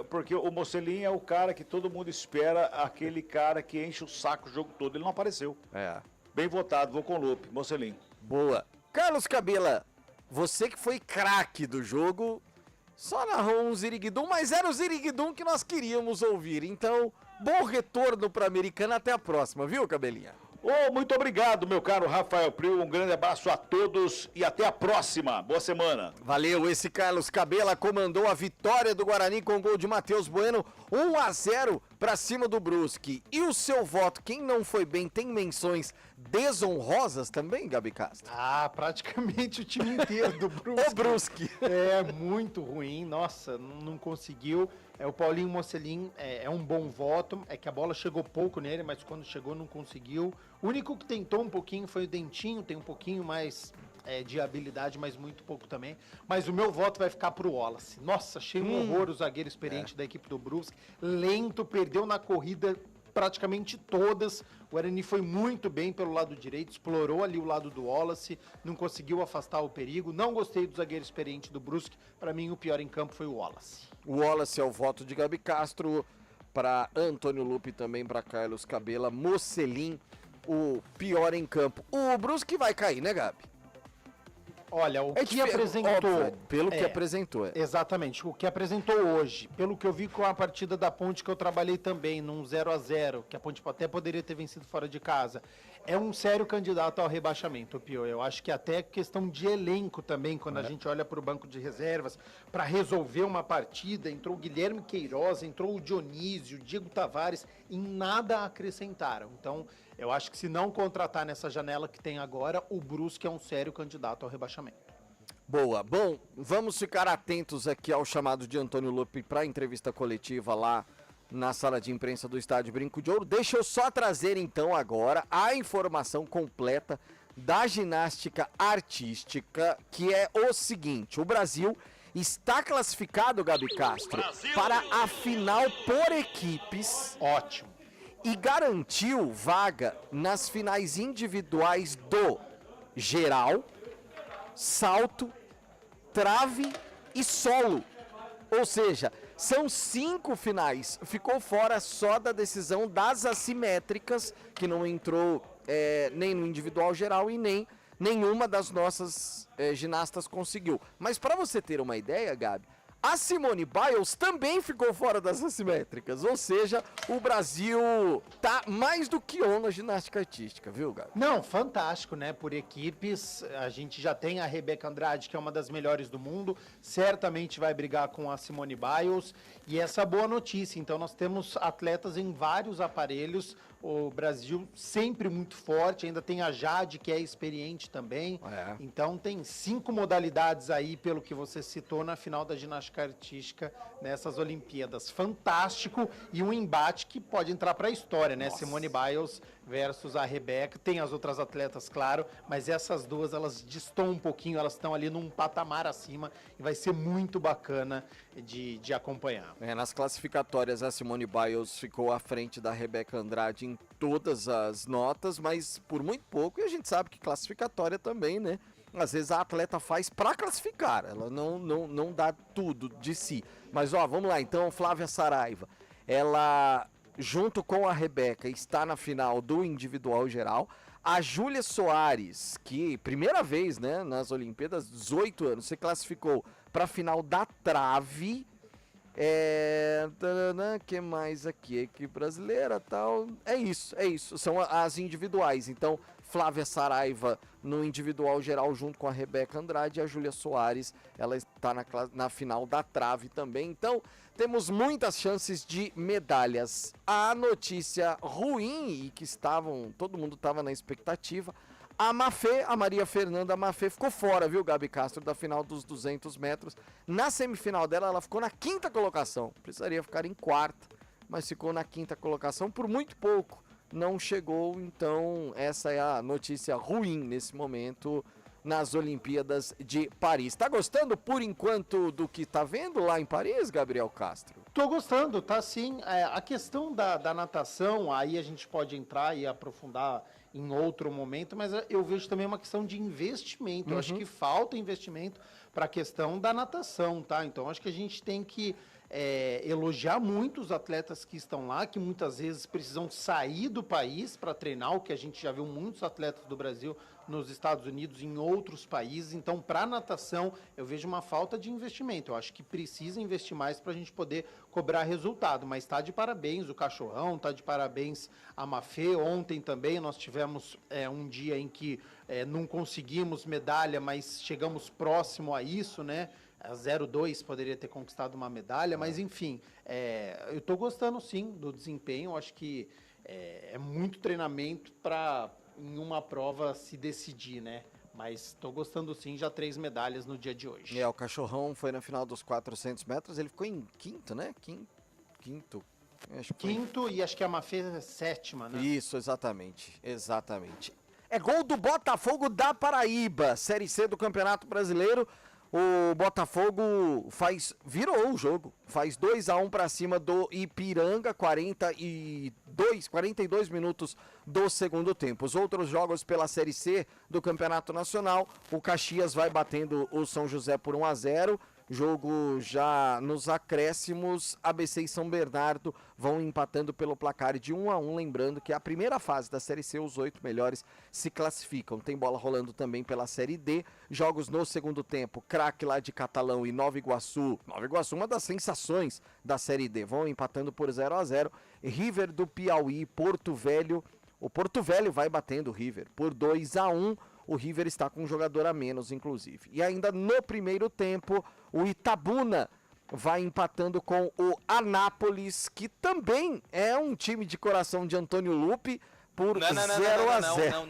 Porque o Mocelin é o cara que todo mundo espera, aquele cara que enche o saco o jogo todo. Ele não apareceu. Bem votado, vou com o Lupe, Mocelin. Boa. Carlos Cabela, você que foi craque do jogo, só narrou um ziriguidum, mas era o ziriguidum que nós queríamos ouvir. Então, bom retorno para a Americana, até a próxima, viu, Cabelinha? Muito obrigado, meu caro Rafael Prio. Um grande abraço a todos e até a próxima. Boa semana. Valeu, esse Carlos Cabela comandou a vitória do Guarani com gol de Matheus Bueno, 1-0 para cima do Brusque. E o seu voto, quem não foi bem, tem menções desonrosas também, Gabi Castro? Praticamente o time inteiro do Brusque. O Brusque. É muito ruim, nossa, não conseguiu. O Paulinho Mocelin é um bom voto, é que a bola chegou pouco nele, mas quando chegou não conseguiu. O único que tentou um pouquinho foi o Dentinho, tem um pouquinho mais de habilidade, mas muito pouco também. Mas o meu voto vai ficar pro Wallace. Nossa, achei um horror o zagueiro experiente da equipe do Brusque. Lento, perdeu na corrida praticamente todas. O Guarani foi muito bem pelo lado direito, explorou ali o lado do Wallace, não conseguiu afastar o perigo. Não gostei do zagueiro experiente do Brusque. Para mim, o pior em campo foi o Wallace. O Wallace é o voto de Gabi Castro, para Antônio Lupe também, para Carlos Cabela. Mocelin, o pior em campo. O Brusque vai cair, né, Gabi? Olha, o que apresentou... Óbvio, pelo que apresentou. Exatamente, o que apresentou hoje, pelo que eu vi com a partida da Ponte, que eu trabalhei também, num 0-0, que a Ponte até poderia ter vencido fora de casa, é um sério candidato ao rebaixamento, Pio. Eu acho que até questão de elenco também, quando a gente olha para o banco de reservas, para resolver uma partida, entrou o Guilherme Queiroz, entrou o Dionísio, o Diego Tavares, em nada acrescentaram. Então, eu acho que se não contratar nessa janela que tem agora, o Brusque é um sério candidato ao rebaixamento. Boa. Bom, vamos ficar atentos aqui ao chamado de Antônio Lupe para a entrevista coletiva lá na sala de imprensa do Estádio Brinco de Ouro. Deixa eu só trazer então agora a informação completa da ginástica artística, que é o seguinte: o Brasil está classificado, Gabi Castro, para a final por equipes. Ótimo. E garantiu vaga nas finais individuais do geral, salto, trave e solo. Ou seja, são 5 finais. Ficou fora só da decisão das assimétricas, que não entrou nem no individual geral e nem nenhuma das nossas ginastas conseguiu. Mas para você ter uma ideia, Gabi, a Simone Biles também ficou fora das assimétricas, ou seja, o Brasil tá mais do que on na ginástica artística, viu, Gabi? Não, fantástico, né? Por equipes, a gente já tem a Rebeca Andrade, que é uma das melhores do mundo, certamente vai brigar com a Simone Biles, e essa boa notícia, então nós temos atletas em vários aparelhos, o Brasil sempre muito forte, ainda tem a Jade, que é experiente também, então tem 5 modalidades aí, pelo que você citou, na final da ginástica artística nessas Olimpíadas. Fantástico, e um embate que pode entrar para a história, né? Nossa. Simone Biles versus a Rebeca. Tem as outras atletas, claro, mas essas duas, elas destoam um pouquinho, elas estão ali num patamar acima e vai ser muito bacana de acompanhar. Nas classificatórias, a Simone Biles ficou à frente da Rebeca Andrade em todas as notas, mas por muito pouco, e a gente sabe que classificatória também, né? Às vezes a atleta faz para classificar, ela não dá tudo de si. Mas ó, vamos lá, então, Flávia Saraiva, ela, junto com a Rebeca, está na final do individual geral. A Júlia Soares, que primeira vez, né, nas Olimpíadas, 18 anos, se classificou para a final da trave. Que mais aqui? Equipe brasileira, tal. É isso. São as individuais. Então, Flávia Saraiva no individual geral junto com a Rebeca Andrade, e a Júlia Soares, ela está na final da trave também. Então, temos muitas chances de medalhas. A notícia ruim, e que todo mundo estava na expectativa, a Maria Fernanda Mafê ficou fora, viu, Gabi Castro, da final dos 200 metros. Na semifinal dela, ela ficou na 5ª colocação. Precisaria ficar em 4ª, mas ficou na 5ª colocação por muito pouco. Não chegou, então essa é a notícia ruim nesse momento nas Olimpíadas de Paris. Tá gostando, por enquanto, do que tá vendo lá em Paris, Gabriel Castro? Tô gostando, tá sim. A questão da natação, aí a gente pode entrar e aprofundar em outro momento, mas eu vejo também uma questão de investimento. Eu acho que falta investimento para a questão da natação, tá? Então acho que a gente tem que elogiar muito os atletas que estão lá, que muitas vezes precisam sair do país para treinar, o que a gente já viu muitos atletas do Brasil nos Estados Unidos, em outros países. Então, para a natação, eu vejo uma falta de investimento. Eu acho que precisa investir mais para a gente poder cobrar resultado. Mas está de parabéns o Cachorrão, está de parabéns a Mafê. Ontem também nós tivemos um dia em que não conseguimos medalha, mas chegamos próximo a isso, né? A 0-2 poderia ter conquistado uma medalha, mas enfim, eu estou gostando sim do desempenho. Eu acho que é muito treinamento para em uma prova se decidir, né? Mas estou gostando sim, já 3 medalhas no dia de hoje. O Cachorrão foi na final dos 400 metros, ele ficou em 5º, né? Quinto. Quinto, e acho que a Mafê é 7ª, né? Isso, exatamente. É gol do Botafogo da Paraíba, Série C do Campeonato Brasileiro. O Botafogo virou o jogo, faz 2-1 para cima do Ipiranga, 42 42 minutos do segundo tempo. Os outros jogos pela Série C do Campeonato Nacional, o Caxias vai batendo o São José por 1-0. Jogo já nos acréscimos, ABC e São Bernardo vão empatando pelo placar de 1-1, lembrando que a primeira fase da Série C, os 8 melhores se classificam. Tem bola rolando também pela Série D, jogos no segundo tempo, Craque lá de Catalão e Nova Iguaçu, uma das sensações da Série D, vão empatando por 0-0, River do Piauí, Porto Velho, o Porto Velho vai batendo o River por 2-1, o River está com um jogador a menos, inclusive. E ainda no primeiro tempo, o Itabuna vai empatando com o Anápolis, que também é um time de coração de Antônio Lupi, por 0-0.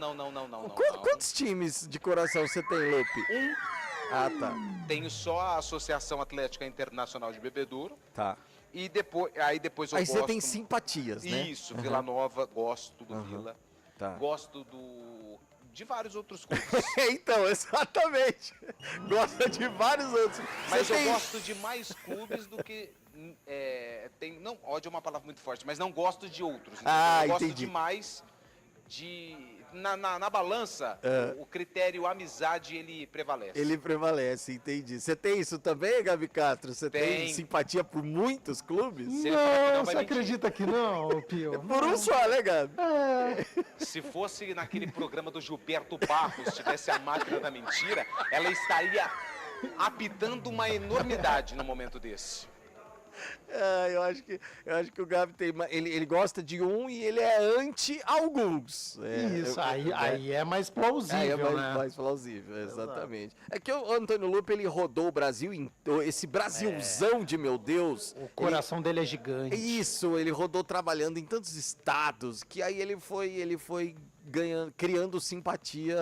Não. Quantos times de coração você tem, Lupi? Ah, tá. Tenho só a Associação Atlética Internacional de Bebedouro. Tá. E depois eu Aí gosto... você tem simpatias, né? Isso, Vila Nova, gosto do Vila. Tá. Gosto de vários outros clubes. Então, exatamente. Gosta de vários outros. Mas eu gosto de mais clubes do que... não, ódio é uma palavra muito forte, mas não gosto de outros. Eu gosto demais de... Na balança, o critério amizade, ele prevalece. Ele prevalece, entendi. Você tem isso também, Gabi Castro? Você tem simpatia por muitos clubes? Não, você acredita que não, Pio? Por um só, né, Gabi? Se fosse naquele programa do Gilberto Barros, tivesse a máquina da mentira, ela estaria apitando uma enormidade no momento desse. Eu acho que o Gabi tem. Ele gosta de um e ele é anti alguns. Isso, aí é mais plausível. Mais plausível, exatamente. É que o Antônio Lupi, ele rodou o Brasil, esse Brasilzão de meu Deus. O coração dele é gigante. Isso, ele rodou trabalhando em tantos estados, que aí ele foi criando simpatia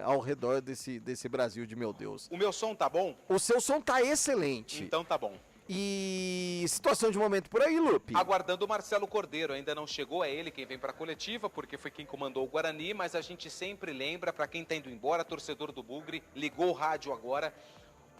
ao redor desse Brasil de meu Deus. O meu som tá bom? O seu som tá excelente. Então tá bom. E situação de momento por aí, Lupe? Aguardando o Marcelo Cordeiro, ainda não chegou, é ele quem vem para a coletiva, porque foi quem comandou o Guarani, mas a gente sempre lembra, para quem está indo embora, torcedor do Bugre, ligou o rádio agora,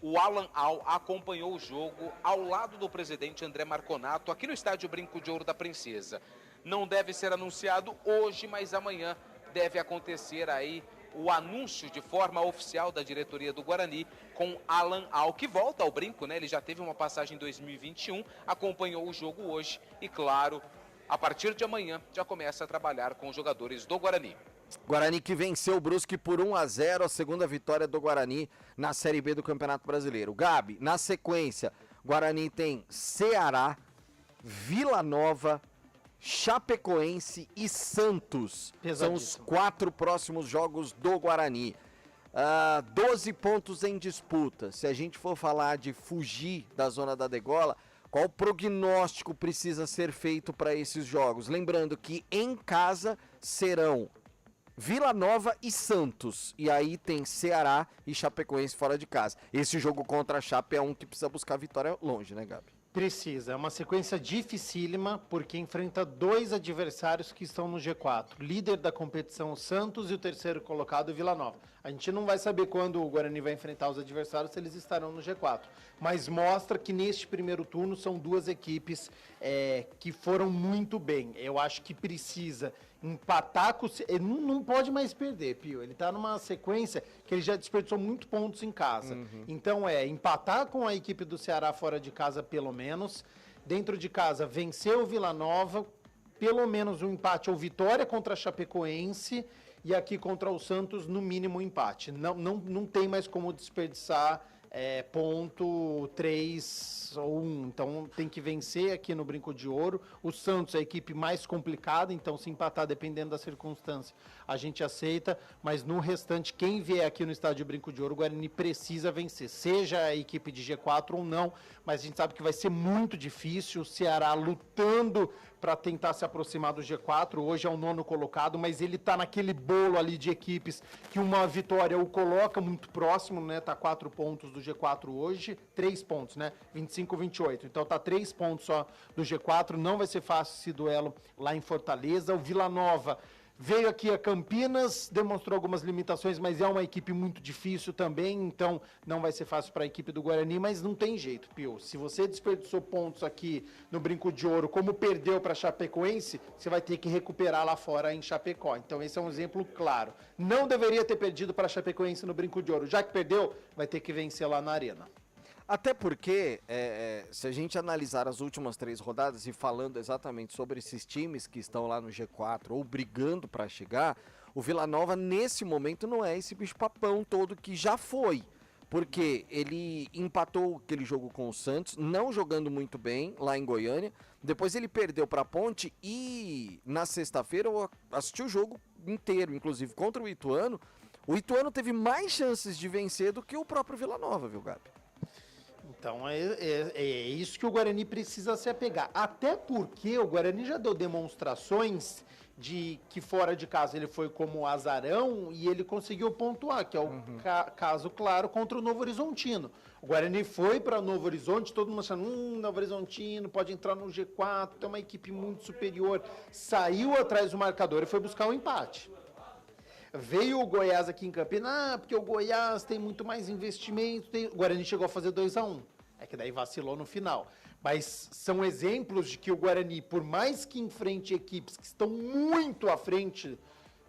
o Alan Al acompanhou o jogo ao lado do presidente André Marconato, aqui no estádio Brinco de Ouro da Princesa. Não deve ser anunciado hoje, mas amanhã deve acontecer aí o anúncio de forma oficial da diretoria do Guarani com Alan Al, que volta ao Brinco, né? Ele já teve uma passagem em 2021, acompanhou o jogo hoje e, claro, a partir de amanhã já começa a trabalhar com os jogadores do Guarani. Guarani que venceu o Brusque por 1-0, a segunda vitória do Guarani na Série B do Campeonato Brasileiro. Gabi, na sequência, Guarani tem Ceará, Vila Nova, Chapecoense e Santos. São os 4 próximos jogos do Guarani. 12 pontos em disputa. Se a gente for falar de fugir da zona da degola, qual prognóstico precisa ser feito para esses jogos? Lembrando que em casa serão Vila Nova e Santos. E aí tem Ceará e Chapecoense fora de casa. Esse jogo contra a Chape é um que precisa buscar vitória longe, né, Gabi? Precisa, é uma sequência dificílima, porque enfrenta 2 adversários que estão no G4. Líder da competição, o Santos, e o terceiro colocado, o Vila Nova. A gente não vai saber quando o Guarani vai enfrentar os adversários, se eles estarão no G4. Mas mostra que neste primeiro turno são 2 equipes que foram muito bem. Eu acho que precisa empatar com... Ele não pode mais perder, Pio. Ele está numa sequência que ele já desperdiçou muito pontos em casa. Então empatar com a equipe do Ceará fora de casa, pelo menos. Dentro de casa, vencer o Vila Nova, pelo menos um empate ou vitória contra a Chapecoense, e aqui contra o Santos, no mínimo, um empate. Não tem mais como desperdiçar ponto 3 ou 1. Então tem que vencer aqui no Brinco de Ouro. O Santos é a equipe mais complicada, então se empatar, dependendo da circunstância, a gente aceita. Mas no restante, quem vier aqui no estádio Brinco de Ouro, o Guarani precisa vencer. Seja a equipe de G4 ou não, mas a gente sabe que vai ser muito difícil. O Ceará lutando para tentar se aproximar do G4, hoje é o 9º colocado, mas ele está naquele bolo ali de equipes que uma vitória o coloca muito próximo, né? Tá 4 pontos do G4 hoje, 3 pontos, né? 25, 28. Então tá 3 pontos só do G4, não vai ser fácil esse duelo lá em Fortaleza. O Vila Nova Veio aqui a Campinas, demonstrou algumas limitações, mas é uma equipe muito difícil também, então não vai ser fácil para a equipe do Guarani, mas não tem jeito, Pio. Se você desperdiçou pontos aqui no Brinco de Ouro, como perdeu para Chapecoense, você vai ter que recuperar lá fora em Chapecó. Então esse é um exemplo claro. Não deveria ter perdido para Chapecoense no Brinco de Ouro. Já que perdeu, vai ter que vencer lá na Arena. Até porque, se a gente analisar as últimas 3 rodadas e falando exatamente sobre esses times que estão lá no G4 ou brigando para chegar, o Vila Nova nesse momento não é esse bicho-papão todo que já foi. Porque ele empatou aquele jogo com o Santos, não jogando muito bem lá em Goiânia. Depois ele perdeu para a Ponte e na sexta-feira eu assisti o jogo inteiro, inclusive contra o Ituano. O Ituano teve mais chances de vencer do que o próprio Vila Nova, viu, Gabi? Então é isso que o Guarani precisa se apegar. Até porque o Guarani já deu demonstrações de que fora de casa ele foi como azarão e ele conseguiu pontuar, que é o caso claro contra o Novo Horizontino. O Guarani foi para Novo Horizonte, todo mundo achando, Novo Horizontino pode entrar no G4, tem uma equipe muito superior. Saiu atrás do marcador e foi buscar um empate. Veio o Goiás aqui em Campinas, porque o Goiás tem muito mais investimento, o Guarani chegou a fazer 2-1, é que daí vacilou no final. Mas são exemplos de que o Guarani, por mais que enfrente equipes que estão muito à frente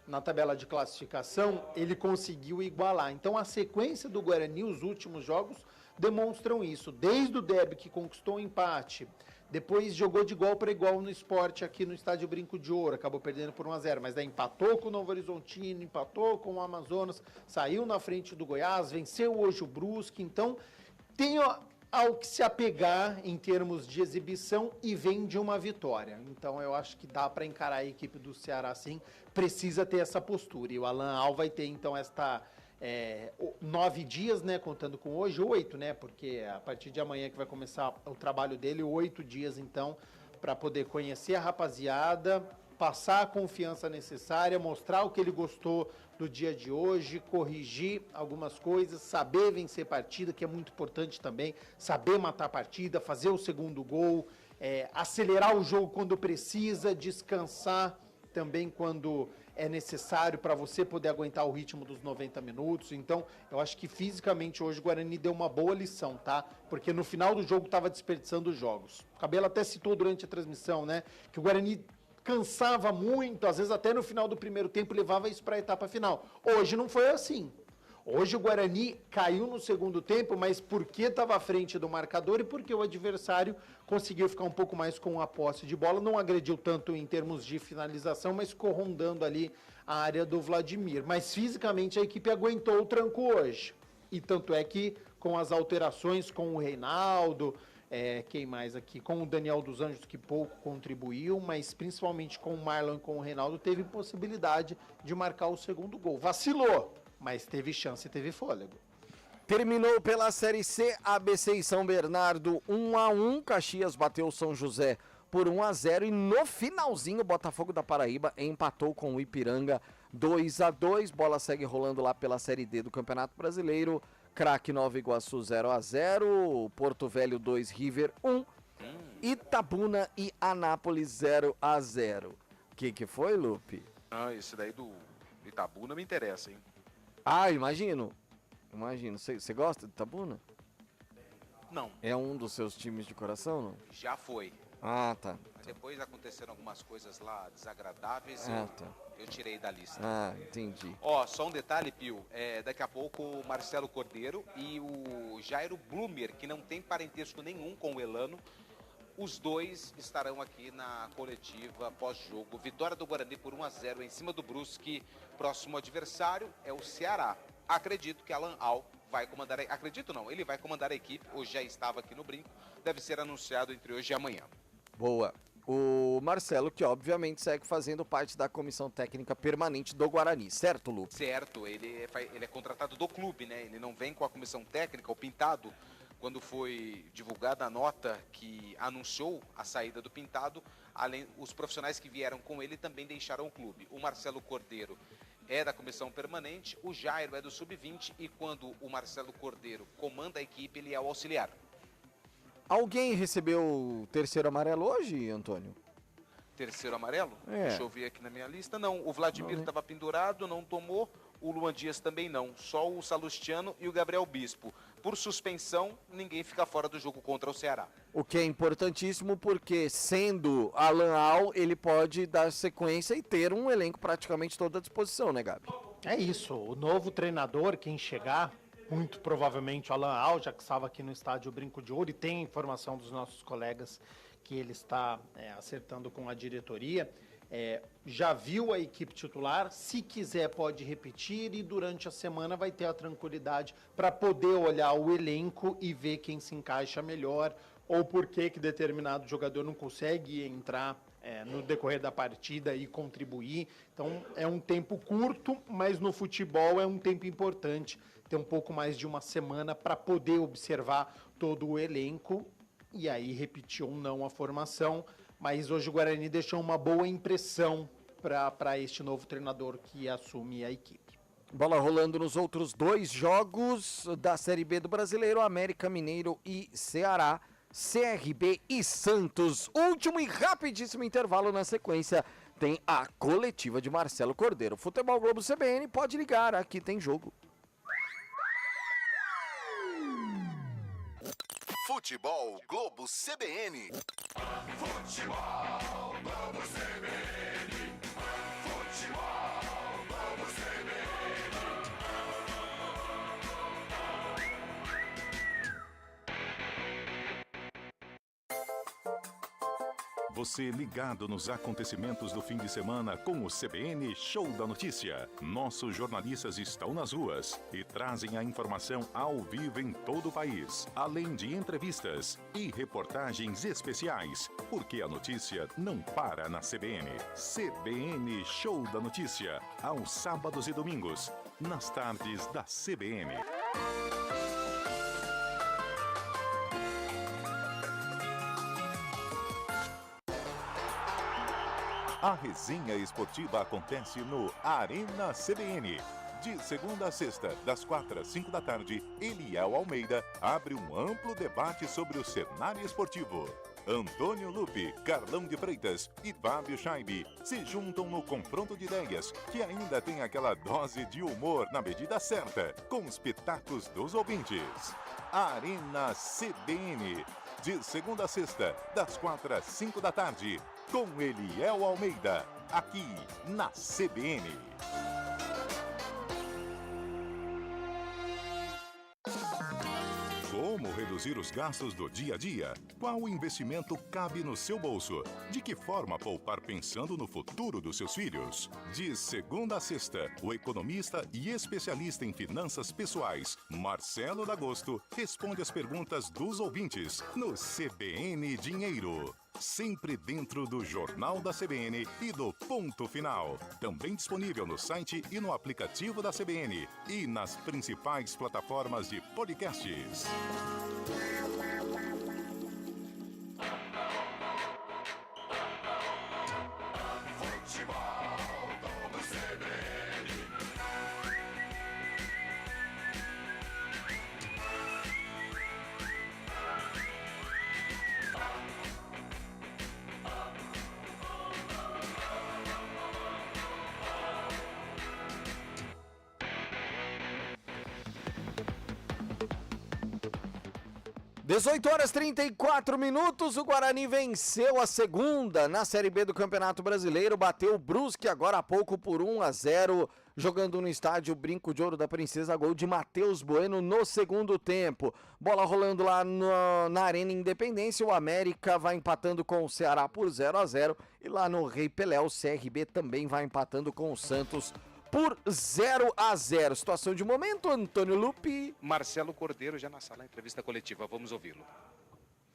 na tabela de classificação, ele conseguiu igualar. Então a sequência do Guarani, os últimos jogos, demonstram isso. Desde o derby que conquistou o empate, depois jogou de igual para igual no Sport aqui no Estádio Brinco de Ouro, acabou perdendo por 1-0, mas daí empatou com o Novo Horizontino, empatou com o Amazonas, saiu na frente do Goiás, venceu hoje o Brusque, então tem ao que se apegar em termos de exibição e vem de uma vitória. Então eu acho que dá para encarar a equipe do Ceará assim, precisa ter essa postura, e o Alan Al vai ter então esta 9 dias, né, contando com hoje, 8, né, porque a partir de amanhã que vai começar o trabalho dele, 8 dias então, para poder conhecer a rapaziada, passar a confiança necessária, mostrar o que ele gostou do dia de hoje, corrigir algumas coisas, saber vencer partida, que é muito importante também, saber matar a partida, fazer o segundo gol, acelerar o jogo quando precisa, descansar também quando é necessário para você poder aguentar o ritmo dos 90 minutos. Então, eu acho que fisicamente hoje o Guarani deu uma boa lição, tá? Porque no final do jogo estava desperdiçando os jogos. O Cabelo até citou durante a transmissão, né? Que o Guarani cansava muito, às vezes até no final do primeiro tempo levava isso para a etapa final. Hoje não foi assim. Hoje o Guarani caiu no segundo tempo, mas porque estava à frente do marcador e porque o adversário conseguiu ficar um pouco mais com a posse de bola, não agrediu tanto em termos de finalização, mas ficou rondando ali a área do Vladimir. Mas fisicamente a equipe aguentou o tranco hoje. E tanto é que com as alterações com o Reinaldo, quem mais aqui? Com o Daniel dos Anjos, que pouco contribuiu, mas principalmente com o Marlon e com o Reinaldo, teve possibilidade de marcar o segundo gol. Vacilou, mas teve chance e teve fôlego. Terminou pela Série C, ABC e São Bernardo 1-1, Caxias bateu o São José por 1-0 e no finalzinho o Botafogo da Paraíba empatou com o Ipiranga 2-2, bola segue rolando lá pela Série D do Campeonato Brasileiro, Craque Nova Iguaçu 0-0, Porto Velho 2, River 1, Itabuna e Anápolis 0-0. O que foi, Lupe? Ah, esse daí do Itabuna me interessa, hein? Ah, imagino. Você gosta de Itabuna? Não. É um dos seus times de coração, não? Já foi. Ah, tá. Mas depois aconteceram algumas coisas lá desagradáveis e eu tirei da lista. Ah, entendi. Ó, só um detalhe, Pio. Daqui a pouco o Marcelo Cordeiro e o Jairo Blumer, que não tem parentesco nenhum com o Elano, os dois estarão aqui na coletiva pós-jogo. Vitória do Guarani por 1-0 em cima do Brusque. Próximo adversário é o Ceará. Acredito que Alan Al vai comandar acredito não, ele vai comandar a equipe. Hoje já estava aqui no Brinco. Deve ser anunciado entre hoje e amanhã. Boa. O Marcelo, que obviamente segue fazendo parte da comissão técnica permanente do Guarani, certo, Lu? Certo, ele é contratado do clube, né? Ele não vem com a comissão técnica, o Pintado. Quando foi divulgada a nota que anunciou a saída do Pintado, os profissionais que vieram com ele também deixaram o clube. O Marcelo Cordeiro é da comissão permanente, o Jairo é do sub-20 e quando o Marcelo Cordeiro comanda a equipe, ele é o auxiliar. Alguém recebeu o terceiro amarelo hoje, Antônio? terceiro amarelo? É. Deixa eu ver aqui na minha lista. Não, o Vladimir estava pendurado, não tomou. O Luan Dias também não. Só o Salustiano e o Gabriel Bispo. Por suspensão, ninguém fica fora do jogo contra o Ceará. O que é importantíssimo porque, sendo Alan Al, ele pode dar sequência e ter um elenco praticamente todo à disposição, né, Gabi? É isso, o novo treinador, quem chegar, muito provavelmente o Alan Al, já que estava aqui no estádio Brinco de Ouro, e tem informação dos nossos colegas que ele está acertando com a diretoria, já viu a equipe titular, se quiser pode repetir e durante a semana vai ter a tranquilidade para poder olhar o elenco e ver quem se encaixa melhor ou por que determinado jogador não consegue entrar no decorrer da partida e contribuir. Então é um tempo curto, mas no futebol é um tempo importante, ter um pouco mais de uma semana para poder observar todo o elenco e aí repetir ou não a formação. Mas hoje o Guarani deixou uma boa impressão para este novo treinador que assume a equipe. Bola rolando nos outros 2 jogos da Série B do Brasileiro, América Mineiro e Ceará, CRB e Santos. Último e rapidíssimo intervalo na sequência, tem a coletiva de Marcelo Cordeiro. Futebol Globo CBN, pode ligar, aqui tem jogo. Futebol Globo CBN. Futebol Globo CBN. Futebol Globo CBN. Você ligado nos acontecimentos do fim de semana com o CBN Show da Notícia. Nossos jornalistas estão nas ruas e trazem a informação ao vivo em todo o país, além de entrevistas e reportagens especiais, porque a notícia não para na CBN. CBN Show da Notícia, aos sábados e domingos, nas tardes da CBN. A resenha esportiva acontece no Arena CBN. De segunda a sexta, das 4 às 5 da tarde, Eliel Almeida abre um amplo debate sobre o cenário esportivo. Antônio Lupe, Carlão de Freitas e Fábio Scheibe se juntam no confronto de ideias, que ainda tem aquela dose de humor na medida certa, com os pitacos dos ouvintes. Arena CBN. De segunda a sexta, das 4 às 5 da tarde, com Eliel Almeida, aqui na CBN. Como reduzir os gastos do dia a dia? Qual investimento cabe no seu bolso? De que forma poupar pensando no futuro dos seus filhos? De segunda a sexta, o economista e especialista em finanças pessoais, Marcelo D'Agosto, responde as perguntas dos ouvintes no CBN Dinheiro. Sempre dentro do Jornal da CBN e do Ponto Final. Também disponível no site e no aplicativo da CBN e nas principais plataformas de podcasts. (18h34), o Guarani venceu a segunda na Série B do Campeonato Brasileiro, bateu o Brusque agora há pouco por 1-0, jogando no estádio Brinco de Ouro da Princesa, gol de Matheus Bueno no segundo tempo. Bola rolando lá na Arena Independência, o América vai empatando com o Ceará por 0-0 e lá no Rei Pelé o CRB também vai empatando com o Santos por 0-0. Situação de momento, Antônio Lupe. Marcelo Cordeiro já na sala, entrevista coletiva. Vamos ouvi-lo.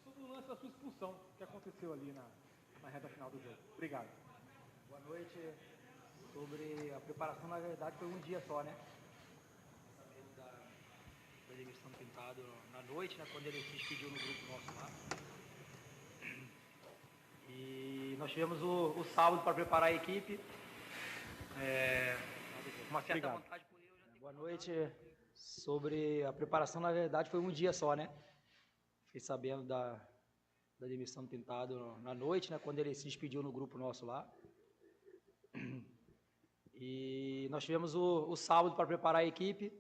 Sobre o lance da sua expulsão, que aconteceu ali na reta final do jogo. Obrigado. Boa noite. Sobre a preparação, na verdade, foi um dia só, né? Da demissão do Pintado na noite, né? Quando ele se despediu no grupo nosso lá. E nós tivemos o sábado para preparar a equipe. Uma certa vontade por eu já ter... Boa noite. Sobre a preparação, na verdade, foi um dia só, né? Fiquei sabendo da demissão do Pintado na noite, né, quando ele se despediu no grupo nosso lá. E nós tivemos o sábado para preparar a equipe.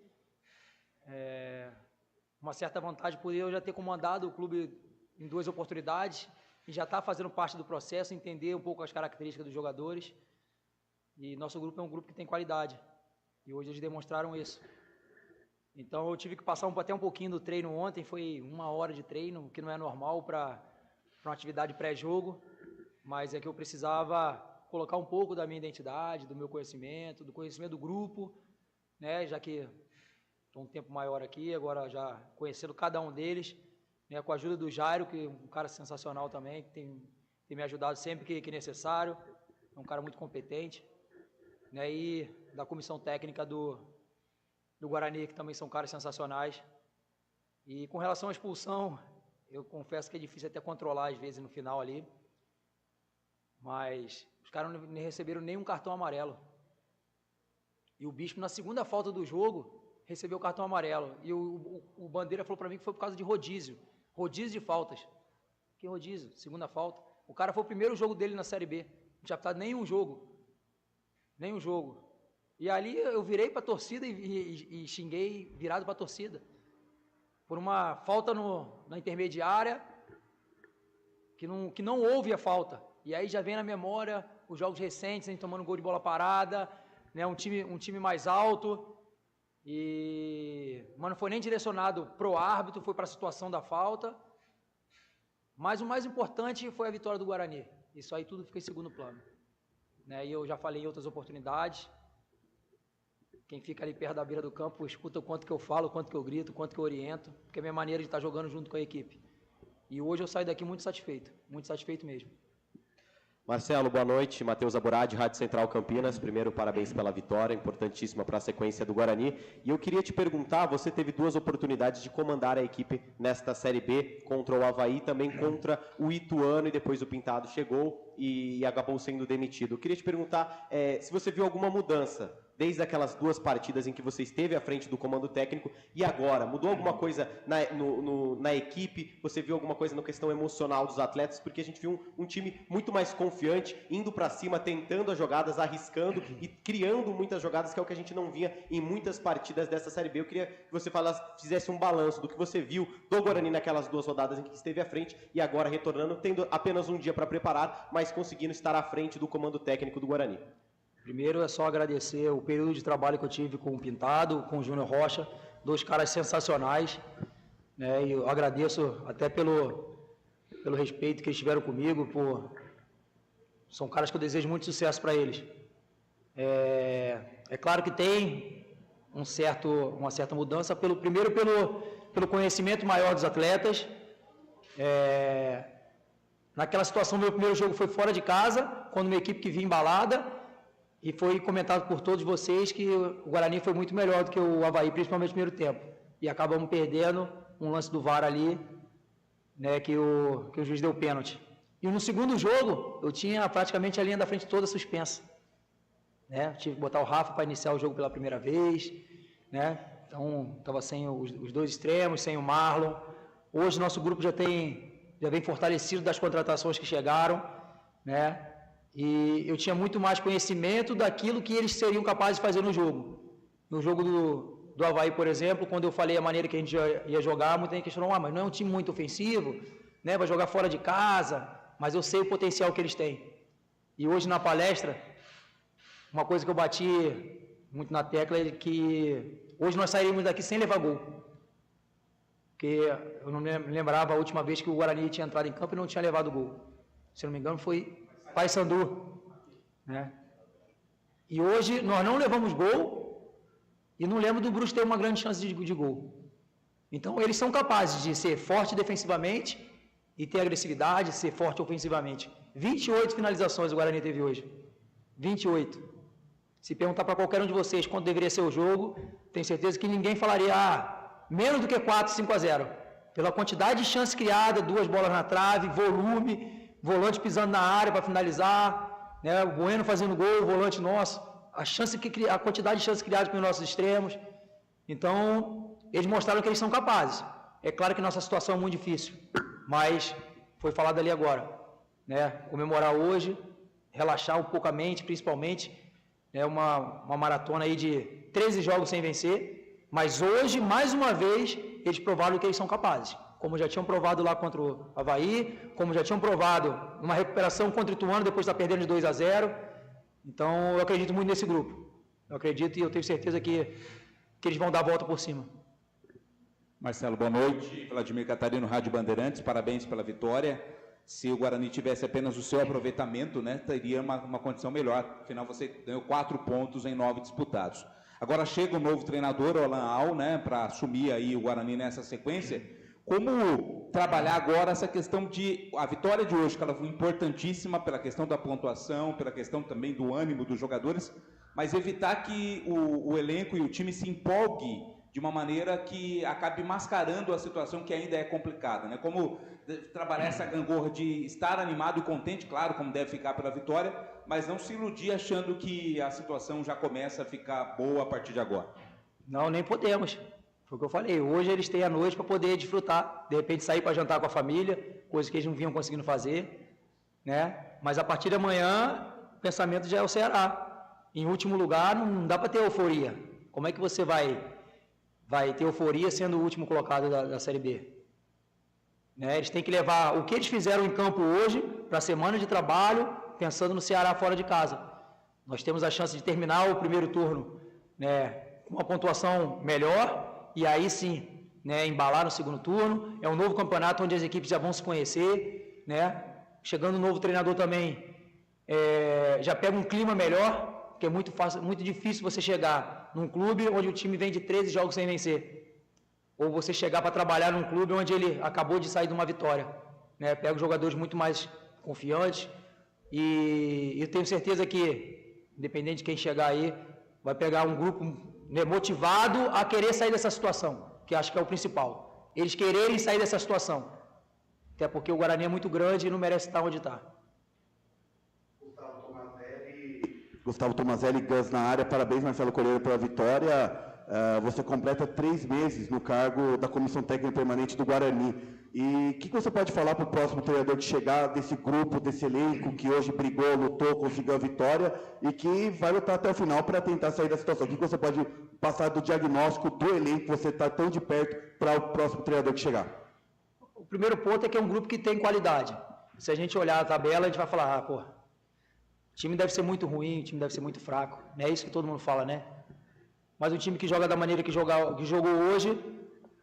Uma certa vantagem por eu já ter comandado o clube em 2 oportunidades e já estar fazendo parte do processo, entender um pouco as características dos jogadores. E nosso grupo é um grupo que tem qualidade. E hoje eles demonstraram isso. Então eu tive que passar até um pouquinho do treino ontem, foi 1 hora de treino, que não é normal para uma atividade pré-jogo, mas é que eu precisava colocar um pouco da minha identidade, do meu conhecimento, do conhecimento do grupo, né, já que estou um tempo maior aqui, agora já conhecendo cada um deles, né, com a ajuda do Jairo, que é um cara sensacional também, que tem me ajudado sempre que necessário, é um cara muito competente, né, e da comissão técnica do Guarani, que também são caras sensacionais. E com relação à expulsão, eu confesso que é difícil até controlar às vezes no final ali, mas os caras não receberam nenhum cartão amarelo. E o Bispo, na segunda falta do jogo, recebeu o cartão amarelo. E o Bandeira falou para mim que foi por causa de rodízio de faltas. Que rodízio? Segunda falta. O cara foi o primeiro jogo dele na Série B, não tinha apitado nenhum jogo. E ali eu virei para a torcida e xinguei virado para a torcida. Por uma falta na intermediária, que não houve a falta. E aí já vem na memória os jogos recentes, a gente tomando gol de bola parada, né, um time mais alto. Mas não foi nem direcionado pro árbitro, foi para a situação da falta. Mas o mais importante foi a vitória do Guarani. Isso aí tudo fica em segundo plano. Né, e eu já falei em outras oportunidades. Quem fica ali perto da beira do campo escuta o quanto que eu falo, o quanto que eu grito, o quanto que eu oriento, porque é a minha maneira de estar jogando junto com a equipe. E hoje eu saio daqui muito satisfeito mesmo. Marcelo, boa noite. Matheus Aburad, Rádio Central Campinas. Primeiro, parabéns pela vitória, importantíssima para a sequência do Guarani. E eu queria te perguntar, você teve 2 oportunidades de comandar a equipe nesta Série B, contra o Avaí, também contra o Ituano, e depois o Pintado chegou e acabou sendo demitido. Eu queria te perguntar se você viu alguma mudança desde aquelas 2 partidas em que você esteve à frente do comando técnico e agora? Mudou alguma coisa na equipe? Você viu alguma coisa na questão emocional dos atletas? Porque a gente viu um time muito mais confiante, indo para cima, tentando as jogadas, arriscando e criando muitas jogadas, que é o que a gente não via em muitas partidas dessa Série B. Eu queria que você fizesse um balanço do que você viu do Guarani naquelas 2 rodadas em que esteve à frente e agora retornando, tendo apenas um dia para preparar, mas conseguindo estar à frente do comando técnico do Guarani. Primeiro é só agradecer o período de trabalho que eu tive com o Pintado, com o Júnior Rocha, 2 caras sensacionais, né, e eu agradeço até pelo respeito que eles tiveram comigo, são caras que eu desejo muito sucesso para eles. É claro que tem uma certa mudança, primeiro pelo conhecimento maior dos atletas. Naquela situação, meu primeiro jogo foi fora de casa, quando uma equipe que vinha embalada, e foi comentado por todos vocês que o Guarani foi muito melhor do que o Avaí, principalmente no primeiro tempo. E acabamos perdendo um lance do VAR ali, né, que o juiz deu pênalti. E no segundo jogo, eu tinha praticamente a linha da frente toda suspensa. Né? Eu tive que botar o Rafa para iniciar o jogo pela primeira vez. Né? Então, estava sem os 2 extremos, sem o Marlon. Hoje, nosso grupo já vem fortalecido das contratações que chegaram. Né? E eu tinha muito mais conhecimento daquilo que eles seriam capazes de fazer no jogo. No jogo do Avaí, por exemplo, quando eu falei a maneira que a gente ia jogar, muita gente questionou, mas não é um time muito ofensivo, né? Vai jogar fora de casa, mas eu sei o potencial que eles têm. E hoje na palestra, uma coisa que eu bati muito na tecla é que hoje nós sairíamos daqui sem levar gol. Porque eu não me lembrava a última vez que o Guarani tinha entrado em campo e não tinha levado gol. Se não me engano, foi Paysandu, né? E hoje nós não levamos gol e não lembro do Bruce ter uma grande chance de gol. Então eles são capazes de ser forte defensivamente e ter agressividade, ser forte ofensivamente. 28 finalizações o Guarani teve hoje. 28. Se perguntar para qualquer um de vocês quanto deveria ser o jogo, tenho certeza que ninguém falaria menos do que 4, 5-0. Pela quantidade de chances criadas, 2 bolas na trave, volume, volante pisando na área para finalizar, né? O Bueno fazendo gol, o volante nosso, a quantidade de chances criadas pelos nossos extremos. Então, eles mostraram que eles são capazes. É claro que nossa situação é muito difícil, mas foi falado ali agora, né? Comemorar hoje, relaxar um pouco a mente, principalmente, né? Uma maratona aí de 13 jogos sem vencer, mas hoje, mais uma vez, eles provaram que eles são capazes. Como já tinham provado lá contra o Avaí, como já tinham provado numa recuperação contra o Ituano, depois de estar perdendo de 2-0. Então, eu acredito muito nesse grupo. Eu acredito e eu tenho certeza que eles vão dar a volta por cima. Marcelo, boa noite. Vladimir Catarino, Rádio Bandeirantes, parabéns pela vitória. Se o Guarani tivesse apenas o seu aproveitamento, né, teria uma condição melhor. Afinal, você ganhou 4 pontos em 9 disputados. Agora chega o novo treinador, o Alan Al, né, para assumir aí o Guarani nessa sequência. Como trabalhar agora essa questão de a vitória de hoje, que ela foi importantíssima pela questão da pontuação, pela questão também do ânimo dos jogadores, mas evitar que o elenco e o time se empolgue de uma maneira que acabe mascarando a situação que ainda é complicada, né? Como trabalhar essa gangorra de estar animado e contente, claro, como deve ficar pela vitória, mas não se iludir achando que a situação já começa a ficar boa a partir de agora. Não, nem podemos. Foi o que eu falei. Hoje eles têm a noite para poder desfrutar, de repente sair para jantar com a família, coisa que eles não vinham conseguindo fazer, né? Mas a partir de amanhã, o pensamento já é o Ceará. Em último lugar, não dá para ter euforia. Como é que você vai ter euforia sendo o último colocado da Série B? Né? Eles têm que levar o que eles fizeram em campo hoje para a semana de trabalho, pensando no Ceará fora de casa. Nós temos a chance de terminar o primeiro turno, né, com uma pontuação melhor, e aí sim, né, embalar no segundo turno. É um novo campeonato onde as equipes já vão se conhecer, né? Chegando um novo treinador também, já pega um clima melhor, porque é muito difícil você chegar num clube onde o time vem de 13 jogos sem vencer, ou você chegar para trabalhar num clube onde ele acabou de sair de uma vitória, né? Pega os jogadores muito mais confiantes, e eu tenho certeza que, independente de quem chegar aí, vai pegar um grupo, né, motivado a querer sair dessa situação, que acho que é o principal. Eles quererem sair dessa situação. Até porque o Guarani é muito grande e não merece estar onde está. Gustavo Tomazelli, Gus na área. Parabéns, Marcelo Coelho, pela vitória. Você completa 3 meses no cargo da Comissão Técnica Permanente do Guarani. E o que você pode falar para o próximo treinador que chegar desse grupo, desse elenco, que hoje brigou, lutou, conseguiu a vitória e que vai lutar até o final para tentar sair da situação? O que você pode passar do diagnóstico do elenco que você está tão de perto para o próximo treinador que chegar? O primeiro ponto é que é um grupo que tem qualidade. Se a gente olhar a tabela, a gente vai falar, o time deve ser muito ruim, o time deve ser muito fraco. Não é isso que todo mundo fala, né? Mas o time que joga da maneira que jogou hoje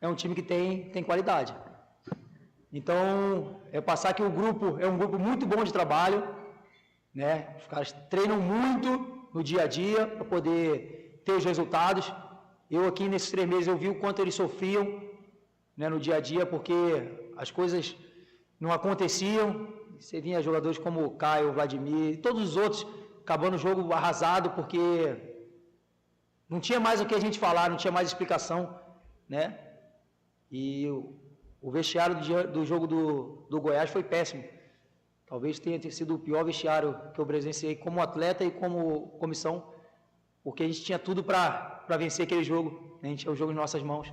é um time que tem qualidade. Então, passar que o grupo é um grupo muito bom de trabalho, né? Os caras treinam muito no dia a dia para poder ter os resultados. Eu aqui nesses 3 meses eu vi o quanto eles sofriam, né, no dia a dia, porque as coisas não aconteciam. Você vinha jogadores como o Caio, o Vladimir e todos os outros acabando o jogo arrasado, porque não tinha mais o que a gente falar, não tinha mais explicação, né? E o vestiário do jogo do Goiás foi péssimo. Talvez tenha sido o pior vestiário que eu presenciei como atleta e como comissão, porque a gente tinha tudo para vencer aquele jogo, né? A gente tinha o jogo em nossas mãos.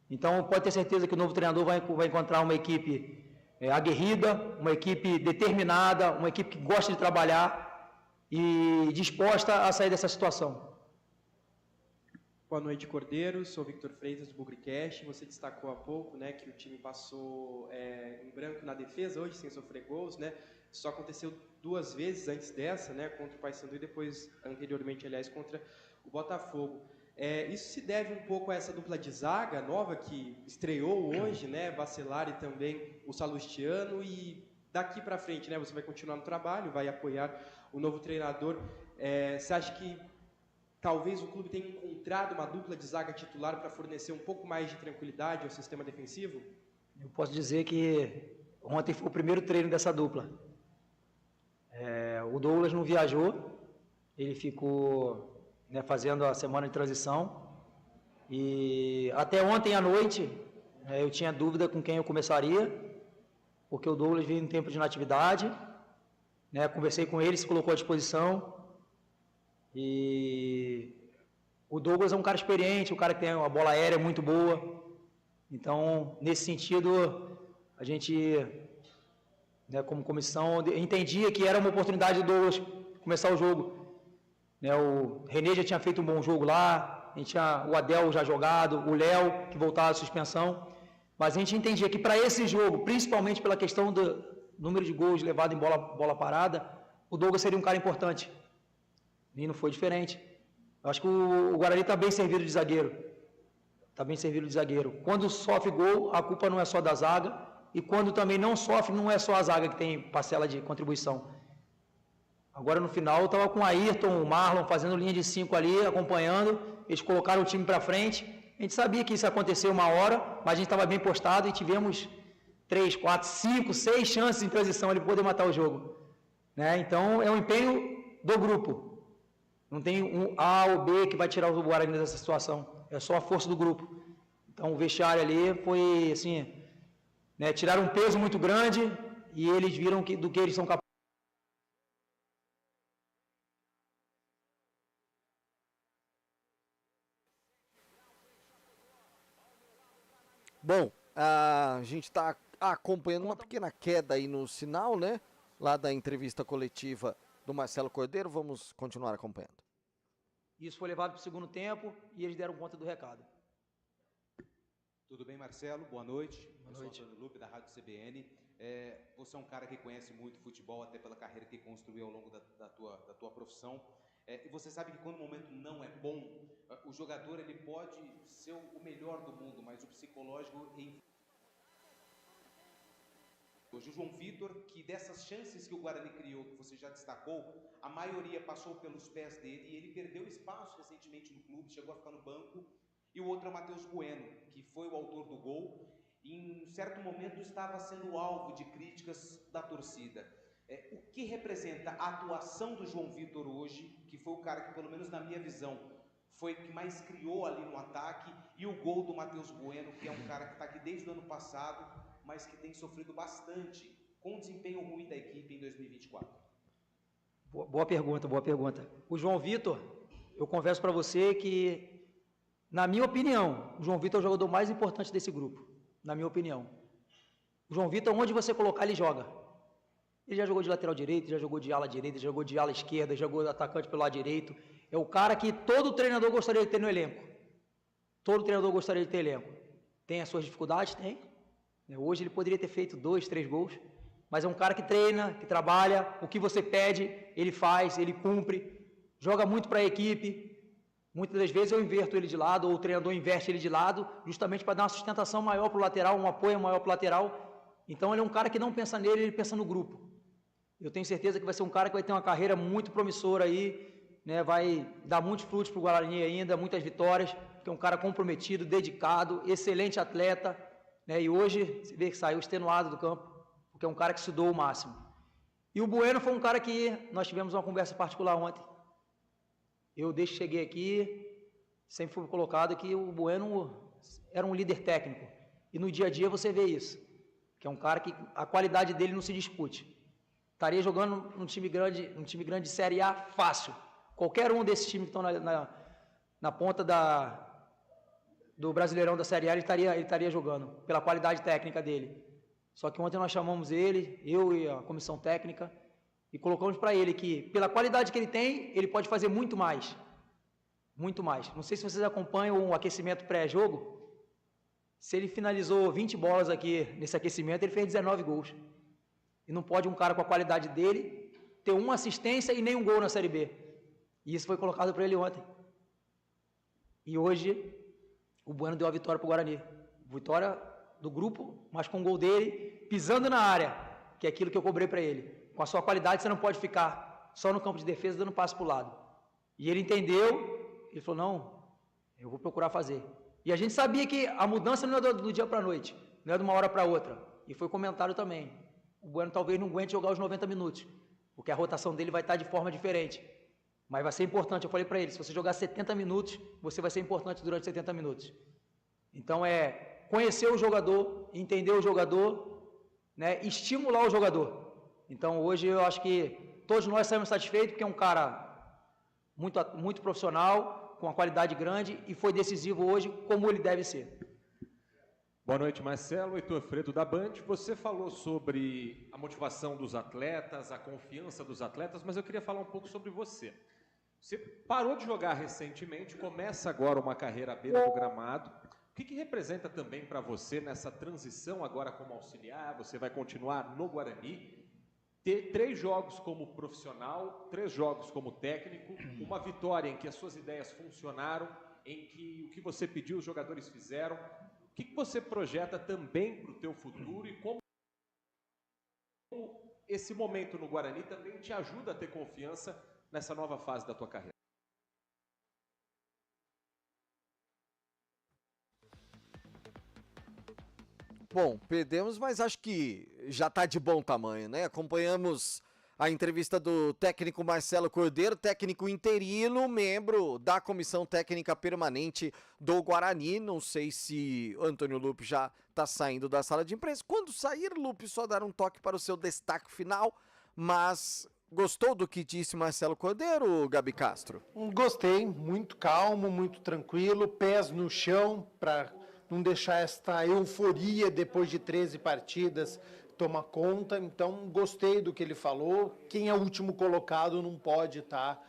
Então, pode ter certeza que o novo treinador vai encontrar uma equipe aguerrida, uma equipe determinada, uma equipe que gosta de trabalhar e disposta a sair dessa situação. Boa noite, Cordeiro. Sou Victor Freitas, do Bugricast. Você destacou há pouco, né, que o time passou em branco na defesa hoje, sem sofrer gols, né? Isso aconteceu 2 vezes antes dessa, né, contra o Paysandu e depois, anteriormente, aliás, contra o Botafogo. Isso se deve um pouco a essa dupla de zaga nova que estreou hoje, né, Bacelar e também o Salustiano, e daqui para frente, né, você vai continuar no trabalho, vai apoiar o novo treinador. Você acha que talvez o clube tenha encontrado uma dupla de zaga titular para fornecer um pouco mais de tranquilidade ao sistema defensivo? Eu posso dizer que ontem foi o primeiro treino dessa dupla. O Douglas não viajou, ele ficou, né, fazendo a semana de transição, e até ontem à noite eu tinha dúvida com quem eu começaria, porque o Douglas veio em tempo de inatividade, né, conversei com ele, se colocou à disposição, e o Douglas é um cara experiente, um cara que tem uma bola aérea muito boa, então nesse sentido a gente né, como comissão, entendia que era uma oportunidade do Douglas começar o jogo. Né, o René já tinha feito um bom jogo lá, a gente tinha o Adel já jogado, o Léo, que voltava da suspensão, mas a gente entendia que para esse jogo, principalmente pela questão do número de gols levado em bola parada, o Douglas seria um cara importante. E não foi diferente. Eu acho que o Guarani está bem servido de zagueiro. Está bem servido de zagueiro. Quando sofre gol, a culpa não é só da zaga, e quando também não sofre, não é só a zaga que tem parcela de contribuição. Agora no final eu estava com o Ayrton, o Marlon fazendo linha de 5 ali, acompanhando, eles colocaram o time para frente, a gente sabia que isso ia acontecer uma hora, mas a gente estava bem postado e tivemos 3, 4, 5, 6 chances em transição ali para poder matar o jogo. Né? Então é um empenho do grupo, não tem um A ou B que vai tirar o Guarani dessa situação, é só a força do grupo. Então o vestiário ali foi assim, né, tiraram um peso muito grande e eles viram do que eles são capazes. Bom, a gente está acompanhando uma pequena queda aí no sinal, né? Lá da entrevista coletiva do Marcelo Cordeiro. Vamos continuar acompanhando. Isso foi levado para o segundo tempo e eles deram conta do recado. Tudo bem, Marcelo? Boa noite. Boa noite. Eu sou Antônio Lupe, da Rádio CBN. Você é um cara que conhece muito futebol, até pela carreira que construiu ao longo da tua profissão. E você sabe que quando o momento não é bom, o jogador ele pode ser o melhor do mundo, mas o psicológico... Hoje o João Vitor, que dessas chances que o Guarani criou, que você já destacou, a maioria passou pelos pés dele e ele perdeu espaço recentemente no clube, chegou a ficar no banco. E o outro é o Matheus Bueno, que foi o autor do gol e em certo momento estava sendo alvo de críticas da torcida. O que representa a atuação do João Vitor hoje, que foi o cara que, pelo menos na minha visão, foi o que mais criou ali no ataque, e o gol do Matheus Bueno, que é um cara que está aqui desde o ano passado, mas que tem sofrido bastante com o desempenho ruim da equipe em 2024? Boa pergunta, boa pergunta. O João Vitor, eu confesso para você que, na minha opinião, o João Vitor é o jogador mais importante desse grupo, na minha opinião. O João Vitor, onde você colocar, ele joga. Ele já jogou de lateral direito, já jogou de ala direita, já jogou de ala esquerda, já jogou de atacante pelo lado direito. É o cara que todo treinador gostaria de ter no elenco. Todo treinador gostaria de ter elenco. Tem as suas dificuldades? Tem. Hoje ele poderia ter feito 2, 3 gols, mas é um cara que treina, que trabalha, o que você pede, ele faz, ele cumpre, joga muito para a equipe. Muitas das vezes eu inverto ele de lado, ou o treinador inverte ele de lado, justamente para dar uma sustentação maior para o lateral, um apoio maior para o lateral. Então ele é um cara que não pensa nele, ele pensa no grupo. Eu tenho certeza que vai ser um cara que vai ter uma carreira muito promissora aí, né, vai dar muitos frutos para o Guarani ainda, muitas vitórias, porque é um cara comprometido, dedicado, excelente atleta, né, e hoje você vê que saiu extenuado do campo, porque é um cara que se doou o máximo. E o Bueno foi um cara que nós tivemos uma conversa particular ontem. Eu, desde que cheguei aqui, sempre fui colocado que o Bueno era um líder técnico, e no dia a dia você vê isso, que é um cara que a qualidade dele não se discute. Estaria jogando num time grande de Série A fácil. Qualquer um desses times que estão na ponta do Brasileirão da Série A, ele estaria jogando, pela qualidade técnica dele. Só que ontem nós chamamos ele, eu e a comissão técnica, e colocamos para ele que, pela qualidade que ele tem, ele pode fazer muito mais. Muito mais. Não sei se vocês acompanham o aquecimento pré-jogo. Se ele finalizou 20 bolas aqui nesse aquecimento, ele fez 19 gols. E não pode um cara com a qualidade dele ter uma assistência e nenhum gol na Série B. E isso foi colocado para ele ontem. E hoje, o Bueno deu a vitória para o Guarani. Vitória do grupo, mas com o gol dele, pisando na área, que é aquilo que eu cobrei para ele. Com a sua qualidade, você não pode ficar só no campo de defesa dando passo para o lado. E ele entendeu, ele falou, não, eu vou procurar fazer. E a gente sabia que a mudança não é do dia para a noite, não é de uma hora para outra. E foi comentado também. O Bueno talvez não aguente jogar os 90 minutos, porque a rotação dele vai estar de forma diferente. Mas vai ser importante, eu falei para ele, se você jogar 70 minutos, você vai ser importante durante 70 minutos. Então é conhecer o jogador, entender o jogador, né, estimular o jogador. Então hoje eu acho que todos nós saímos satisfeitos, porque é um cara muito profissional, com uma qualidade grande, e foi decisivo hoje, como ele deve ser. Boa noite, Marcelo. Heitor Fredo da Band. Você falou sobre a motivação dos atletas, a confiança dos atletas, mas eu queria falar um pouco sobre você. Você parou de jogar recentemente, começa agora uma carreira à beira do gramado. O que representa também para você nessa transição agora como auxiliar? Você vai continuar no Guarani, ter 3 jogos como profissional, 3 jogos como técnico, uma vitória em que as suas ideias funcionaram, em que o que você pediu os jogadores fizeram. O que você projeta também para o teu futuro e como esse momento no Guarani também te ajuda a ter confiança nessa nova fase da tua carreira? Bom, perdemos, mas acho que já está de bom tamanho, né? Acompanhamos a entrevista do técnico Marcelo Cordeiro, técnico interino, membro da comissão técnica permanente do Guarani. Não sei se o Antônio Lupe já está saindo da sala de imprensa. Quando sair, Lupe, só dar um toque para o seu destaque final. Mas gostou do que disse Marcelo Cordeiro, Gabi Castro? Gostei, muito calmo, muito tranquilo, pés no chão para não deixar esta euforia depois de 13 partidas toma conta. Então gostei do que ele falou. Quem é o último colocado não pode estar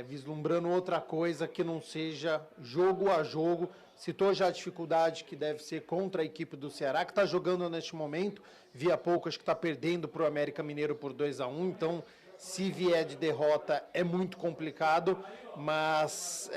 vislumbrando outra coisa que não seja jogo a jogo. Citou já a dificuldade que deve ser contra a equipe do Ceará, que está jogando neste momento, via pouco, acho que está perdendo para o América Mineiro por 2-1, então se vier de derrota é muito complicado, mas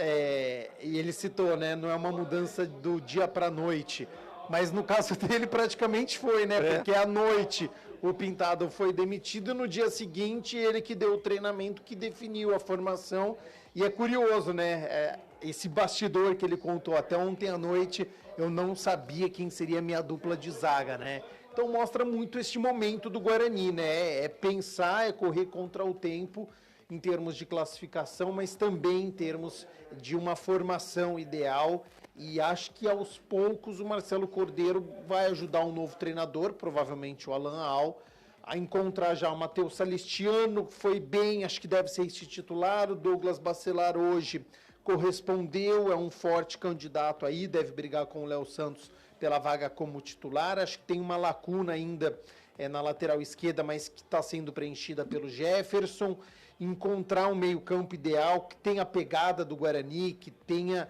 e ele citou, né, não é uma mudança do dia para a noite, mas no caso dele praticamente foi, né? Porque à noite o Pintado foi demitido e no dia seguinte ele que deu o treinamento que definiu a formação. E é curioso, né? Esse bastidor que ele contou até ontem à noite, eu não sabia quem seria a minha dupla de zaga, né? Então mostra muito este momento do Guarani, né? É pensar, é correr contra o tempo em termos de classificação, mas também em termos de uma formação ideal. E acho que aos poucos o Marcelo Cordeiro vai ajudar um novo treinador, provavelmente o Alan Al, a encontrar já o Matheus Salistiano, foi bem, acho que deve ser esse titular. O Douglas Bacelar hoje correspondeu, é um forte candidato aí, deve brigar com o Léo Santos pela vaga como titular. Acho que tem uma lacuna ainda na lateral esquerda, mas que está sendo preenchida pelo Jefferson. Encontrar um meio-campo ideal, que tenha a pegada do Guarani, que tenha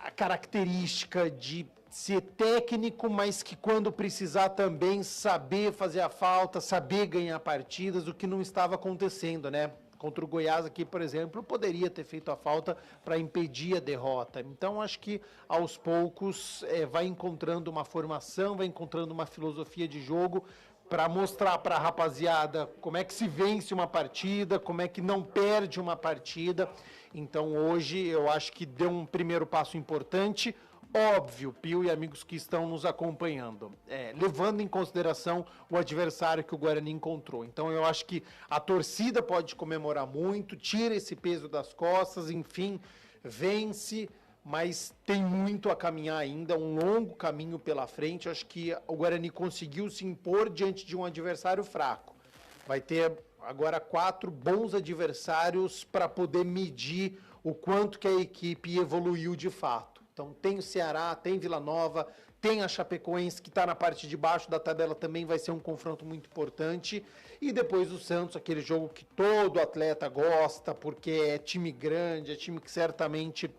a característica de ser técnico, mas que quando precisar também saber fazer a falta, saber ganhar partidas, o que não estava acontecendo, né? Contra o Goiás aqui, por exemplo, poderia ter feito a falta para impedir a derrota. Então, acho que aos poucos vai encontrando uma formação, vai encontrando uma filosofia de jogo para mostrar para a rapaziada como é que se vence uma partida, como é que não perde uma partida. Então hoje eu acho que deu um primeiro passo importante, óbvio, Pio e amigos que estão nos acompanhando, levando em consideração o adversário que o Guarani encontrou. Então eu acho que a torcida pode comemorar muito, tira esse peso das costas, enfim, vence, mas tem muito a caminhar ainda, um longo caminho pela frente. Acho que o Guarani conseguiu se impor diante de um adversário fraco. Vai ter agora 4 bons adversários para poder medir o quanto que a equipe evoluiu de fato. Então tem o Ceará, tem Vila Nova, tem a Chapecoense, que está na parte de baixo da tabela, também vai ser um confronto muito importante. E depois o Santos, aquele jogo que todo atleta gosta, porque é time grande, é time que certamente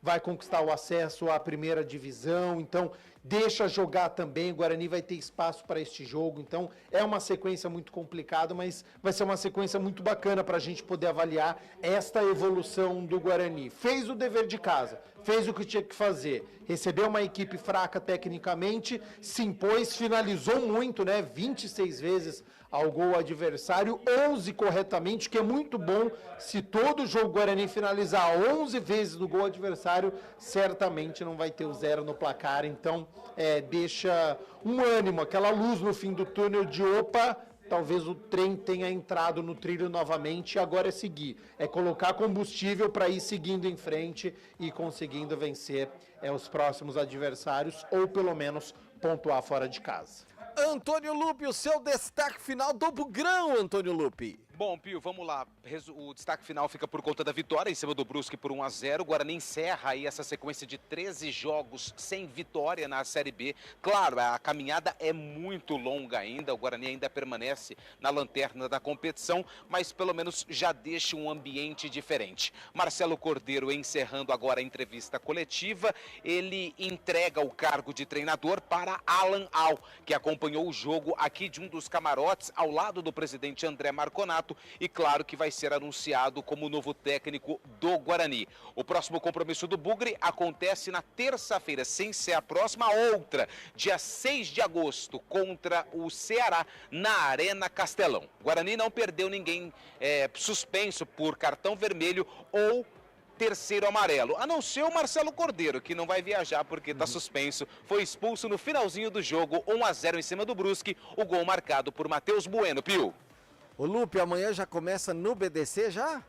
vai conquistar o acesso à primeira divisão, então deixa jogar também. O Guarani vai ter espaço para este jogo, então é uma sequência muito complicada, mas vai ser uma sequência muito bacana para a gente poder avaliar esta evolução do Guarani. Fez o dever de casa, fez o que tinha que fazer, recebeu uma equipe fraca tecnicamente, se impôs, finalizou muito, né? 26 vezes ao gol adversário, 11 corretamente, que é muito bom. Se todo jogo Guarani finalizar 11 vezes no gol adversário, certamente não vai ter o 0 no placar. Então deixa um ânimo, aquela luz no fim do túnel de opa, talvez o trem tenha entrado no trilho novamente, e agora é seguir, é colocar combustível para ir seguindo em frente e conseguindo vencer os próximos adversários, ou pelo menos pontuar fora de casa. Antônio Lupe, o seu destaque final do Bugrão, Antônio Lupe. Bom, Pio, vamos lá. O destaque final fica por conta da vitória em cima do Brusque por 1-0. O Guarani encerra aí essa sequência de 13 jogos sem vitória na Série B. Claro, a caminhada é muito longa ainda. O Guarani ainda permanece na lanterna da competição, mas pelo menos já deixa um ambiente diferente. Marcelo Cordeiro encerrando agora a entrevista coletiva. Ele entrega o cargo de treinador para Alan Al, que acompanhou o jogo aqui de um dos camarotes ao lado do presidente André Marconato. E claro que vai ser anunciado como novo técnico do Guarani. O próximo compromisso do Bugre acontece na terça-feira, sem ser a próxima, outra, dia 6 de agosto, contra o Ceará, na Arena Castelão. Guarani não perdeu ninguém suspenso por cartão vermelho ou terceiro amarelo, a não ser o Marcelo Cordeiro, que não vai viajar porque está suspenso. Foi expulso no finalzinho do jogo, 1-0 em cima do Brusque, o gol marcado por Matheus Bueno. Pio. Ô Lupe, amanhã já começa no BDC já?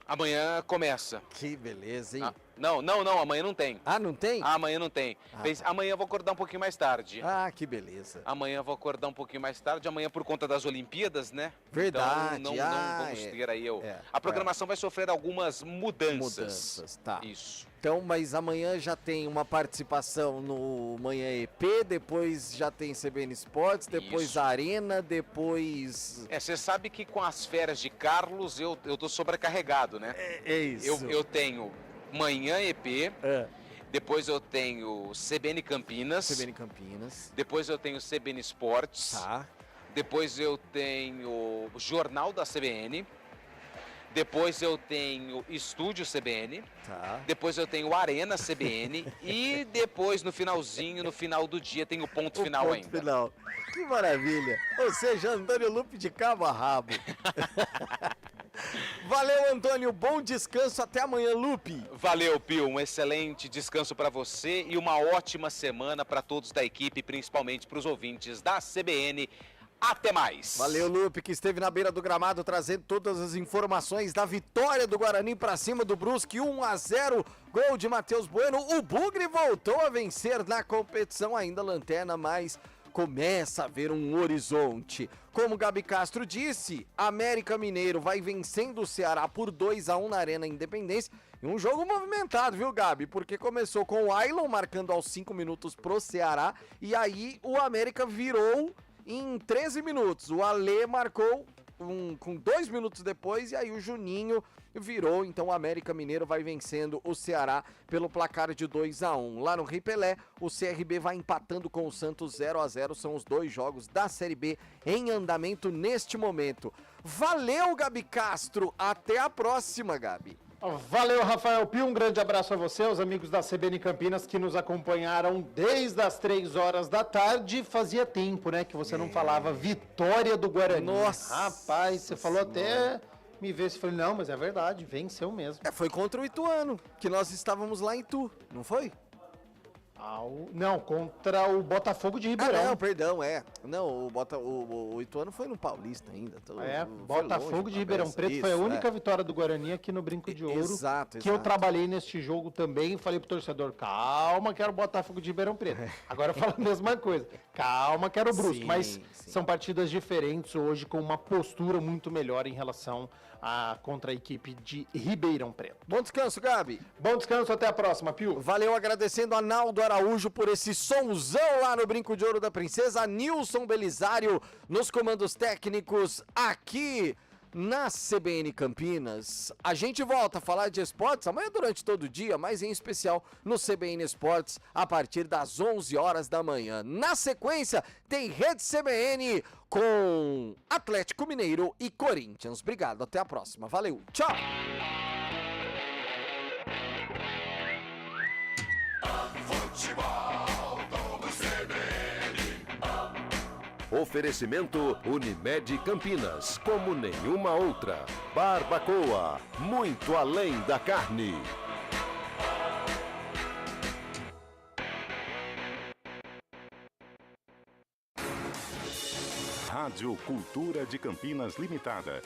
Amanhã começa. Que beleza, hein? Não, amanhã não tem. Ah, não tem? Amanhã não tem. Amanhã eu vou acordar um pouguinho mais tarde. Ah, que beleza. Amanhã eu vou acordar um pouquinho mais tarde, amanhã por conta das Olimpíadas, né? Verdade. Então não vamos ter aí. A programação vai sofrer algumas mudanças. Tá. Isso. Então, mas amanhã já tem uma participação no Manhã EP, depois já tem CBN Esportes, depois Arena, depois... Você sabe que com as férias de Carlos eu tô sobrecarregado, né? É isso. Eu tenho Manhã EP, depois eu tenho CBN Campinas. Depois eu tenho CBN Esportes. Depois eu tenho o Jornal da CBN. Depois eu tenho Estúdio CBN, depois eu tenho Arena CBN e depois no finalzinho, no final do dia, tem o ponto final ainda. Final. Que maravilha! Ou seja, Antônio Lupe de cabo a rabo. Valeu, Antônio, bom descanso, até amanhã, Lupe. Valeu, Pio, um excelente descanso para você e uma ótima semana para todos da equipe, principalmente para os ouvintes da CBN. Até mais. Valeu, Lupe, que esteve na beira do gramado trazendo todas as informações da vitória do Guarani para cima do Brusque, 1-0, gol de Matheus Bueno. O Bugre voltou a vencer na competição, ainda lanterna, mas começa a ver um horizonte. Como o Gabi Castro disse, América Mineiro vai vencendo o Ceará por 2-1 na Arena Independência. E um jogo movimentado, viu, Gabi? Porque começou com o Ailon marcando aos 5 minutos pro Ceará e aí o América virou em 13 minutos. O Alê marcou com 2 minutos depois e aí o Juninho virou. Então o América Mineiro vai vencendo o Ceará pelo placar de 2-1. Lá no Ripelé, o CRB vai empatando com o Santos 0-0. São os 2 jogos da Série B em andamento neste momento. Valeu, Gabi Castro. Até a próxima, Gabi. Valeu, Rafael Pio, um grande abraço a você, aos amigos da CBN Campinas que nos acompanharam desde as 3 horas da tarde. Fazia tempo, né, que você não falava vitória do Guarani. Nossa! Rapaz, você falou até me ver, falei, não, mas é verdade, venceu mesmo. Foi contra o Ituano, que nós estávamos lá em Itu, não foi? Não, contra o Botafogo de Ribeirão. Não, perdão, Não, o Ituano foi no Paulista ainda. Botafogo de Ribeirão Preto foi a única vitória do Guarani aqui no Brinco de Ouro. Exato. Eu trabalhei neste jogo também e falei pro torcedor, calma, quero o Botafogo de Ribeirão Preto. Agora eu falo a mesma coisa, calma, quero o Brusque. Mas são partidas diferentes hoje, com uma postura muito melhor em relação contra a equipe de Ribeirão Preto. Bom descanso, Gabi. Bom descanso, até a próxima, Pio. Valeu, agradecendo a Naldo Araújo por esse sonzão lá no Brinco de Ouro da Princesa, Nilson Belisário nos comandos técnicos aqui na CBN Campinas. A gente volta a falar de esportes amanhã durante todo o dia, mas em especial no CBN Esportes a partir das 11 horas da manhã. Na sequência tem Rede CBN com Atlético Mineiro e Corinthians. Obrigado, até a próxima. Valeu, tchau! Oferecimento Unimed Campinas, como nenhuma outra. Barbacoa, muito além da carne. Rádio Cultura de Campinas Limitada.